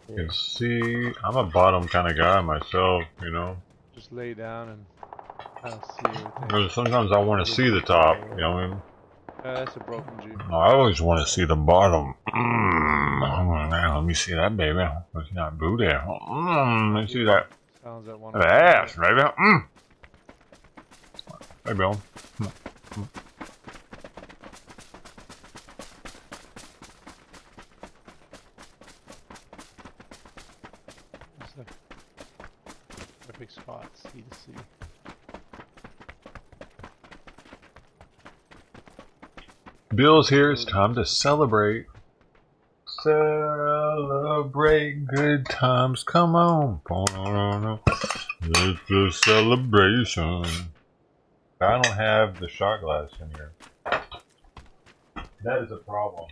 You can see, I'm a bottom kind of guy myself, you know. Just lay down and kind of see everything. Because sometimes I want to see the top, you know what I mean? Yeah, that's a broken Jeep. No, I always want to see the bottom. Let me see that, baby. Let me see that booty. Let me see that. Sounds at one. That ass, baby. Hey, Bill. It's like perfect spot, C to C. Bill's here. It's time to celebrate. Celebrate good times. Come on. It's a celebration. I don't have the shot glass in here. That is a problem.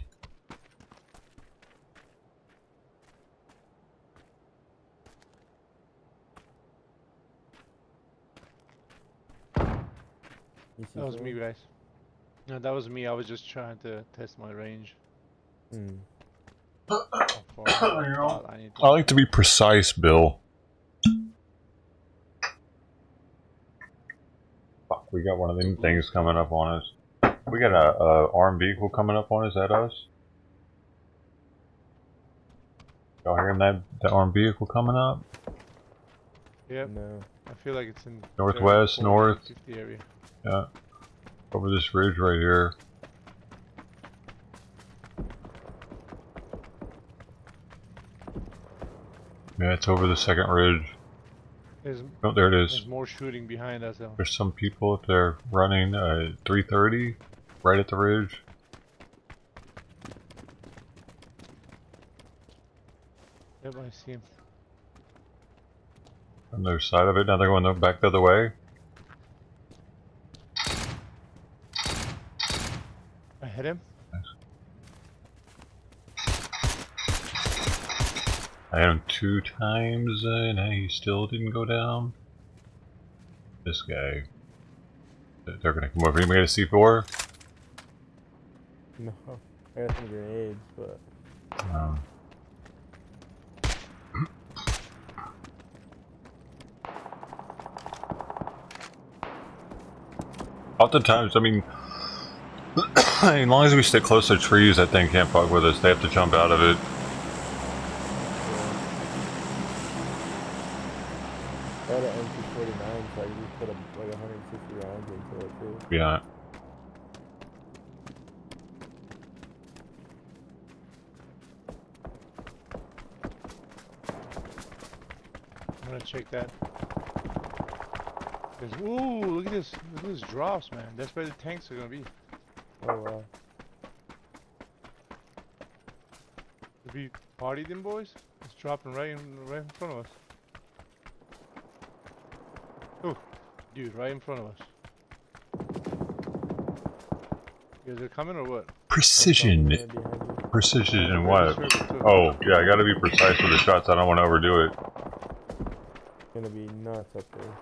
That was me, guys. No, that was me. I was just trying to test my range. I like to be precise, Bill. Fuck, we got one of them things coming up on us. We got a armed vehicle coming up on us. Is that us? Y'all hearing that armed vehicle coming up? Yep. No. I feel like it's in Northwest, 40, north. 50 area. Yeah. Over this ridge right here. Yeah, it's over the second ridge. Oh, there it is. There's more shooting behind us. There's some people up there running 330 right at the ridge. Yep, I see him. On the other side of it, now they're going back the other way. I hit him. I hit him 2 times and he still didn't go down. This guy. They're gonna come over. Anybody got a C4? No. I got some grenades, but... Oftentimes, I mean, as long as we stick close to trees, that thing can't fuck with us. They have to jump out of it. I had an MP49, so I just put like 160 rounds into it too. Yeah. I'm gonna check that. Ooh, look at this! Look at these drops, man. That's where the tanks are gonna be. Oh wow. Did we party them, boys? It's dropping right in front of us. Oh, dude, right in front of us. You guys are coming or what? Precision. Precision in what? Oh, yeah, I gotta be precise with the shots. I don't want to overdo it. It's gonna be nuts up there.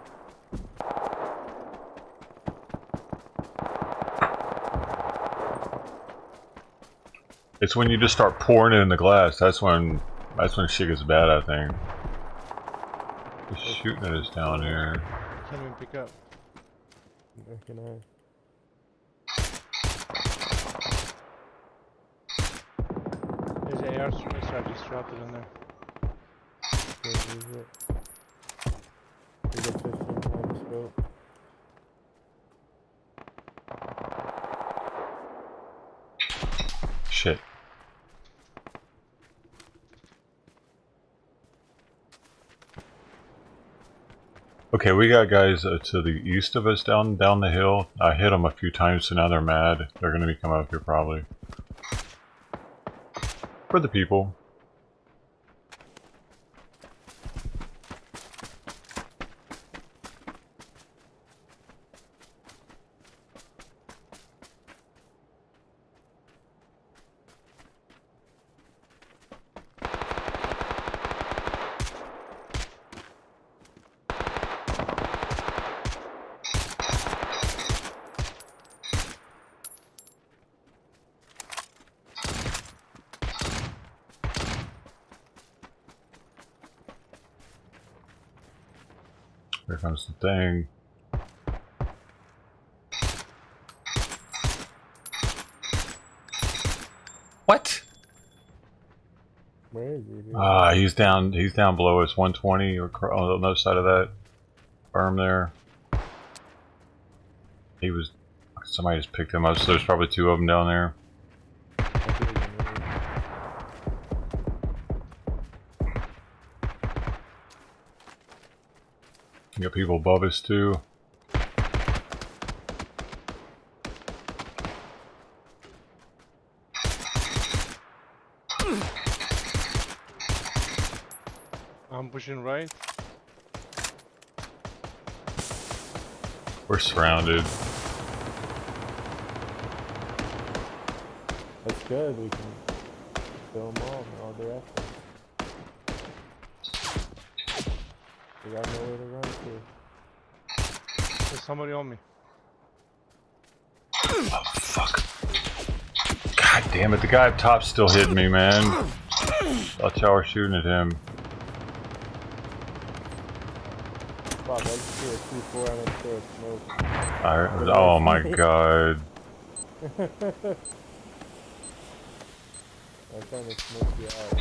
It's when you just start pouring it in the glass. That's when shit gets bad, I think. He's shooting at us down here. Can't even pick up. Where can I? There's an AR stream, so I just dropped it in there. Where is it? We got 15 times scope. Shit. Okay, we got guys to the east of us down the hill. I hit them a few times, so now they're mad. They're going to be coming up here probably. For the people. Here comes the thing. What? Where is he, dude? He's down below us, 120 or on the other side of that berm there. Somebody just picked him up, so there's probably two of them down there. You got people above us too. I'm pushing right. We're surrounded. That's good. We can kill them all in all directions. We got nowhere to run to. There's somebody on me. Oh fuck! God damn it! The guy up top still hitting me, man. Thought y'all were shooting at him. Fuck! I just see a C4 and I'm sure it's smoke. Oh my god! I'm trying to smoke you out.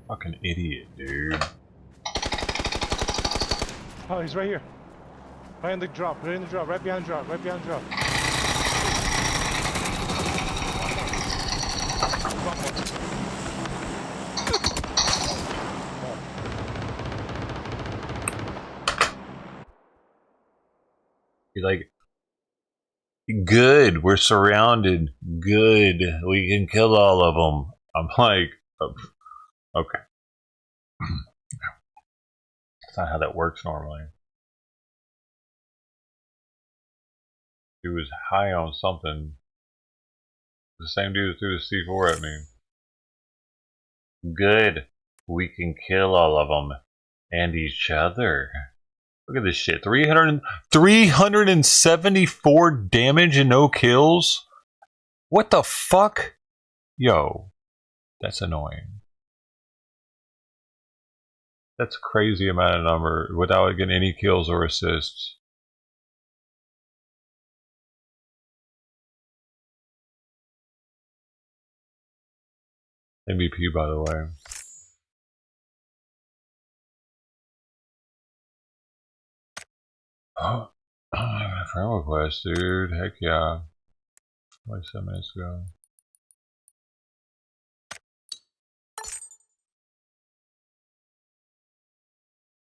Fucking idiot, dude. Oh, he's right here. Right in the drop, right behind the drop, right behind the drop. He's like, good, we're surrounded. Good, we can kill all of them. I'm like, okay. That's not how that works normally. He was high on something. The same dude that threw the C4 at me. Good, we can kill all of them. And each other. Look at this shit. 374 damage and no kills? What the fuck? Yo, that's annoying. That's a crazy amount of number without getting any kills or assists. MVP, by the way. Oh, I got a friend request, dude. Heck yeah. Like 7 minutes ago.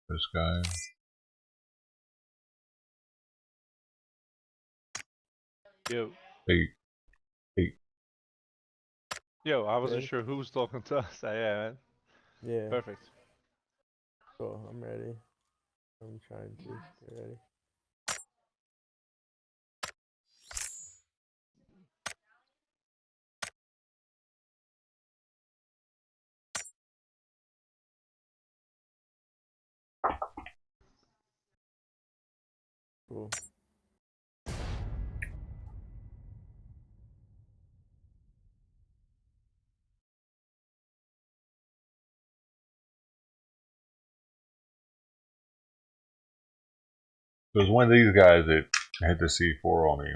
This guy. Yo. Hey. Yo, I wasn't sure who was talking to us. Yeah, man. Yeah. Perfect. Cool, I'm ready. I'm trying to get ready. Cool. It was one of these guys that hit the C4 on me.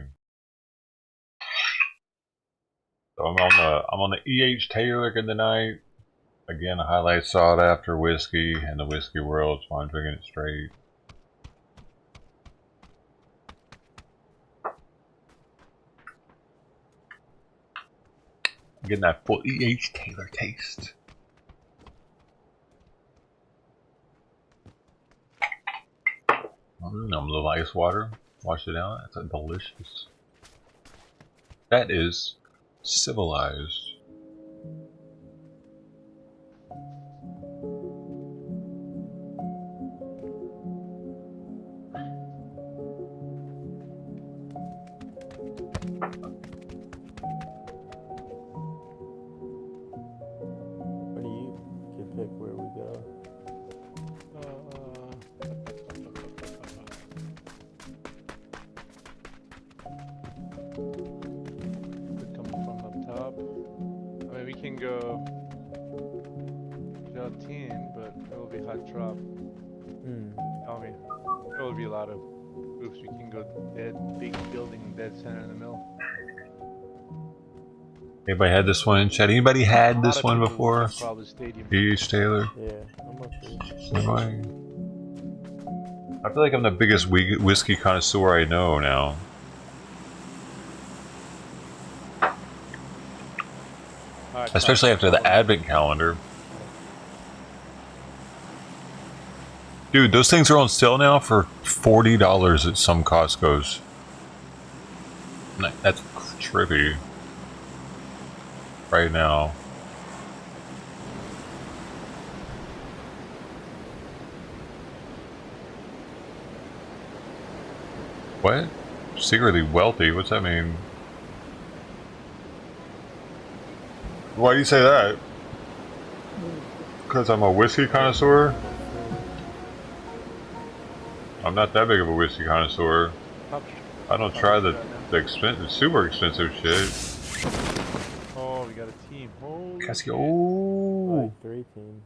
So I'm on the E.H. Taylor in the night. Again, a highlight sought after whiskey in the whiskey world, so I'm drinking it straight. I'm getting that full E.H. Taylor taste. A little ice water. Wash it out. That's delicious. That is civilized. What do you can pick where we go? Could come from up top. I mean, we can go Gelatin, but it will be hot drop. I mean, there will be a lot of groups. We can go dead big building, dead center in the middle. Anybody had this one in chat? Anybody had A this lot of one people before? want probably stadium. Peace, Taylor. Yeah, I'm up for it. Anybody? I feel like I'm the biggest whiskey connoisseur I know now. Especially after the advent calendar. Dude, those things are on sale now for $40 at some Costco's. That's trippy. Right now. What? Secretly wealthy? What's that mean? Why do you say that? Because I'm a whiskey connoisseur? I'm not that big of a whiskey connoisseur. I don't try the expensive, super expensive shit. Oh, we got a team. Holy Cassie, oh! 3 teams.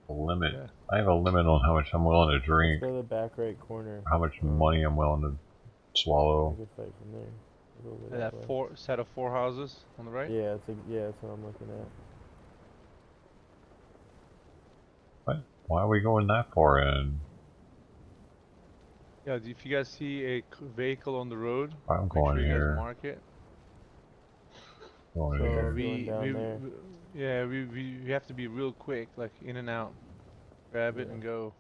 A limit. Yeah. I have a limit on how much I'm willing to drink. Let's go to the back right corner. How much money I'm willing to swallow. We could fight from there. That set of 4 houses on the right? Yeah, that's what I'm looking at. What? Why are we going that far in? Yeah, if you guys see a vehicle on the road, I'm going make sure you here. guys mark it. Going So here. we have to be real quick, like in and out. Grab it and go.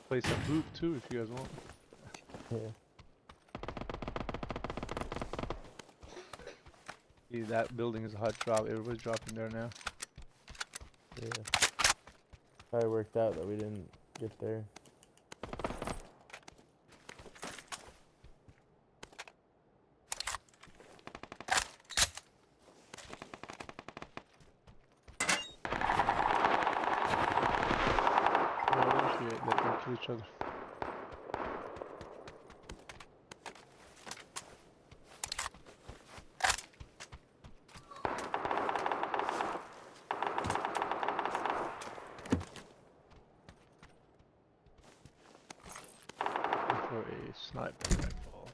Place a booth too if you guys want. Yeah. See, that building is a hot drop. Everybody's dropping there now. Yeah. Probably worked out that we didn't get there. Let them kill each other. For a sniper rifle.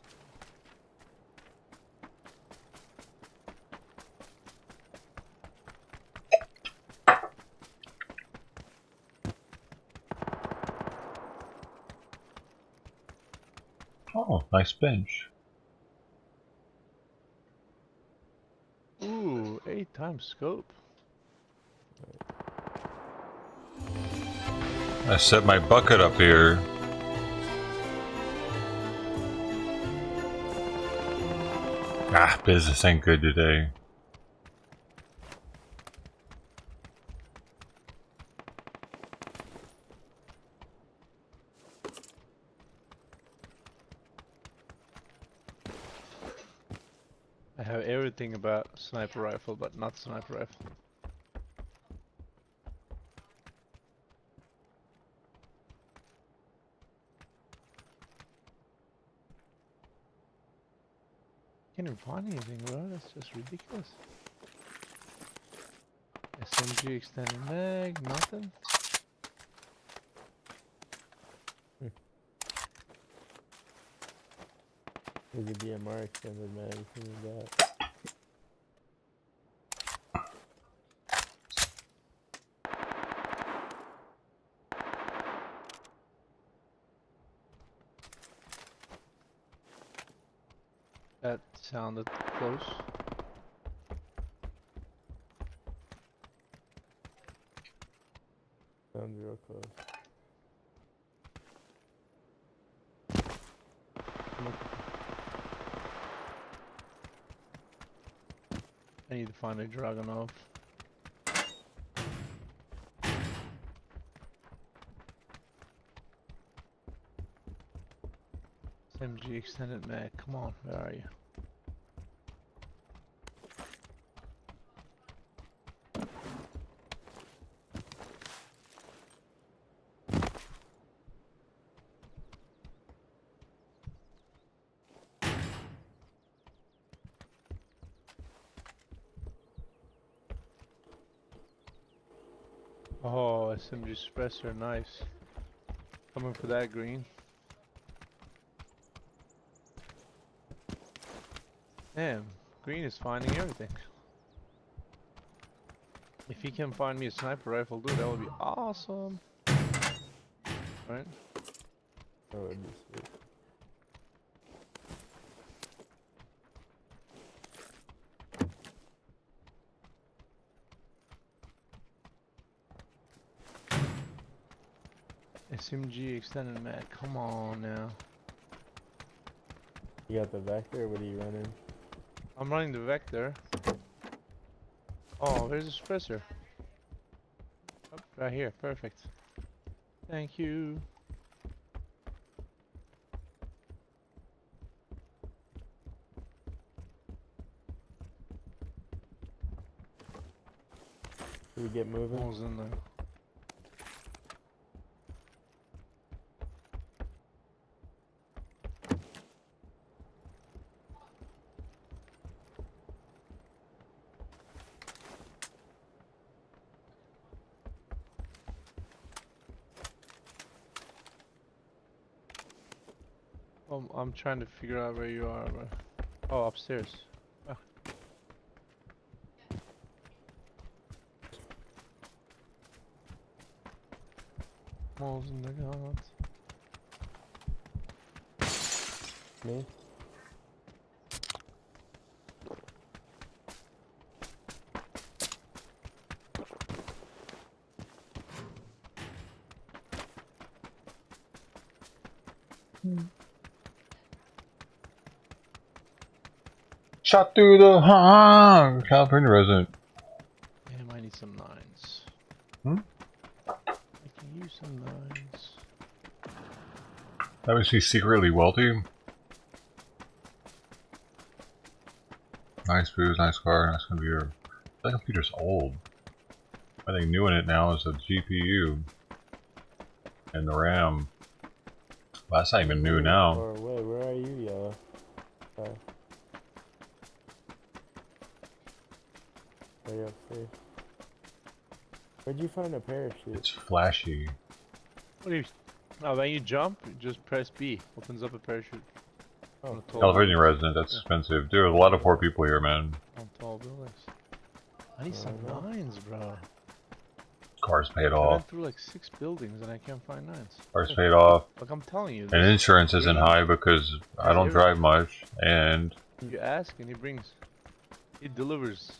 Oh, nice bench. Ooh, 8x scope. I set my bucket up here. Ah, business ain't good today. I have everything about sniper rifle, but not sniper rifle. Can't even find anything, bro. That's just ridiculous. SMG extended mag, nothing. There's a DMR extended mag if you need that. That sounded close. Sounds real close. I need to find a Dragunov. SMG extended mag, come on, where are you? Oh, SMG suppressor, nice. Coming for that green. Damn, green is finding everything. If he can find me a sniper rifle, dude, that would be awesome. Right? That would be sweet. SMG extended mag, come on now. You got the Vector, what are you running? I'm running the Vector. Oh, there's a suppressor. Oh, right here, perfect. Thank you. Should we get moving? Who's in there? I'm trying to figure out where you are, bro. Oh, upstairs. Ah. Moles in the gods. Me? Shot through the California resident. Damn, I need some nines. Hmm? I can use some nines. That makes me secretly wealthy. Nice booze, nice car, nice computer. That computer's old. I think new in it now is the GPU and the RAM. Well, that's not even new now. Far away. Where are you, Yellow? Are you upstairs? Where'd you find a parachute? It's flashy. What do you? Oh, when you jump, you just press B. Opens up a parachute. Oh, California resident, that's expensive. Dude, a lot of poor people here, man. On tall buildings. I need some nines, bro. Cars paid I off. went through like 6 buildings and I can't find nines. Cars paid off. Like I'm telling you. And insurance isn't high because I don't drive much, and You ask and he brings. He delivers.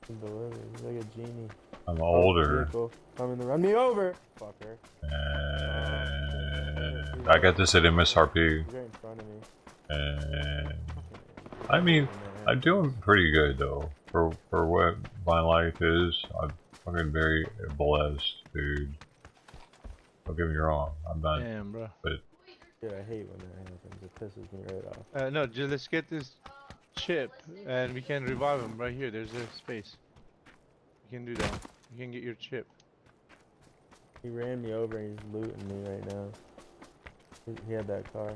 He delivers. He's like a genie. I'm older. Coming to run me over, fucker. And I got this at MSRP. He's right in front of me. And I mean, I'm doing pretty good though for what my life is. I'm fucking very blessed, dude. Don't get me wrong, I'm not. Damn, bro. But Dude, I hate when that happens. It pisses me right off. No, just let's get this chip and we can revive him right here. There's a space. You can do that. You can get your chip. He ran me over and he's looting me right now. He had that car.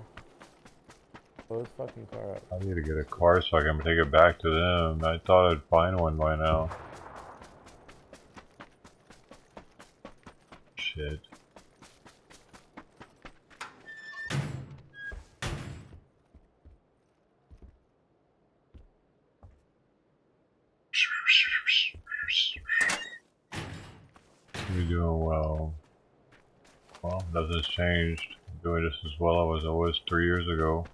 Blow his fucking car up. I need to get a car so I can take it back to them. I thought I'd find one by now. Shit. You're doing well. Well, nothing's changed. I'm doing just as well as I was 3 years ago.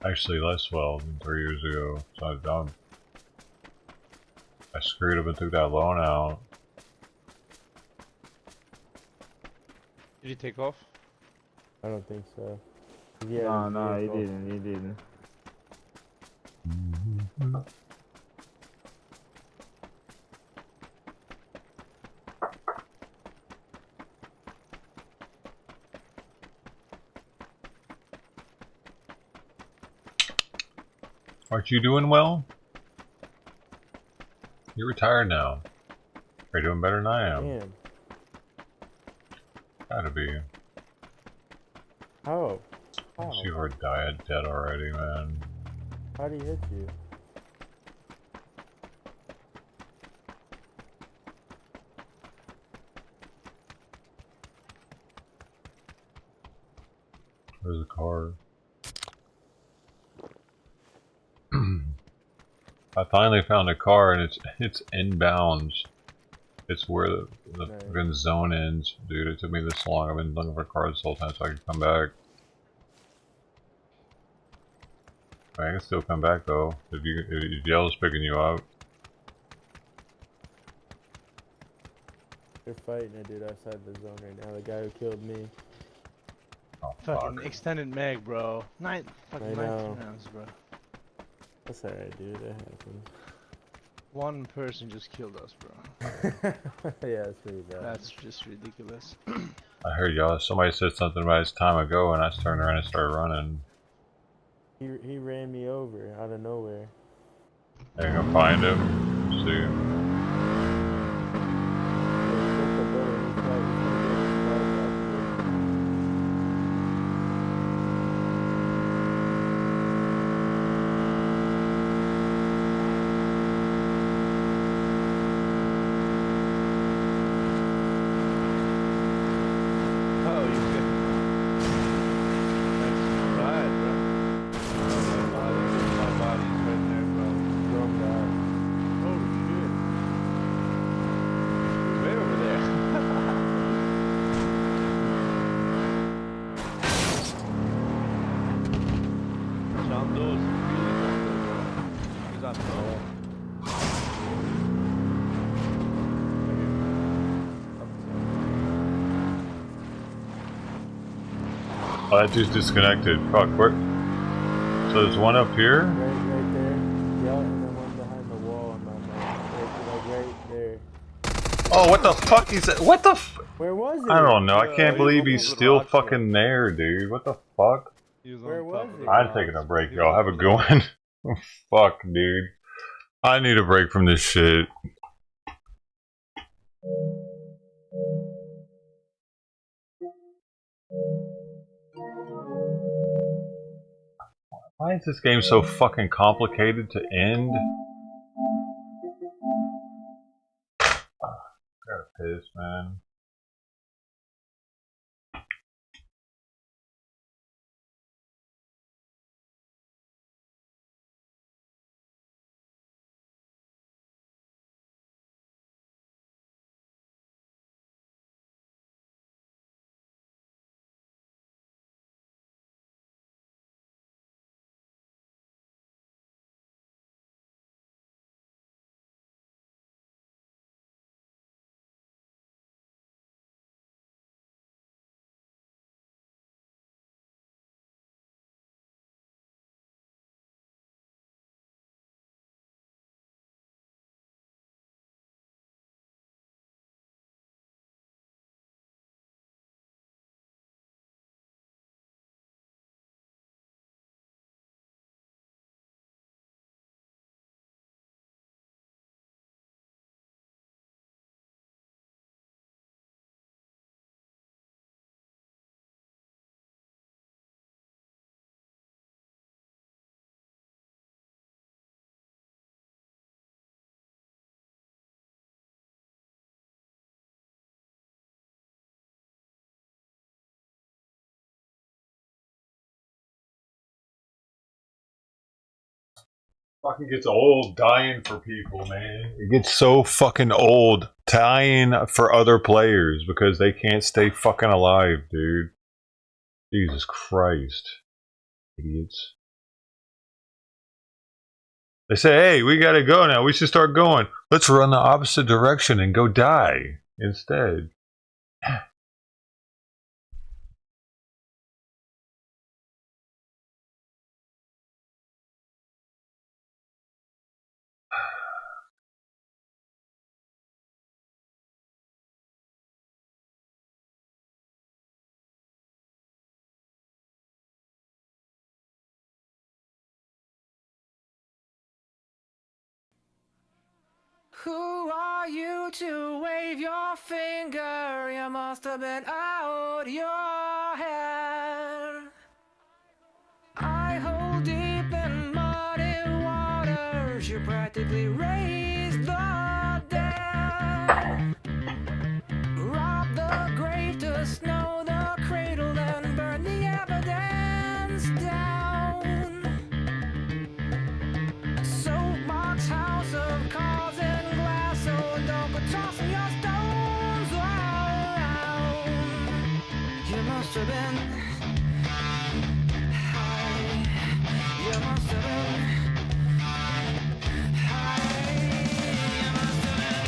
Actually, less well than 3 years ago. So I screwed up and took that loan out. Did he take off? I don't think so. No, he didn't. He didn't. Aren't you doing well? You're retired now. Are you doing better than I am? Damn. Gotta be. How? How? You are dead already, man. How did he hit you? There's a car. I finally found a car and it's inbounds. It's where the fucking zone ends, dude. It took me this long. I've been looking for cars the whole time so I can come back. I can still come back though if Yellow's picking you up. They're fighting a dude outside the zone right now. The guy who killed me. Oh, fucking extended mag, bro. Fucking 19 know. rounds, bro. That's alright, dude. That happens. One person just killed us, bro. Yeah, that's pretty bad. That's just ridiculous. I heard y'all. Somebody said something about his time ago, and I turned around and started running. He ran me over out of nowhere. Are you gonna find him? See him? Oh, that dude's disconnected. Fuck, where? So there's one up here? Right there. Yeah, and then one behind the wall on my right there. Oh, what the fuck is that? What the f- Where was it? I don't know. I can't believe he's still fucking there, dude. What the fuck? Where was it? I'm taking a break, y'all. Have a good one. Fuck, dude. I need a break from this shit. Why is this game so fucking complicated to end? Gotta piss, man. Fucking gets old dying for people, man. It gets so fucking old dying for other players because they can't stay fucking alive, dude. Jesus Christ. Idiots. They say, hey, we gotta go now. We should start going. Let's run the opposite direction and go die instead. Who are you to wave your finger? You must have been out your head. practically raise the dead. Rob the grave to snow the cradle and burn the evidence down. Soapbox house of cards and glass, so don't go tossing your stones around. You must have been high. You must have been high. You must have been.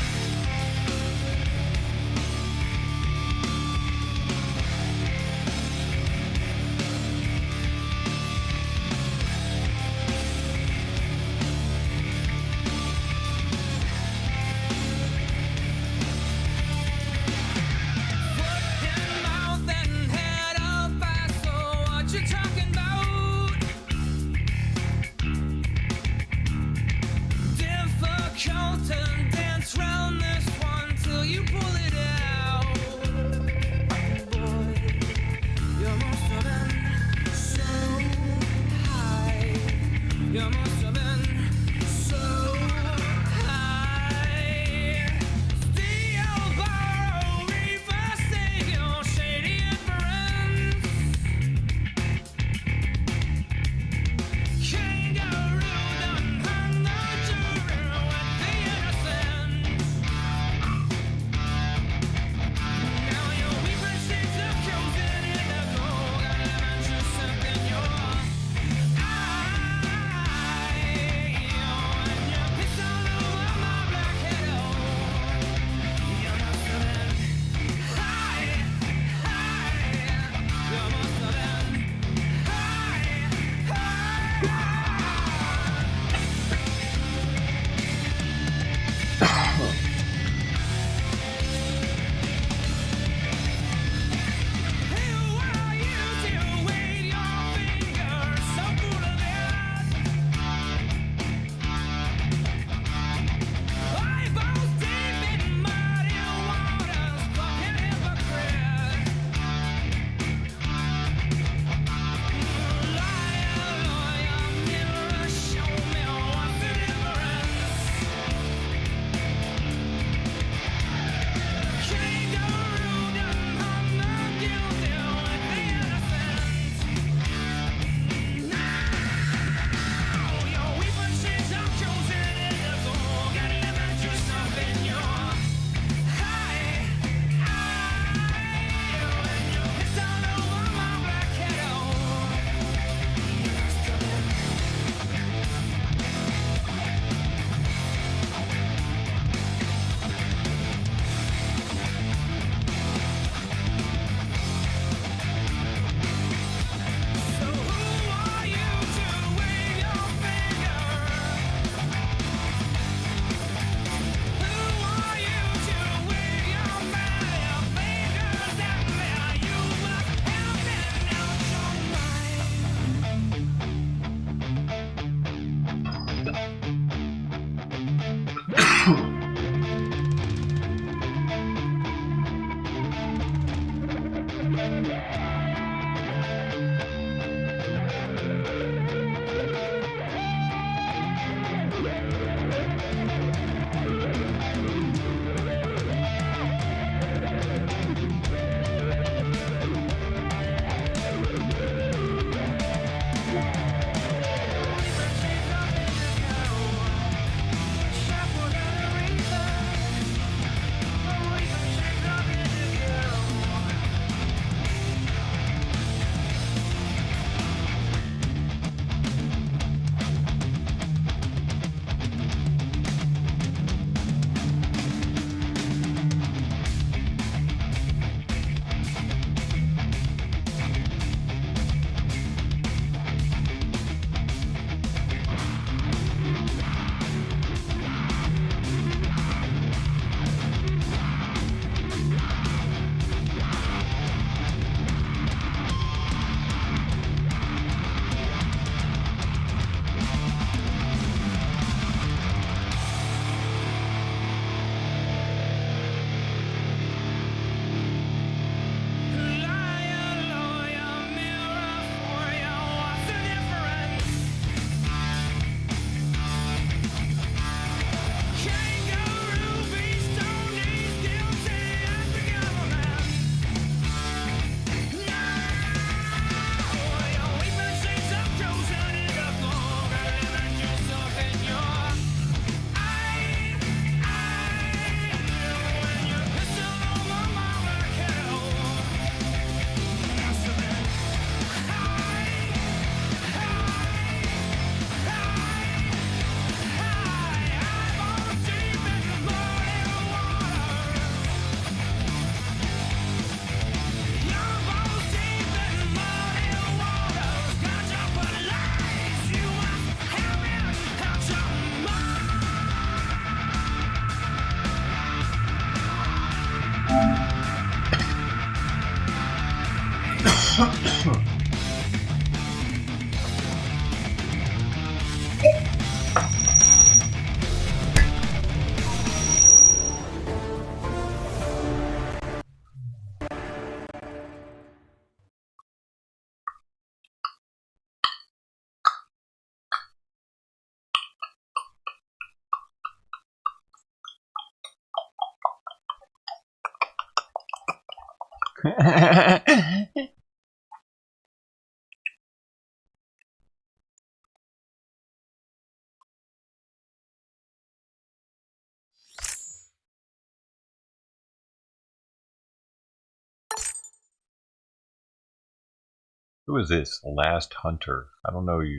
Who is this? Last Hunter. I don't know you.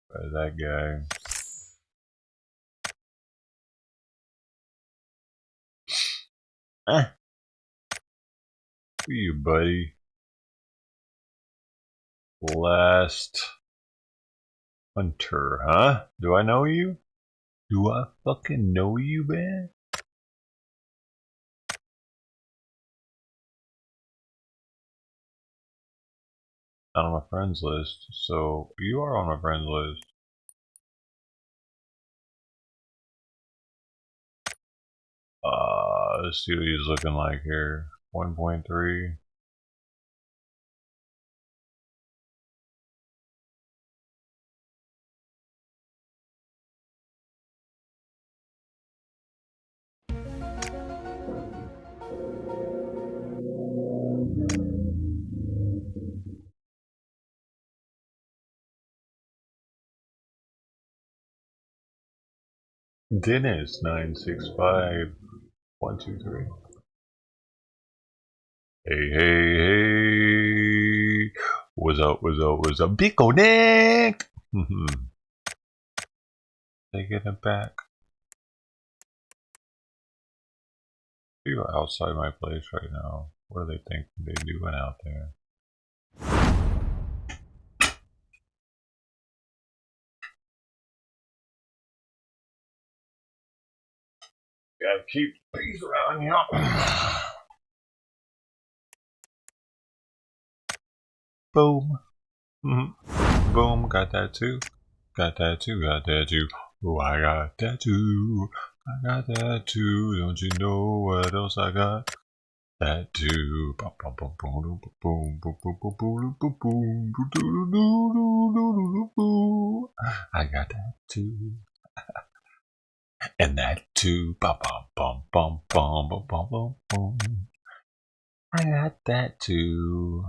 Where's that guy? Who are you, buddy? Last Hunter, huh? Do I know you? Do I fucking know you, man? Not on my friends list, so you are on my friends list. Let's see what he's looking like here. 1.3. Dennis 965 123. Hey, hey, hey. What's up, what's up, what's up? Pico Nick! Taking it back. You're outside my place right now. What do they think they're doing out there? Gotta keep these around here. Boom. Boom. Got that too. Got that too. Got that too. Oh, I got that too. I got that too. Don't you know what else I got? That too. Boom, boom, boom, boom, boom, boom, boom, boom, boom, boom, boom. I got that too. And that too. Bum, bum, bum, bum, bum, bum, bum, bum, bum. I got that too.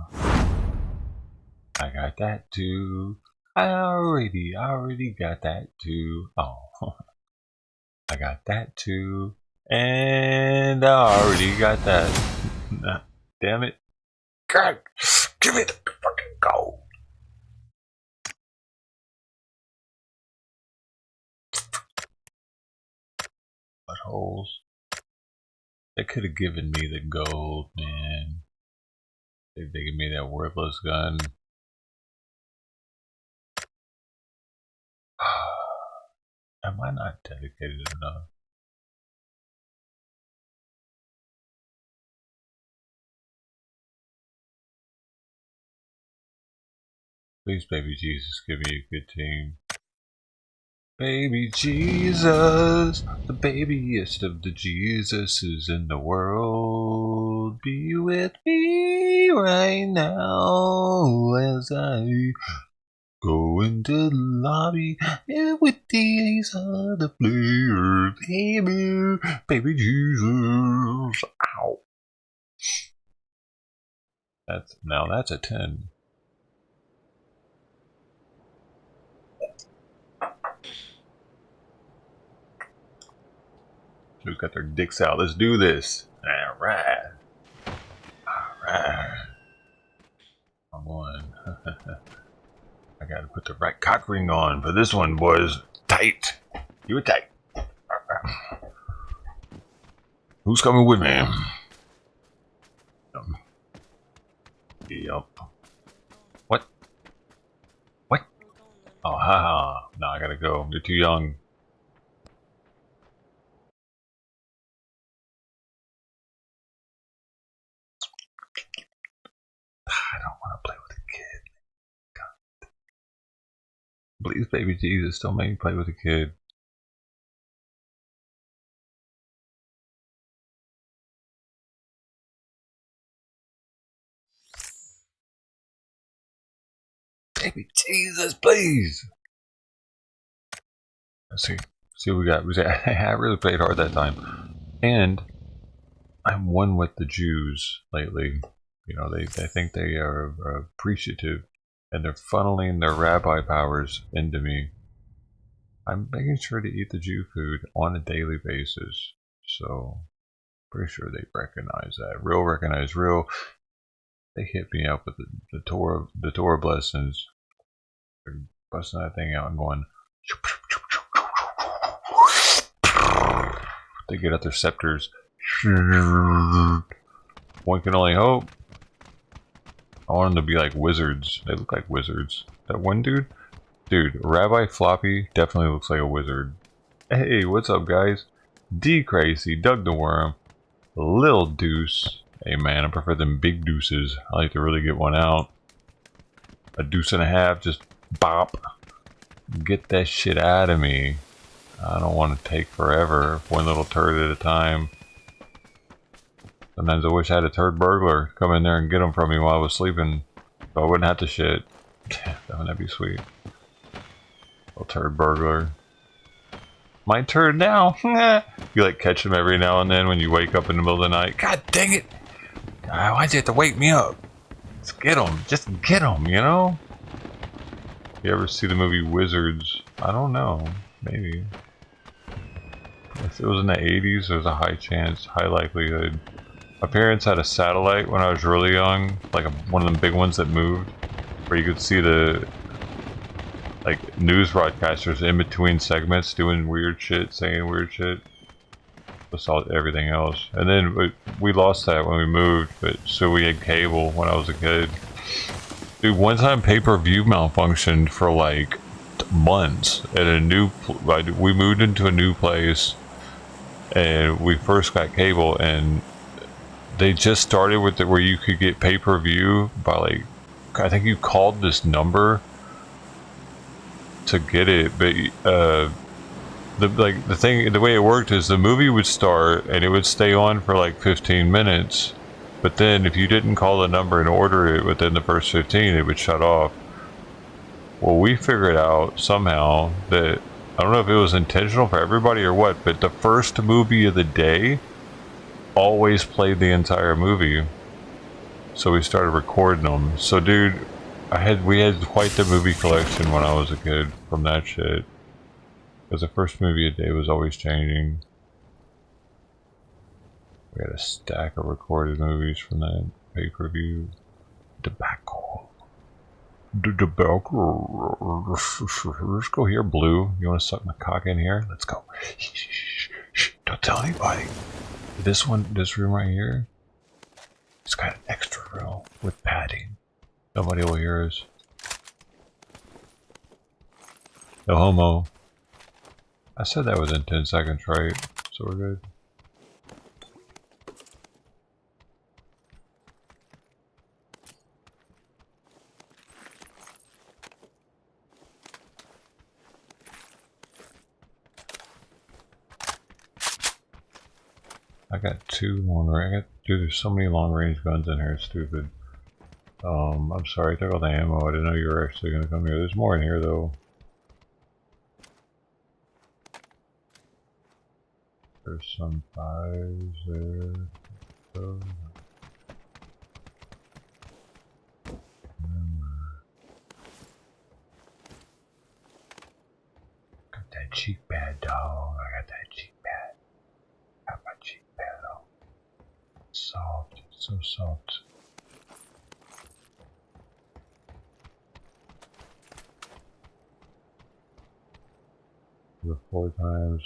I got that too. I already got that too. Oh, I got that too. And I already got that. Damn it. God, give me the fucking gold. Buttholes. They could have given me the gold, man. They gave me that worthless gun. Am I not dedicated enough? Please, baby Jesus, give me a good team. Baby Jesus, the babiest of the Jesuses in the world, be with me right now as I go into the lobby with these other players. Baby Jesus. Ow. That's a 10. Who's got their dicks out? Let's do this. Alright. Alright. Come on. I gotta put the right cock ring on for this one, boys. Tight. You were tight. Who's coming with me? Yup. What? What? Oh, haha. No, I gotta go. You're too young. I don't want to play with a kid. God. Please, baby Jesus, don't make me play with a kid. Baby Jesus, please. Let's see what we got. I really played hard that time, and I'm one with the Jews lately. You know, they think they are appreciative, and they're funneling their rabbi powers into me. I'm making sure to eat the Jew food on a daily basis, so pretty sure they recognize that. Real recognize real. They hit me up with the Torah blessings. They're busting that thing out and going. They get out their scepters. One can only hope. I want them to be like wizards. They look like wizards. That one dude, Rabbi Floppy definitely looks like a wizard. Hey, what's up, guys? D Crazy, Doug the Worm, Lil Deuce. Hey man, I prefer them big deuces. I like to really get one out. A deuce and a half, just bop. Get that shit out of me. I don't want to take forever. One little turd at a time. Sometimes I wish I had a turd burglar come in there and get them from me while I was sleeping, so I wouldn't have to shit. That'd be sweet. Little turd burglar. My turd now. You like catch them every now and then when you wake up in the middle of the night. God dang it! Why'd you have to wake me up? Just get them. Just get them, you know? You ever see the movie Wizards? I don't know. Maybe. If it was in the 80s, there's a high chance, high likelihood. My parents had a satellite when I was really young, like one of them big ones that moved, where you could see the like news broadcasters in between segments doing weird shit, saying weird shit. I saw everything else, and then we lost that when we moved. But so we had cable when I was a kid. Dude, one time pay-per-view malfunctioned for like months at a new. We moved into a new place, and we first got cable, and they just started with it where you could get pay-per-view by like, I think you called this number to get it, but the way it worked is the movie would start and it would stay on for like 15 minutes, but then if you didn't call the number and order it within the first 15, it would shut off. Well, we figured out somehow that, I don't know if it was intentional for everybody or what, but the first movie of the day always played the entire movie, so we started recording them. So dude, we had quite the movie collection when I was a kid from that shit, because the first movie a day was always changing. We had a stack of recorded movies from that pay-per-view. Tobacco. Let's go here, Blue. You want to suck my cock in here? Let's go. Shh, don't tell anybody. This room right here, it's got an extra room with padding. Nobody will hear us. No homo. I said that within 10 seconds, right? So we're good. I got two long range. Dude, there's so many long range guns in here. It's stupid. I'm sorry, I took all the ammo. I didn't know you were actually gonna come here. There's more in here though. There's some fives there. So. Got that cheek pad, dog. I got that cheek pad. Got my cheek pad though. Soft, so soft. The 4 times.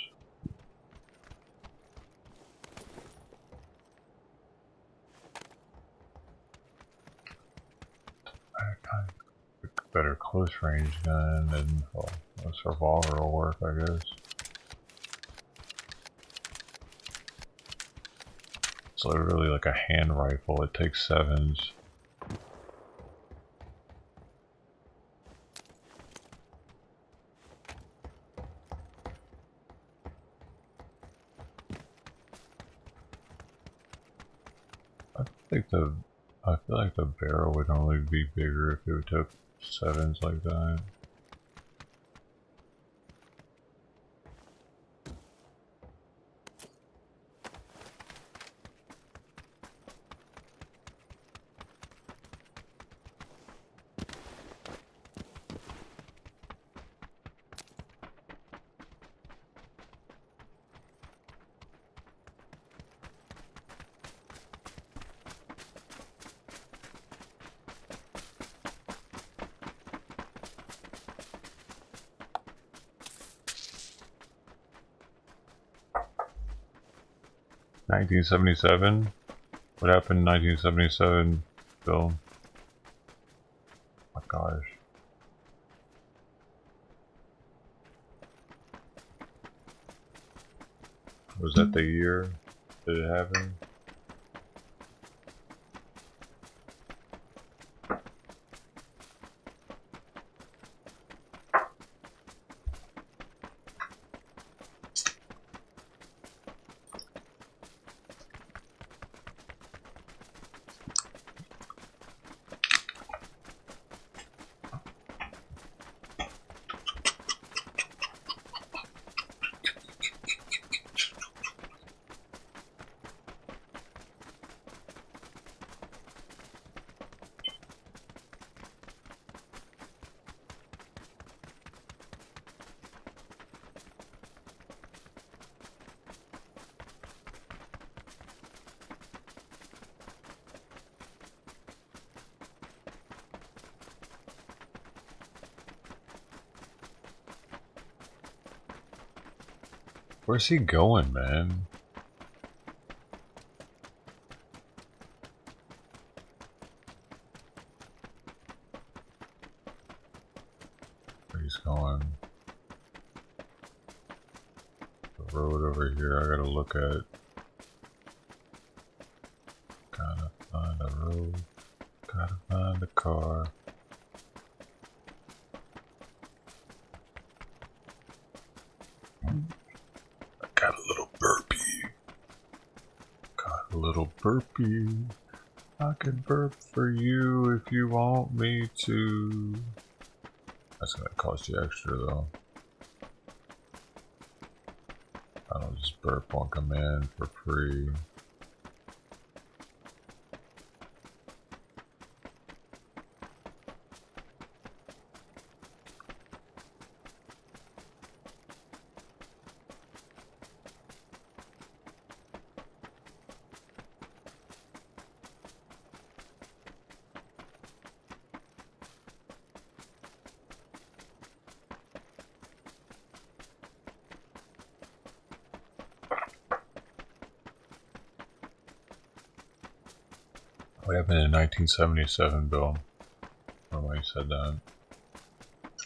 Better close range gun, and well, this revolver will work, I guess. It's literally like a hand rifle. It takes 7s. I feel like the barrel would only be bigger if it took 7s like that. 1977? What happened in 1977, Bill? Oh my gosh. Was that the year that it happened? Where's he going, man? Where he's going? The road over here I gotta look at. Gotta find a road. Gotta find a car. Got a little burpee. Got a little burpee. I can burp for you if you want me to. That's gonna cost you extra though. I don't just burp on command for free. What happened in 1977, Bill? I don't know why you said that.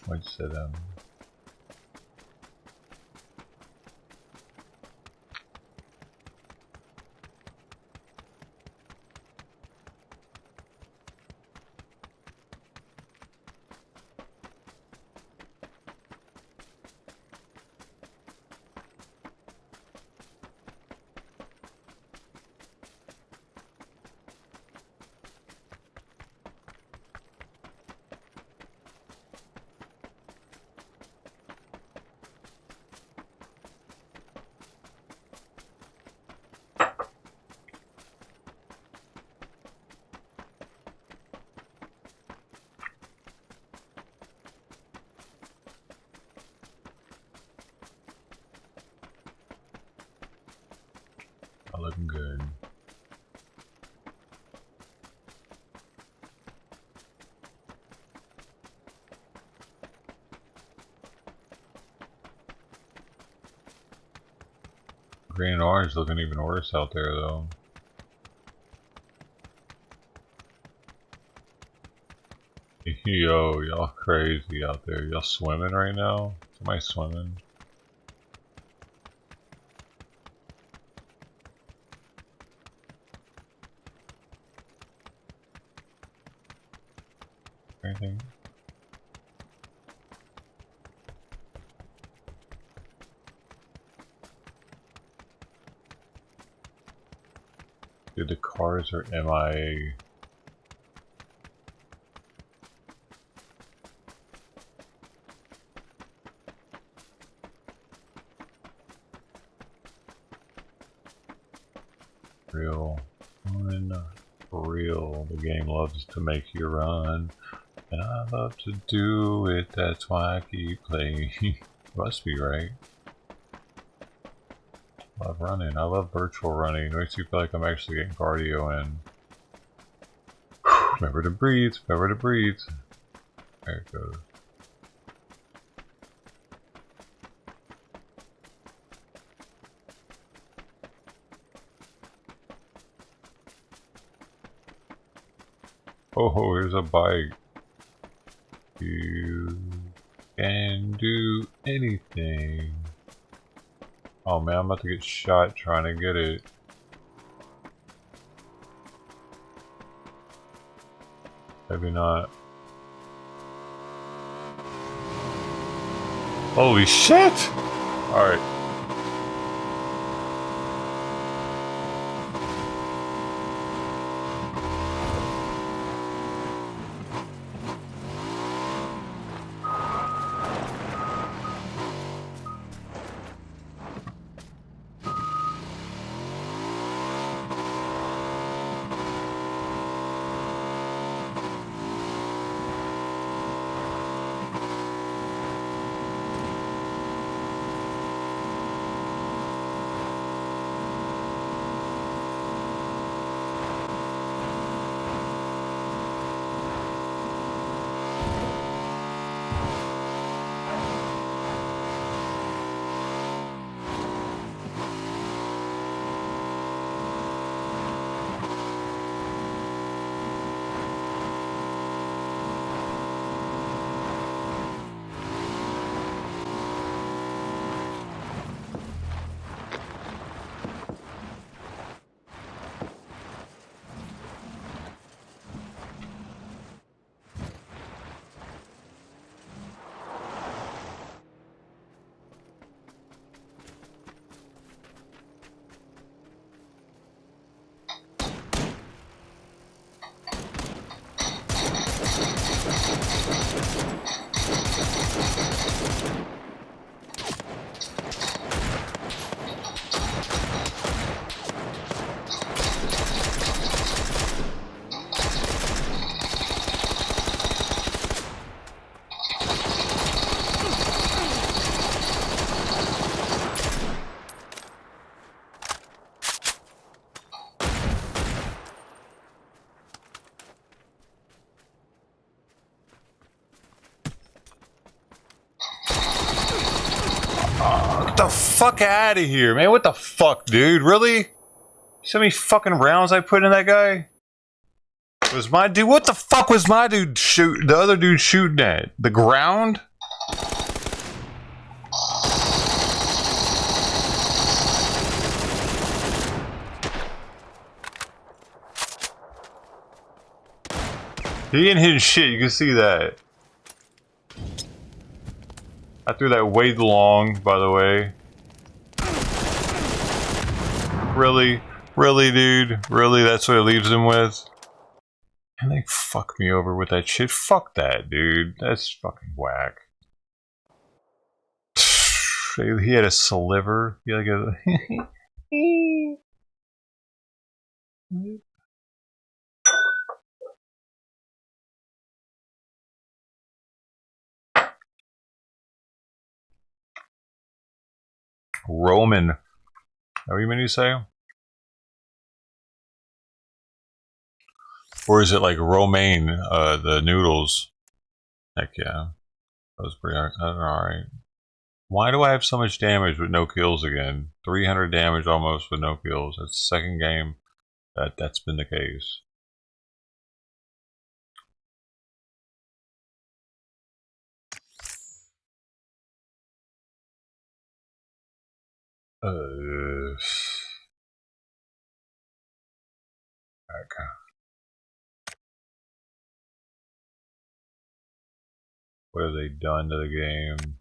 Why'd you say that? Not looking good. Green and orange looking even worse out there though. Yo, y'all crazy out there. Y'all swimming right now? Somebody swimming? Anything? Dude, the cars are MIA. Real. Unreal. The game loves to make you run. And I love to do it, that's why I keep playing. Must be right. Love running. I love virtual running. It makes me feel like I'm actually getting cardio in. Remember to breathe. Remember to breathe. There it goes. Oh, here's a bike. You can do anything. Oh man, I'm about to get shot trying to get it. Maybe not. Holy shit! Alright. Get the fuck out of here, man. What the fuck, dude? Really? See how many fucking rounds I put in that guy? Was my dude... What the fuck was my dude shoot... The other dude shooting at? The ground? He ain't hitting shit, you can see that. I threw that way long, by the way. Really? Really, dude? Really? That's what it leaves him with? And they fuck me over with that shit. Fuck that, dude. That's fucking whack. He had a sliver. He had like a... Roman. Are what you mean to say? Or is it like romaine, the noodles? Heck yeah. That was pretty alright. Why do I have so much damage with no kills again? 300 damage almost with no kills. That's the second game that's been the case. Okay. What have they done to the game?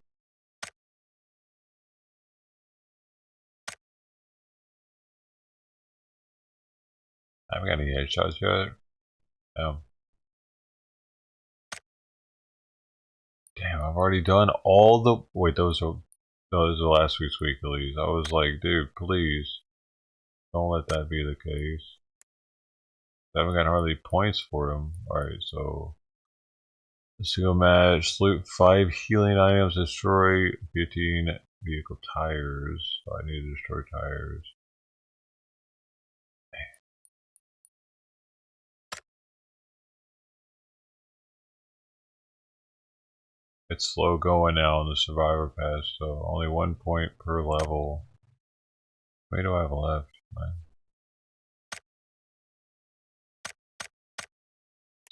I haven't got any headshots yet. No. Damn, I've already done all the... Wait, those are last week's weeklies. I was like, dude, please. Don't let that be the case. I haven't got hardly points for them. Alright, so... Single match, loot 5 healing items, destroy 15 vehicle tires. So I need to destroy tires. It's slow going now on the survivor pass, so only 1 point per level. How many do I have left?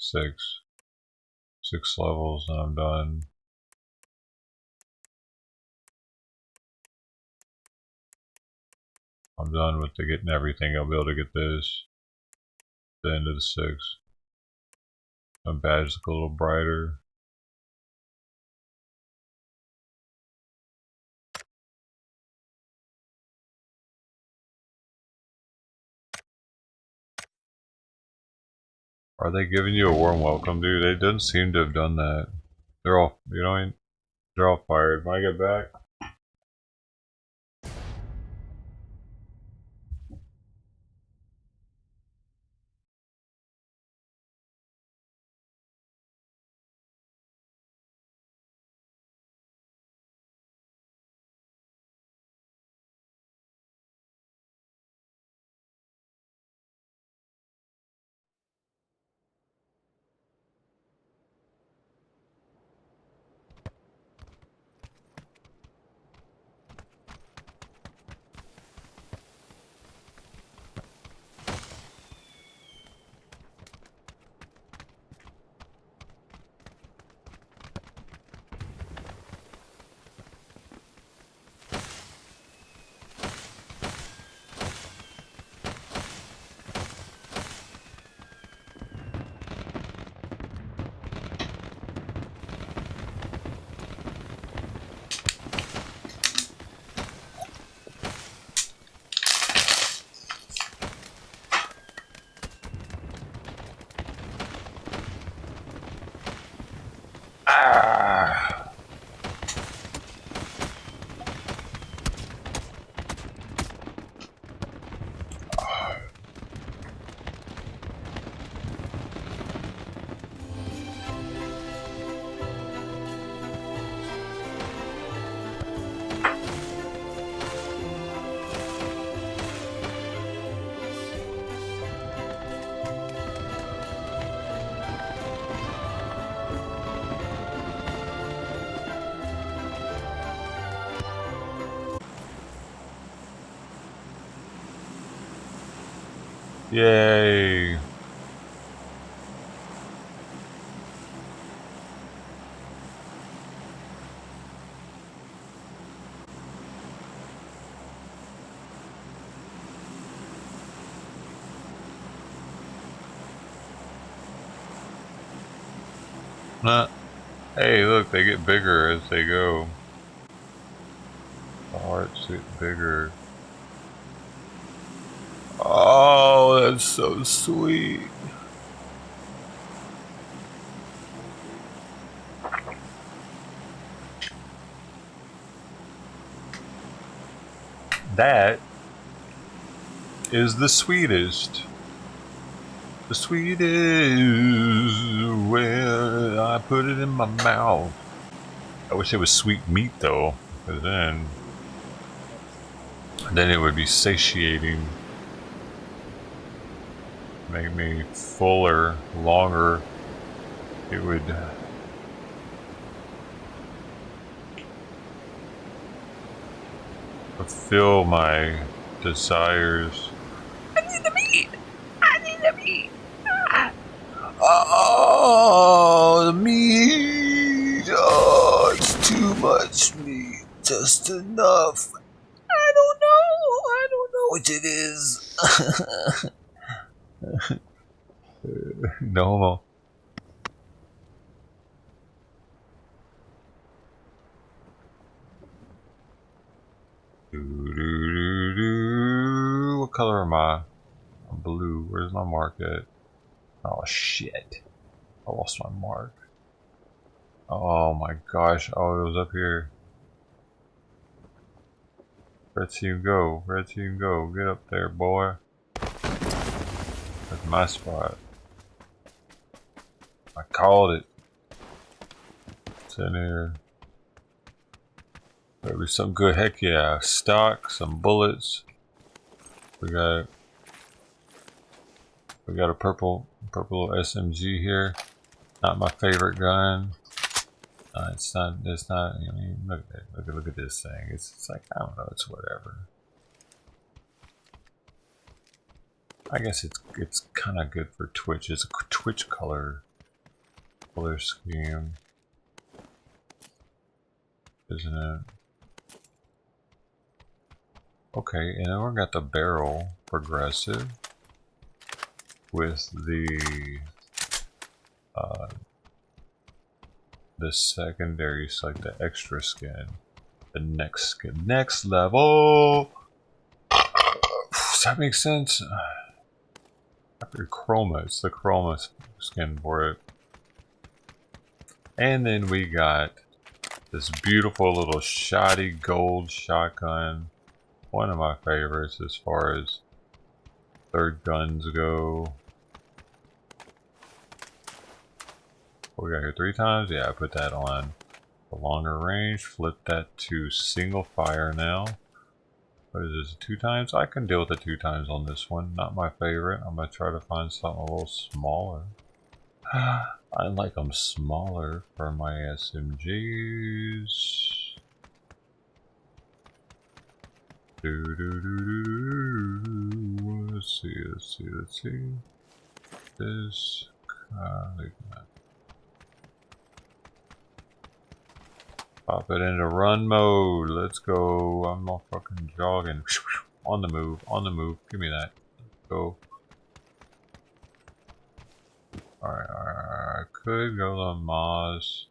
Six levels and I'm done. I'm done with getting everything. I'll be able to get this at the end of the 6. My badge look a little brighter. Are they giving you a warm welcome, dude? They didn't seem to have done that. They're all, you know, they're all fired. When I get back. Yay. Hey, look, they get bigger as they go. The hearts get bigger. Oh, that's so sweet. That is the sweetest. The sweetest when I put it in my mouth. I wish it was sweet meat though, because then it would be satiating. Make me fuller, longer. It would fulfill my desires. I need the meat! I need the meat! Oh, the meat! Oh, it's too much meat. Just enough. I don't know What it is. No more. What color am I? I'm blue. Where's my mark at? Oh shit. I lost my mark. Oh my gosh. Oh, it was up here. Red team go. Red team go. Get up there, boy. That's my spot. I called it. It's in here. Better be some good. Heck yeah. Stock, some bullets. We got a purple SMG here. Not my favorite gun. It's not. I mean, look at this thing. It's like, I don't know. It's whatever. I guess it's kind of good for Twitch. It's a Twitch color. color scheme, isn't it? Okay, and then we got the barrel progressive with the secondary, like the extra skin, the next skin, next level. Does that make sense? After chroma, it's the chroma skin for it. And then we got this beautiful little shoddy gold shotgun. One of my favorites as far as third guns go. What we got here, 3 times? Yeah, I put that on the longer range. Flip that to single fire now. What is this, 2 times? I can deal with the 2 times on this one. Not my favorite. I'm going to try to find something a little smaller. I like them smaller for my SMGs. Let's see. This pop it into run mode. Let's go. I'm not fucking jogging. On the move. Give me that. Let's go. Alright. I could go to Maz.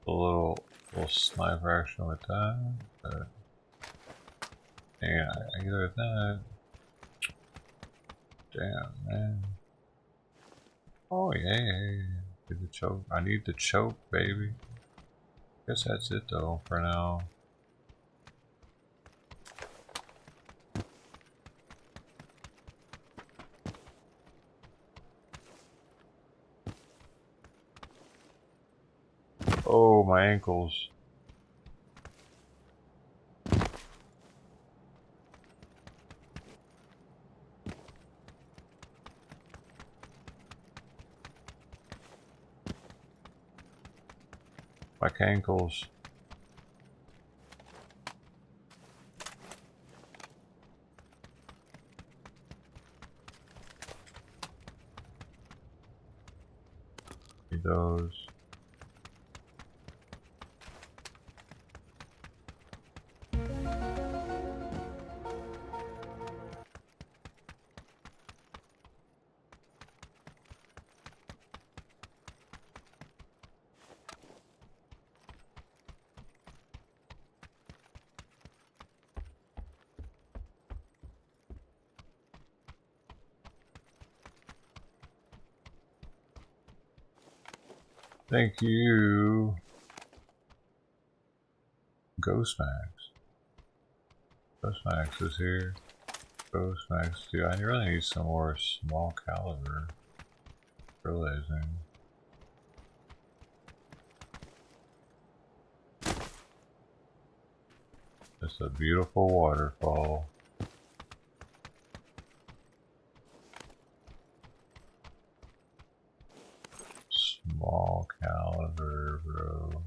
A little sniper action with that. But yeah, either that. Damn, man. Oh yeah. Get the choke. I need the choke, baby. Guess that's it though for now. Oh, my ankles. My ankles. Need those. Thank you. Ghost Max. Ghost Max is here. Ghost Max too. I really need some more small caliber. Realizing. It's a beautiful waterfall. Small caliber, bro.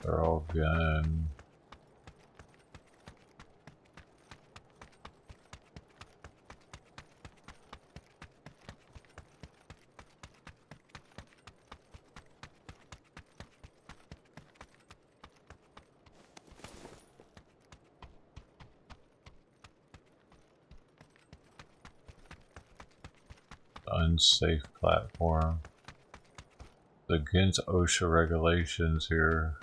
They're all gun. Unsafe platform. Against OSHA regulations here.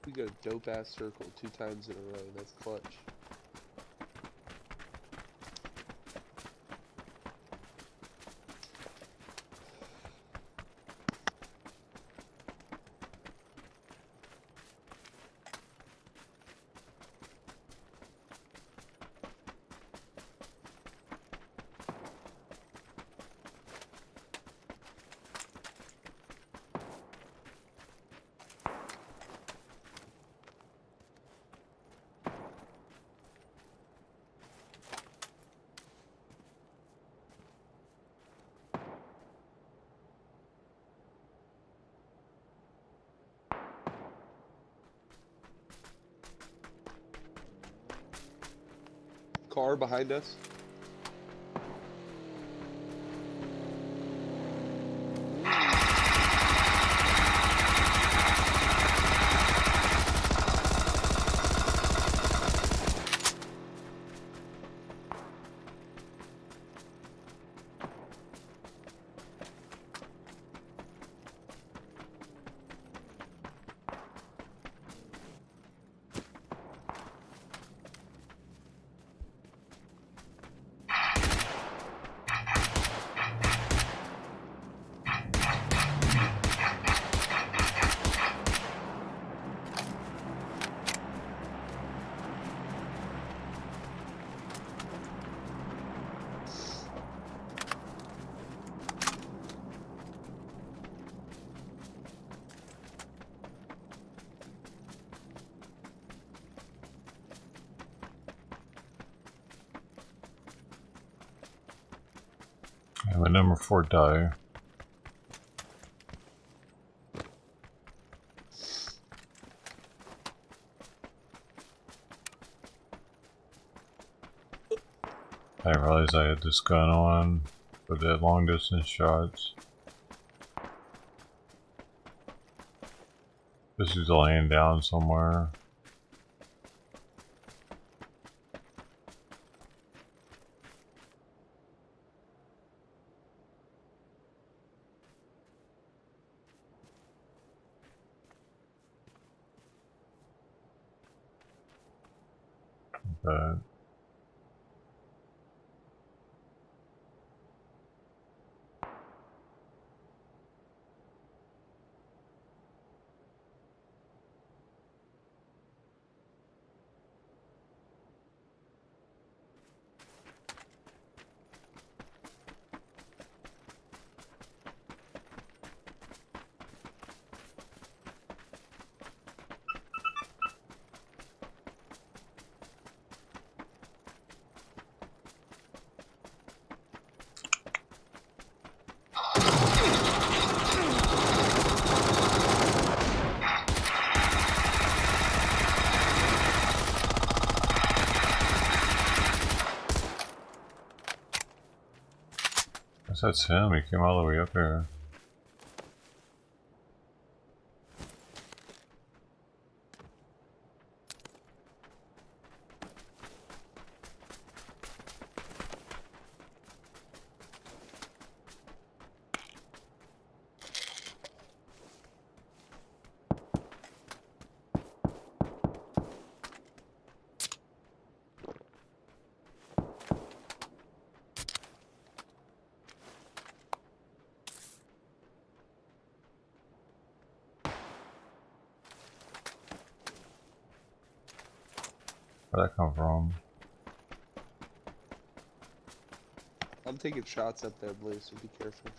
We got a dope ass circle 2 times in a row. That's clutch. Car behind us. I have a number 4 die. I didn't realize I had this gun on for the long distance shots. This is laying down somewhere. But that's him, he came all the way up here. Where'd that come from? I'm taking shots up there, Blue, so be careful.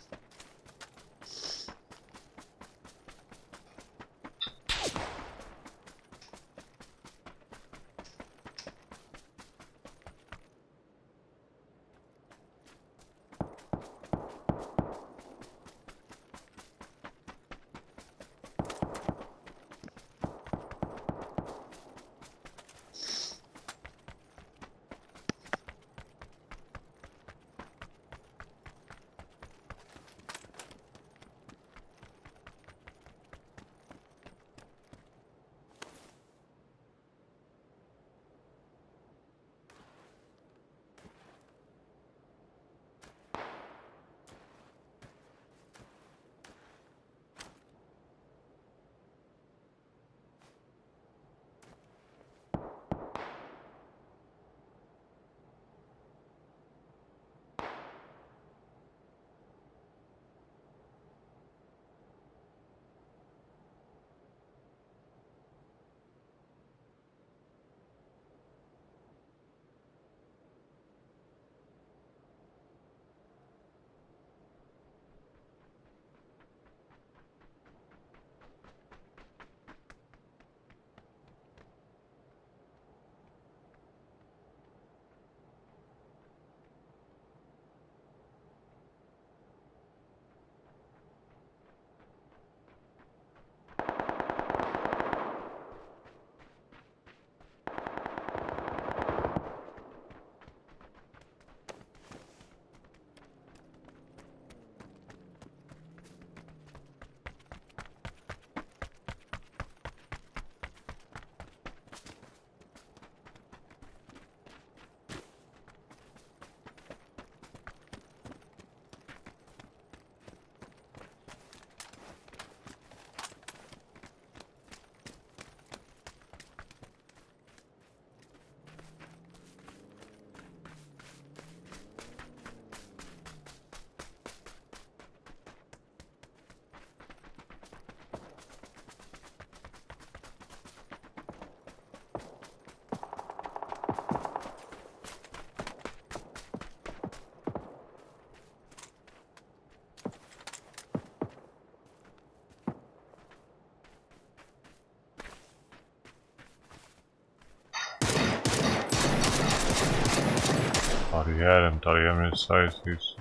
he had him. Thought he had him in his sights. He's...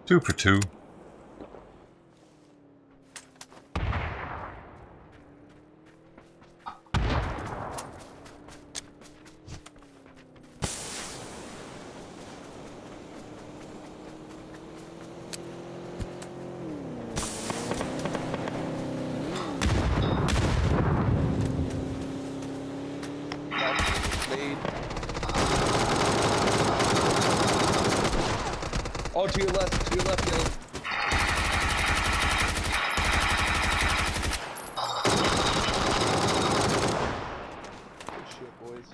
Two for two. Oh, to your left, Gilly. Good shit, boys.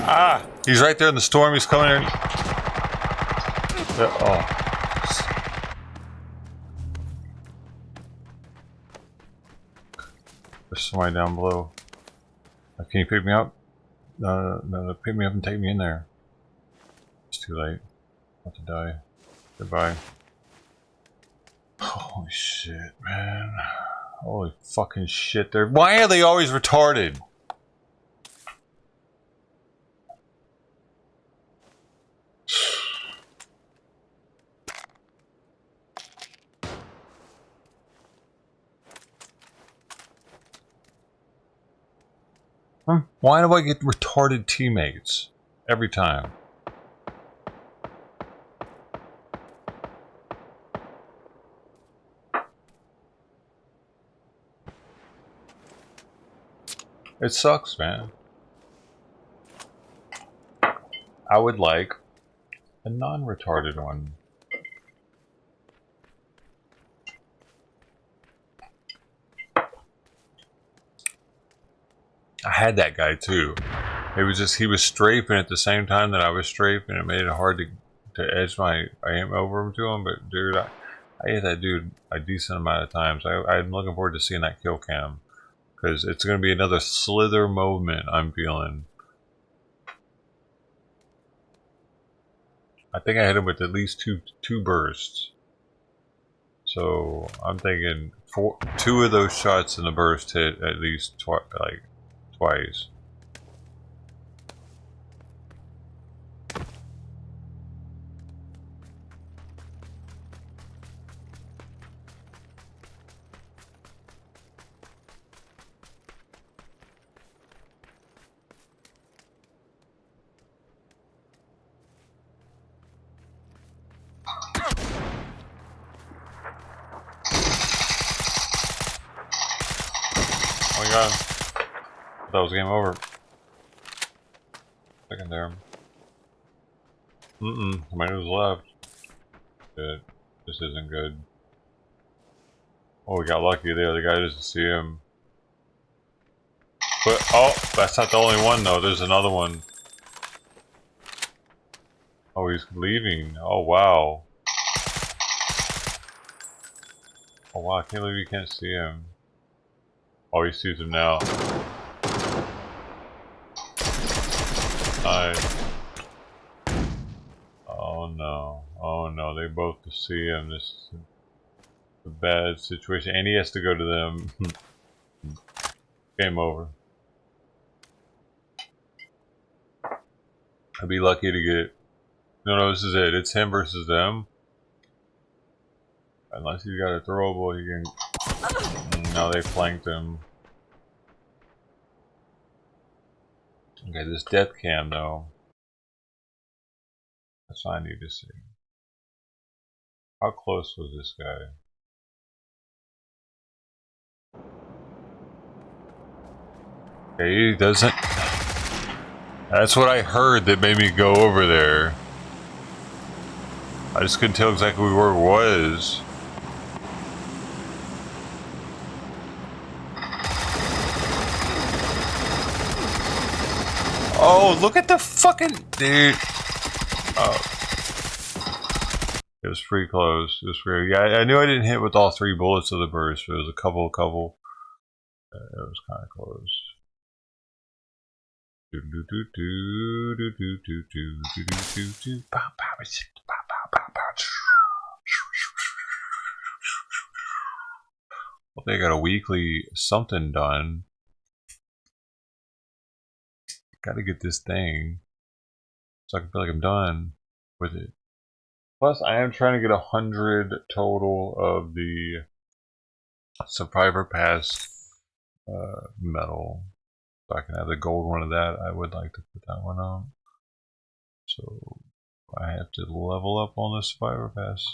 Ah! He's right there in the storm. He's coming in. Oh. There's somebody down below. Can you pick me up? No, pick me up and take me in there. It's too late. I'm about to die. Goodbye. Holy shit, man. Holy fucking shit. Why are they always retarded? Why do I get retarded teammates every time? It sucks, man. I would like a non-retarded one. I had that guy too. It was just he was strafing at the same time that I was strafing. It made it hard to edge my aim over to him. But dude, I hit that dude a decent amount of times. I'm looking forward to seeing that kill cam because it's going to be another slither moment. I'm feeling. I think I hit him with at least two bursts. So I'm thinking two of those shots in the burst hit at least twice. Oh my god. That was game over. Second there. Somebody was left. Good. This isn't good. Oh, we got lucky there. The guy doesn't see him. But, oh, that's not the only one though. There's another one. Oh, he's leaving. Oh, wow. Oh, wow. I can't believe you can't see him. Oh, he sees him now. Oh no. Oh no, they both see him. This is a bad situation. And he has to go to them. Game over. I'd be lucky to get... No, this is it. It's him versus them. Unless he's got a throwable, he can... No, they flanked him. Okay, this death cam though. That's what I need to see. How close was this guy? Okay, he doesn't. That's what I heard that made me go over there. I just couldn't tell exactly where it was. Oh, look at the fucking dude. Oh. It was pretty close. It was pretty. Yeah, I knew I didn't hit with all 3 bullets of the burst, but it was a couple. It was kind of close. Well, they got a weekly something done. Got to get this thing so I can feel like I'm done with it. Plus, I am trying to get 100 total of the Survivor Pass medal. So I can have the gold one of that. I would like to put that one on. So I have to level up on the Survivor Pass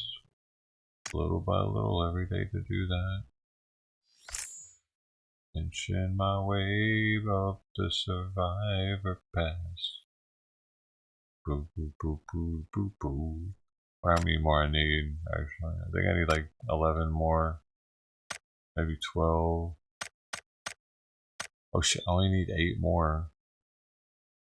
little by little every day to do that. Inching my way up the Survivor Pass. Boo boo boo boo boo boo. Or how many more I need, actually. I think I need like 11 more. Maybe 12. Oh shit, I only need 8 more.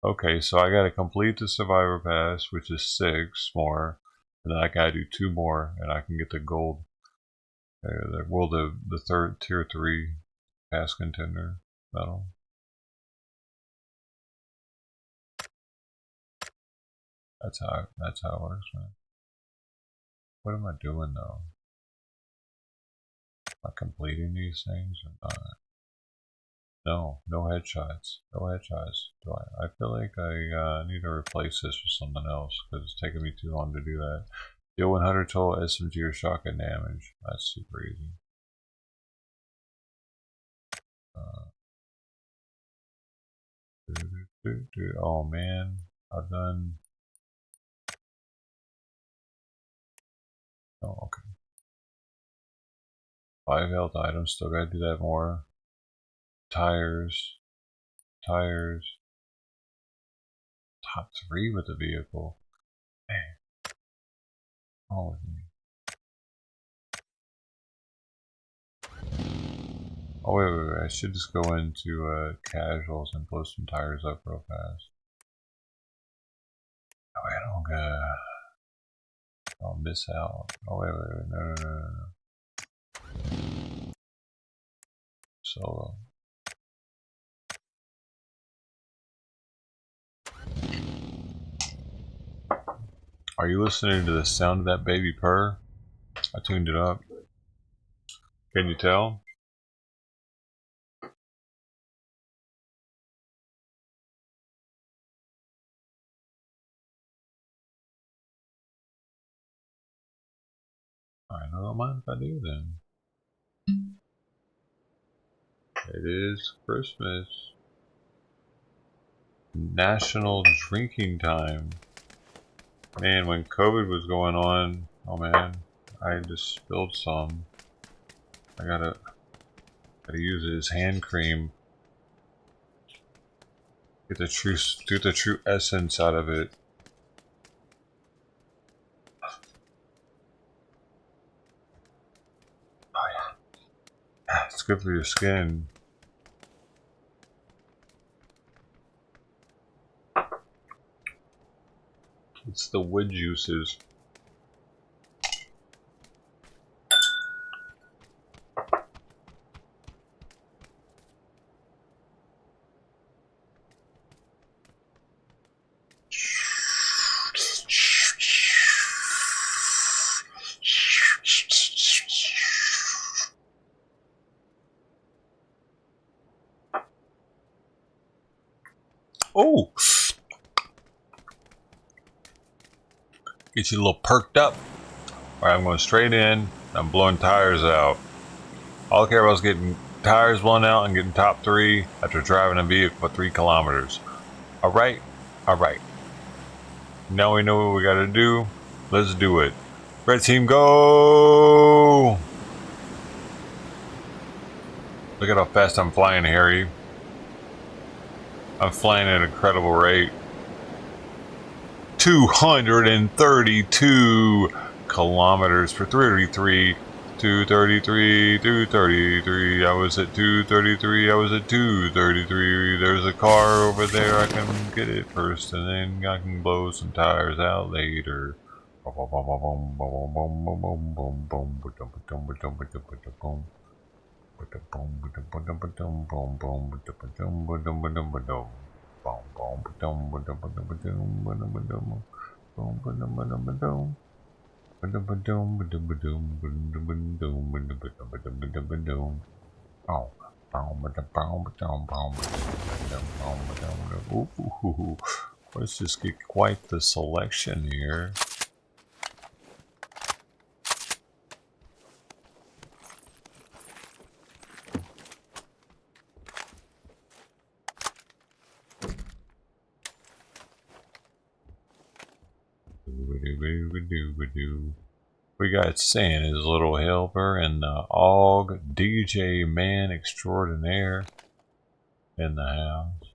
Okay, so I gotta complete the Survivor Pass, which is 6 more. And then I gotta do 2 more, and I can get the gold. The third tier 3 pass contender medal. That's how it works, man. What am I doing though? Am I completing these things or not? No headshots. No headshots. I feel like I need to replace this with something else because it's taking me too long to do that. Deal 100 total SMG or shotgun damage. That's super easy. Oh man, I've done. Oh, okay. 5 health items, still gotta do that more. Tires. Top 3 with the vehicle. Man. Oh, with me. Oh, wait. I should just go into casuals and blow some tires up real fast. Oh, wait, I'll miss out. Oh, wait. No. Solo. Are you listening to the sound of that baby purr? I tuned it up. Can you tell? I don't mind if I do then. It is Christmas. National drinking time. Man, when COVID was going on, oh man, I just spilled some. I gotta use his hand cream. Get the true essence out of it. Oh yeah, it's good for your skin. It's the wood juices. Oh! Get you a little perked up. Alright, I'm going straight in. I'm blowing tires out. All I care about is getting tires blown out and getting top 3 after driving a vehicle for 3 kilometers. Alright? Alright. Now we know what we gotta do. Let's do it. Red team, go! Look at how fast I'm flying, Harry. I'm flying at an incredible rate. 232 kilometers for 333. 233. I was at 233. I was at 233. There's a car over there. I can get it first, and then I can blow some tires out later. Ooh, let's just get quite the selection here. We got Santa's little helper and the Og DJ man extraordinaire in the house.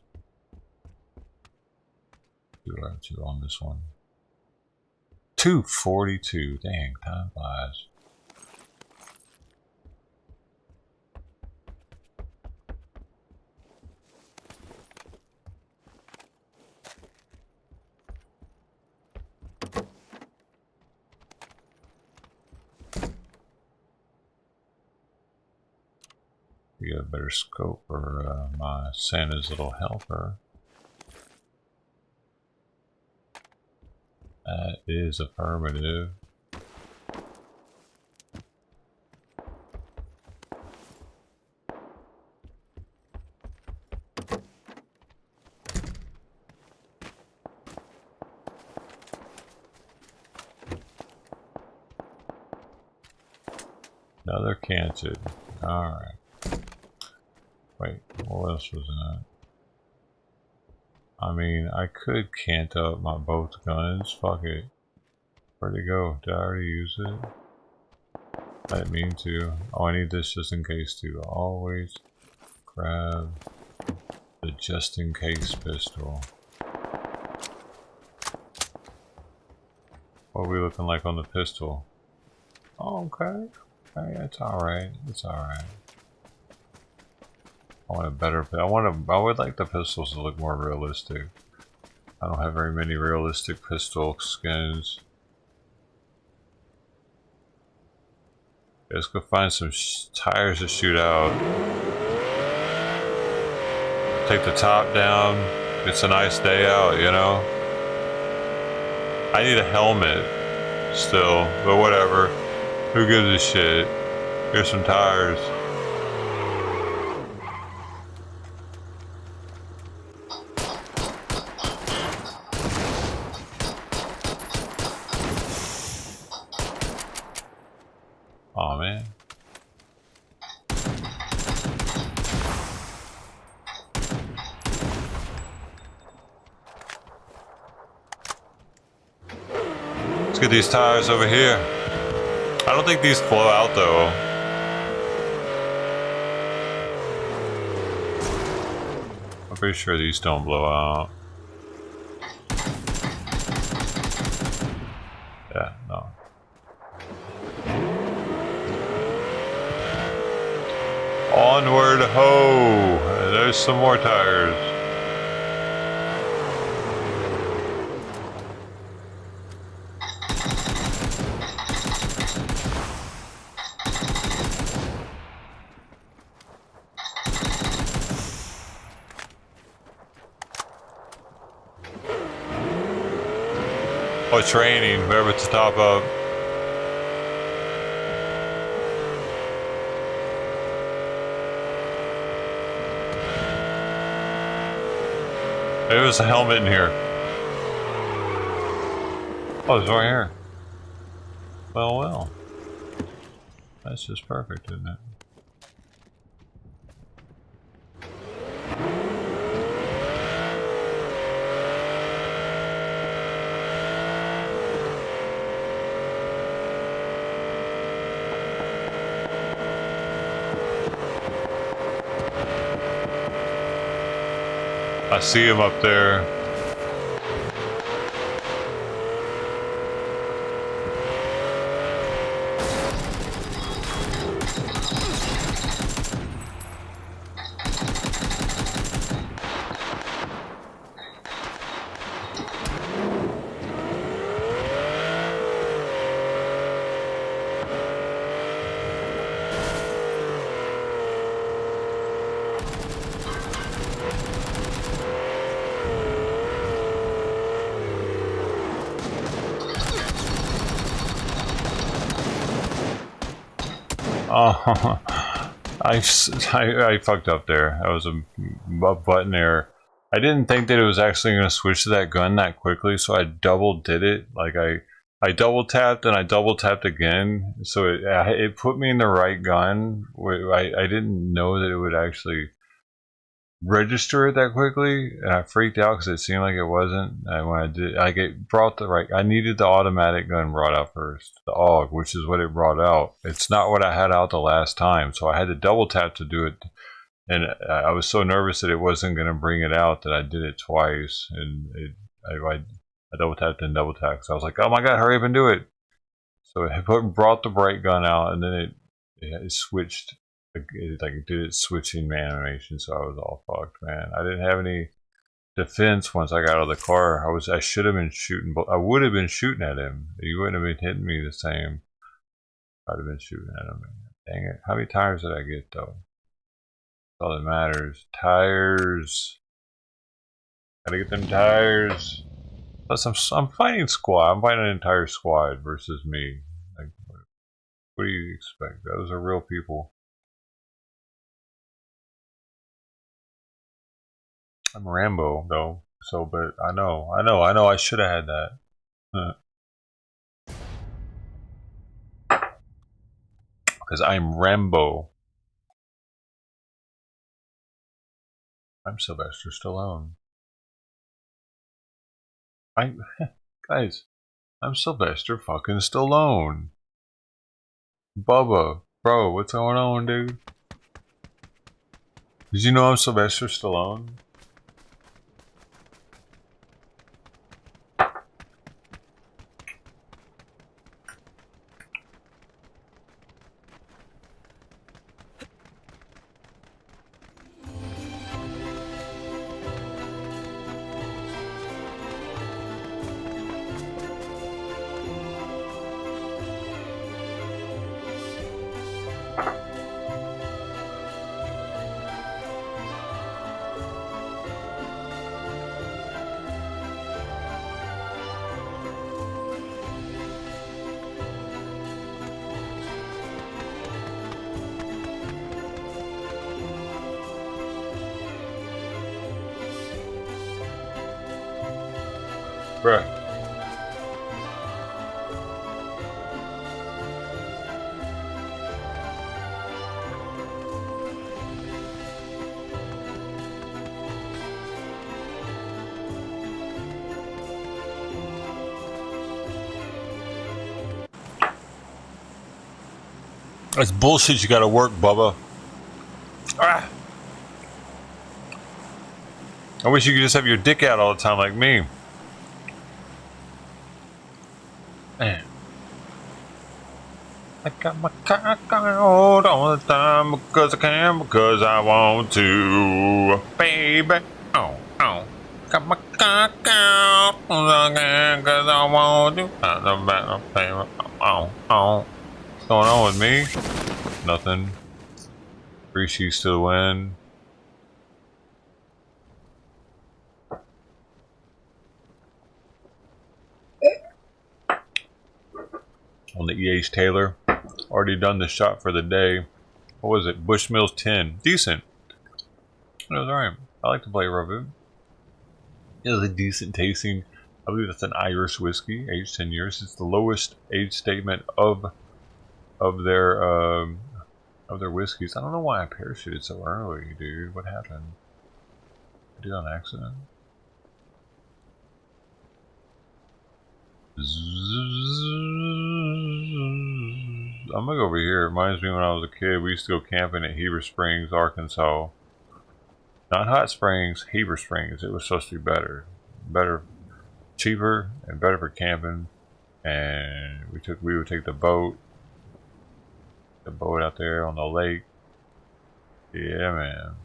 Two on this one. 242. Dang, time flies. We got a better scope for my Santa's little helper. That is affirmative. Another canted. Alright. Wait, what else was that? I mean, I could cant up my both guns. Fuck it. Where'd it go? Did I already use it? I didn't mean to. Oh, I need this just in case too. Always grab the just in case pistol. What are we looking like on the pistol? Oh, okay. Okay, it's alright. It's alright. I want a better. I would like the pistols to look more realistic. I don't have very many realistic pistol skins. Let's go find some tires to shoot out. Take the top down. It's a nice day out, you know. I need a helmet still, but whatever. Who gives a shit? Here's some tires. Aw, man. Let's get these tires over here. I don't think these blow out though. I'm pretty sure these don't blow out. Yeah, no. Onward ho! There's some more tires. Oh, training, wherever to top up. There was a helmet in here. Oh, it's right here. Well, well. That's just perfect, isn't it? I see him up there. Oh, I fucked up there. That was a button error. I didn't think that it was actually going to switch to that gun that quickly, so I double did it. Like I double tapped and I double tapped again, so it put me in the right gun. I didn't know that it would actually register it that quickly, and I freaked out because it seemed like it wasn't. And when I did, I needed the automatic gun brought out first, the AUG, which is what it brought out. It's not what I had out the last time, so I had to double tap to do it. And I was so nervous that it wasn't going to bring it out that I did it twice, and I double tapped and double tapped. So I was like, "Oh my god, hurry up and do it!" So it brought the bright gun out, and then it switched. It did its switching animation, so I was all fucked, man. I didn't have any defense once I got out of the car. I should have been shooting. I would have been shooting at him. He wouldn't have been hitting me the same. I'd have been shooting at him. Dang it! How many tires did I get though? That's all that matters. Tires. Gotta get them tires. Plus, I'm fighting squad. I'm fighting an entire squad versus me. Like, what do you expect? Those are real people. I'm Rambo though, so but I know I should have had that. Because I'm Rambo. I'm Sylvester Stallone. Guys, I'm Sylvester fucking Stallone. Bubba, bro, what's going on, dude? Did you know I'm Sylvester Stallone? Bruh. That's bullshit. You gotta work, Bubba. Ah. I wish you could just have your dick out all the time like me. Man. I got my cock out all the time because I can, because I want to, baby. Oh, oh. Got my cock out because I want to. Oh, oh. What's going on with me? Nothing. Three sheets to the wind. On the EH Taylor. Already done the shot for the day. What was it? Bushmills 10. Decent. It was alright. I like to play Reboot. It was a decent tasting. I believe that's an Irish whiskey, aged 10 years. It's the lowest age statement of their whiskeys. I don't know why I parachuted so early, dude. What happened? I did it on accident. I'm gonna go over here. It reminds me when I was a kid, we used to go camping at Heber Springs, Arkansas. Not Hot Springs, Heber Springs. It was supposed to be better. Better, cheaper, and better for camping. And we would take the boat out there on the lake. Yeah, man.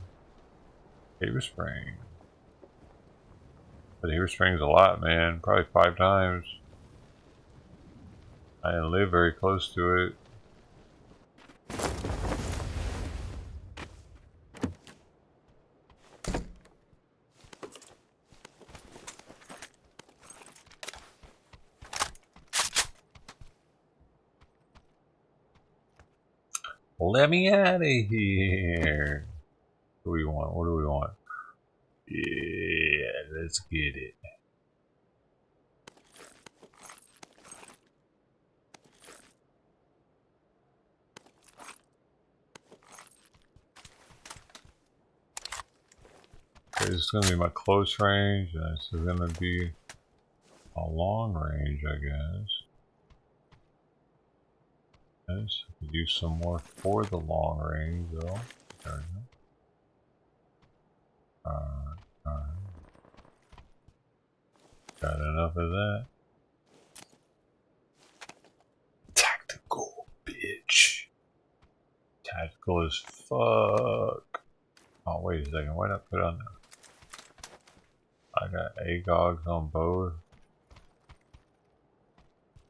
Heber Springs. But Heber Springs a lot, man. Probably 5 times. I didn't live very close to it. Let me out of here. What do we want? What do we want? Yeah, let's get it. Okay, this is going to be my close range, and this is going to be a long range, I guess. Yes, I could use some more for the long range, though. There we go. Alright. Got enough of that. Tactical, bitch. Tactical as fuck. Oh, wait a second. Why not put on there? I got AGOGs on both.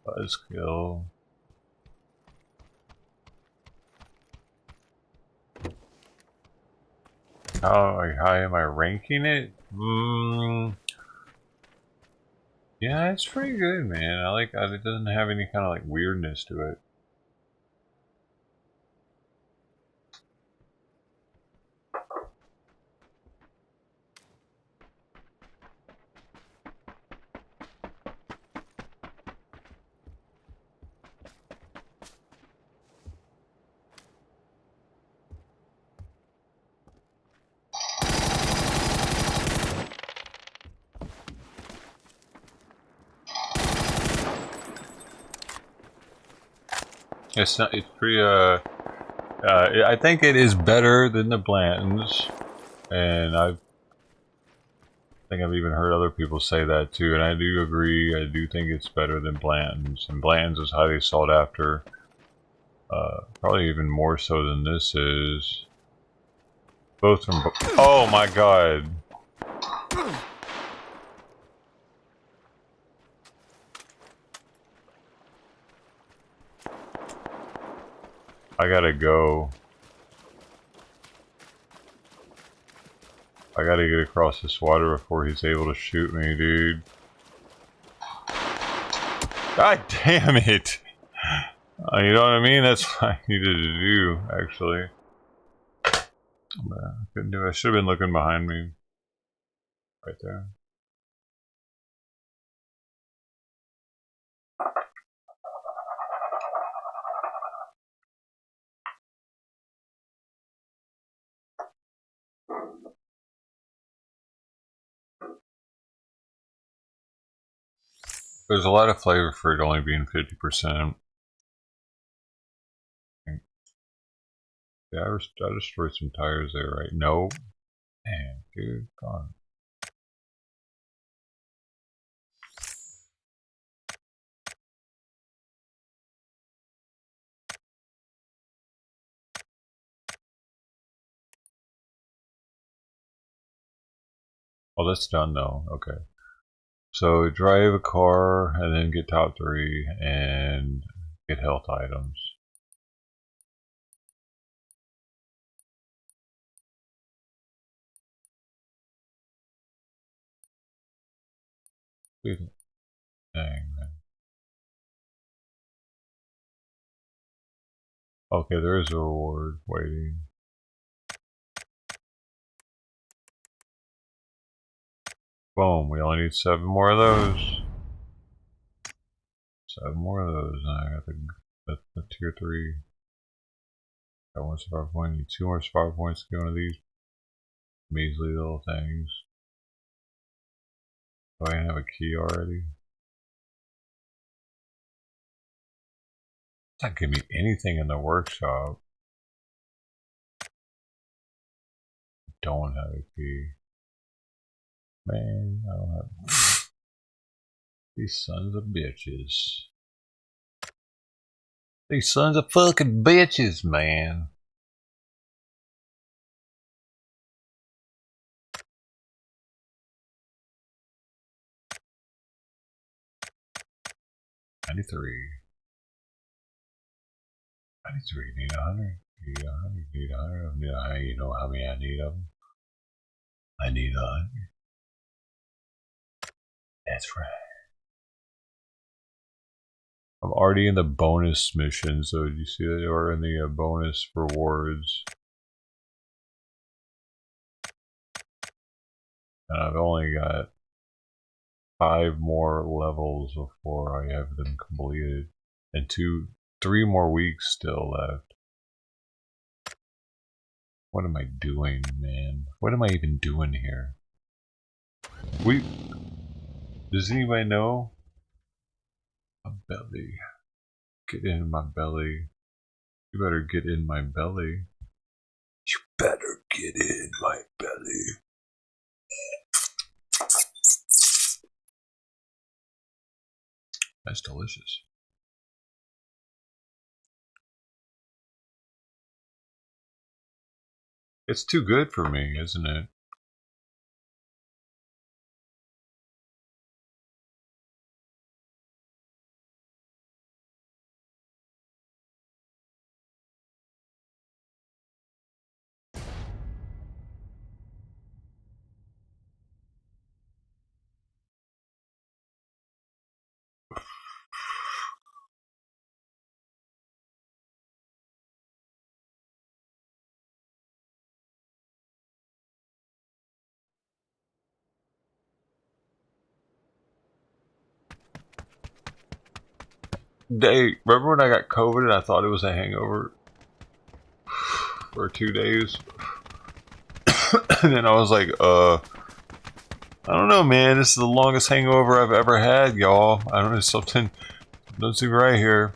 Buzzkill. How high am I ranking it? Yeah, it's pretty good, man. I like it. Doesn't have any kind of like weirdness to it. It's not. It's pretty. I think it is better than the Blantons, and I think I've even heard other people say that too. And I do agree. I do think it's better than Blantons, and Blantons is highly sought after. Probably even more so than this is. Both from. Oh my god. I gotta go. I gotta get across this water before he's able to shoot me, dude. God damn it! You know what I mean? That's what I needed to do, actually. I couldn't do it. I should have been looking behind me. Right there. There's a lot of flavor for it only being 50%. Yeah, I destroyed some tires there, right? No. Man, dude, gone. Oh, that's done though. Okay. So drive a car and then get top 3 and get health items. Dude, dang, man. Okay, there is a reward waiting. Boom, we only need 7 more of those. 7 more of those, and I got the tier 3. Got 1 survival point, need 2 more survival points to get one of these measly little things. Do I have a key already? It's not giving me anything in the workshop. Don't have a key. Man, I don't have these sons of bitches. These sons of fucking bitches, man. $93. Need 100. Need 100. Need 100. Need 100. You know how many I need of them? I need 100. That's right. I'm already in the bonus mission, so you see that we're in the bonus rewards. And I've only got 5 more levels before I have them completed. And 3 more weeks still left. What am I doing, man? What am I even doing here? Does anybody know? My belly. Get in my belly. You better get in my belly. You better get in my belly. That's delicious. It's too good for me, isn't it? Remember when I got COVID and I thought it was a hangover for 2 days? And then I was like, I don't know, man. This is the longest hangover I've ever had, y'all. I don't know, something doesn't seem right here.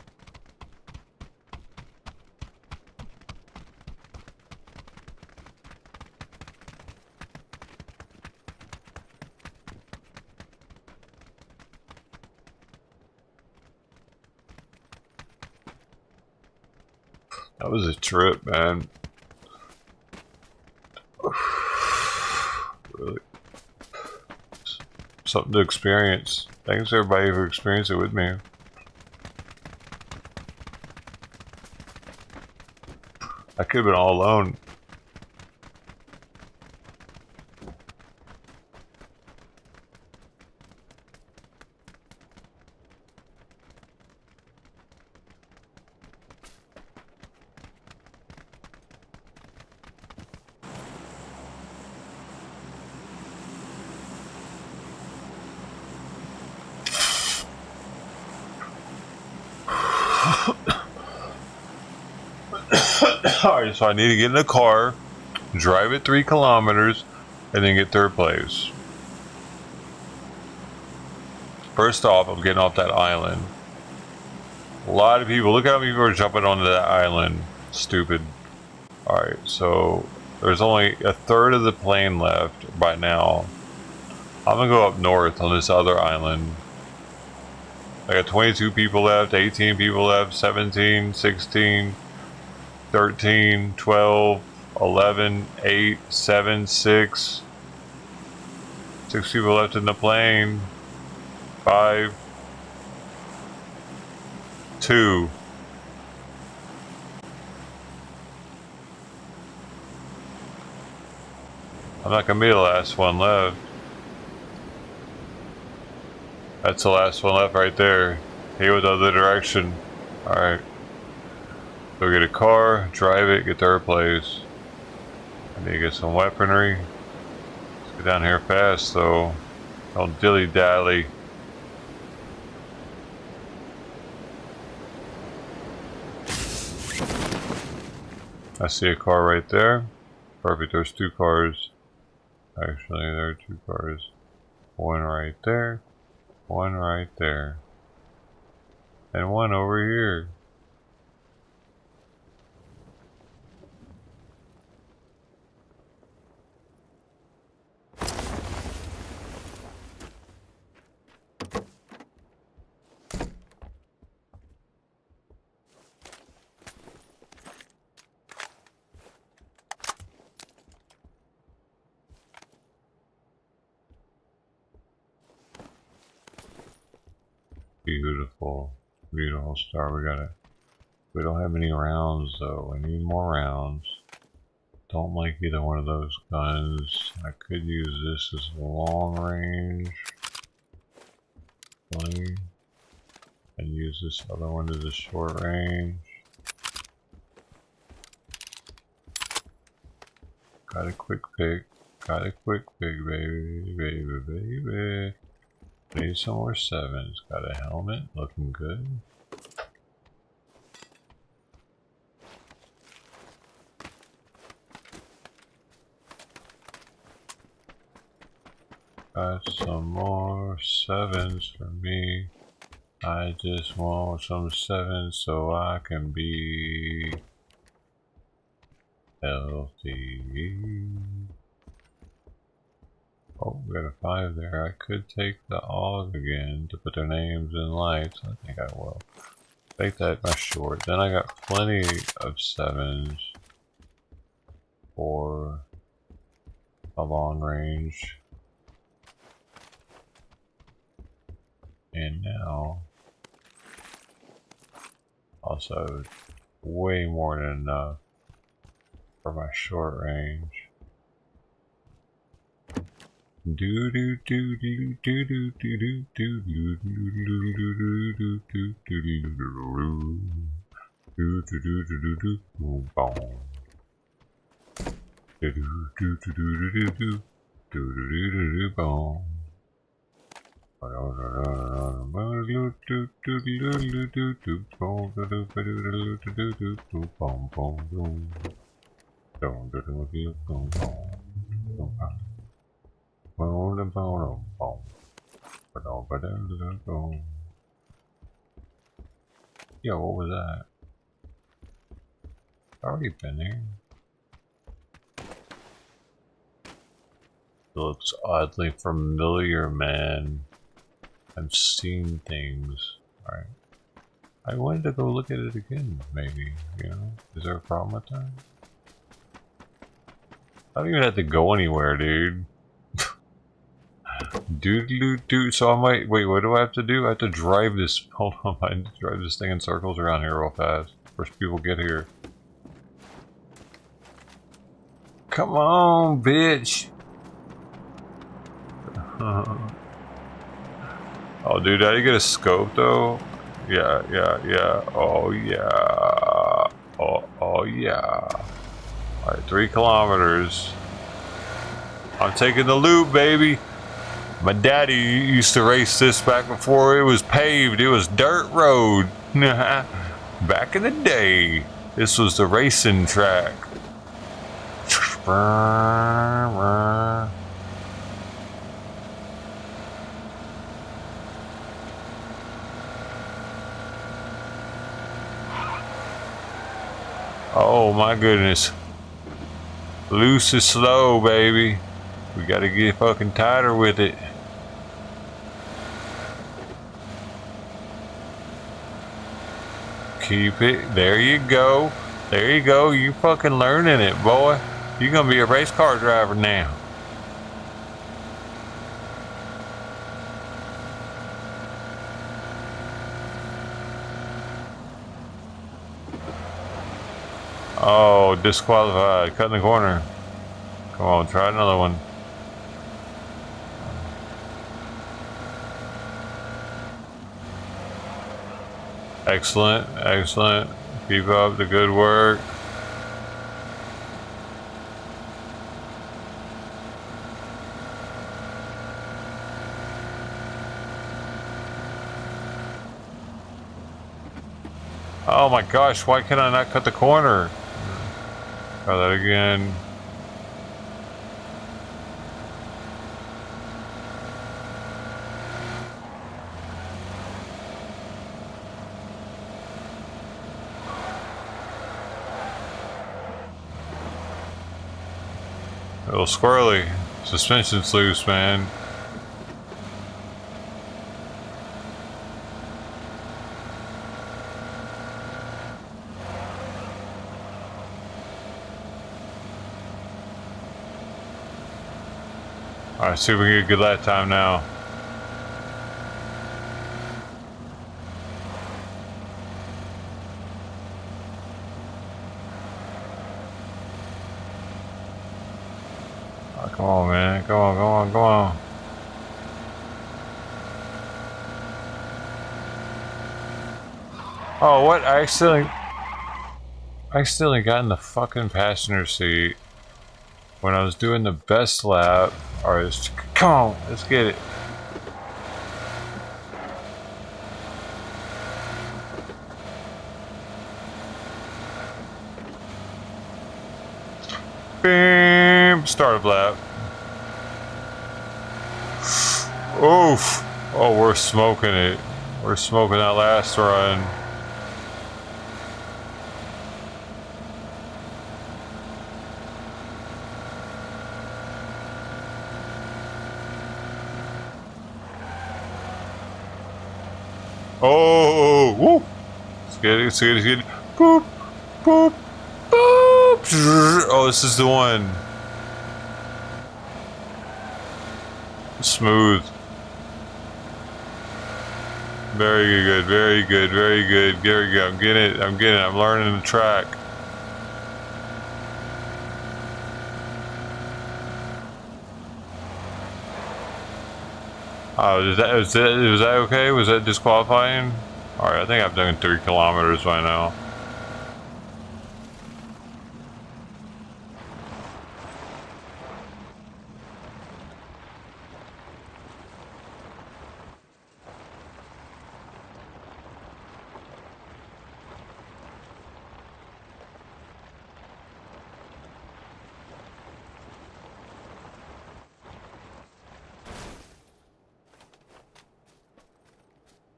That was a trip, man. Really. Something to experience. Thanks everybody who experienced it with me. I could have been all alone. Alright, so I need to get in a car, drive it 3 kilometers, and then get 3rd place. First off, I'm getting off that island. A lot of people, look how many people are jumping onto that island. Stupid. Alright, so there's only 1/3 of the plane left by now. I'm gonna go up north on this other island. I got 22 people left, 18 people left, 17, 16, 13, 12, 11, 8, 7, 6. 6 people left in the plane. 5, 2. I'm not gonna be the last one left. That's the last one left right there. He went the other direction. Alright. Go get a car, drive it, get 3rd place. I need to get some weaponry. Let's get down here fast though. Don't dilly-dally. I see a car right there. Perfect, there's 2 cars. Actually, there are 2 cars. One right there. One right there. And one over here. Beautiful, beautiful star. We don't have any rounds though. We need more rounds. Don't like either one of those guns. I could use this as long range. 20. And use this other one as a short range. Got a quick pick. Got a quick pick, baby, baby, baby. Need some more 7s. Got a helmet, looking good. Got some more 7s for me. I just want some 7s so I can be healthy. Oh, we got a 5 there. I could take the AUG again to put their names in lights. I think I will. Take that my short. Then I got plenty of 7s for a long range. And now, also way more than enough for my short range. Do do do do do do do do do do do do Yo, what was that? Already been there. Looks oddly familiar, man. I've seen things. Alright. I wanted to go look at it again, maybe. You know? Is there a problem with that? I don't even have to go anywhere, dude. Dude. So I might. Wait, what do I have to do? I have to drive this. Hold on, I have to drive this thing in circles around here real fast. First people get here. Come on, bitch. Oh, dude, did I get a scope though? Yeah. Oh, yeah. Oh, yeah. Alright, 3 kilometers. I'm taking the loop, baby. My daddy used to race this back before it was paved. It was dirt road. Back in the day, this was the racing track. Oh my goodness. Loose is slow, baby. We gotta get fucking tighter with it. Keep it. There you go. There you go. You fucking learning it, boy. You're gonna be a race car driver now. Oh, disqualified. Cut in the corner. Come on, try another one. Excellent, excellent. Keep up the good work. Oh my gosh, why can I not cut the corner? Try that again. A little squirrely. Suspension's loose, man. Alright, see if we can get a good lap time now. Oh, come on, man. Come on, come on, come on. Oh, what? I accidentally got in the fucking passenger seat when I was doing the best lap. Alright, come on, let's get it. Bam! Start a lap. Oof! Oh, we're smoking it. We're smoking that last run. Oh! Woo! Let's get it, let's get it, let's get it. Boop! Boop! Boop! Oh, this is the one. Smooth. Very good, very good, very good. There we go. I'm getting it. I'm learning the track. Oh, was that okay? Was that disqualifying? Alright, I think I've done 3 kilometers by now.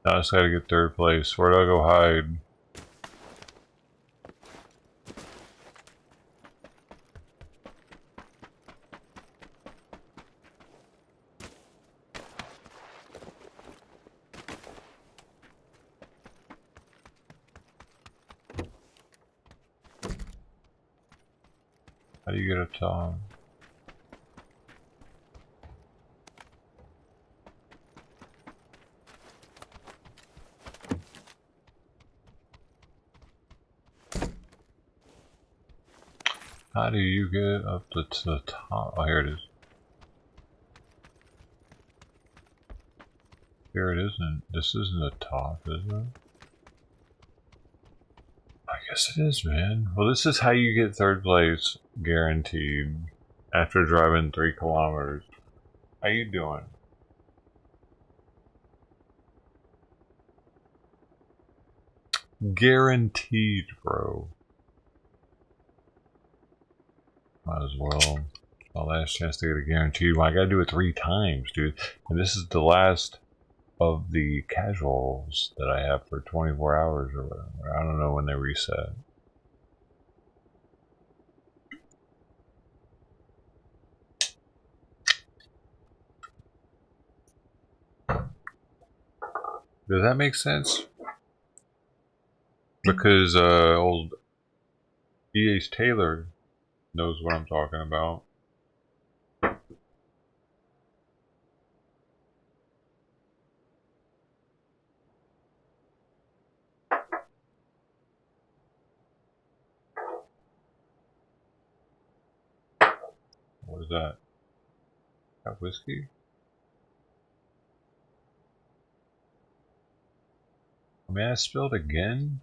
Now I just gotta get 3rd place. Where do I go hide? How do you get a Tom? How do you get up to the top? Oh, here it is. Here it isn't. This isn't the top, is it? I guess it is, man. Well, this is how you get 3rd place, guaranteed, after driving 3 kilometers. How you doing? Guaranteed, bro. Might as well. My last chance to get a guaranteed one. I gotta do it 3 times, dude. And this is the last of the casuals that I have for 24 hours or whatever. I don't know when they reset. Does that make sense? Because old E.H. Taylor knows what I'm talking about. What is that? That whiskey? I mean, I spilled again?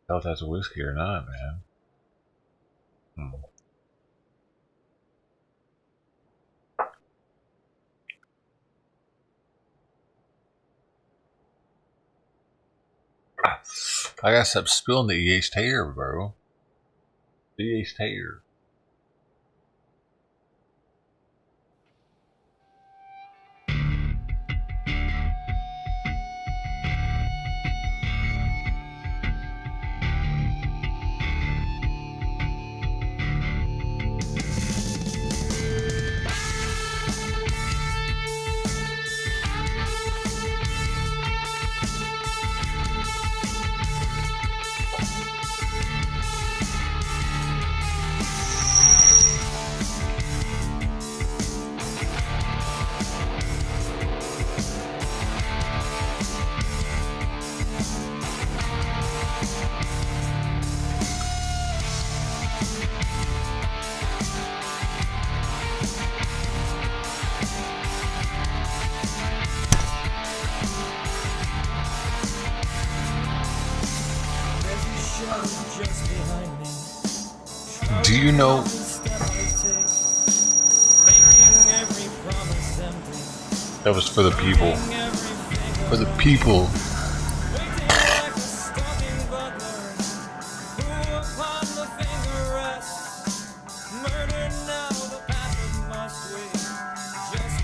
I don't know if that's whiskey or not, man. I gotta stop spilling the E.H. Taylor, bro. E.H. Taylor. Do you know? That was for the people. For the people.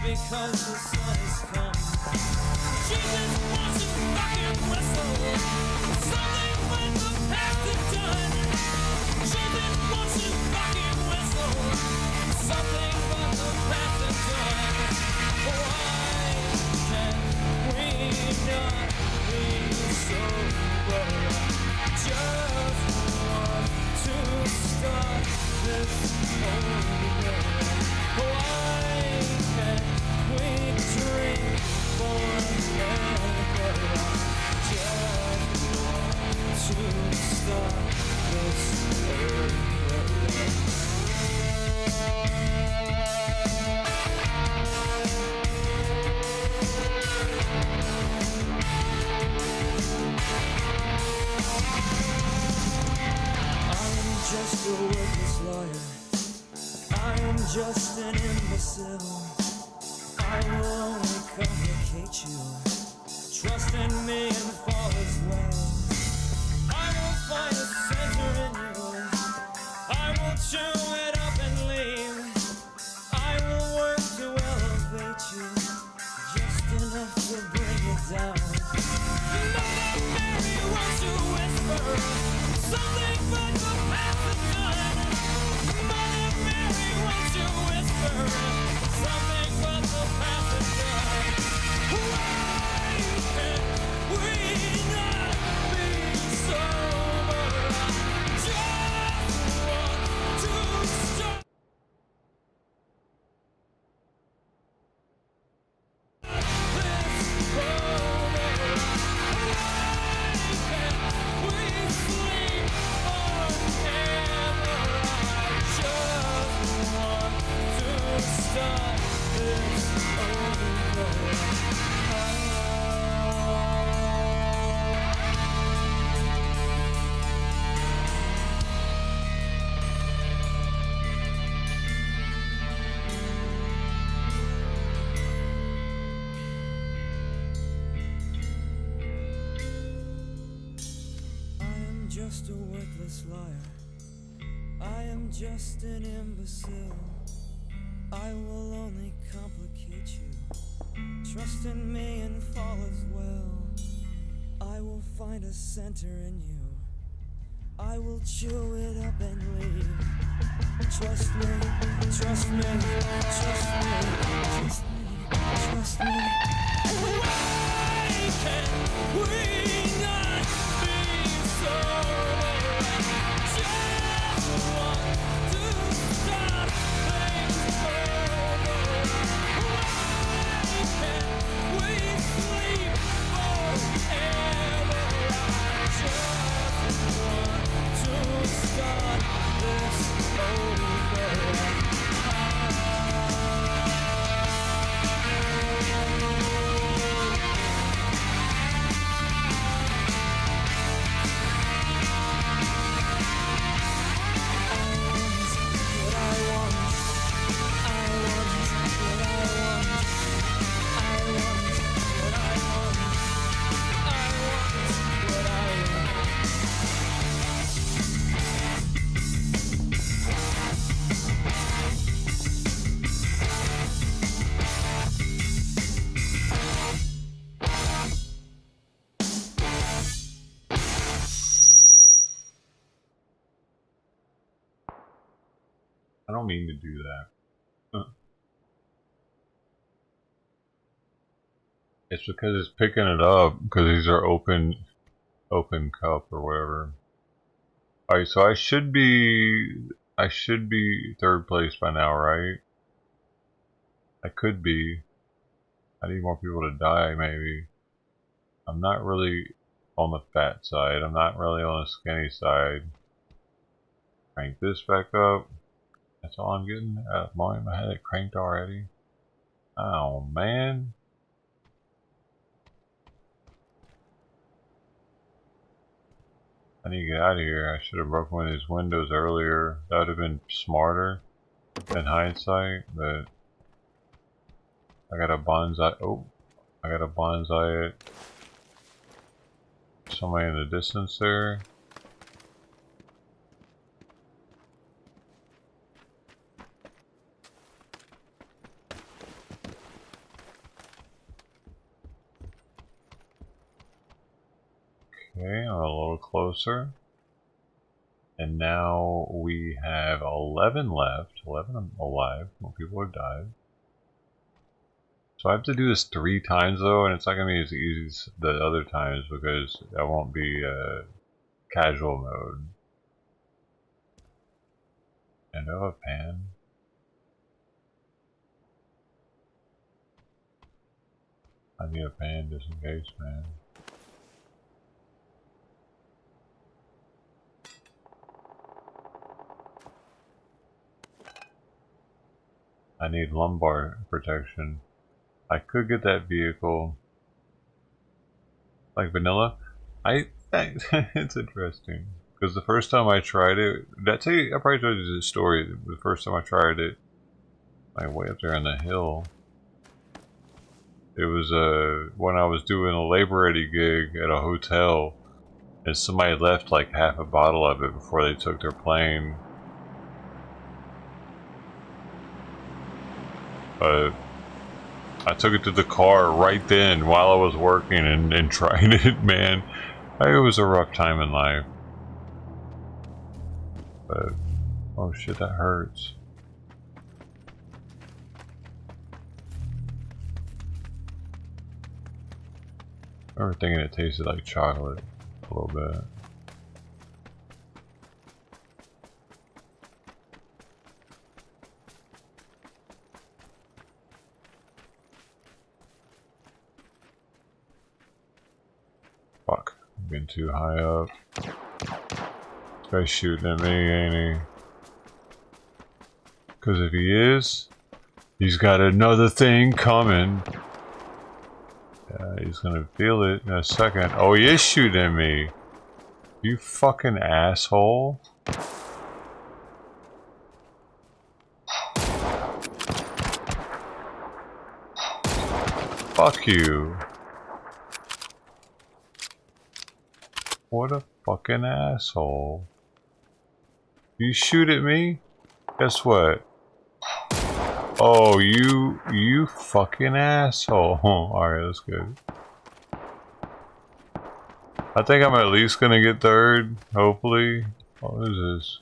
Because the sun has come, Jesus wants to fucking whistle. Something when the past is done. Jesus wants to fucking whistle. Something when the past is done. Why can we not be sober? Just want to start this over. Why can't we drink forever? Just want to start this over. Just a worthless lawyer. I am just an imbecile. I will only complicate you. Trust in me and fall as well. I will find a center in you. I will chew it up and leave. I will work to elevate you, just enough to bring it down. Mother Mary wants to whisper something but the past is done. Mother Mary wants to whisper something but the past is done. Why can't we not be sober? I just want to start. Just a worthless liar. I am just an imbecile. I will only complicate you. Trust in me and fall as well. I will find a center in you. I will chew it up and leave. Trust me, trust me, trust me, trust me, trust me. Why can't we not be so? I don't mean to do that. It's because it's picking it up, because these are open cup or whatever. Alright, so I should be third place by now, right? I could be. I need more people to die, maybe. I'm not really on the fat side. I'm not really on the skinny side. Crank this back up. That's all I'm getting. Mine, I had it cranked already. Oh man. I need to get out of here. I should have broken one of these windows earlier. That would have been smarter in hindsight, but I got a bonsai. Oh, I got a bonsai it. Somebody in the distance there. Okay, I'm a little closer. And now we have 11 left. 11 alive. More people have died. So I have to do this 3 times though, and it's not going to be as easy as the other times because I won't be casual mode. And I have a pan. I need a pan just in case, man. I need lumbar protection. I could get that vehicle like vanilla. It's interesting because the first time I tried it, I probably told you this story. The first time I tried it, like way up there on the hill. It was when I was doing a labor ready gig at a hotel, and somebody left like half a bottle of it before they took their plane. I took it to the car right then while I was working and tried it, man. It was a rough time in life. But, oh shit, that hurts. I remember thinking it tasted like chocolate a little bit. Fuck, I'm getting too high up. This guy's shooting at me, ain't he? Because if he is, he's got another thing coming. Yeah, he's gonna feel it in a second. Oh, he is shooting at me. You fucking asshole. Fuck you. What a fucking asshole. You shoot at me? Guess what? Oh, you fucking asshole. Alright, that's good. I think I'm at least gonna get third, hopefully. What is this?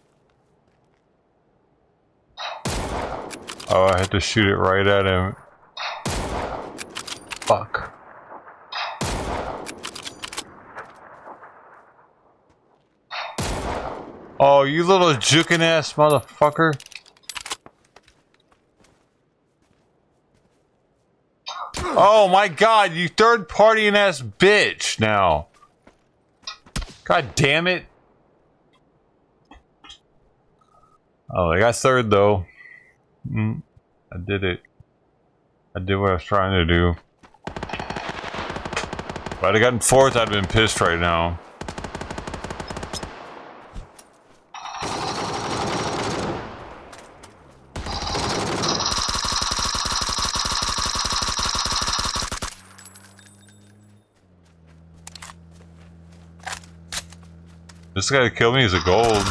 Oh, I had to shoot it right at him. Fuck. Oh, you little juking ass motherfucker. Oh my god, you third partying ass bitch now. God damn it. Oh, I got third though. I did it. I did what I was trying to do. If I'd have gotten fourth, I'd have been pissed right now. This guy that killed me is a gold.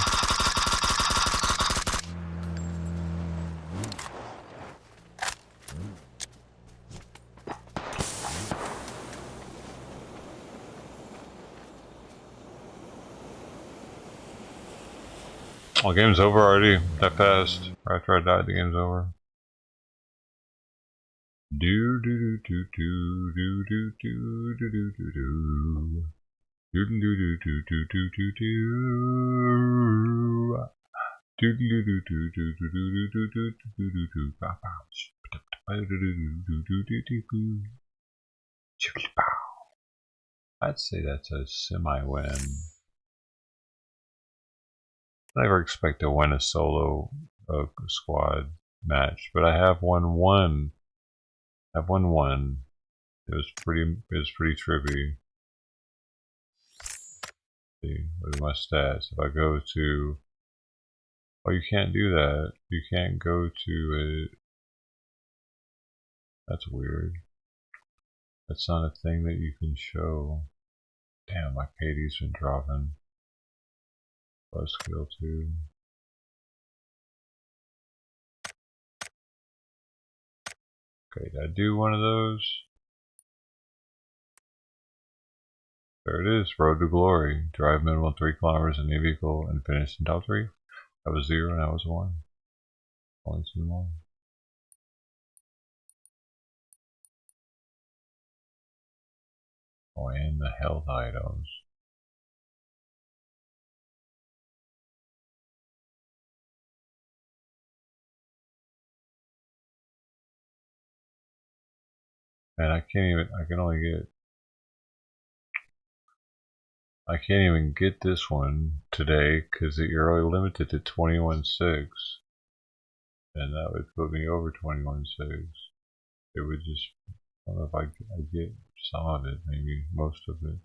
Oh, game's over already. That fast. Right after I died, the game's over. Do do do do do do do do do do do. Do do do do do do do do. Do do do do do do do do do do do do. I'd say that's a semi-win. I never expect to win a solo squad match, but I have won one. I've won one. It was pretty trippy. See, look at my stats. If I go to, oh, you can't do that. You can't go to it. That's weird. That's not a thing that you can show. Damn, my KD's been dropping. Plus skill 2. Okay, did I do one of those? There it is, Road to Glory. Drive minimum 3 kilometers in the vehicle and finish in top 3. That was 0 and that was 1. Only 2 more. Oh, and the health items. And I can't even get this one today because you're only limited to 21.6. And that would put me over 21.6. It would just, I don't know if I get some of it, maybe most of it.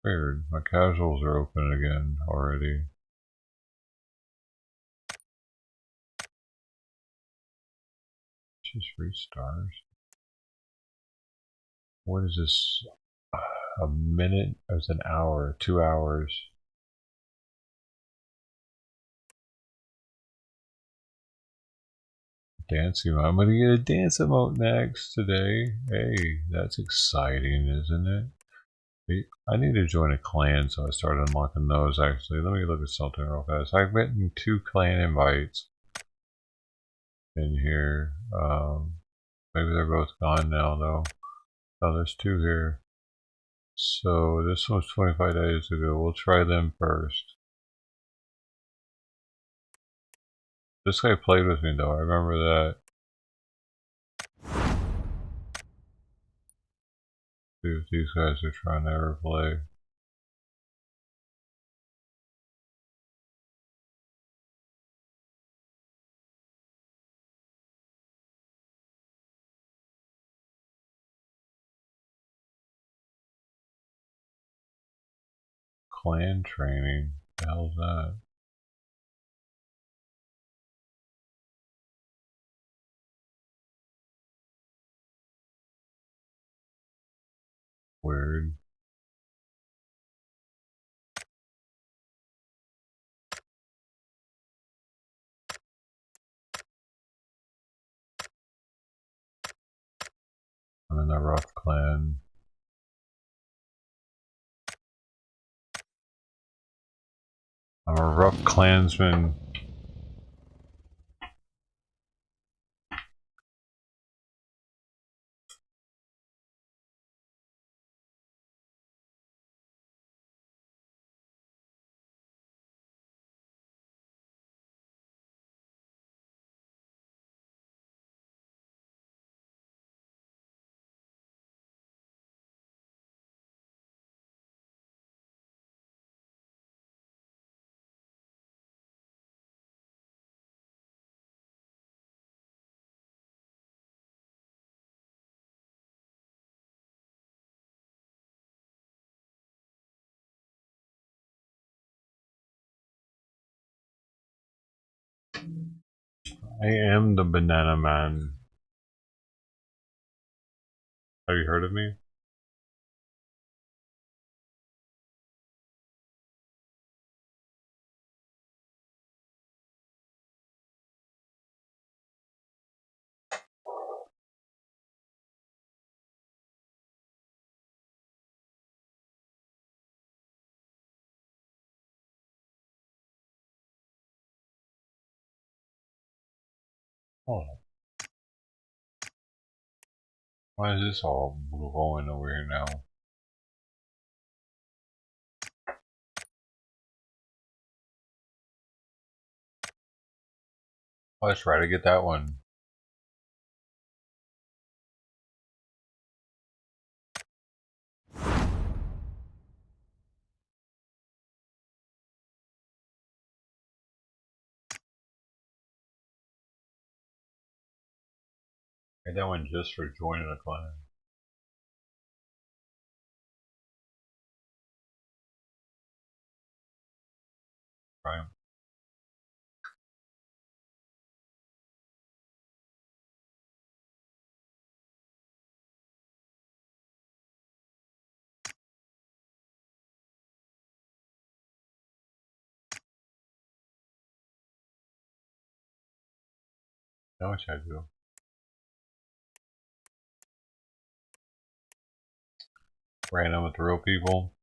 Weird, my casuals are open again already. Just restars. What is this? A minute? It's an hour, 2 hours. Dance emote. I'm gonna get a dance emote next today. Hey, that's exciting, isn't it? I need to join a clan, so I started unlocking those actually. Let me look at something real fast. I've gotten 2 clan invites in here. Maybe they're both gone now though. Oh, there's 2 here. So this was 25 days ago. We'll try them first. This guy played with me though, I remember that. See if these guys are trying to ever play. Clan training? What the hell's that? Weird. I'm in the rough clan. I'm a rough clansman. I am the banana man. Have you heard of me? Oh. Why is this all glowing over here now? Oh, that's right, I get that one. Made that one just for joining a clan. Right. How much I do? Random with the real people.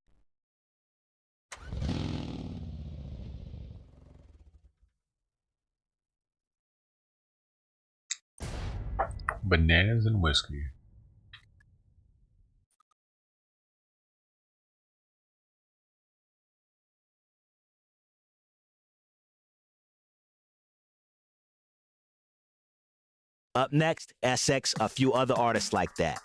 Bananas and whiskey. Up next, SX, a few other artists like that.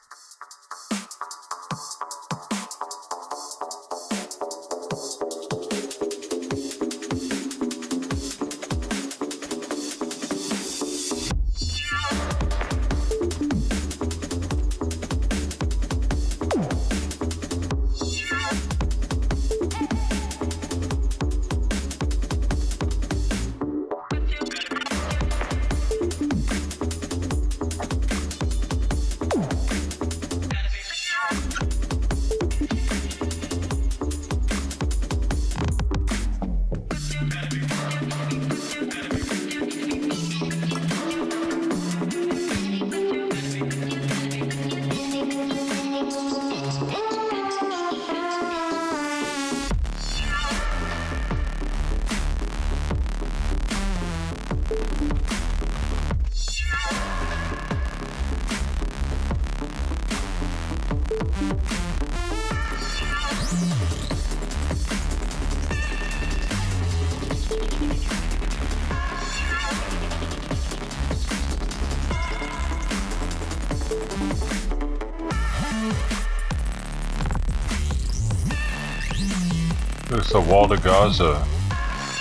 It's the wall to Gaza.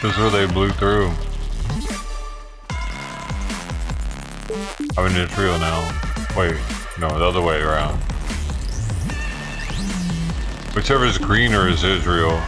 This is where they blew through. I'm in Israel now. Wait, no, the other way around. Whichever is greener is Israel.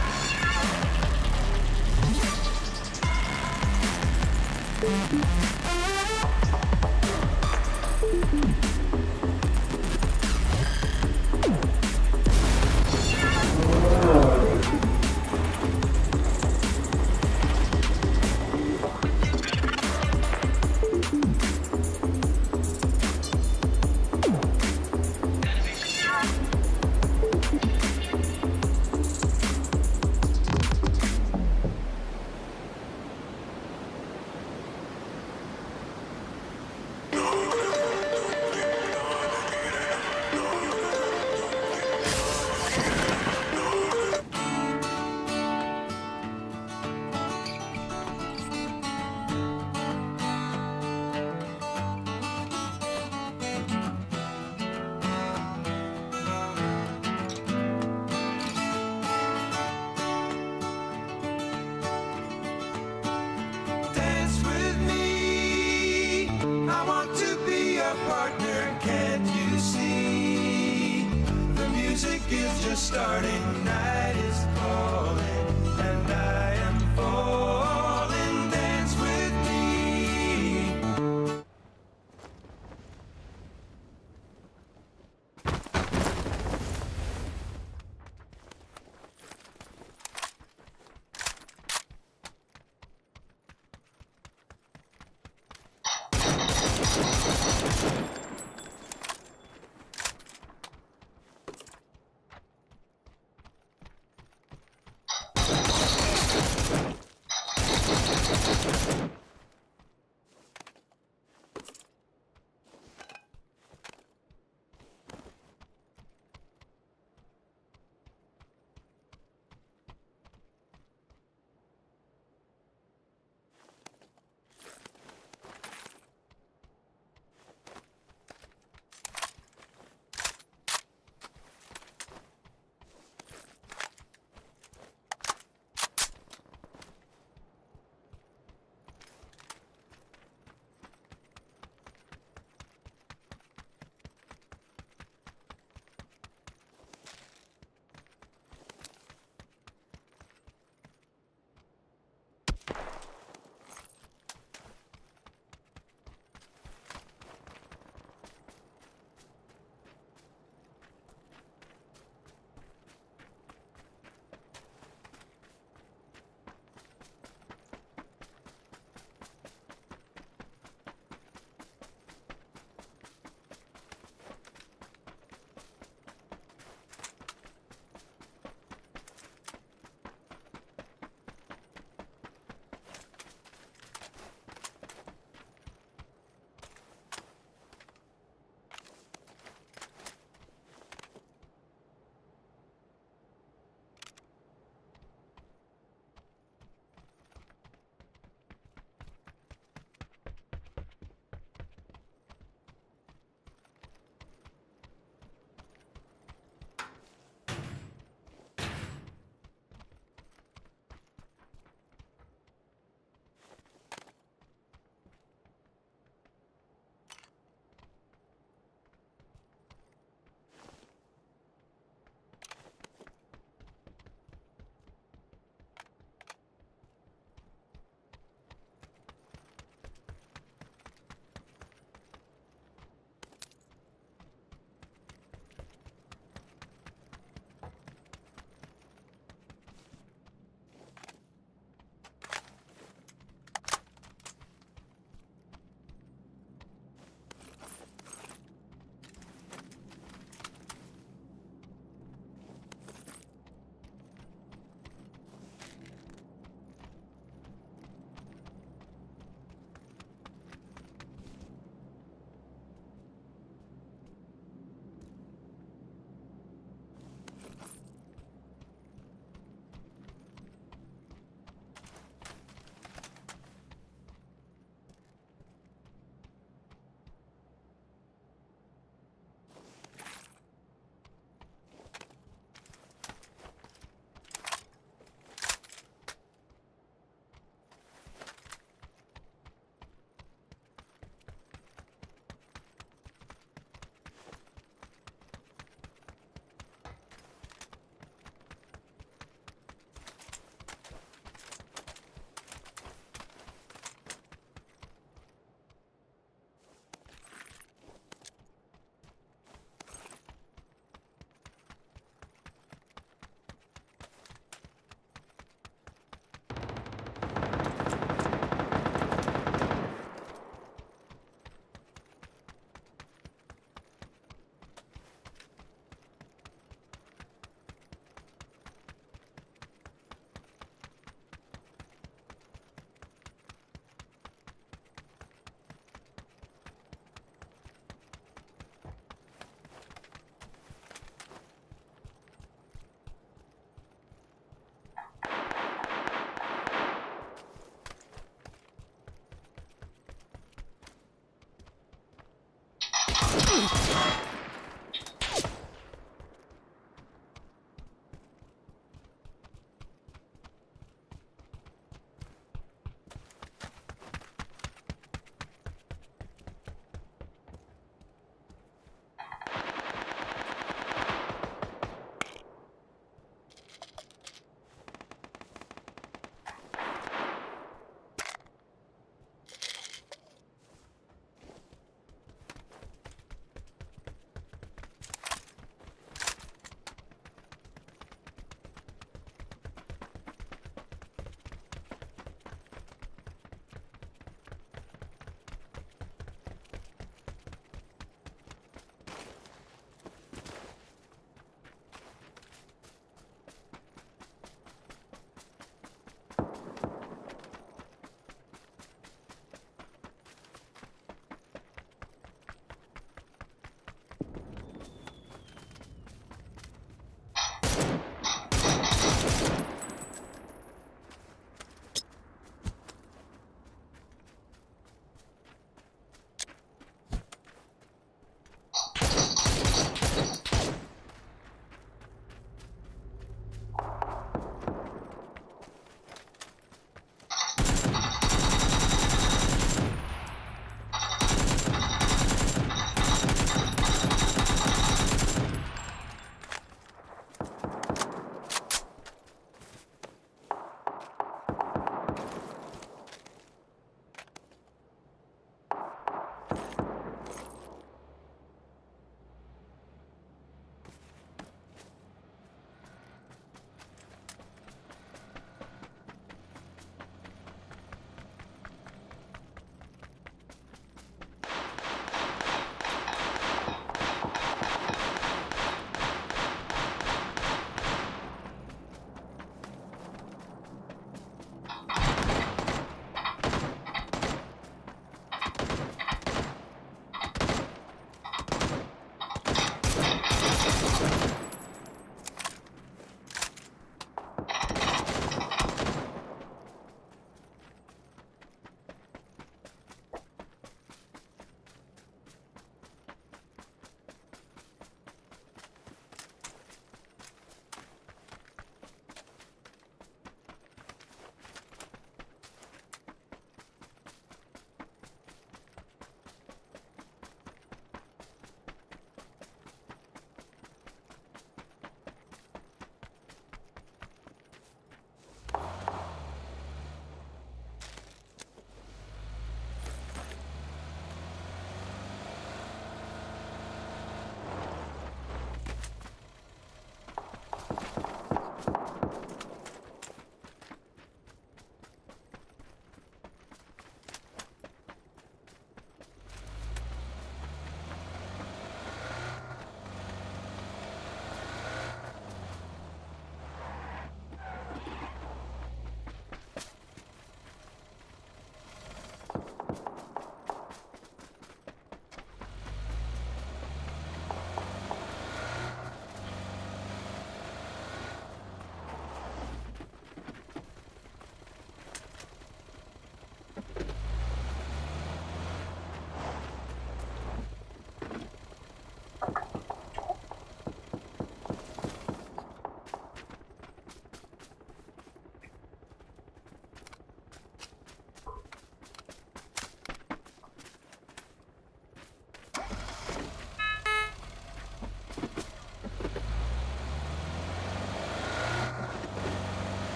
Starting, night is calling, and I am falling. Dance with me.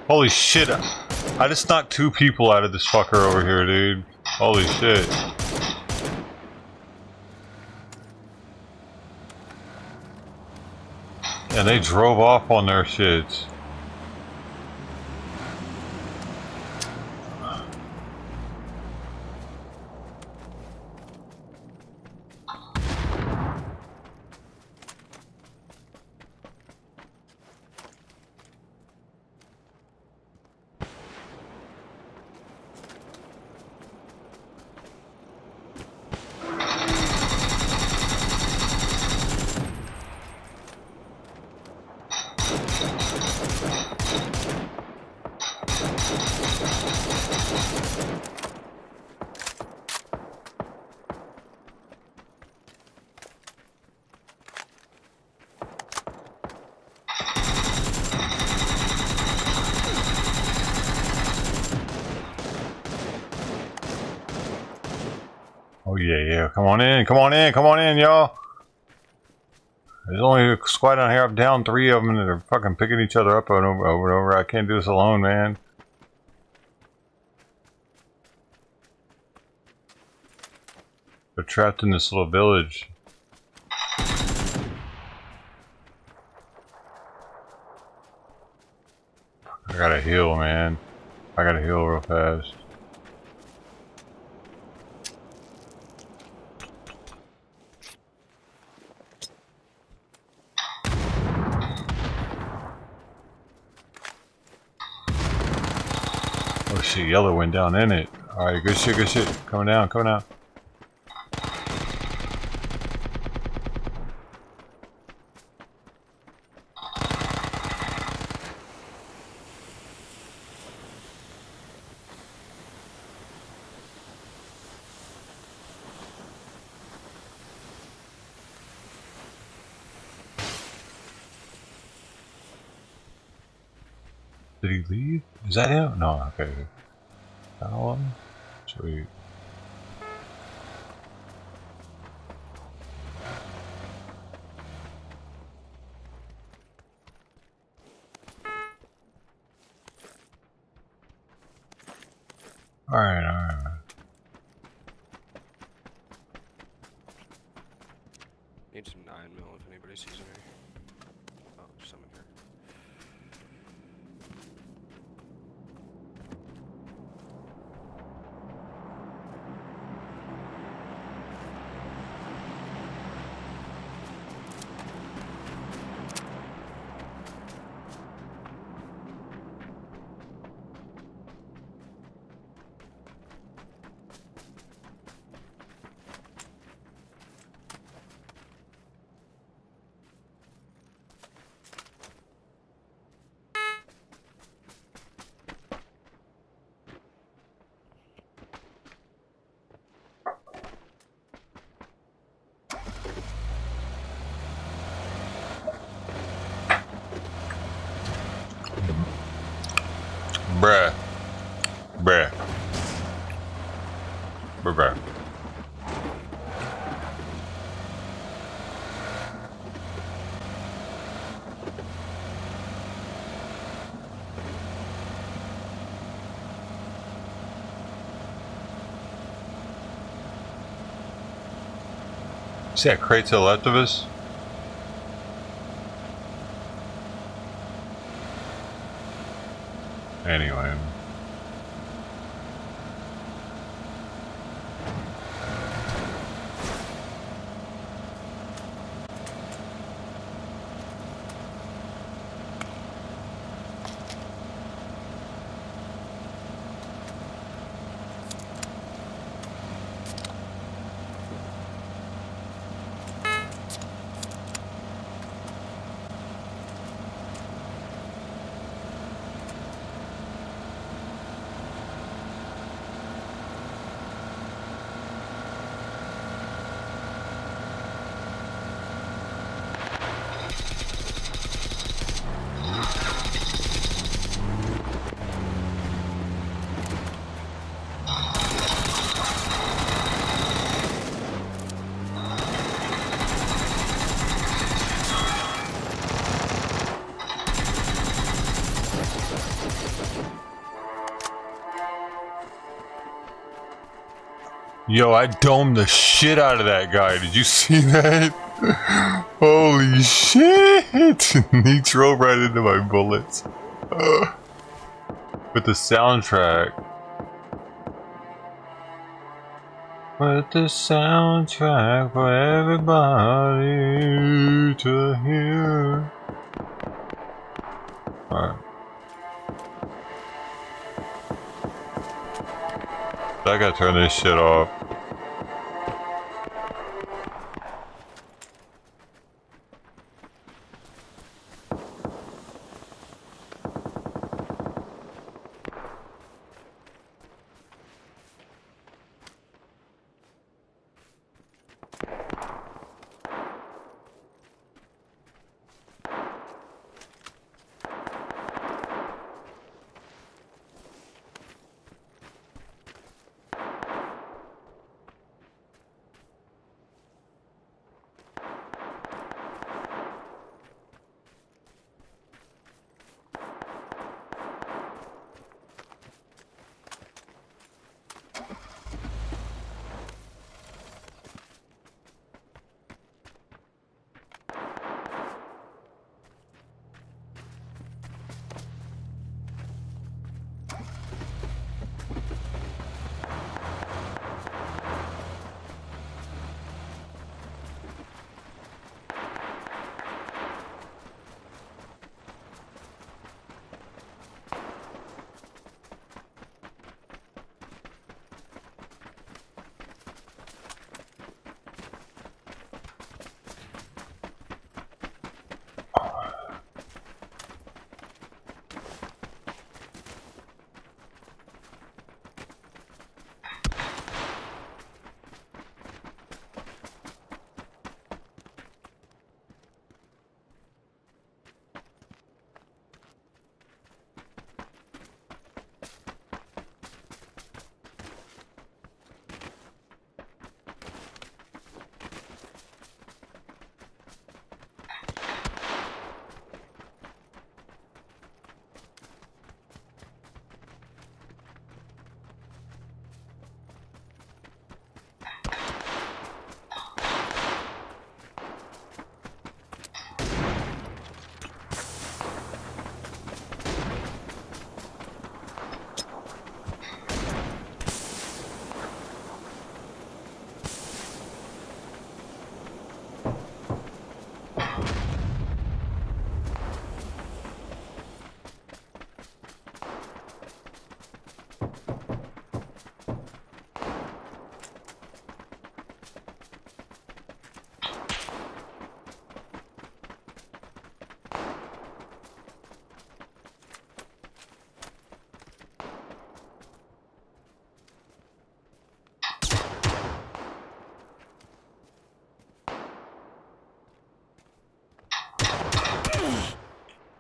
Holy shit. I just knocked 2 people out of this fucker over here, dude. Holy shit. And they drove off on their shits. Oh yeah, come on in, y'all. There's only a squad down here. I'm down 3 of them, and they're fucking picking each other up over and over. I can't do this alone, man. They're trapped in this little village. I gotta heal, man. I gotta heal real fast. Oh shit, yellow went down in it. Alright, good shit, good shit. Coming down, coming down. Did he leave? Is that him? No, okay. That all of them? Sweet. Alright, alright. Need some 9mm if anybody sees any. Oh, there's some in here. Bruh. Bruh. Bruh. See that crate to the left of us? Anyway. Yo, I domed the shit out of that guy. Did you see that? Holy shit! He drove right into my bullets. With the soundtrack. With the soundtrack for everybody to hear. Alright. I gotta turn this shit off.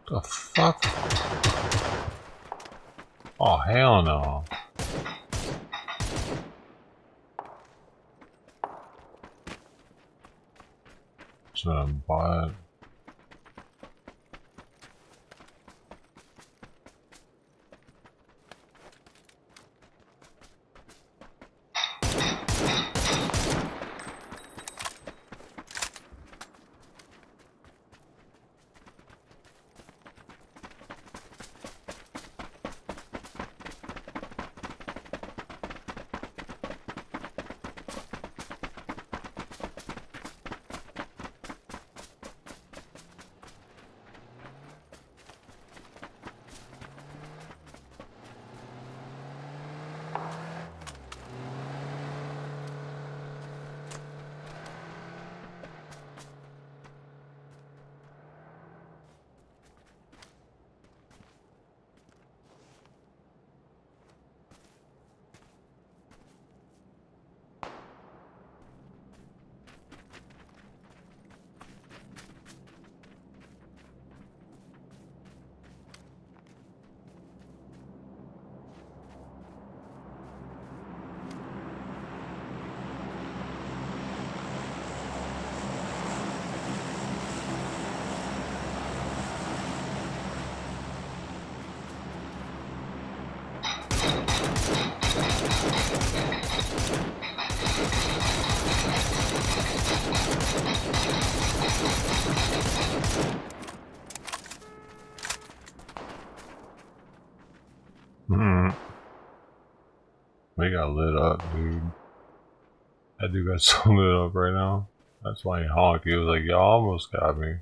The fuck? Oh, hell no. Some bot. We got lit up, dude. That dude got so lit up right now. That's why he honked. He was like, y'all almost got me.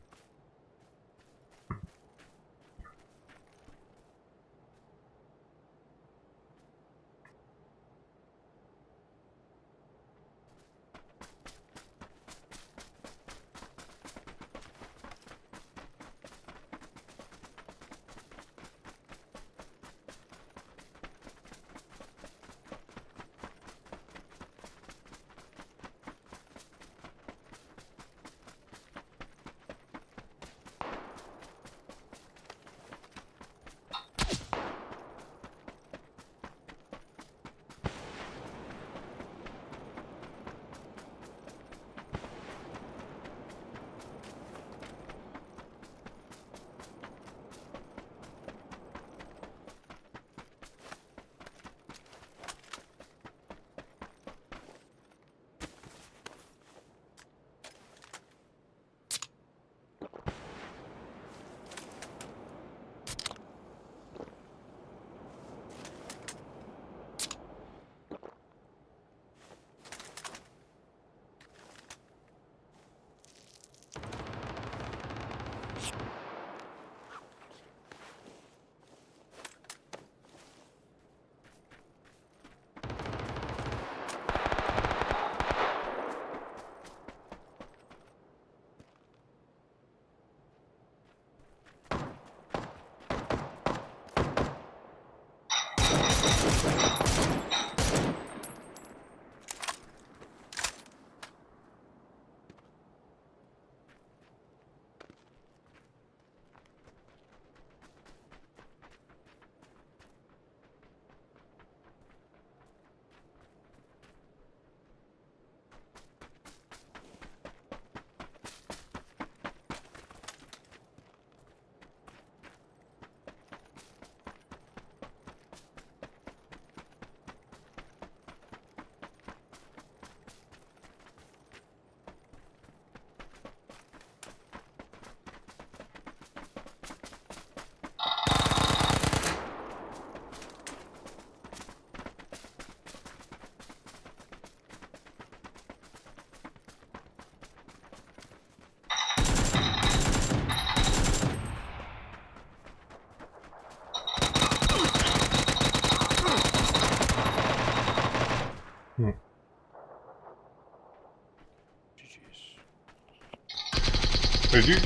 Did you?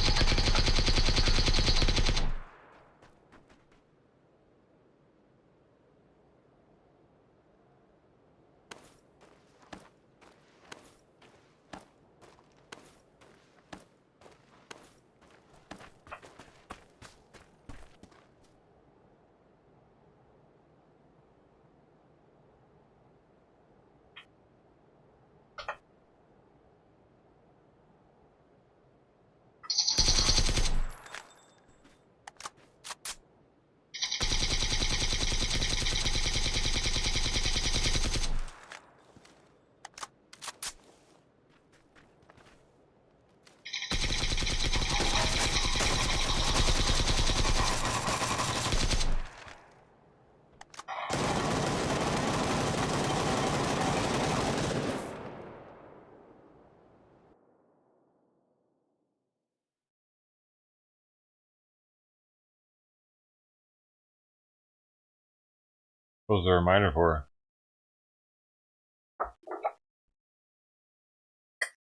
What was the reminder for?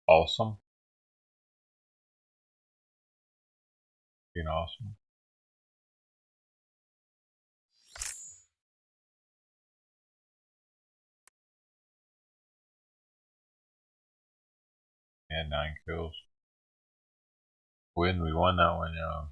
Awesome. Being awesome. And 9 kills. We won that one, yeah.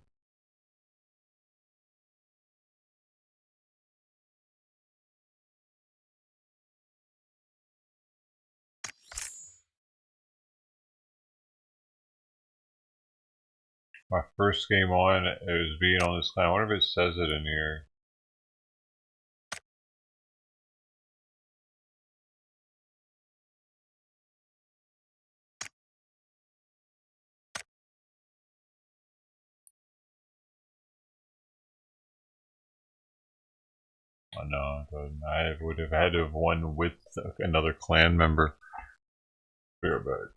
My first game on, it was being on this clan. I wonder if it says it in here. I know, but I would have had to have won with another clan member. Be right back.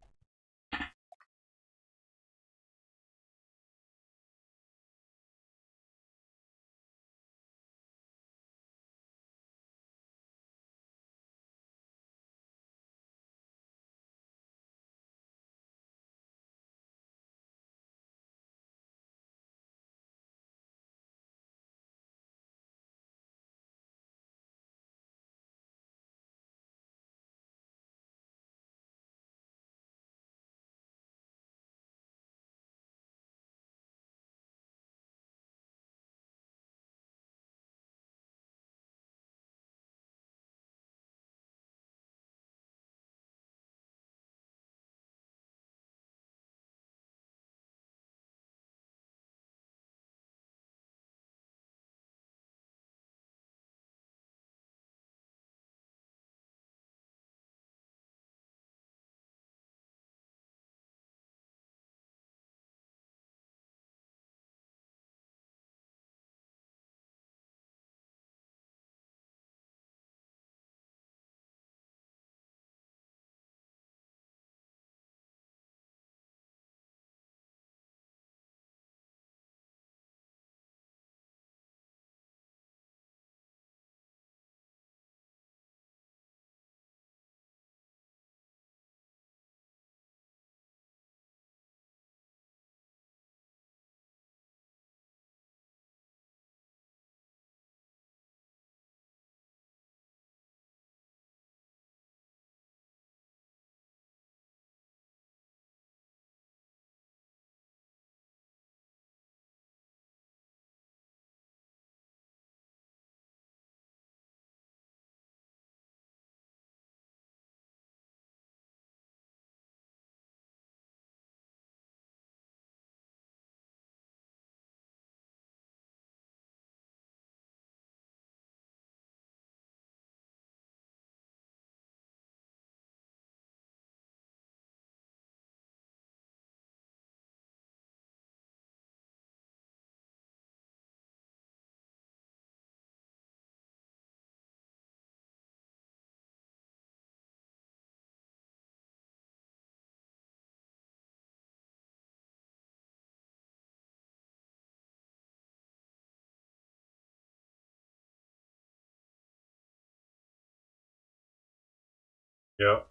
Yep.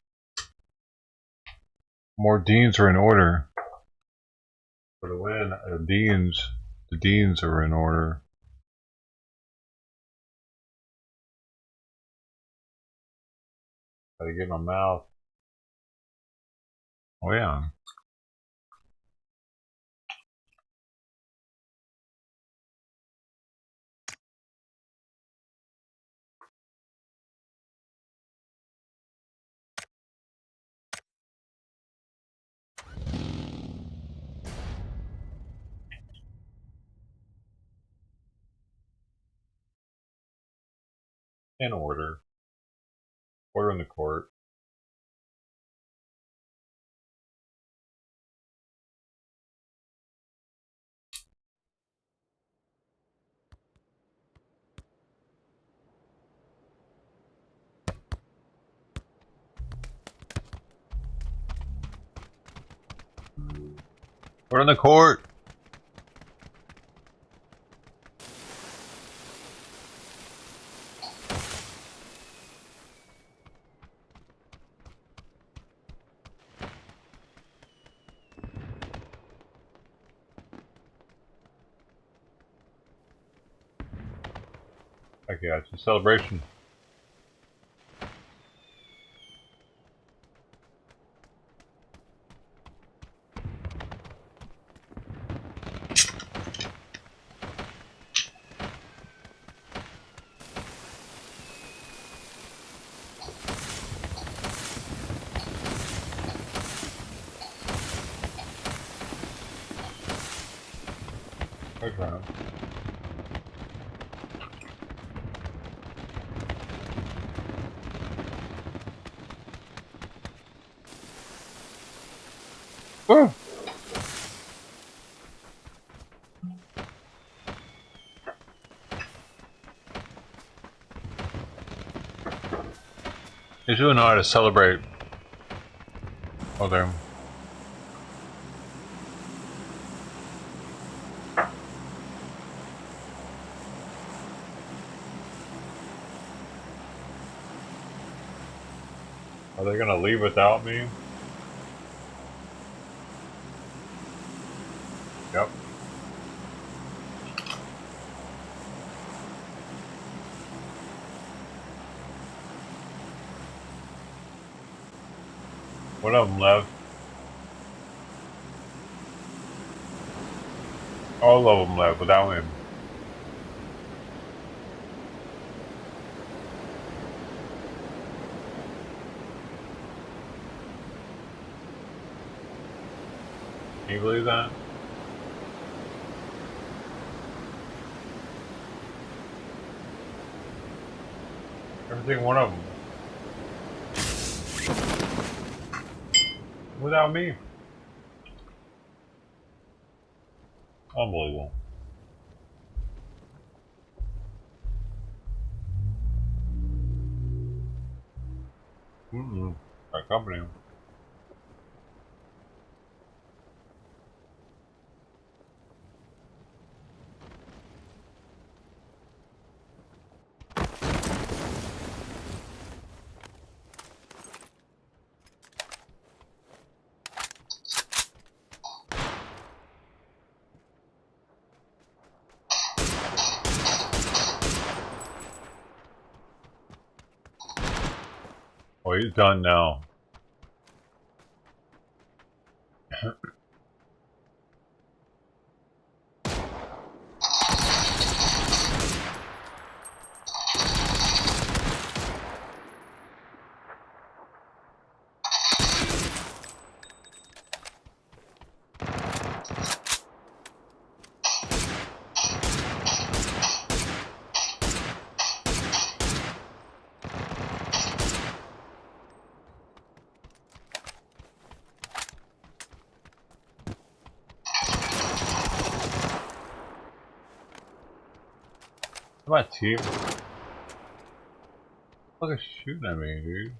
More deans are in order. For the win, the deans are in order. Gotta get my mouth. Oh yeah. In order. Order in the court. Order in the court. Okay, it's a celebration. Right round. Oh. They do know how to celebrate. Oh, there. Are they gonna leave without me? Yep. One of them left. All of them left without him. Can you believe that? Every single one of them. Without me. Unbelievable. I accompany him. Oh, he's done now. My team. Look at shooting at me, dude.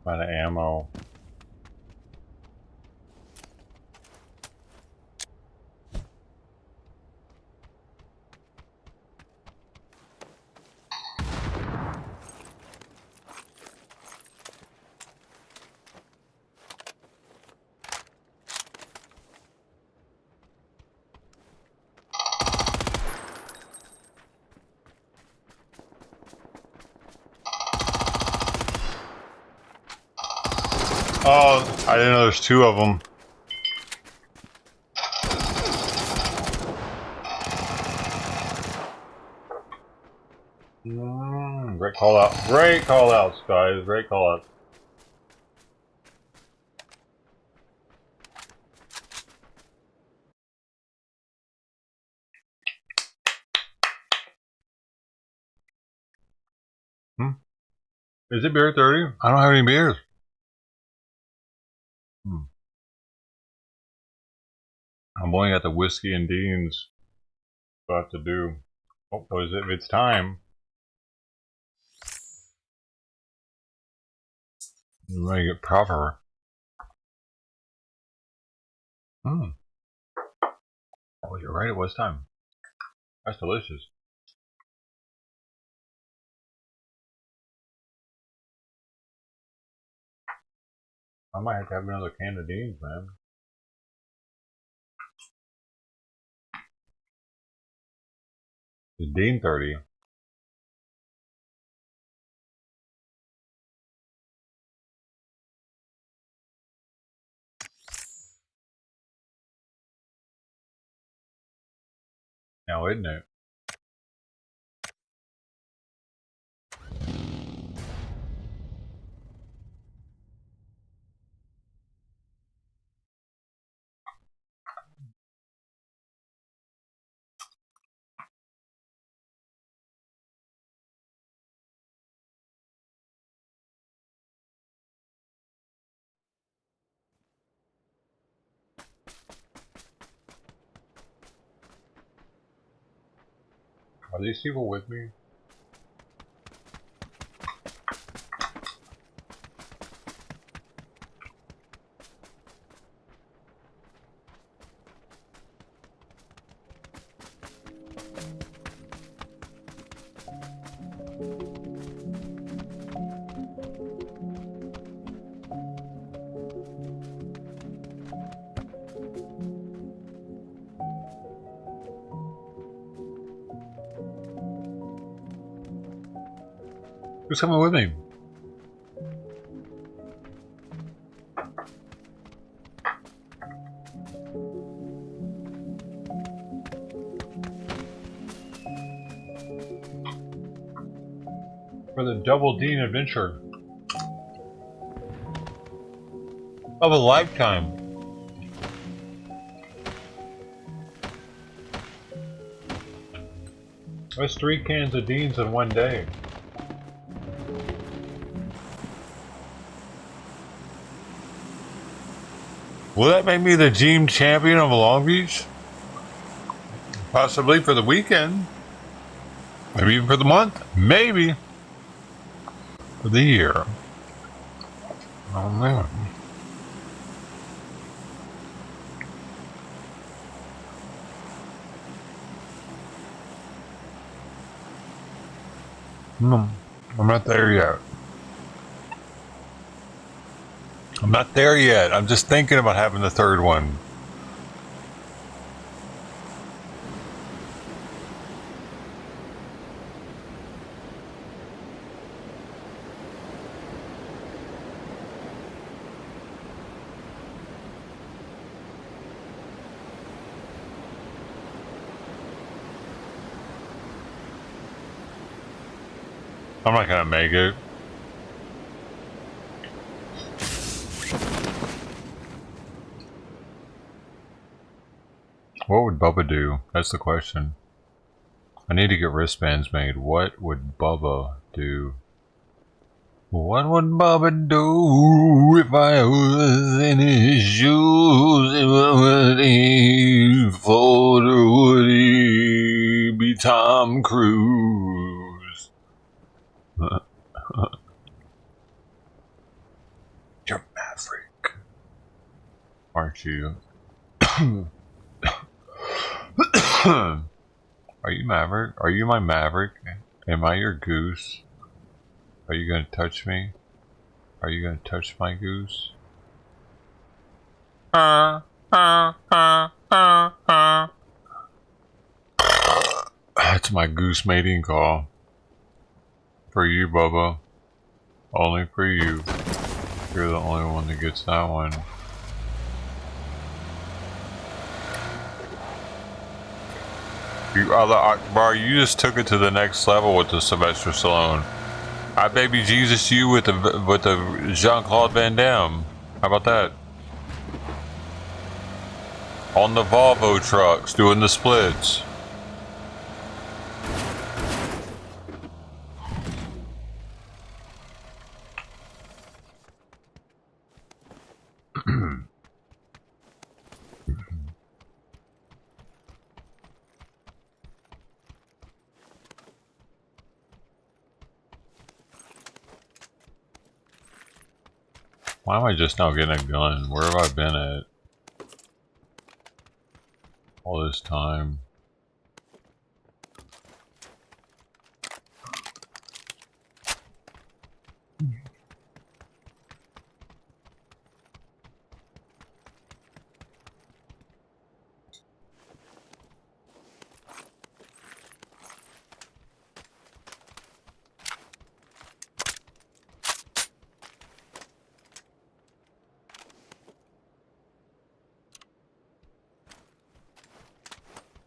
Out of ammo. Oh, I didn't know there's two of them. Great call out. Great call outs, guys. Great call outs. Is it beer 30? I don't have any beers. I'm only at the whiskey and Dean's. What I have to do. Oh, is it? It's time. I'm ready to get proper. Oh, you're right. It was time. That's delicious. I might have to have another can of Dean's, man. It's Dean 30. Now, isn't it? Are these people with me? Who's coming with me? For the Double Dean adventure of a lifetime. That's 3 cans of Deans in one day. Will that make me the team champion of Long Beach? Possibly for the weekend. Maybe even for the month. Maybe. For the year. Oh man. No, I'm not there yet. I'm not there yet. I'm just thinking about having the 3rd one. I'm not gonna make it. What would Bubba do? That's the question. I need to get wristbands made. What would Bubba do? What would Bubba do if I was in his shoes? What would he fold, or would he be Tom Cruise? You're Maverick, aren't you? Are you Maverick? Are you my Maverick? Am I your goose? Are you gonna touch me? Are you gonna touch my goose? That's my goose mating call. For you, Bubba. Only for you. You're the only one that gets that one. You other bro, you just took it to the next level with the Sylvester Stallone. I baby Jesus you with the Jean-Claude Van Damme. How about that? On the Volvo trucks doing the splits. Why am I just now getting a gun? Where have I been at all this time?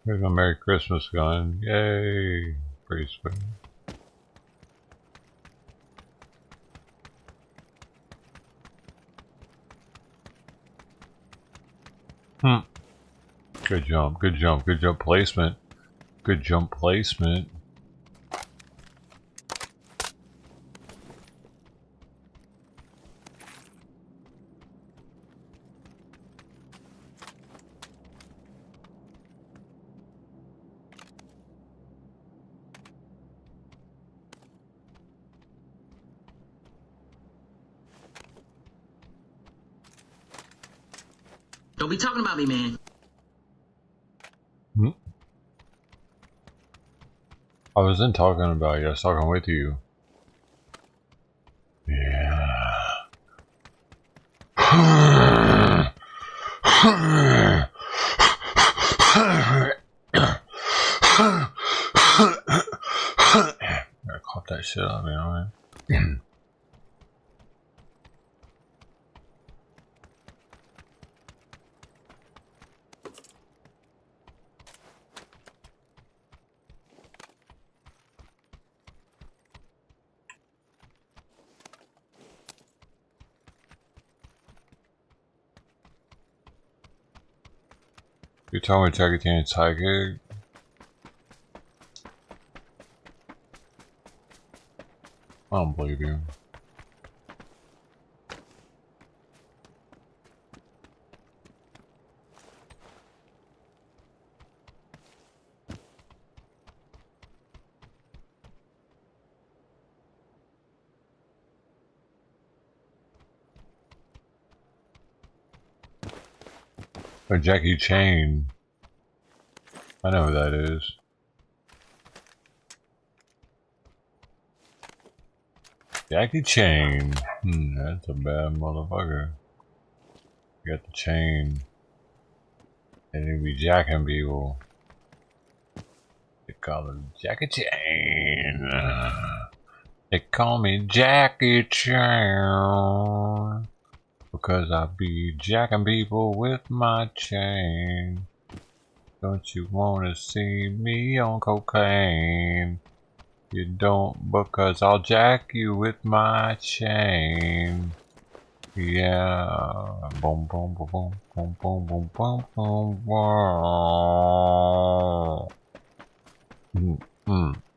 Here's my Merry Christmas gun. Yay! Pretty sweet. Good jump, good jump, good jump placement. Good jump placement. Don't be talking about me, man. Hmm? I wasn't talking about you, I was talking with you. Yeah. Gotta cough that shit up, you know what I mean? You told me Jackie Chan psychic? I don't believe you. Or Jackie Chan. I know who that is. Jackie Chan. That's a bad motherfucker. You got the chain. And he be jacking people. They call him Jackie Chan. They call me Jackie Chan. Because I be jacking people with my chain. Don't you wanna see me on cocaine? You don't, because I'll jack you with my chain. Yeah. Boom, boom, boom, boom, boom, boom, boom, boom,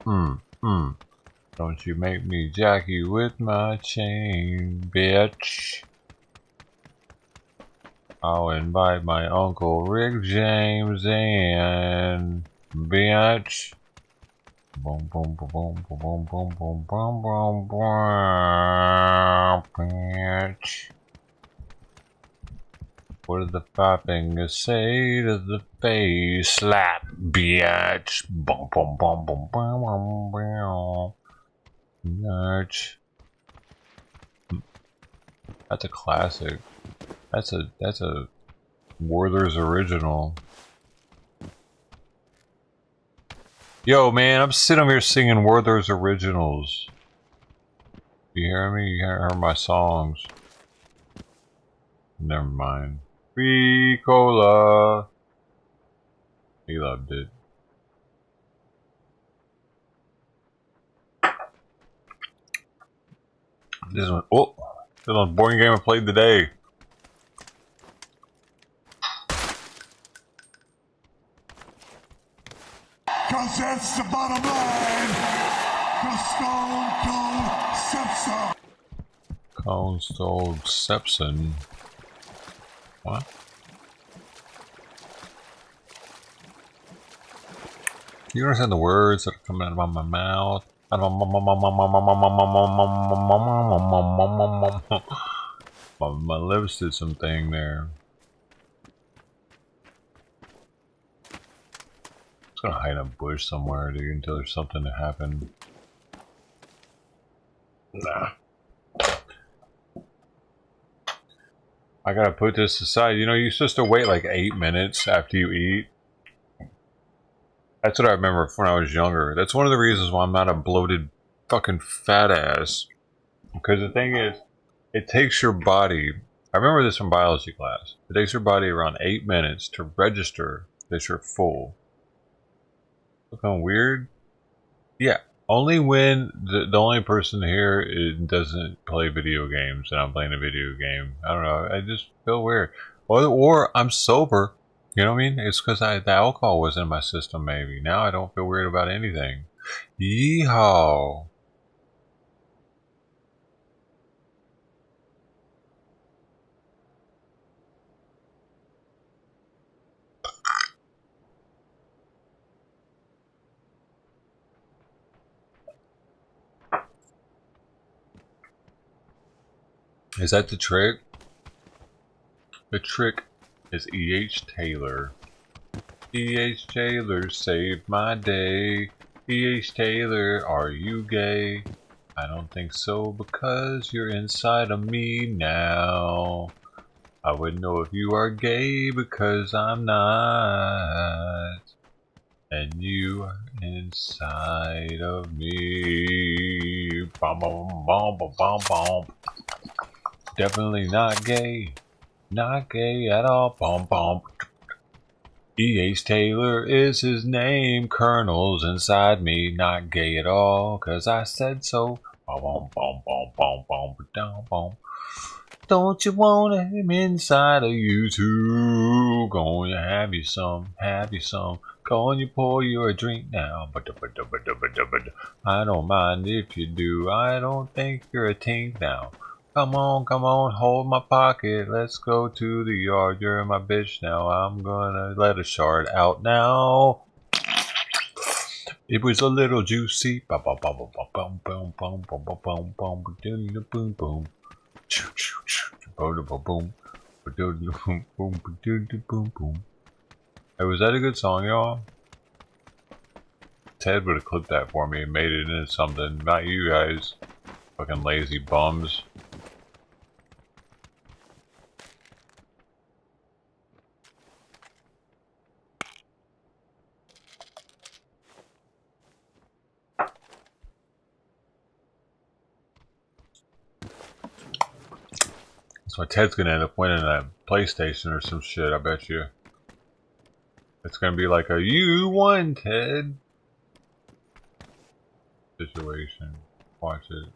boom, boom. Don't you make me jack you with my chain, bitch. I'll invite my Uncle Rick James in, bitch. Boom, boom, boom, boom, boom, boom, boom, boom, boom, boom, boom, bitch. What did the five fingers say to the face? Slap, bitch. Boom, boom, boom, boom, boom, boom, boom. Bitch. That's a classic. That's a Werther's original. Yo, man, I'm sitting here singing Werther's originals. You hear me? You hear my songs? Never mind. Ricola. He loved it. This one. Oh, this one's a boring game I played today. Cause that's the bottom line. The Stone Cold Simpson. Cone Stone Sepson. What? You understand the words that are coming out of my mouth? My lips did something there. Just gonna hide in a bush somewhere, dude, until there's something to happen. Nah. I gotta put this aside. You know, you're supposed to wait like 8 minutes after you eat. That's what I remember from when I was younger. That's one of the reasons why I'm not a bloated fucking fat ass. Because the thing is, it takes your body, I remember this from biology class, it takes your body around 8 minutes to register that you're full. Looking weird? Yeah. Only when the only person here doesn't play video games and I'm playing a video game. I don't know, I just feel weird. Or I'm sober. You know what I mean? It's because the alcohol was in my system, maybe. Now I don't feel weird about anything. Yeehaw. Is that the trick? The trick is E.H. Taylor. E.H. Taylor saved my day. E.H. Taylor, are you gay? I don't think so because you're inside of me now. I would know if you are gay because I'm not. And you are inside of me. Bom, bom, bom, bom, bom, bom. Definitely not gay. Not gay at all. Bom, bom. E.H. Taylor is his name. Colonel's inside me. Not gay at all, cause I said so. Bom, bom, bom, bom, bom, bom, bom. Don't you want him inside of you too? Gonna have you some, have you some. Gonna pour you a drink now. I don't mind if you do. I don't think you're a tink now. Come on, hold my pocket. Let's go to the yard. You're my bitch now. I'm gonna let a shard out now. It was a little juicy. Boom, boom, boom, boom, boom, boom, boom, boom, boom, boom, boom, boom, boom. Hey, was that a good song, y'all? Ted would have clipped that for me and made it into something. Not you guys. Fucking lazy bums. So Ted's gonna end up winning that PlayStation or some shit, I bet you. It's gonna be like a "you won, Ted" situation. Watch it.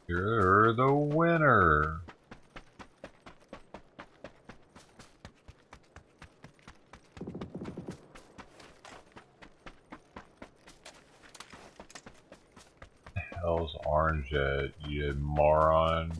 You're the winner. Hell's orange at you moron.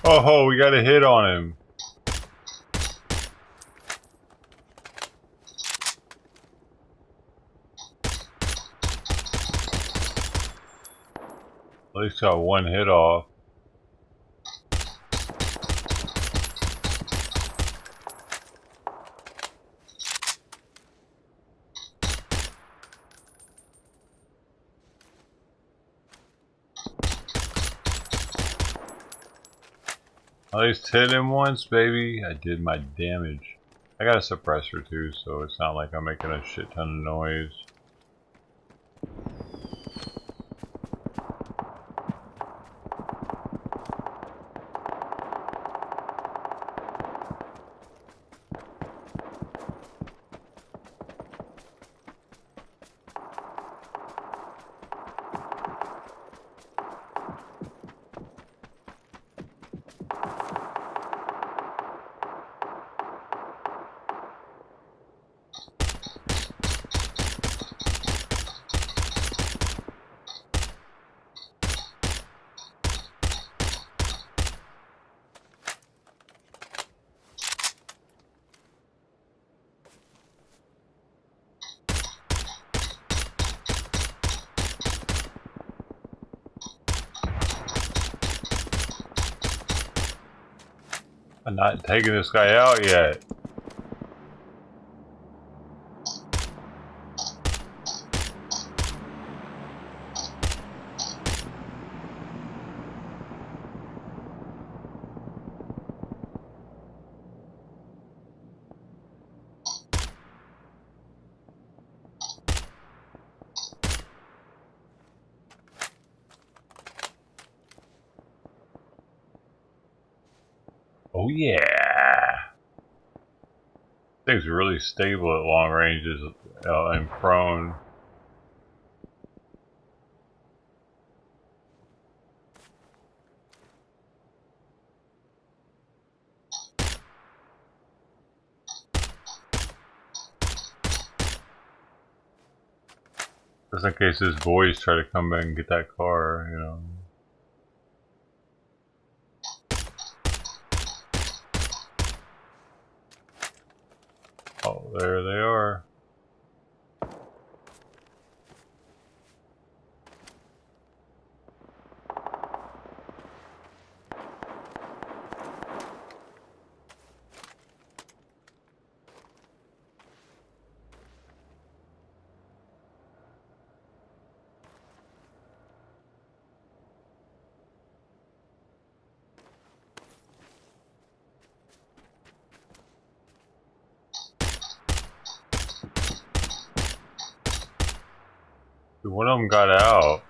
Oh, we got a hit on him. At least got one hit off. At least hit him once, baby. I did my damage. I got a suppressor too, so it's not like I'm making a shit ton of noise. I'm not taking this guy out yet. Oh yeah! Thing's really stable at long ranges and prone. Just in case his boys try to come back and get that car, you know. Oh, there they are. One of them got out.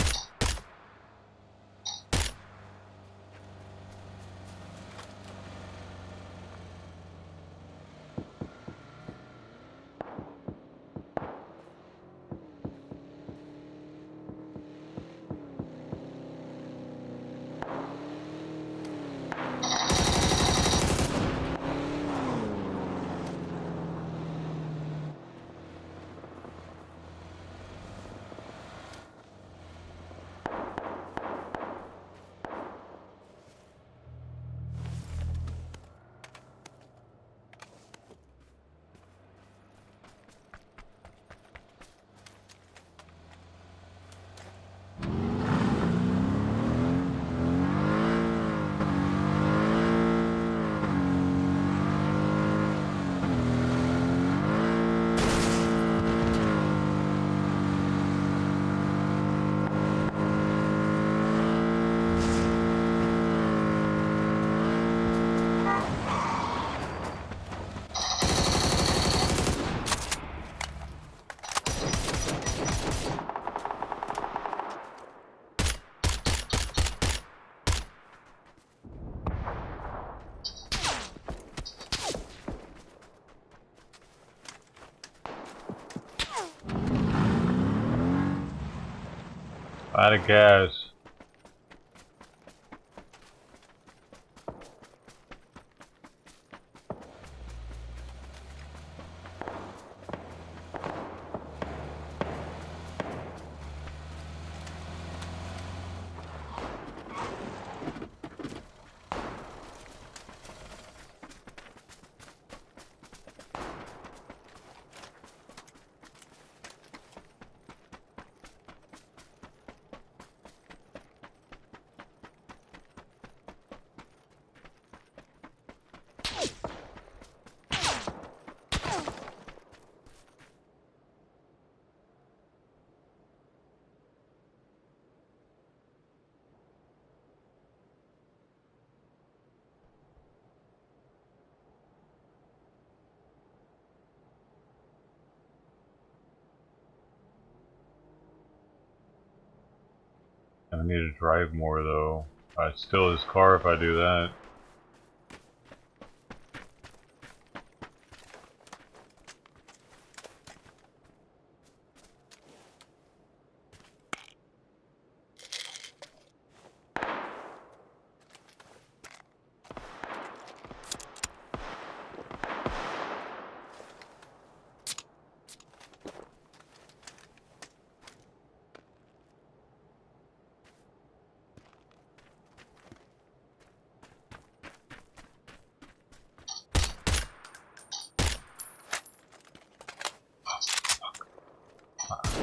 Out of gas. I need to drive more though. I'd steal his car if I do that.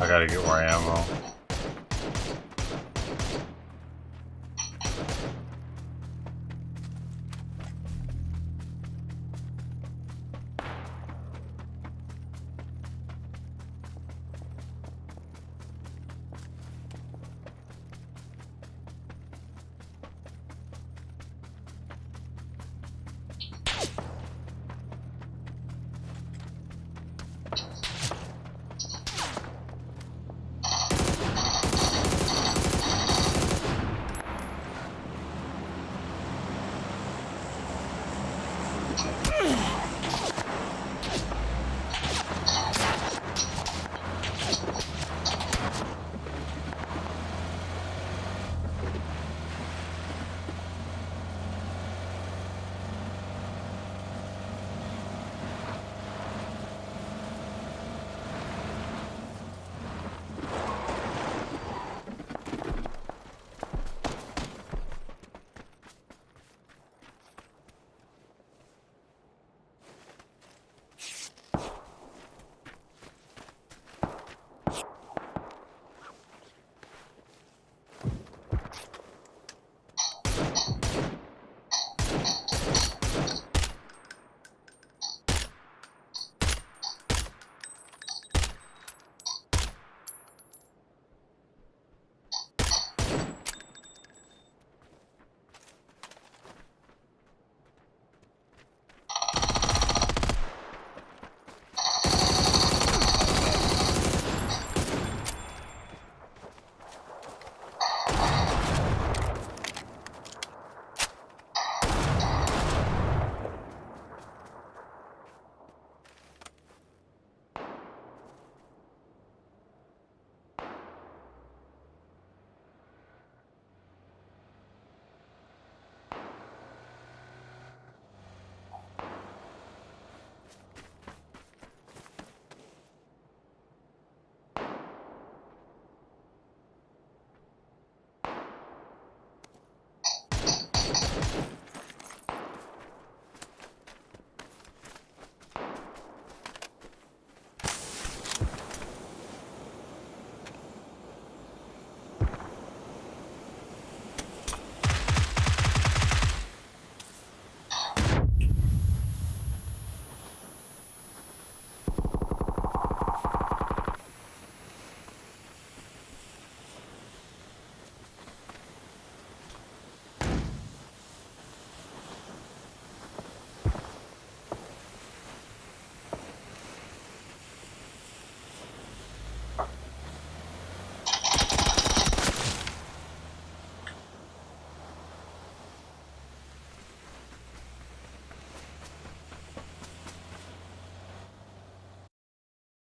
I gotta get more ammo.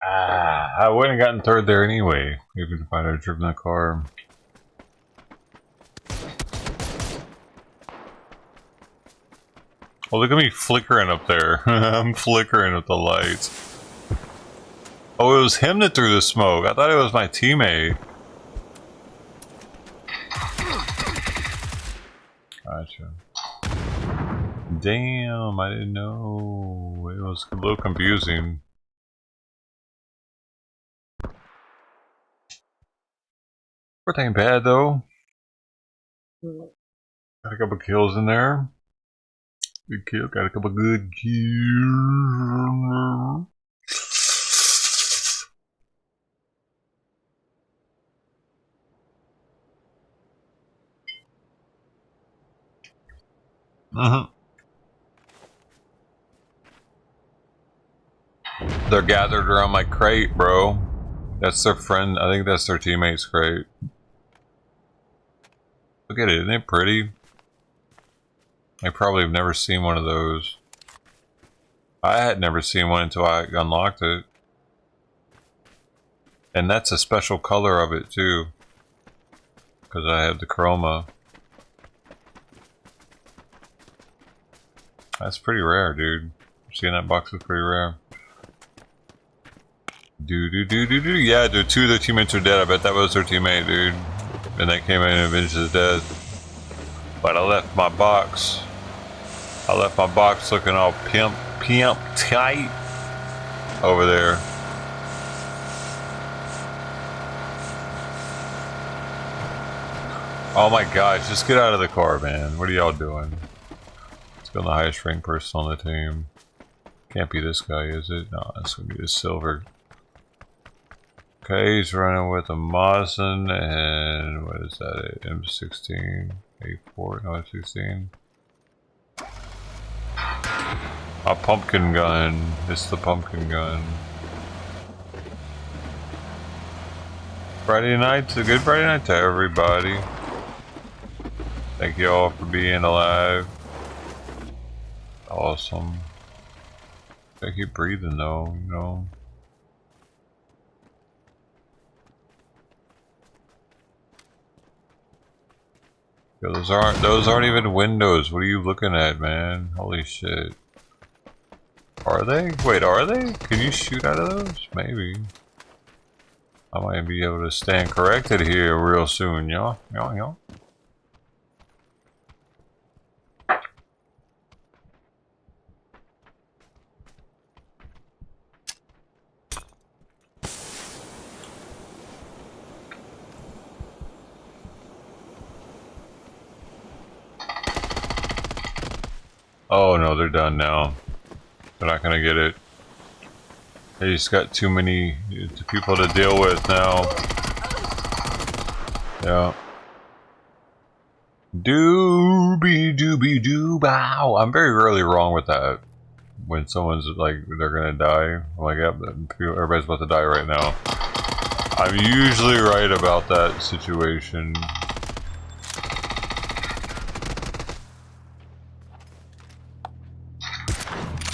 I wouldn't have gotten third there anyway, even if I'd have driven the car. Oh, look at me flickering up there. I'm flickering with the lights. Oh, it was him that threw the smoke. I thought it was my teammate. Gotcha. Damn, I didn't know. It was a little confusing. It ain't bad though. Got a couple kills in there. Good kill. Got a couple good kills. They're gathered around my crate, bro. That's their friend. I think that's their teammate's crate. Look at it. Isn't it pretty? I probably have never seen one of those. I had never seen one until I unlocked it. And that's a special color of it too. Because I have the chroma. That's pretty rare, dude. Seeing that box is pretty rare. Yeah, dude, two of their teammates are dead. I bet that was their teammate, dude. And they came in and avenged his death. But I left my box. Looking all pimp tight over there. Oh my gosh, just get out of the car, man. What are y'all doing? Let's go the highest ranked person on the team. Can't be this guy, is it? No, it's gonna be the silver. Okay, he's running with a Mosin and what is that? M16, A4, no M16. A pumpkin gun. It's the pumpkin gun. Friday night's a good Friday night to everybody. Thank you all for being alive. Awesome. I keep breathing though, you know. Yo, those aren't even windows. What are you looking at, man? Holy shit. Are they? Wait, are they? Can you shoot out of those? Maybe. I might be able to stand corrected here real soon, y'all. Y'all. Oh no, they're done now. They're not gonna get it. They just got too many people to deal with now. Yeah. Doobie doo bow. I'm very rarely wrong with that. When someone's like, they're gonna die. I'm like, yep, everybody's about to die right now. I'm usually right about that situation.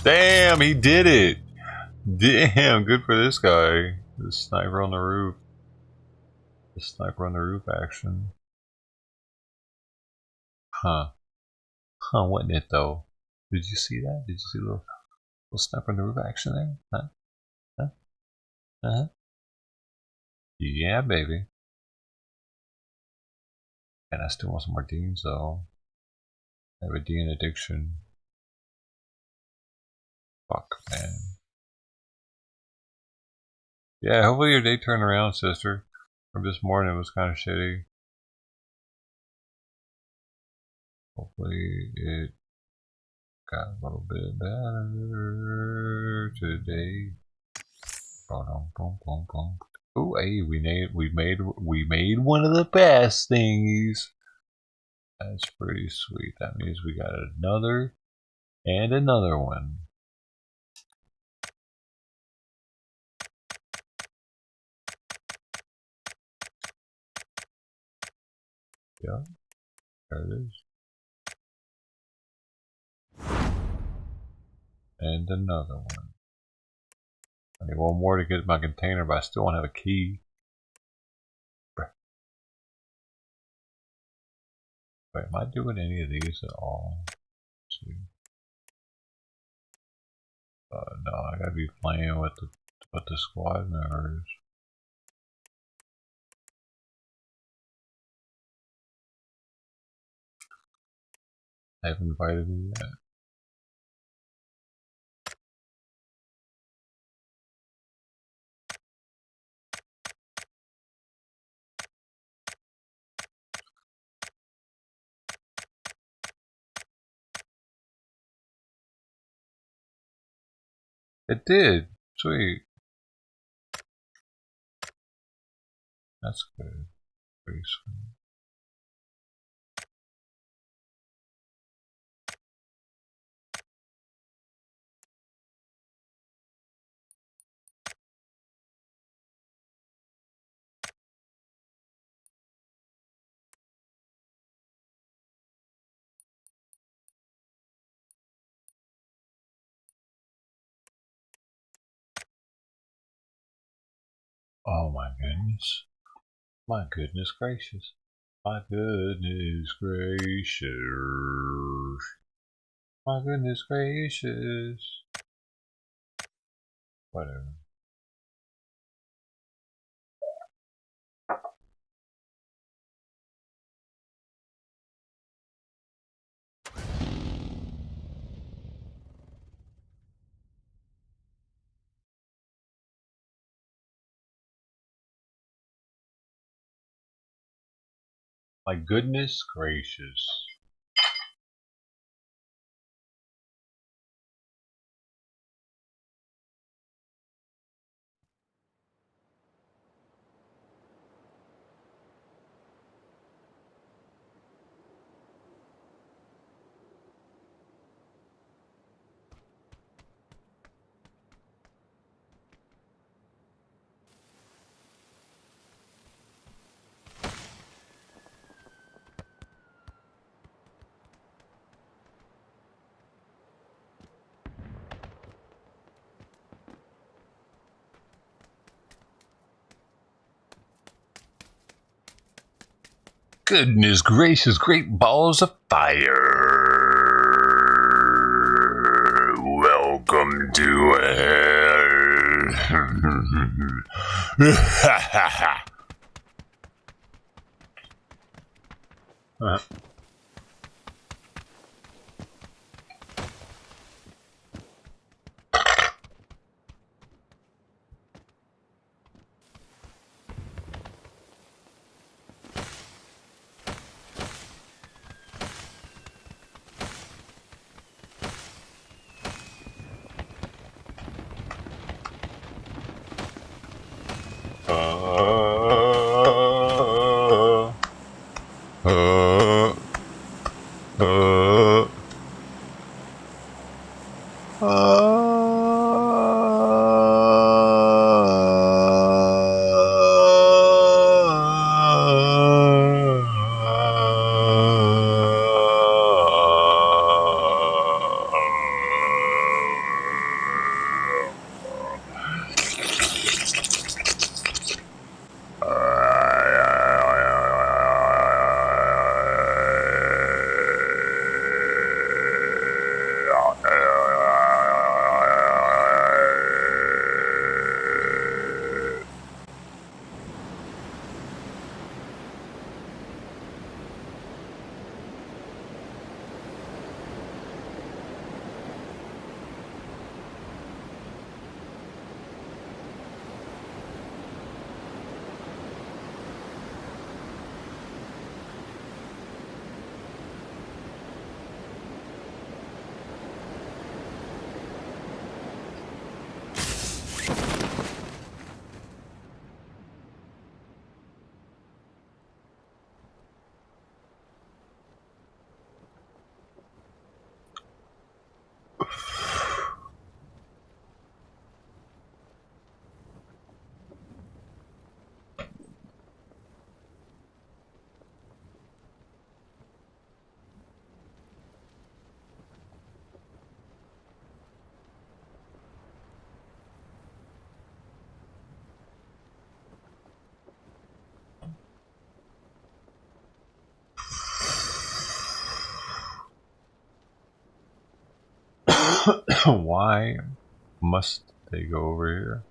Damn, he did it! Damn, good for this guy. The sniper on the roof. The sniper on the roof action. Huh, wasn't it though? Did you see that? Did you see the little sniper on the roof action there? Huh? Yeah, baby. And I still want some more Deans though. I have a Dean addiction. Fuck, man. Yeah, hopefully your day turned around, sister. From this morning, it was kind of shitty. Hopefully it got a little bit better today. Oh, hey, we made one of the best thingies. That's pretty sweet. That means we got another and another one. Yeah, there it is. And another one. I need one more to get my container, but I still don't have a key. Wait, am I doing any of these at all? Let's see. No, I gotta be playing with the squad members. They haven't invited me yet. It did. Sweet. That's good. Pretty sweet. Oh my goodness. My goodness gracious. My goodness gracious. My goodness gracious. Whatever. My goodness gracious. Goodness gracious, great balls of fire. Welcome to hell. Why must they go over here?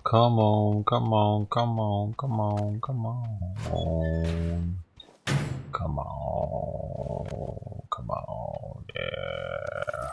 Come on, come on, come on, come on, come on. Come on, come on, yeah.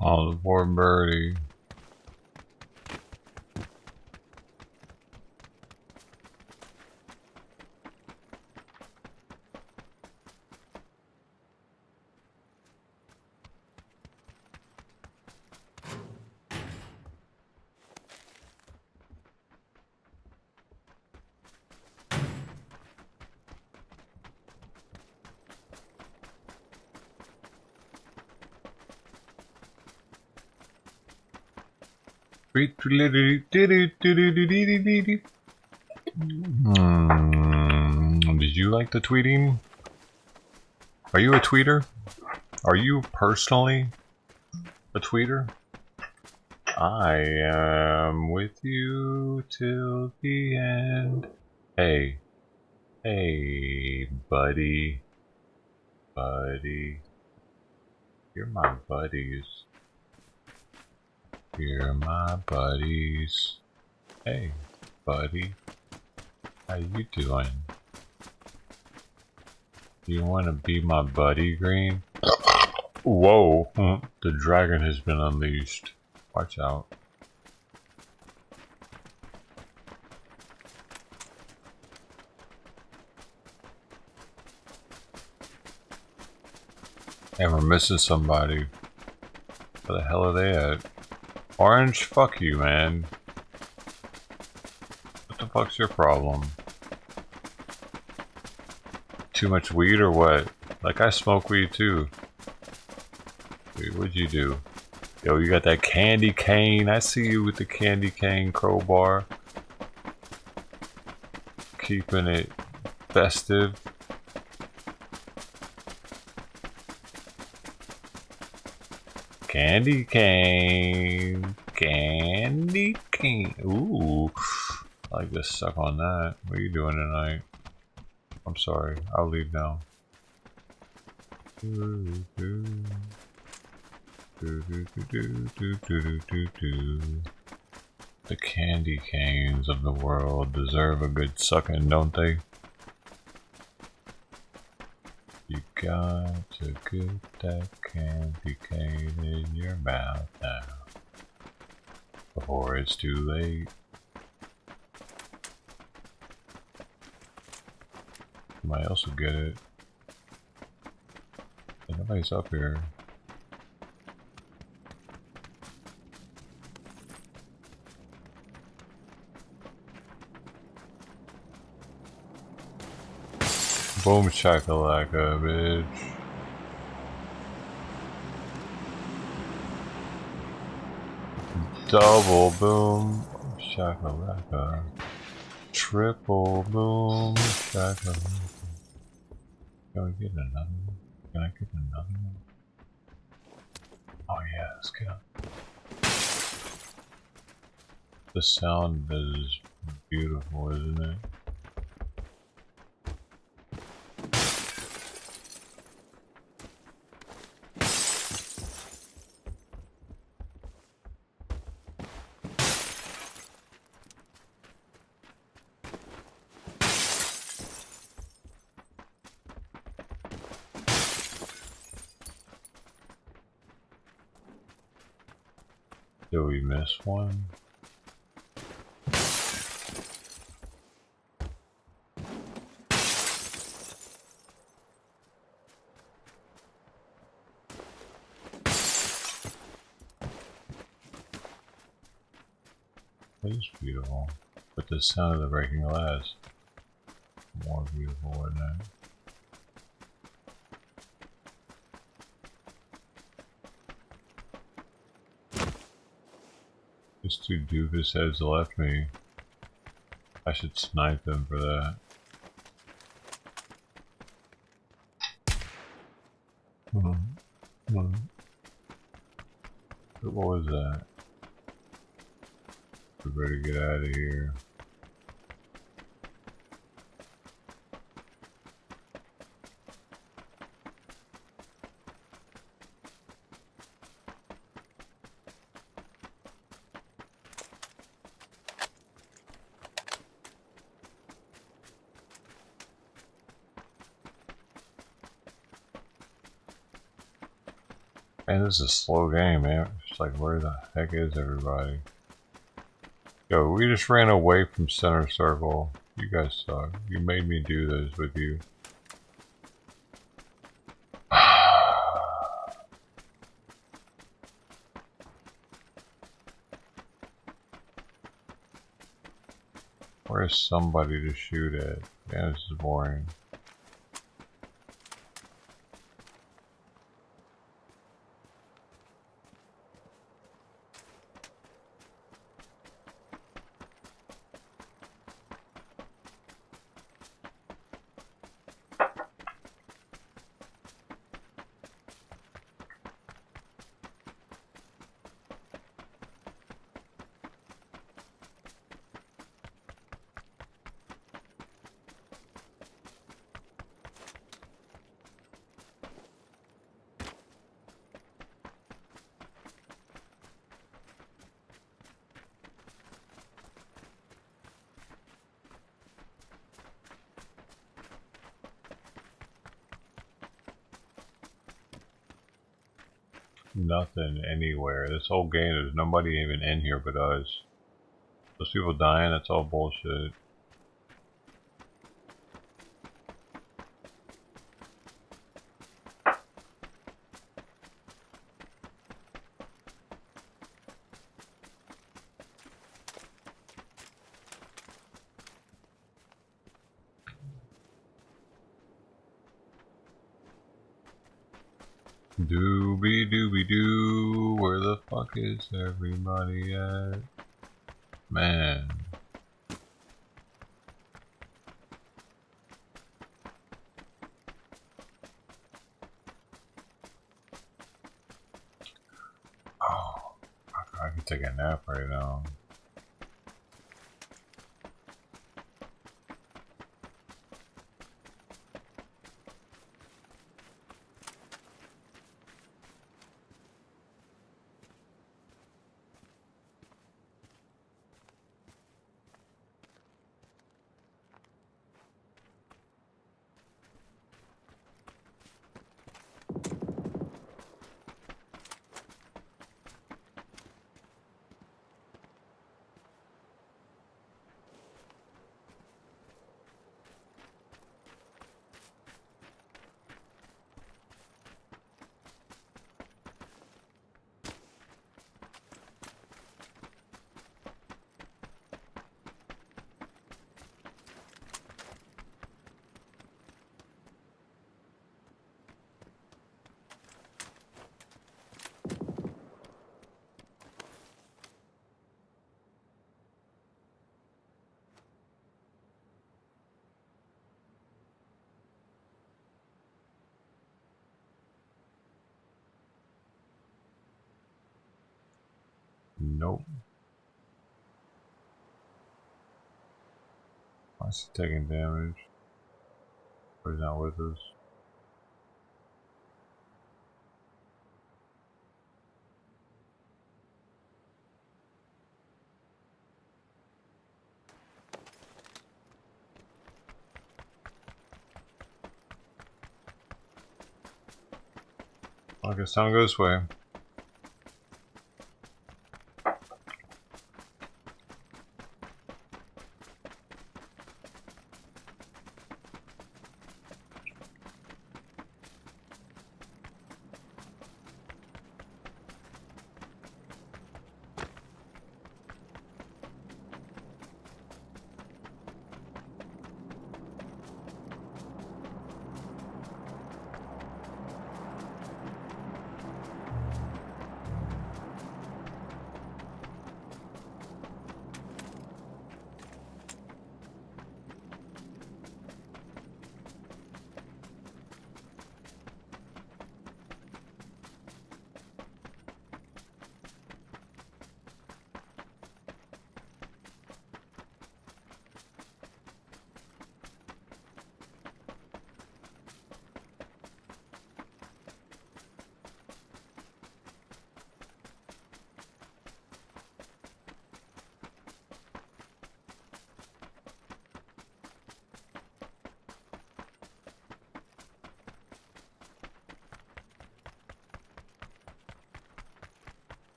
Oh, the poor birdie. Did you like the tweeting? Are you a tweeter? Are you personally a tweeter? I am with you till the end. Hey. Hey, buddy. Buddy. You're my buddies. You're my buddies. Hey, buddy. How you doing? You wanna be my buddy, Green? Whoa! The dragon has been unleashed. Watch out. And we're missing somebody. Where the hell are they at? Orange, fuck you, man. What the fuck's your problem? Too much weed or what? Like, I smoke weed too. Wait, what'd you do? Yo, you got that candy cane. I see you with the candy cane crowbar. keeping it festive. Candy cane. Candy cane. Ooh. I like to suck on that. What are you doing tonight? I'm sorry. I'll leave now. The candy canes of the world deserve a good sucking, don't they? You got to get that candy cane in your mouth now, before it's too late. Somebody else will get it. And nobody's up here. Boom shakalaka, bitch. Double boom shakalaka. Triple boom shakalaka. Can we get another one? Can I get another one? Oh yeah, let's get up. The sound is beautiful, isn't it? Did we miss one? It is beautiful, but the sound of the breaking glass more beautiful, isn't it? These two doofus heads left me. I should snipe them for that. What was that? We better get out of here. Man, this is a slow game, man. It's like, where the heck is everybody? Yo, we just ran away from center circle. You guys suck. You made me do this with you. Where's somebody to shoot at? Man, this is boring. Nothing anywhere. This whole game, there's nobody even in here but us. Those people dying, that's all bullshit. Doobie doobie doo, where the fuck is everybody at? Man. take a nap right now. Nope. I see taking damage. But he's not with us. I guess time goes this way.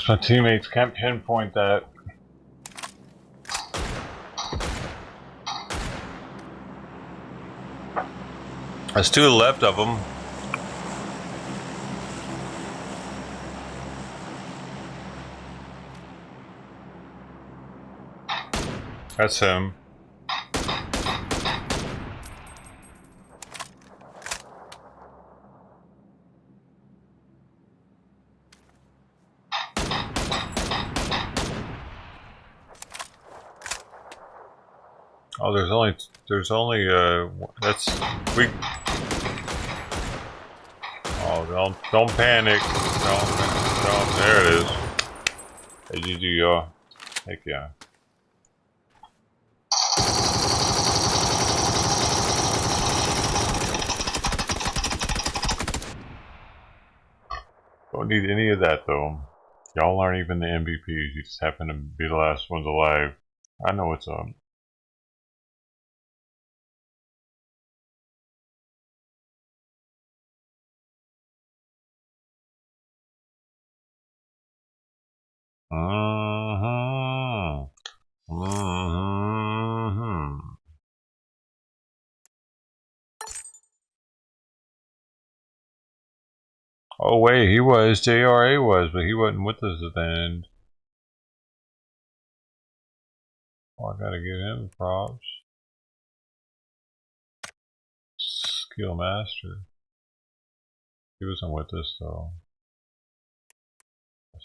Because my teammates can't pinpoint that. There's two left of them. That's him. Oh, there's only that's we. Oh, don't panic. Don't. There it is. Hey, you do your. Heck yeah. Don't need any of that though. Y'all aren't even the MVPs. You just happen to be the last ones alive. I know what's up. Oh wait, he was. JRA was, but he wasn't with us at the end. Oh, I gotta give him props. Skill Master. He wasn't with us though.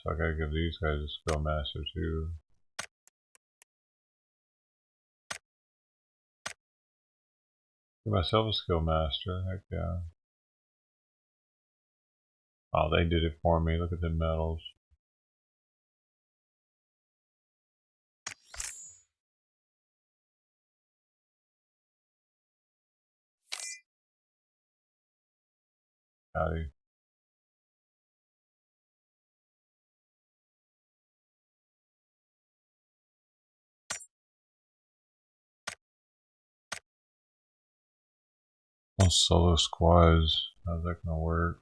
So I gotta give these guys a Skill Master too. Give myself a Skill Master. Heck yeah. Oh, they did it for me. Look at the medals. Howdy. Oh, solo squads. How's that gonna work?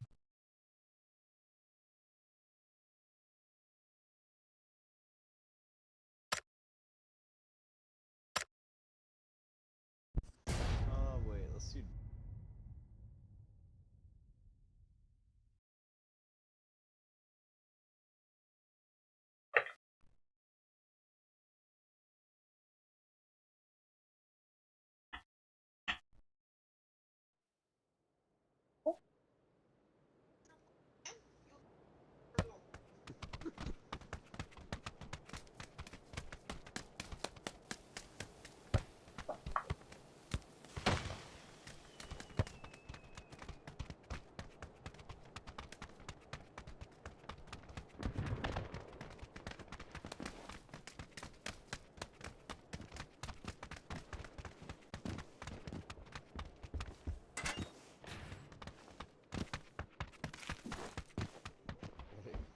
Wait, let's see.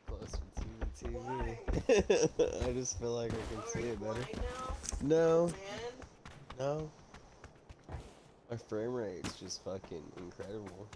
Close to the TV. I just feel like I can see it better. No. No. My frame rate's just fucking incredible.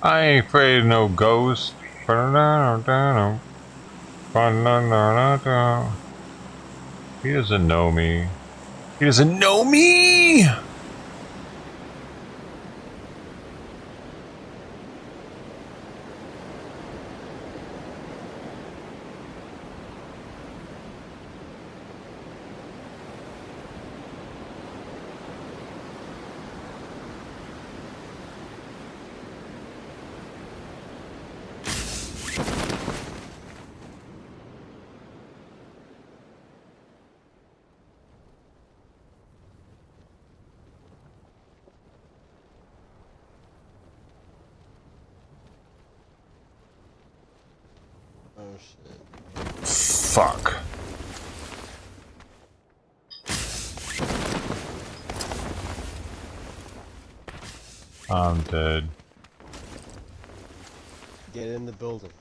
I ain't afraid of no ghost. He doesn't know me. He doesn't know me! shit. Fuck. I'm dead. Get in the building.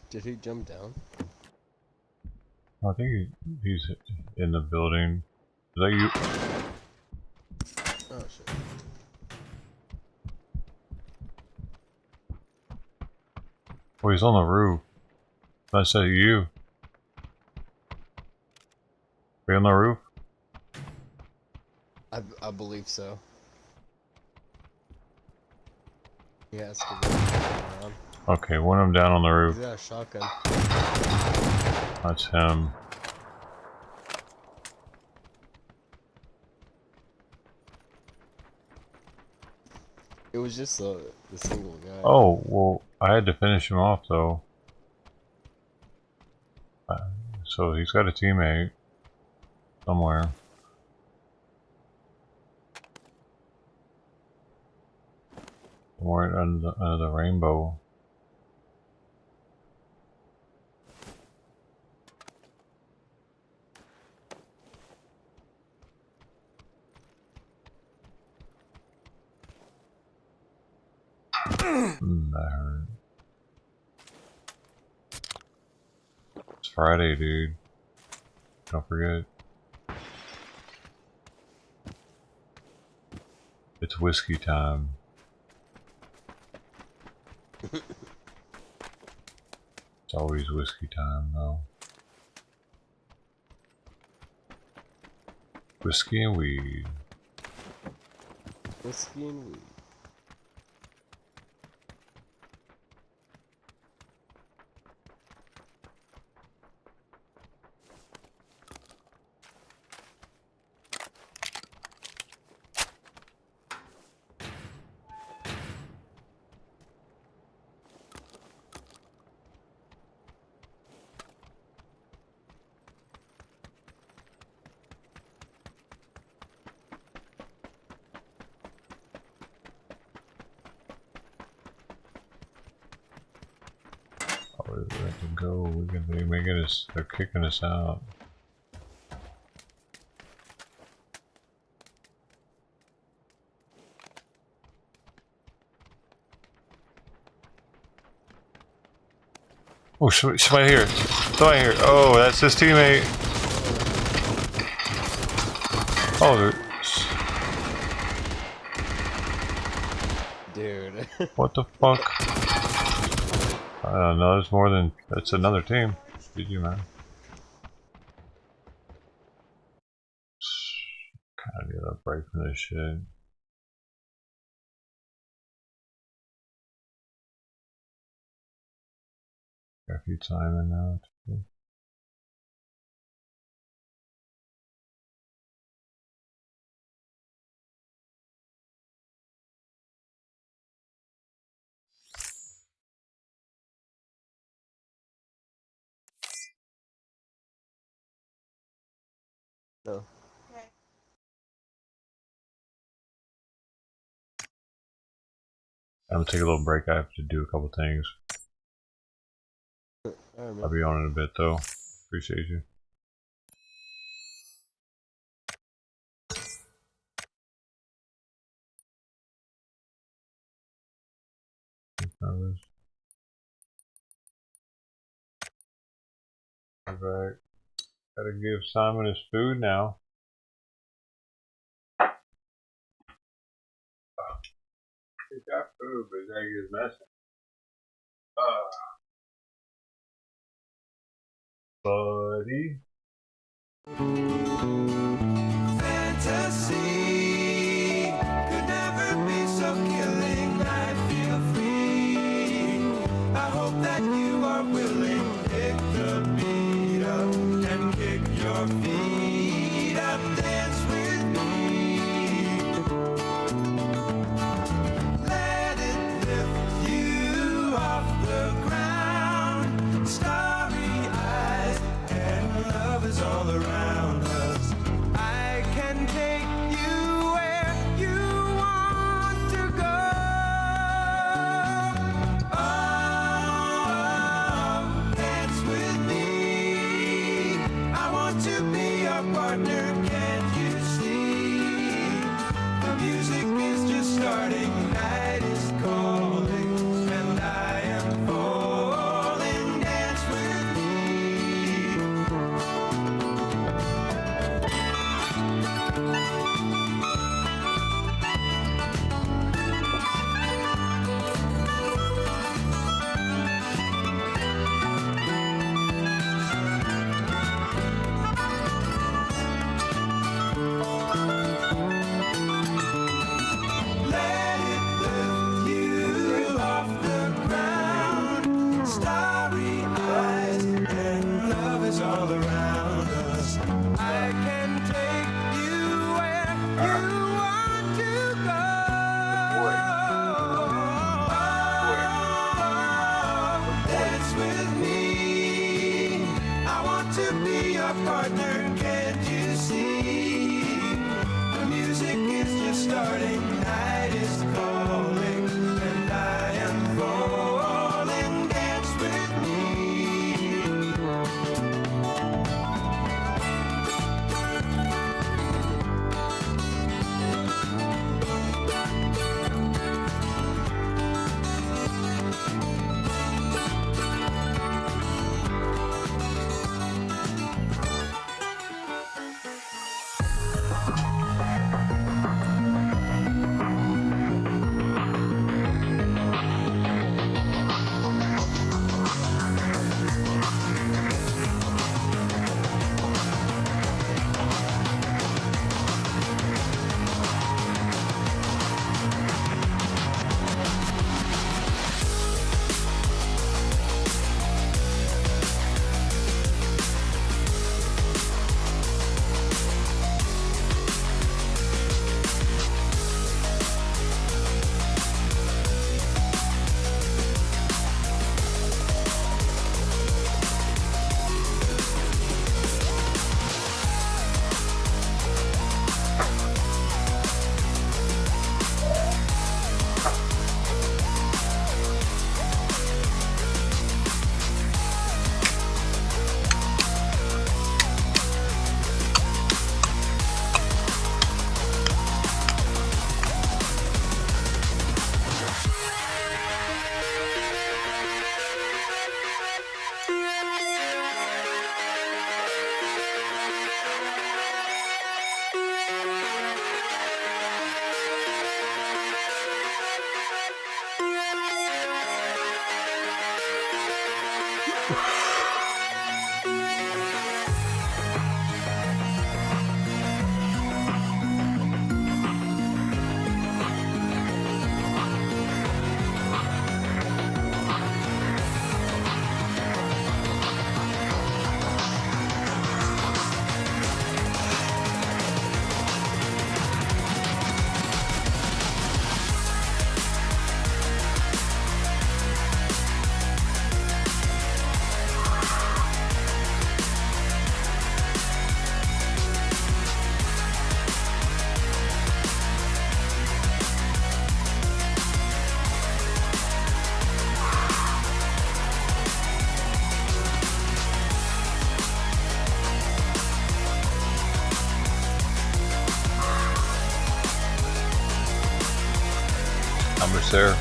Did he jump down? I think he's in the building. Is that you? Oh shit. Oh, he's on the roof. I said you. Are you on the roof? I believe so. He has to be around. Okay, one of them down on the roof. He's got a shotgun. That's him. It was just the single guy. Oh, well, I had to finish him off though. So he's got a teammate somewhere. Somewhere under the rainbow. That hurt. It's Friday, dude. Don't forget. It's whiskey time. It's always whiskey time, though. Whiskey and weed. Whiskey and weed. We have to go. We can be making us. They're kicking us out. Oh, somebody here. Somebody here. Oh, that's his teammate. Oh, dude. What the fuck? I don't know. There's more than. That's another team. GG, man. Kind of get a break from this shit. Got a few time in now. No. I'm gonna take a little break. I have to do a couple things. I'll be on in a bit though. Appreciate you. Alright. Gotta give Simon his food now. It's got food, but his egg is messing. Buddy. Fantasy could never be so killing. I feel free. I hope that you are willing. Pick the beat up and kick your feet up. Dance with me. Let it lift you off the ground. Starry eyes and love is all around us. I can take you where you want to go. Oh, dance with me. I want to be your partner, can't you see? The music is just starting, night is calling, and I am falling. Dance with me. Let it lift you off the ground. Starry eyes and love is all around us. I can take you where you want to go. Dance with me. I want to be your partner, can't you see? The music is just starting, night is calling, and I am falling. Dance with me. There.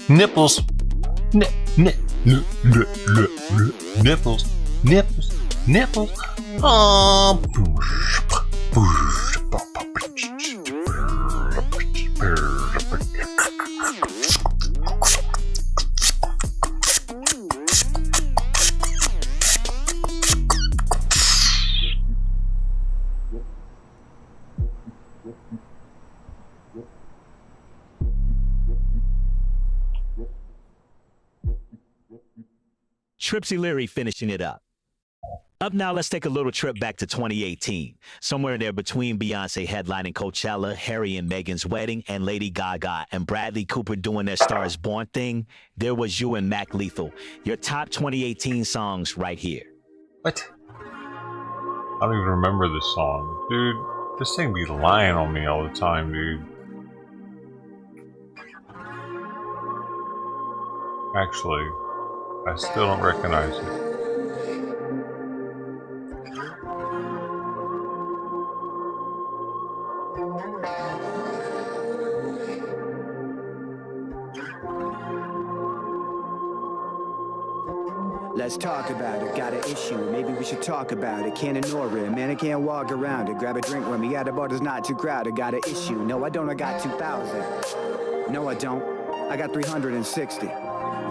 Nipples. Nipples. Nipples. Nipples. Tripsy Leary finishing it up. Up now, let's take a little trip back to 2018. Somewhere there between Beyonce headlining Coachella, Harry and Meghan's wedding, and Lady Gaga and Bradley Cooper doing their Star is Born thing, there was you and Mac Lethal. Your top 2018 songs right here. What? I don't even remember this song. Dude, this thing be lying on me all the time, dude. Actually, I still don't recognize it. Let's talk about it, got an issue, maybe we should talk about it. Can't ignore it, man, I can't walk around it. Grab a drink when me at the bar is not too crowded. Got an issue, no I don't, I got 2,000. No I don't, I got 360.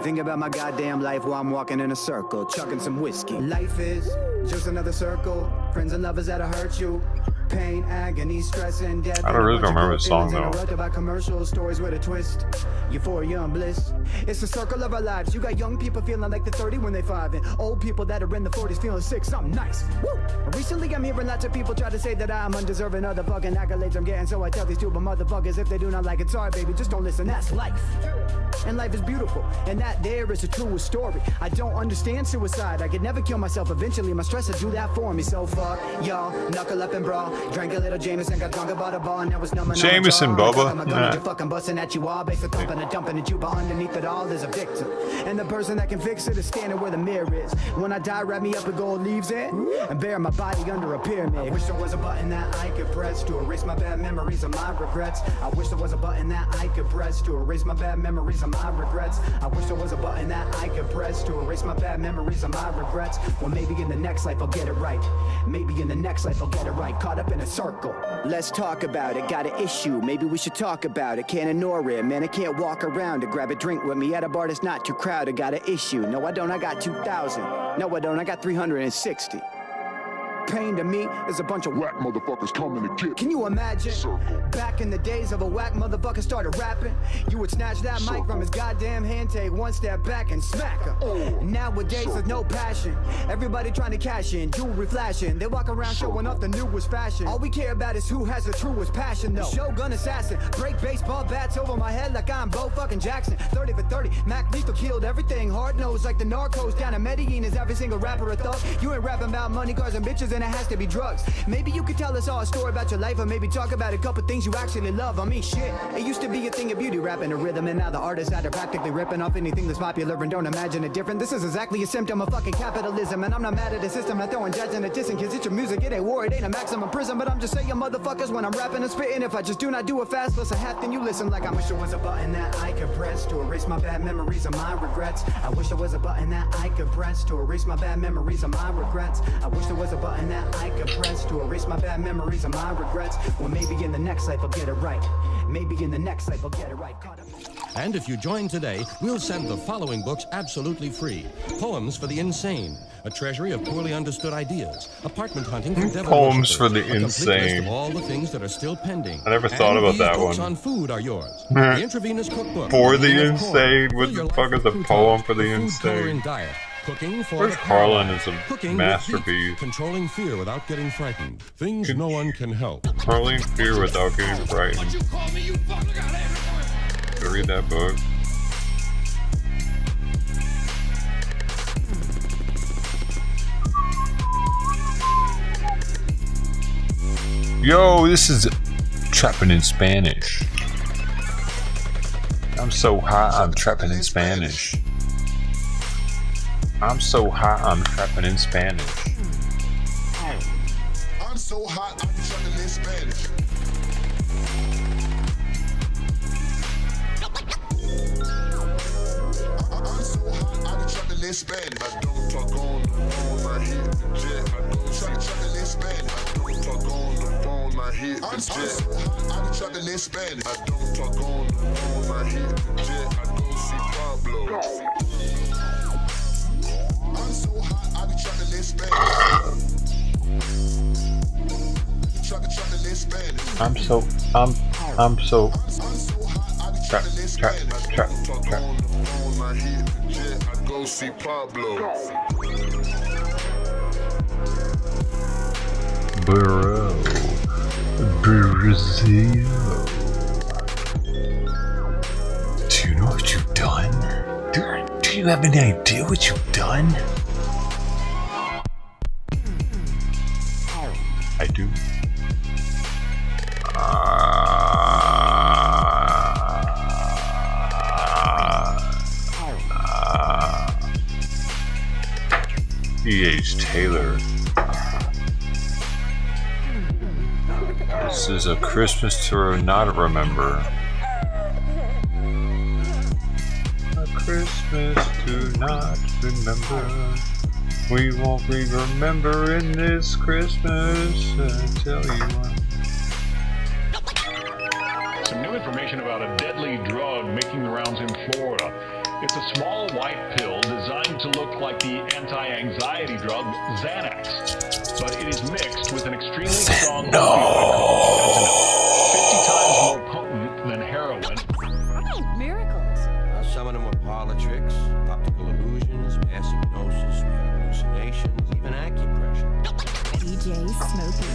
Think about my goddamn life while I'm walking in a circle, chugging some whiskey. Life is just another circle, friends and lovers that'll hurt you. Pain, agony, stress, and death. I really don't remember the song though. About commercial stories with a twist. Euphoria and bliss. It's the circle of our lives. You got young people feeling like they're 30 when they 5, and old people that are in the 40s feeling sick. Something nice. Woo! Recently I'm hearing lots of people try to say that I'm undeserving of the fucking accolades I'm getting. So I tell these stupid motherfuckers, if they do not like it, sorry baby, just don't listen. That's life. And life is beautiful, and that there is a truest story. I don't understand suicide. I could never kill myself eventually. My stress will do that for me. So fuck y'all, knuckle up and brawl. Drank a little Jameson, got drunk about a bar, and that was numbing. Jameson, Bubba. I'm gonna fucking busting at you all, based on thumping and dumping at you, but underneath it all there's a victim. And the person that can fix it is standing where the mirror is. When I die, wrap me up in gold leaves in, and bury my body under a pyramid. I wish there was a button that I could press to erase my bad memories and my regrets. I wish there was a button that I could press to erase my bad memories and my regrets. I wish there was a button that I could press to erase my bad memories and my regrets. Well, maybe in the next life I'll get it right. Maybe in the next life I'll get it right. Caught up in a circle. Let's talk about it. Got an issue. Maybe we should talk about it. Can't ignore it, man. I can't walk around to grab a drink with me at a bar that's not too crowded. Got an issue. No, I don't. I got 2,000. No, I don't. I got 360. Pain to me is a bunch of whack motherfuckers coming to get. Can you imagine? Back in the days of a whack motherfucker started rapping, you would snatch that mic from his goddamn hand, take one step back and smack him. Nowadays there's no passion. Everybody trying to cash in, jewelry flashing. They walk around showing off the newest fashion. All we care about is who has the truest passion though. Shogun assassin, break baseball bats over my head like I'm Bo fucking Jackson. 30 for 30, Mac Lethal killed everything. Hard nose like the narcos down in Medellin. Is every single rapper a thug? You ain't rapping about money, cars and bitches, and it has to be drugs. Maybe you could tell us all a story about your life, or maybe talk about a couple things you actually love. I mean shit, it used to be a thing of beauty, rapping a rhythm, and now the artists out are practically ripping off anything that's popular and don't imagine it different. This is exactly a symptom of fucking capitalism, and I'm not mad at the system. I'm throwing judge and a dissing, cause it's your music, it ain't war, it ain't a maximum prison. But I'm just saying motherfuckers, when I'm rapping and spitting, if I just do not do it fast, less a half, then you listen like I wish there was a button that I could press to erase my bad memories and my regrets. I wish there was a button that I could press to erase my bad memories and my regrets. I wish there was a button that I could press to erase my bad memories and my regrets. Well, maybe in the next life I'll get it right. Maybe in the next life I'll get it right. And if you join today, we'll send the following books absolutely free. Poems for the Insane, a treasury of poorly understood ideas. Apartment hunting for devil Poems for the a complete list insane. of all the things that are still pending. I never thought about that books one. on food are yours. The intravenous cookbook. For the Meaning of corn. insane? What the fuck is a poem for the insane? Diet. Cooking for Where's the Carlin is a Cooking masterpiece. Controlling fear without getting frightened. Things no one can help. Controlling fear without getting frightened. To read that book. Yo, this is Trapping in Spanish. I'm so hot, I'm trapping in Spanish. I'm so hot, I'm trapping in Spanish. I'm so hot, I'm trapping in Spanish. I'm so hot, I be trapping in Spanish. I don't talk on the phone, I hit the jet. I don't trapping in Spanish. I don't talk on the phone, I hit the jet. I'm so hot, I be trapping in Spanish. I don't talk on the phone, I hit the jet. I go see Pablo. I'm so hot, I be trapping in Spanish. Trapping in Spanish. I'm so trap. I go see Pablo. Brazil. Do you know what you've done? Do you have any idea what you've done? I do. E.H. Taylor. This is a Christmas to not remember. A Christmas to not remember. We won't be remembering this Christmas, I tell you what. Some new information about a deadly drug making the rounds in Florida. It's a small white pill designed to look like the anti-anxiety drug Xanax, but it is mixed with an extremely strong opioid, 50 times more potent than heroin. Miracles. Well, some of them are parlor tricks, optical illusions, mass hypnosis, hallucinations, even acupressure. DJ Smokey.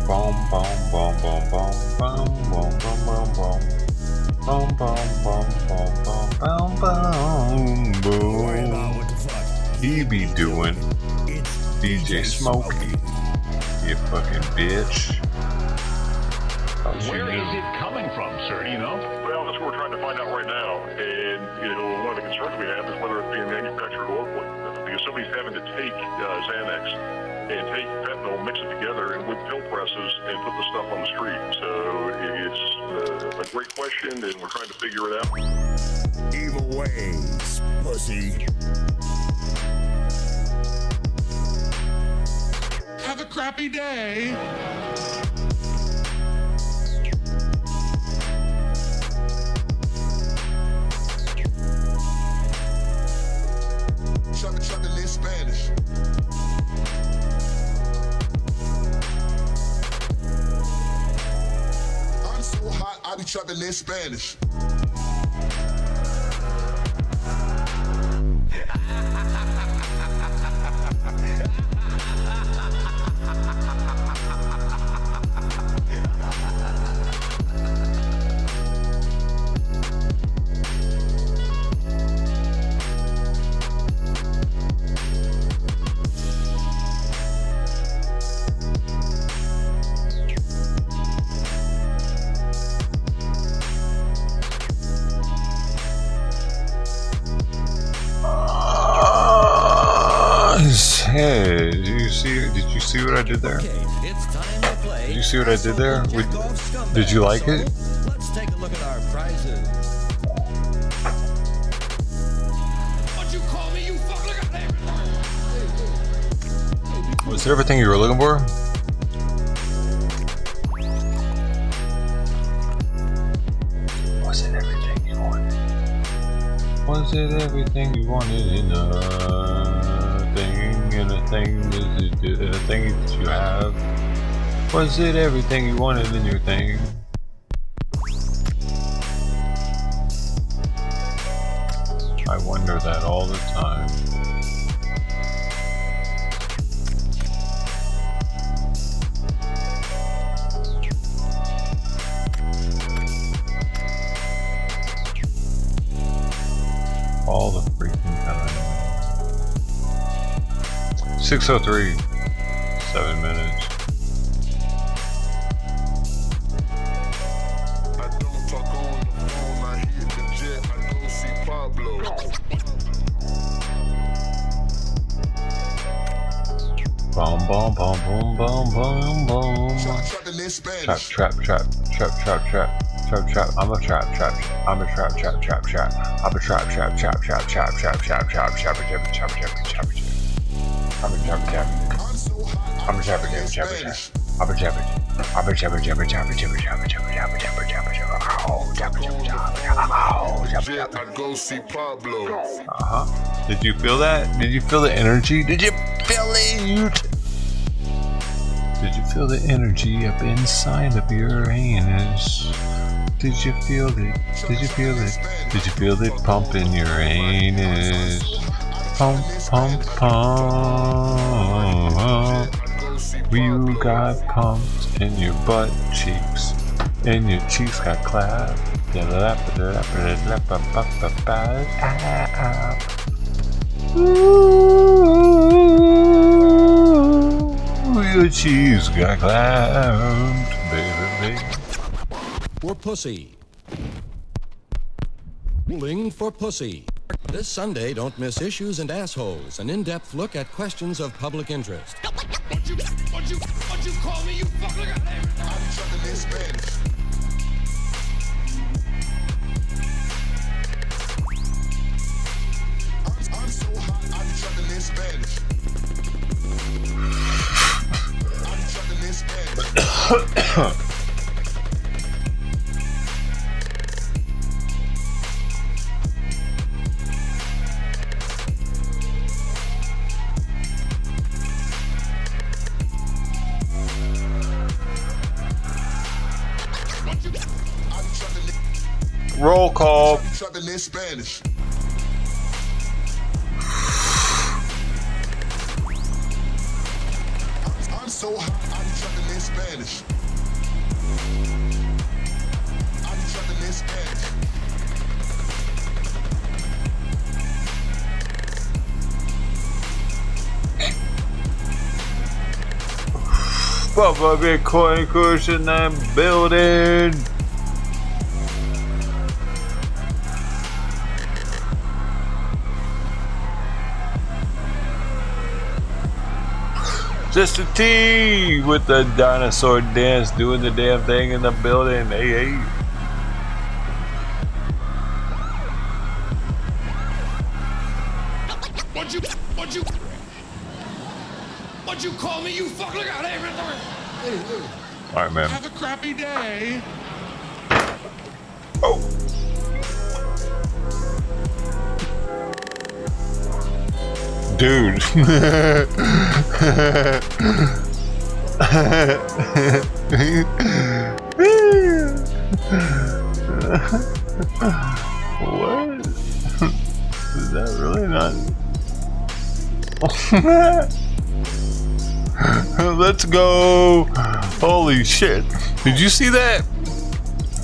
Boom, boom, boom, boom, boom, boom, boom, boom, boom, boom, boom, boom, boom, boom, boom, boom. He be doing DJ Smokey, you fucking bitch. Where is it coming from, sir? Do you know? Well, that's what we're trying to find out right now. And one of the concerns we have is whether it's being manufactured locally. Because somebody's having to take Xanax and take fentanyl, mix it together, and with pill presses, and put the stuff on the street. So it's a great question, and we're trying to figure it out. Evil ways, pussy. Have a crappy day. Trapping in Spanish. I'm so hot, I be trapping in Spanish. Hey, did you see what I did there? Did you see what I did there? Did you like it? Let's take a look at our prizes. What you call me, you fuck? Look at that. Was it everything you were looking for? Was it everything you wanted? Was it everything you wanted in a thing? And a thing that you have? Was it everything you wanted in your thing? I wonder that all the time. All the freaking time. 6:03, 7 minutes. I don't talk on the phone, I hit the jet, I go see Pablo. Bum boom, boom, boom, boom, boom, boom. Trap, trap, trap, trap, trap, trap, trap, trap. I'm a trap, trap. I'm a trap, trap, trap, trap. I'm a trap, trap, trap, trap, trap, trap, trap, trap, trap, trap, trap, trap, trap. I'm a trap, trap. I'm a trap, trap, trap, trap. I'm a trap, I'm a trap, trap, trap, trap, trap, trap, trap, trap, trap, trap. Oh, trap, trap, trap, oh, trap, trap. I go see Pablo. Did you feel that? Did you feel the energy? Did you feel it? Did you feel the energy up inside of your anus? Did you feel it? Did you feel it? Did you feel it pump in your anus? Pump, pump, pump. You got pumped in your butt cheeks, and your cheeks got clapped. Ooh, your cheeks got clapped, baby. For pussy. Ruling for pussy. This Sunday, don't miss Issues and Assholes, an in-depth look at questions of public interest. What you call me, you fuck? Look at that. I'm chucking this Spanish. I'm so hot, I'm chucking this Spanish. I'm chucking this Spanish. Roll call. I'm chucking this Spanish. I'm so hot, I'm chucking this Spanish. I'm chucking this Spanish. Papa Bitcoin Kush in that building. Just a T with the dinosaur dance, doing the damn thing in the building. Hey, hey. What'd you call me, you fuck? Look out, hey, all right, man. Have a crappy day. Oh. Dude. What? Is that really not? Let's go. Holy shit. Did you see that?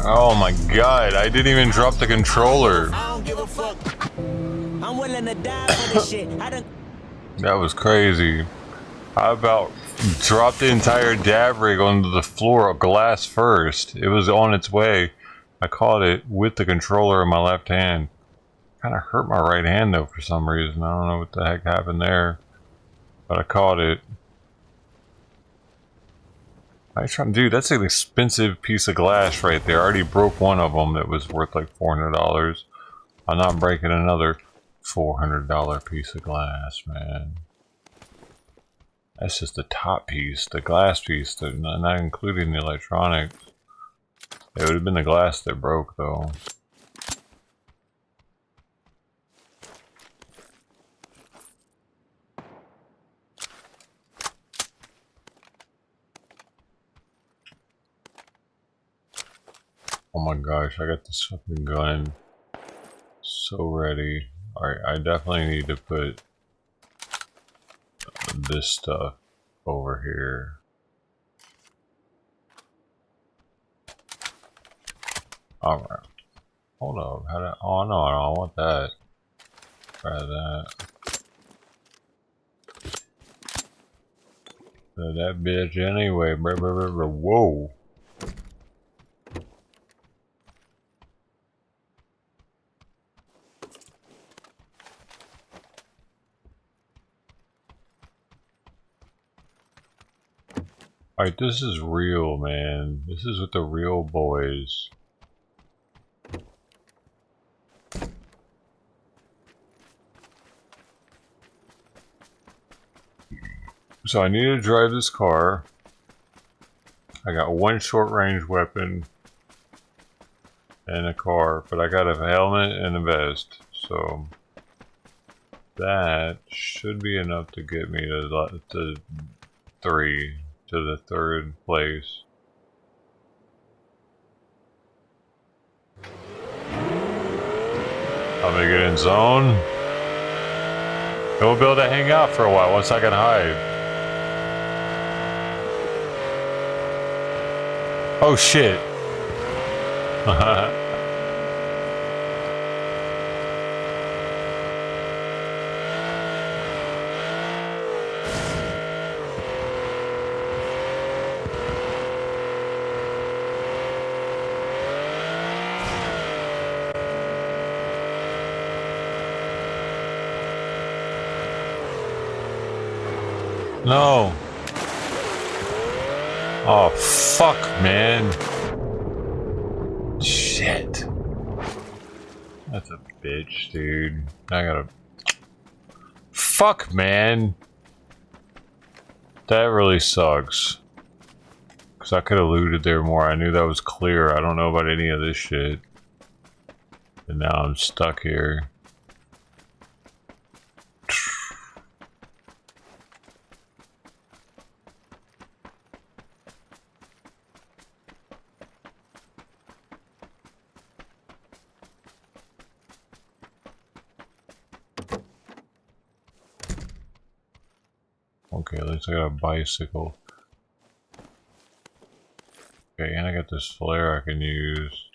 Oh my god, I didn't even drop the controller. I don't give a fuck. I'm willing to die for this shit. That was crazy. How about drop the entire dab rig onto the floor of glass first? It was on its way. I caught it with the controller in my left hand. Kind of hurt my right hand though for some reason. I don't know what the heck happened there. But I caught it. I was trying to do, that's an expensive piece of glass right there. I already broke one of them that was worth like $400. I'm not breaking another $400 piece of glass, man. That's just the top piece, the glass piece, not including the electronics. It would have been the glass that broke though. Oh my gosh, I got this fucking gun so ready. Alright, I definitely need to put this stuff over here. Alright. Hold up. How did oh no, I don't want that. Try that. That bitch anyway. Whoa. Alright, this is real, man. This is with the real boys. So I need to drive this car. I got one short range weapon and a car, but I got a helmet and a vest, so that should be enough to get me to the third place. I'm gonna get in zone. And we'll be able to hang out for a while once I can hide. Oh shit. No. Oh, fuck, man. Shit. That's a bitch, dude. I gotta... Fuck, man. That really sucks. Because I could have looted there more. I knew that was clear. I don't know about any of this shit. And now I'm stuck here. Okay, at least I got a bicycle. Okay, and I got this flare I can use.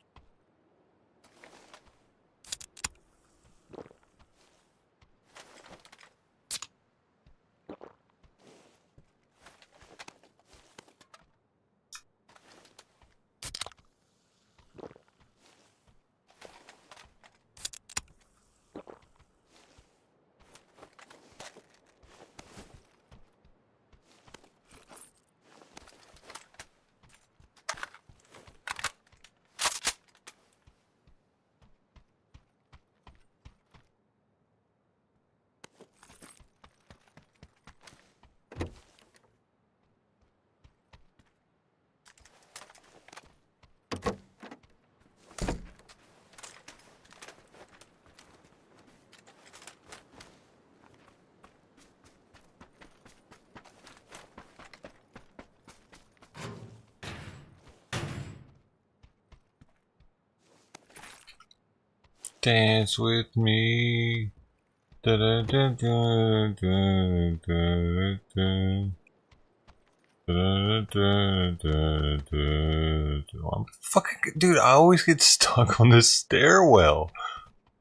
Dance with me. Da da da da da da da. I'm fucking dude. I always get stuck on this stairwell.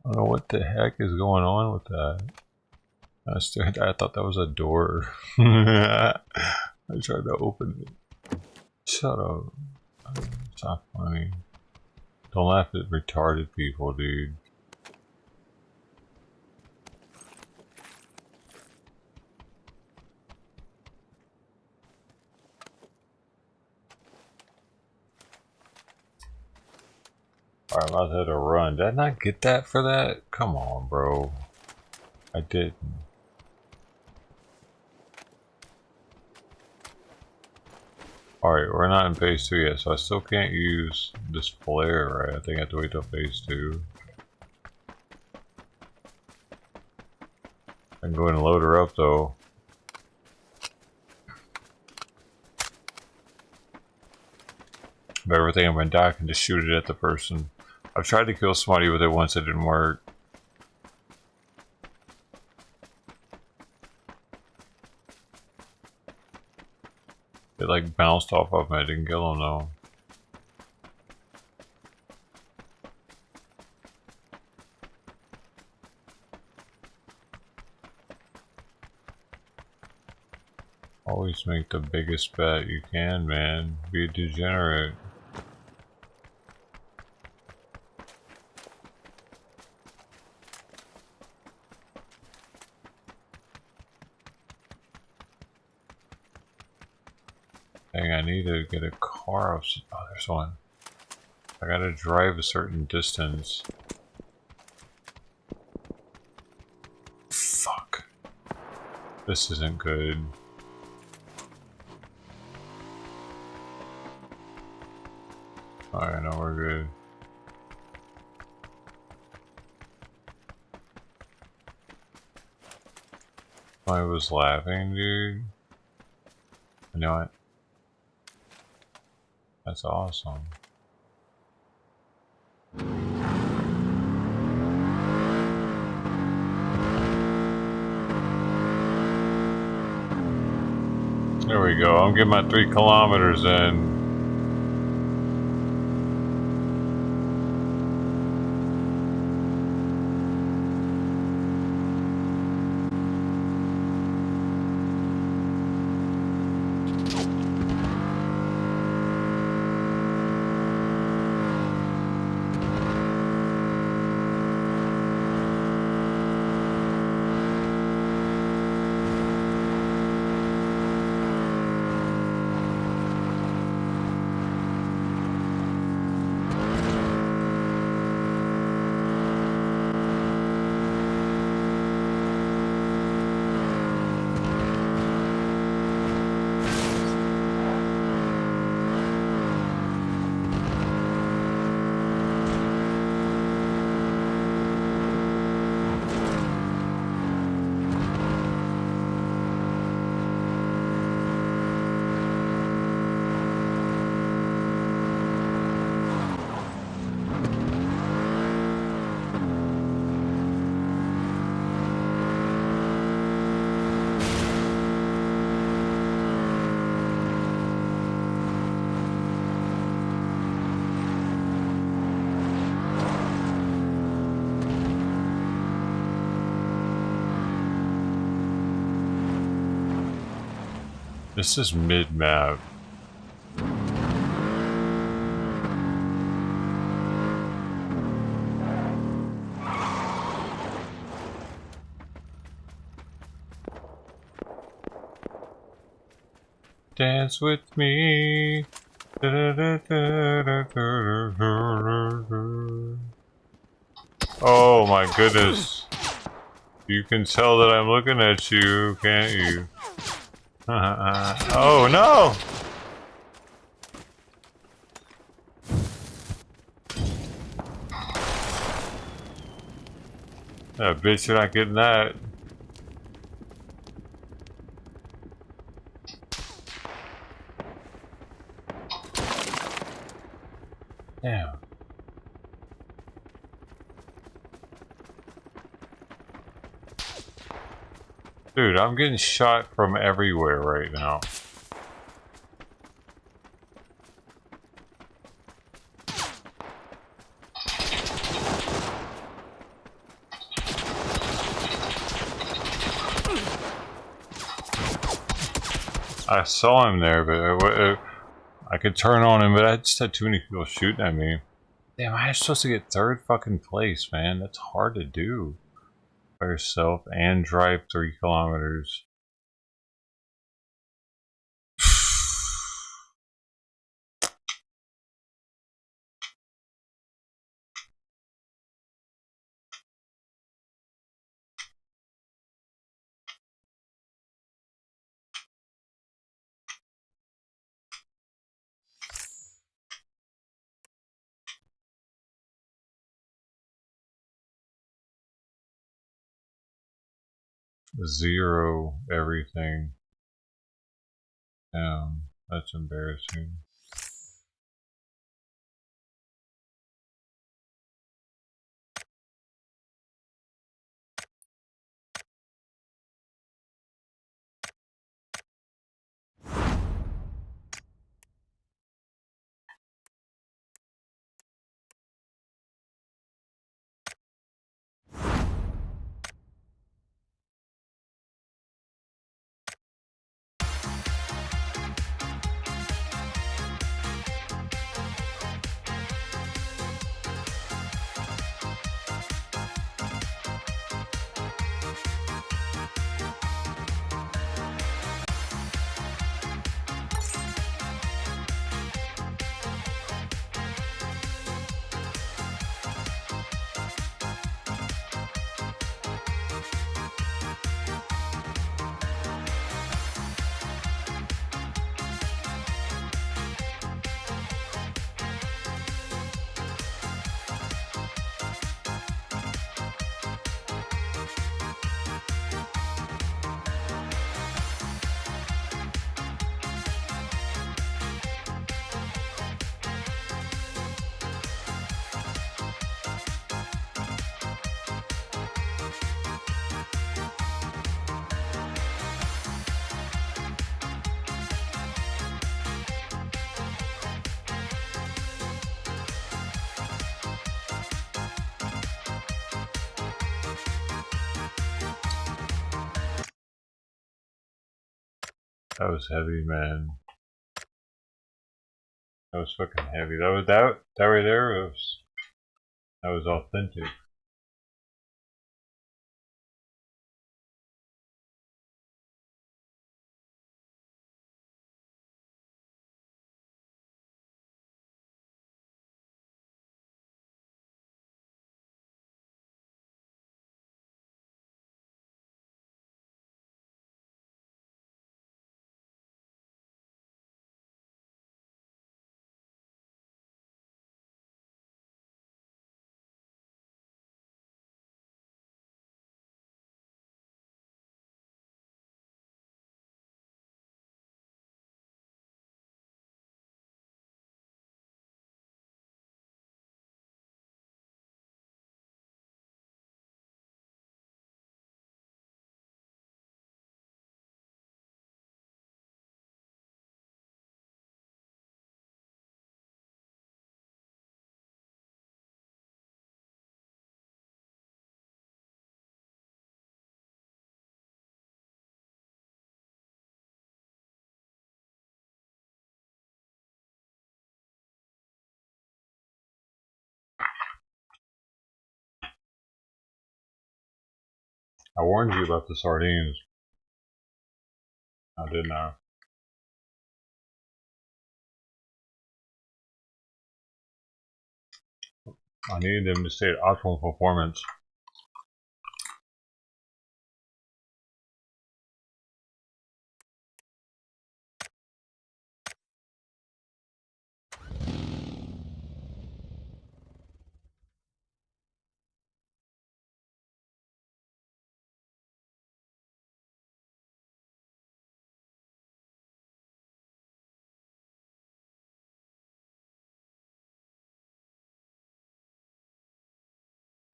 I don't know what the heck is going on with that. I thought that was a door. I tried to open it. Shut up. It's not funny. Don't laugh at retarded people, dude. Alright, I'm about to have to run. Did I not get that for that? Come on, bro. I didn't. Alright, we're not in phase 2 yet, so I still can't use this flare, right? I think I have to wait till phase 2. I can go ahead and load her up, though. But everything I'm gonna die, I can just shoot it at the person. I've tried to kill somebody with it once, it didn't work. It like bounced off of me, I didn't kill him though. Always make the biggest bet you can, man. Be a degenerate. Dang, I need to get a car. Oh, there's one. I gotta drive a certain distance. Fuck. This isn't good. Alright, no, we're good. I was laughing, dude. You know what? That's awesome. There we go. I'm getting my 3 kilometers in. This is mid-map. Dance with me. Oh my goodness. You can tell that I'm looking at you, can't you? Oh no! Bitch, you're not getting that. Damn. Dude, I'm getting shot from everywhere right now. I saw him there, but I could turn on him, but I just had too many people shooting at me. Damn, I was supposed to get 3rd fucking place, man. That's hard to do by yourself and drive 3 kilometers. Zero everything. Damn, that's embarrassing. That was heavy, man. That was fucking heavy. That right there that was authentic. I warned you about the sardines. I didn't know. I needed them to stay at optimal performance.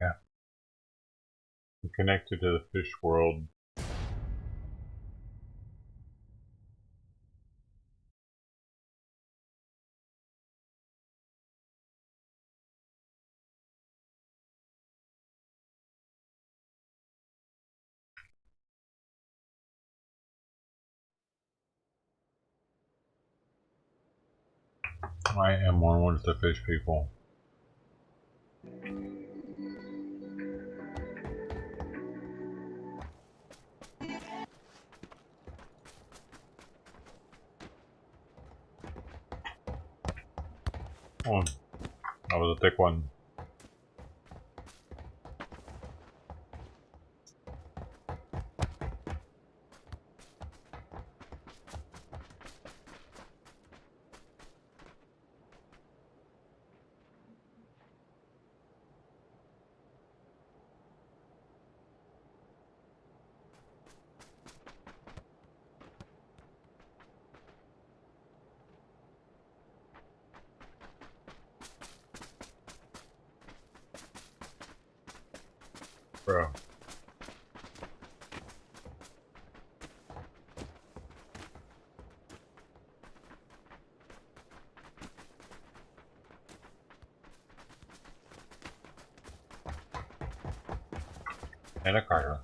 Yeah. I'm connected to the fish world. I am one with the fish people. Oh, that was a thick one. Bro. And a Carter.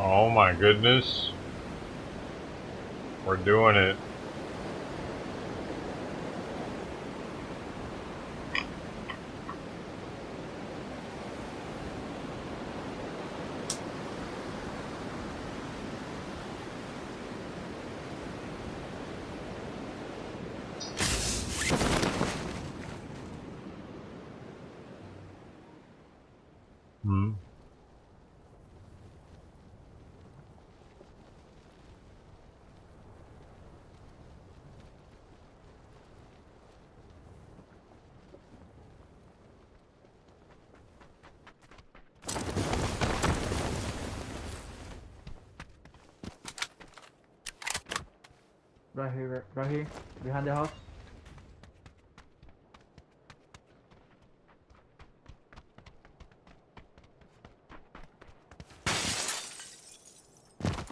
Oh my goodness. We're doing it. Hmm. Right here, right here, behind the house.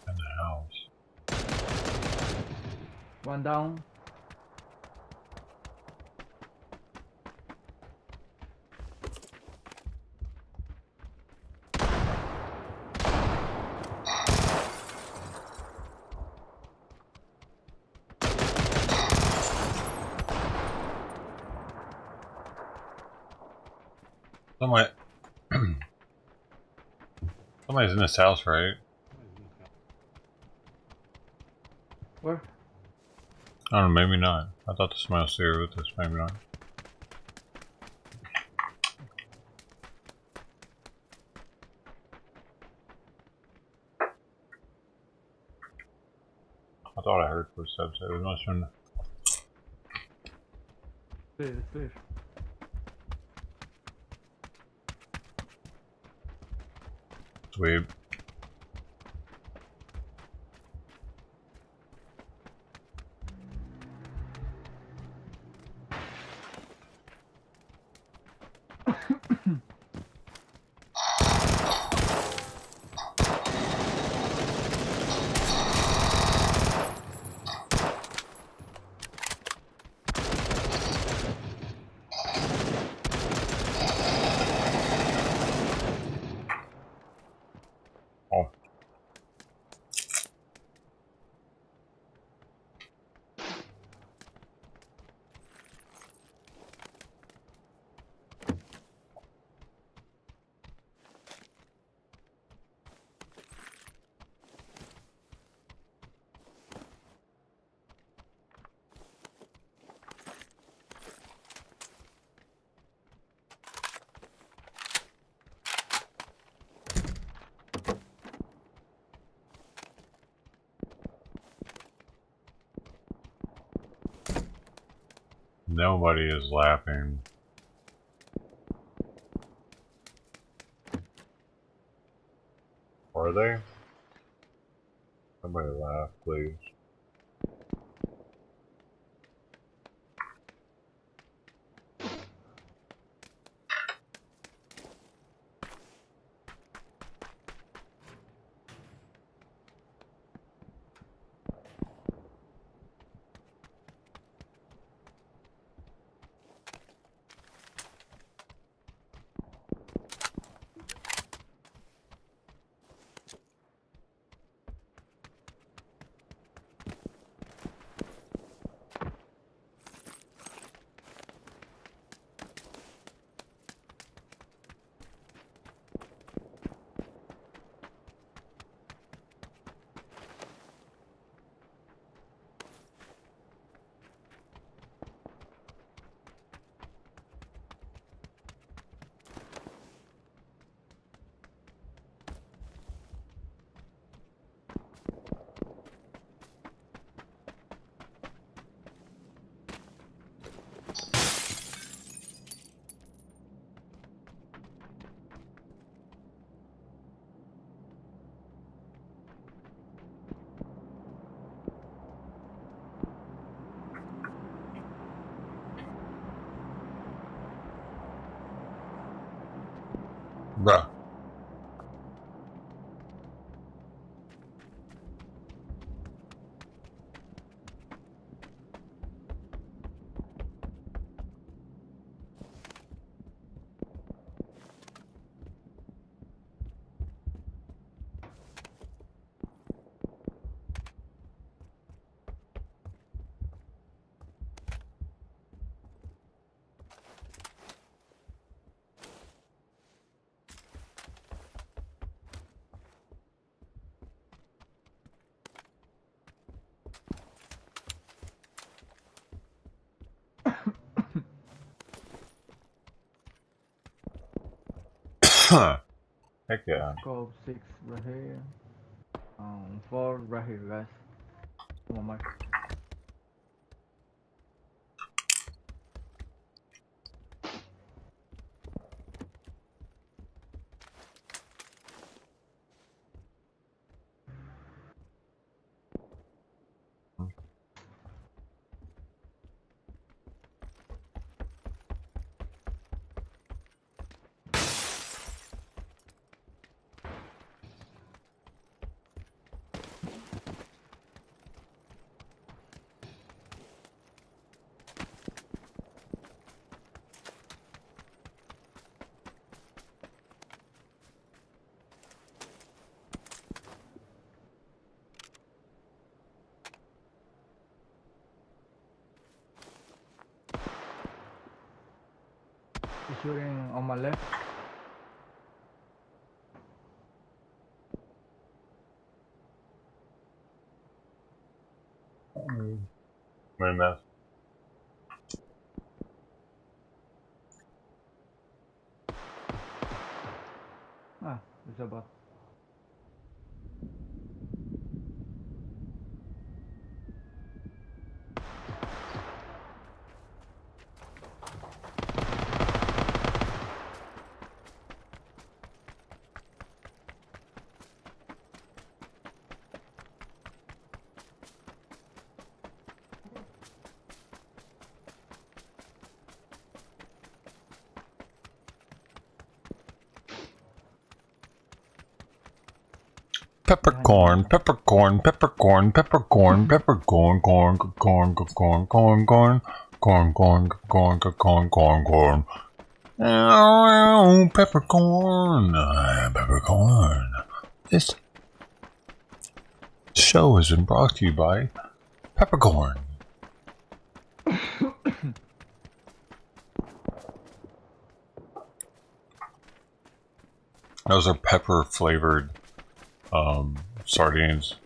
In the house. One down. Somebody's in this house, right? Where? I don't know, maybe not. I thought the somebody was here with us, maybe not. I thought I heard footsteps. It must have been. Clear, clear. Sweet. Oh. Nobody is laughing. Are they? Somebody laugh, please. Bruh. Heck yeah. Scope 6 right here. 4 right here, guys. Come on, Mark. shooting on my left. Man, that's Ah, it's a bot. peppercorn, peppercorn, peppercorn, peppercorn, peppercorn, corn, corn, corn, corn, corn, corn, corn, corn, corn, corn, corn. Oh, peppercorn, peppercorn. This show has been brought to you by Peppercorn. Those are pepper flavored sardines.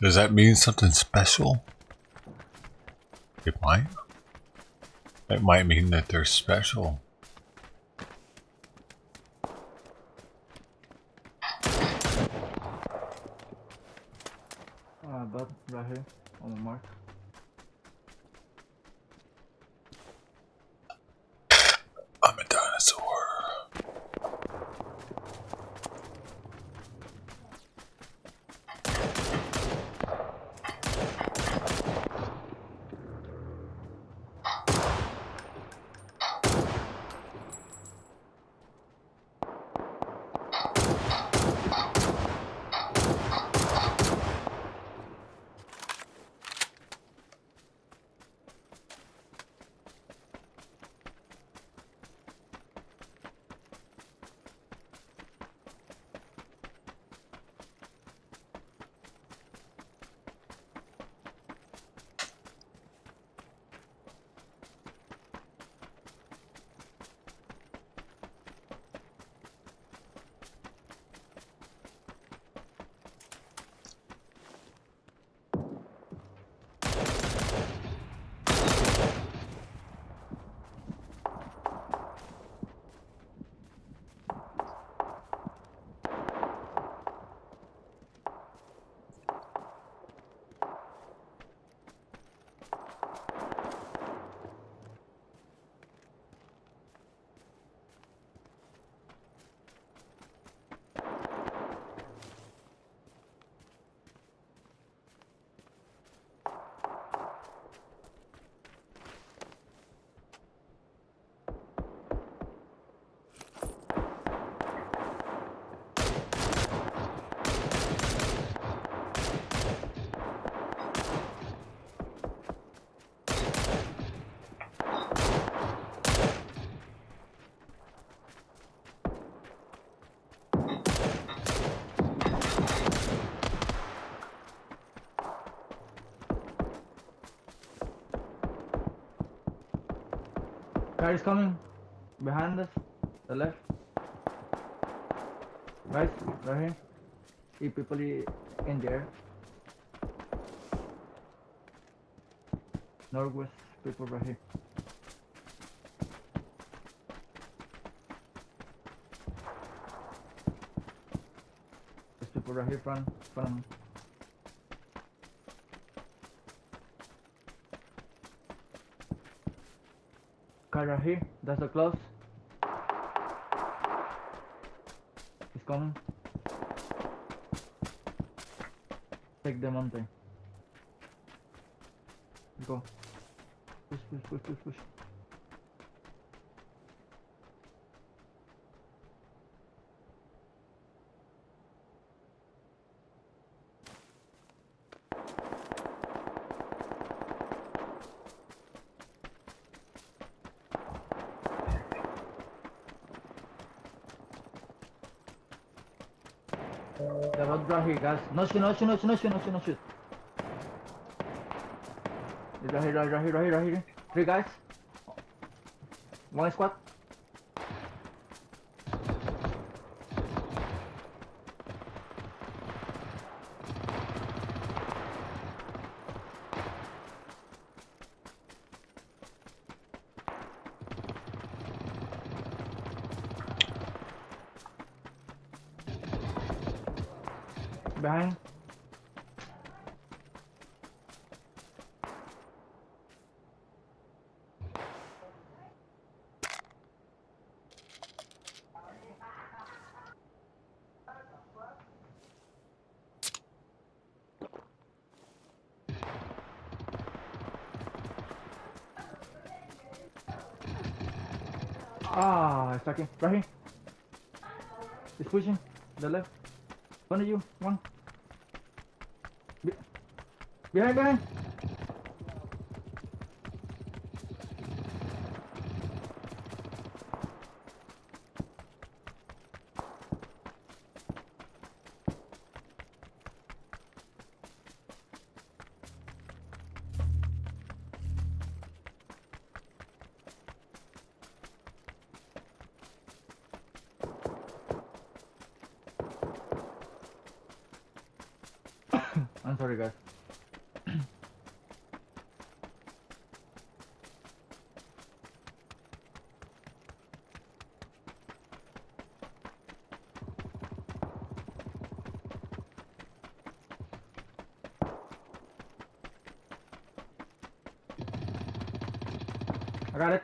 Does that mean something special? It might. It might mean that they're special. But right here on the mark. I'm a dinosaur. Car is coming behind us, the left. Right here. See people in there. Northwest people right here. There's people right here front of me. Car right here, that's the close. He's coming. Take the mountain. Go. Push, push, push, push, push. There was right here, guys. No shoot, no shoot, no shoot, no shoot, no shoot, no shoot. Right here, right here, right here, right here. 3 guys. 1 squad. Behind. Ah, it's stuck in. Right here. He's pushing. The left. One of you. One. Behind, behind. I'm sorry, guys. I got it.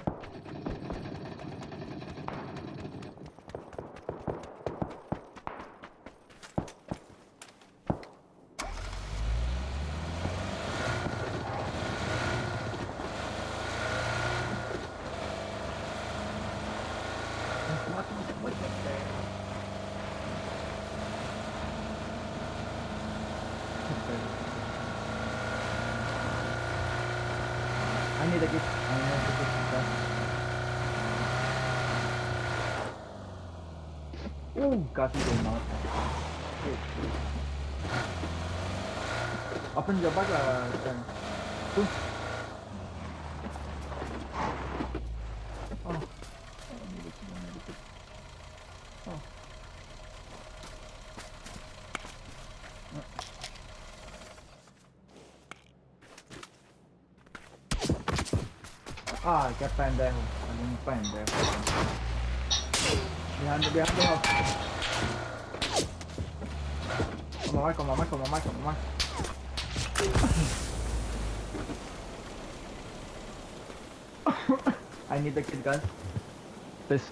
I need a gift. I need a gift. Oh, gosh, you don't know. Open your bag, then. Oh. Oh. Ah, qué pendejo. Algún pendejo. Behind the house. Come on. I need the kid, guys. Please.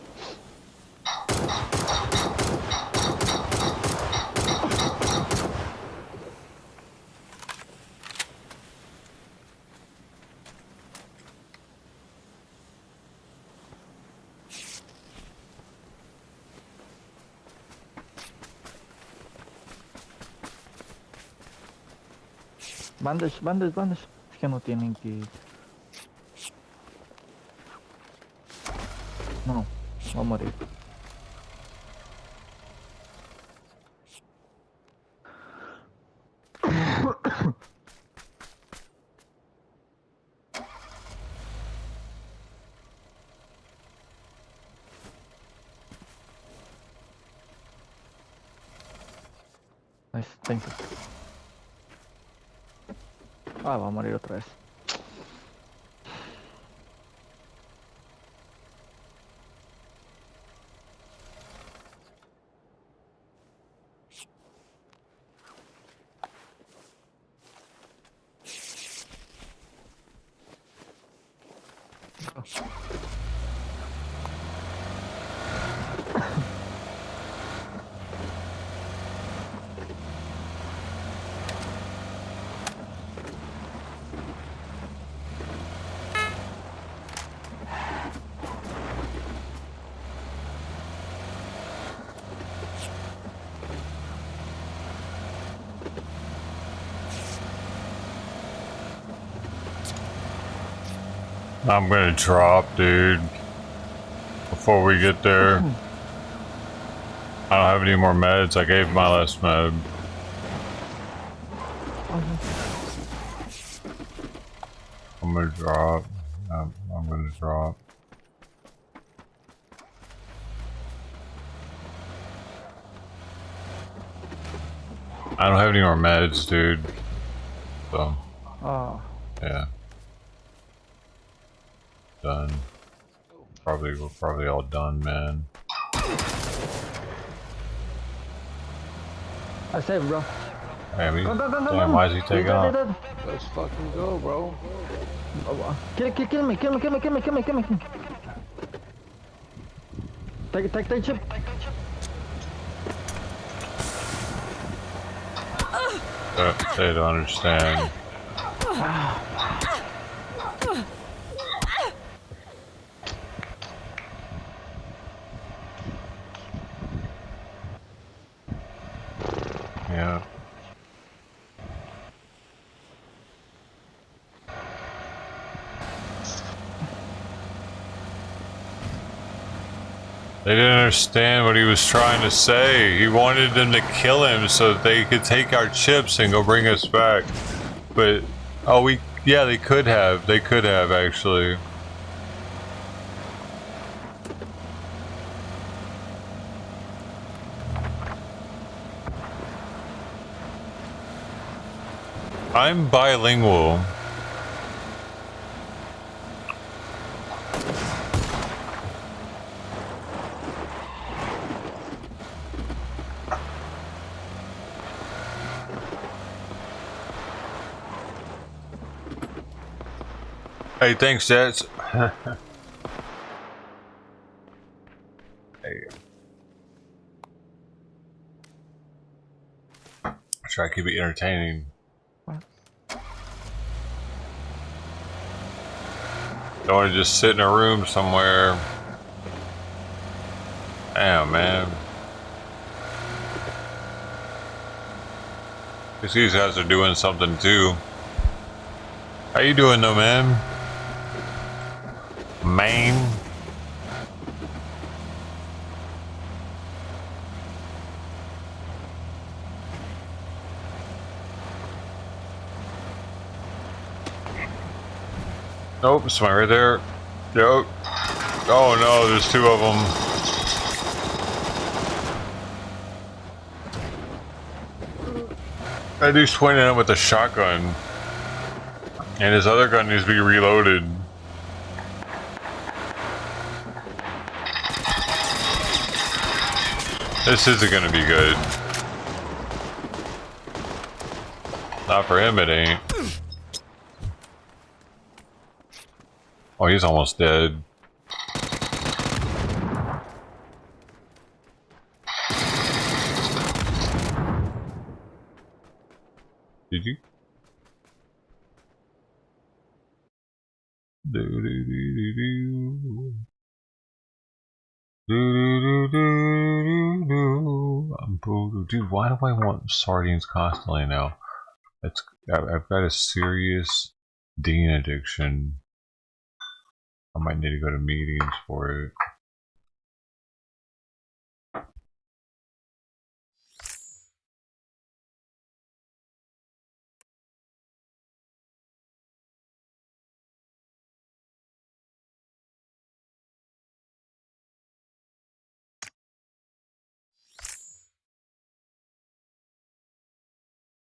Bandage. Es que no tienen kit. No, va a morir. Nice, thank you. Ah, va a morir otra vez. I'm gonna drop, dude. Before we get there. I don't have any more meds. I gave my last med. I'm gonna drop. I'm gonna drop. I don't have any more meds, dude. So. Oh. Yeah. Done. We're probably all done, man. I saved him, bro. Hey, Go, damn, why is he taking off? Let's fucking go, bro. Kill me. Take chip. They don't understand. Yeah. They didn't understand what he was trying to say. He wanted them to kill him so that they could take our chips and go bring us back. But, oh, yeah, they could have. They could have, actually. I'm bilingual. Hey, thanks, Jets. Hey. Try to keep it entertaining. Don't want to just sit in a room somewhere. Damn, man. These guys are doing something too. How you doing though, man? Maine? Nope, somebody right there. Yep. Oh no, there's two of them. That dude's pointing at him with a shotgun. And his other gun needs to be reloaded. This isn't gonna be good. Not for him, it ain't. Oh, he's almost dead. Did you? Dude, why do I want sardines constantly now? I've got a serious Dean addiction. I might need to go to meetings for it.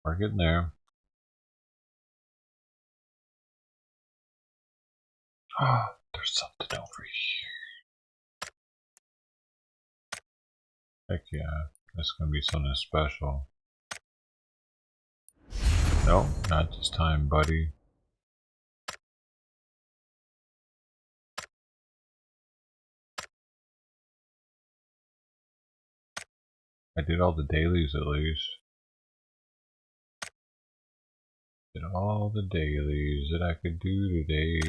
We're getting there. Oh, there's something over here. Heck yeah, that's gonna be something special. Nope, not this time, buddy. I did all the dailies at least. Did all the dailies that I could do today.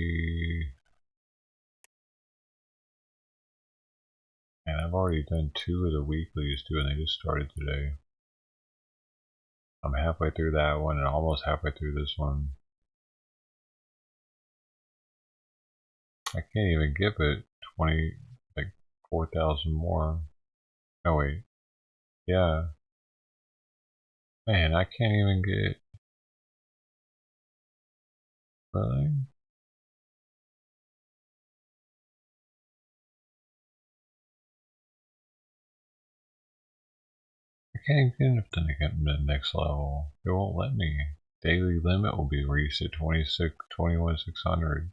And I've already done 2 of the weeklies too, and they just started today. I'm halfway through that one and almost halfway through this one. I can't even give it 4,000 more. No wait, Yeah. Man, I can't even get... Really? I can't even get up to the next level. It won't let me. Daily limit will be reached at 21,600.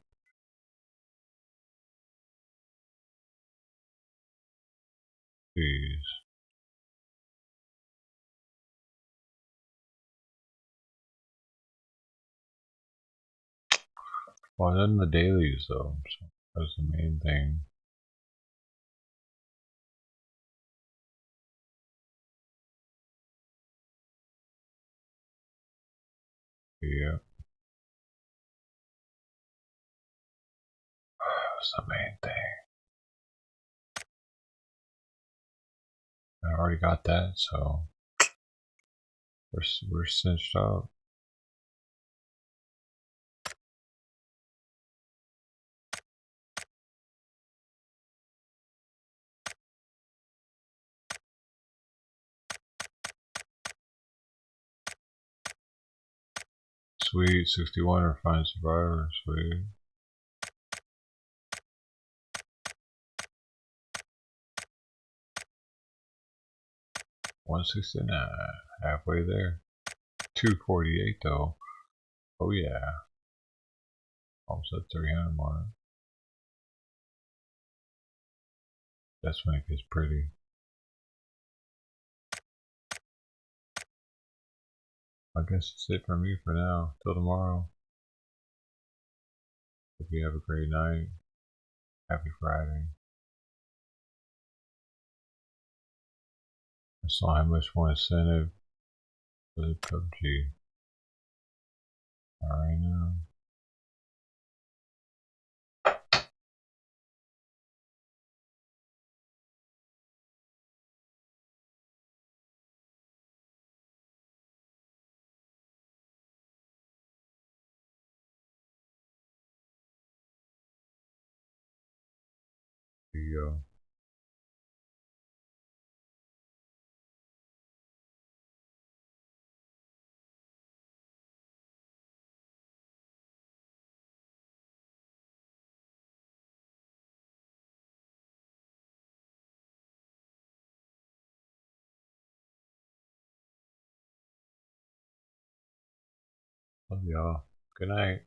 Jeez. Well, then the dailies though, so that's the main thing. Yeah. That's the main thing. I already got that, so we're cinched up. Sweet, 61 refined survivor, sweet. $169, halfway there. 248 though. Oh yeah. Almost at 300 mark. That's when it gets pretty. I guess that's it for me for now. Till tomorrow. Hope you have a great night. Happy Friday. I saw how much more incentive for the PubG. Alright now. Here you go. Love y'all. Good night.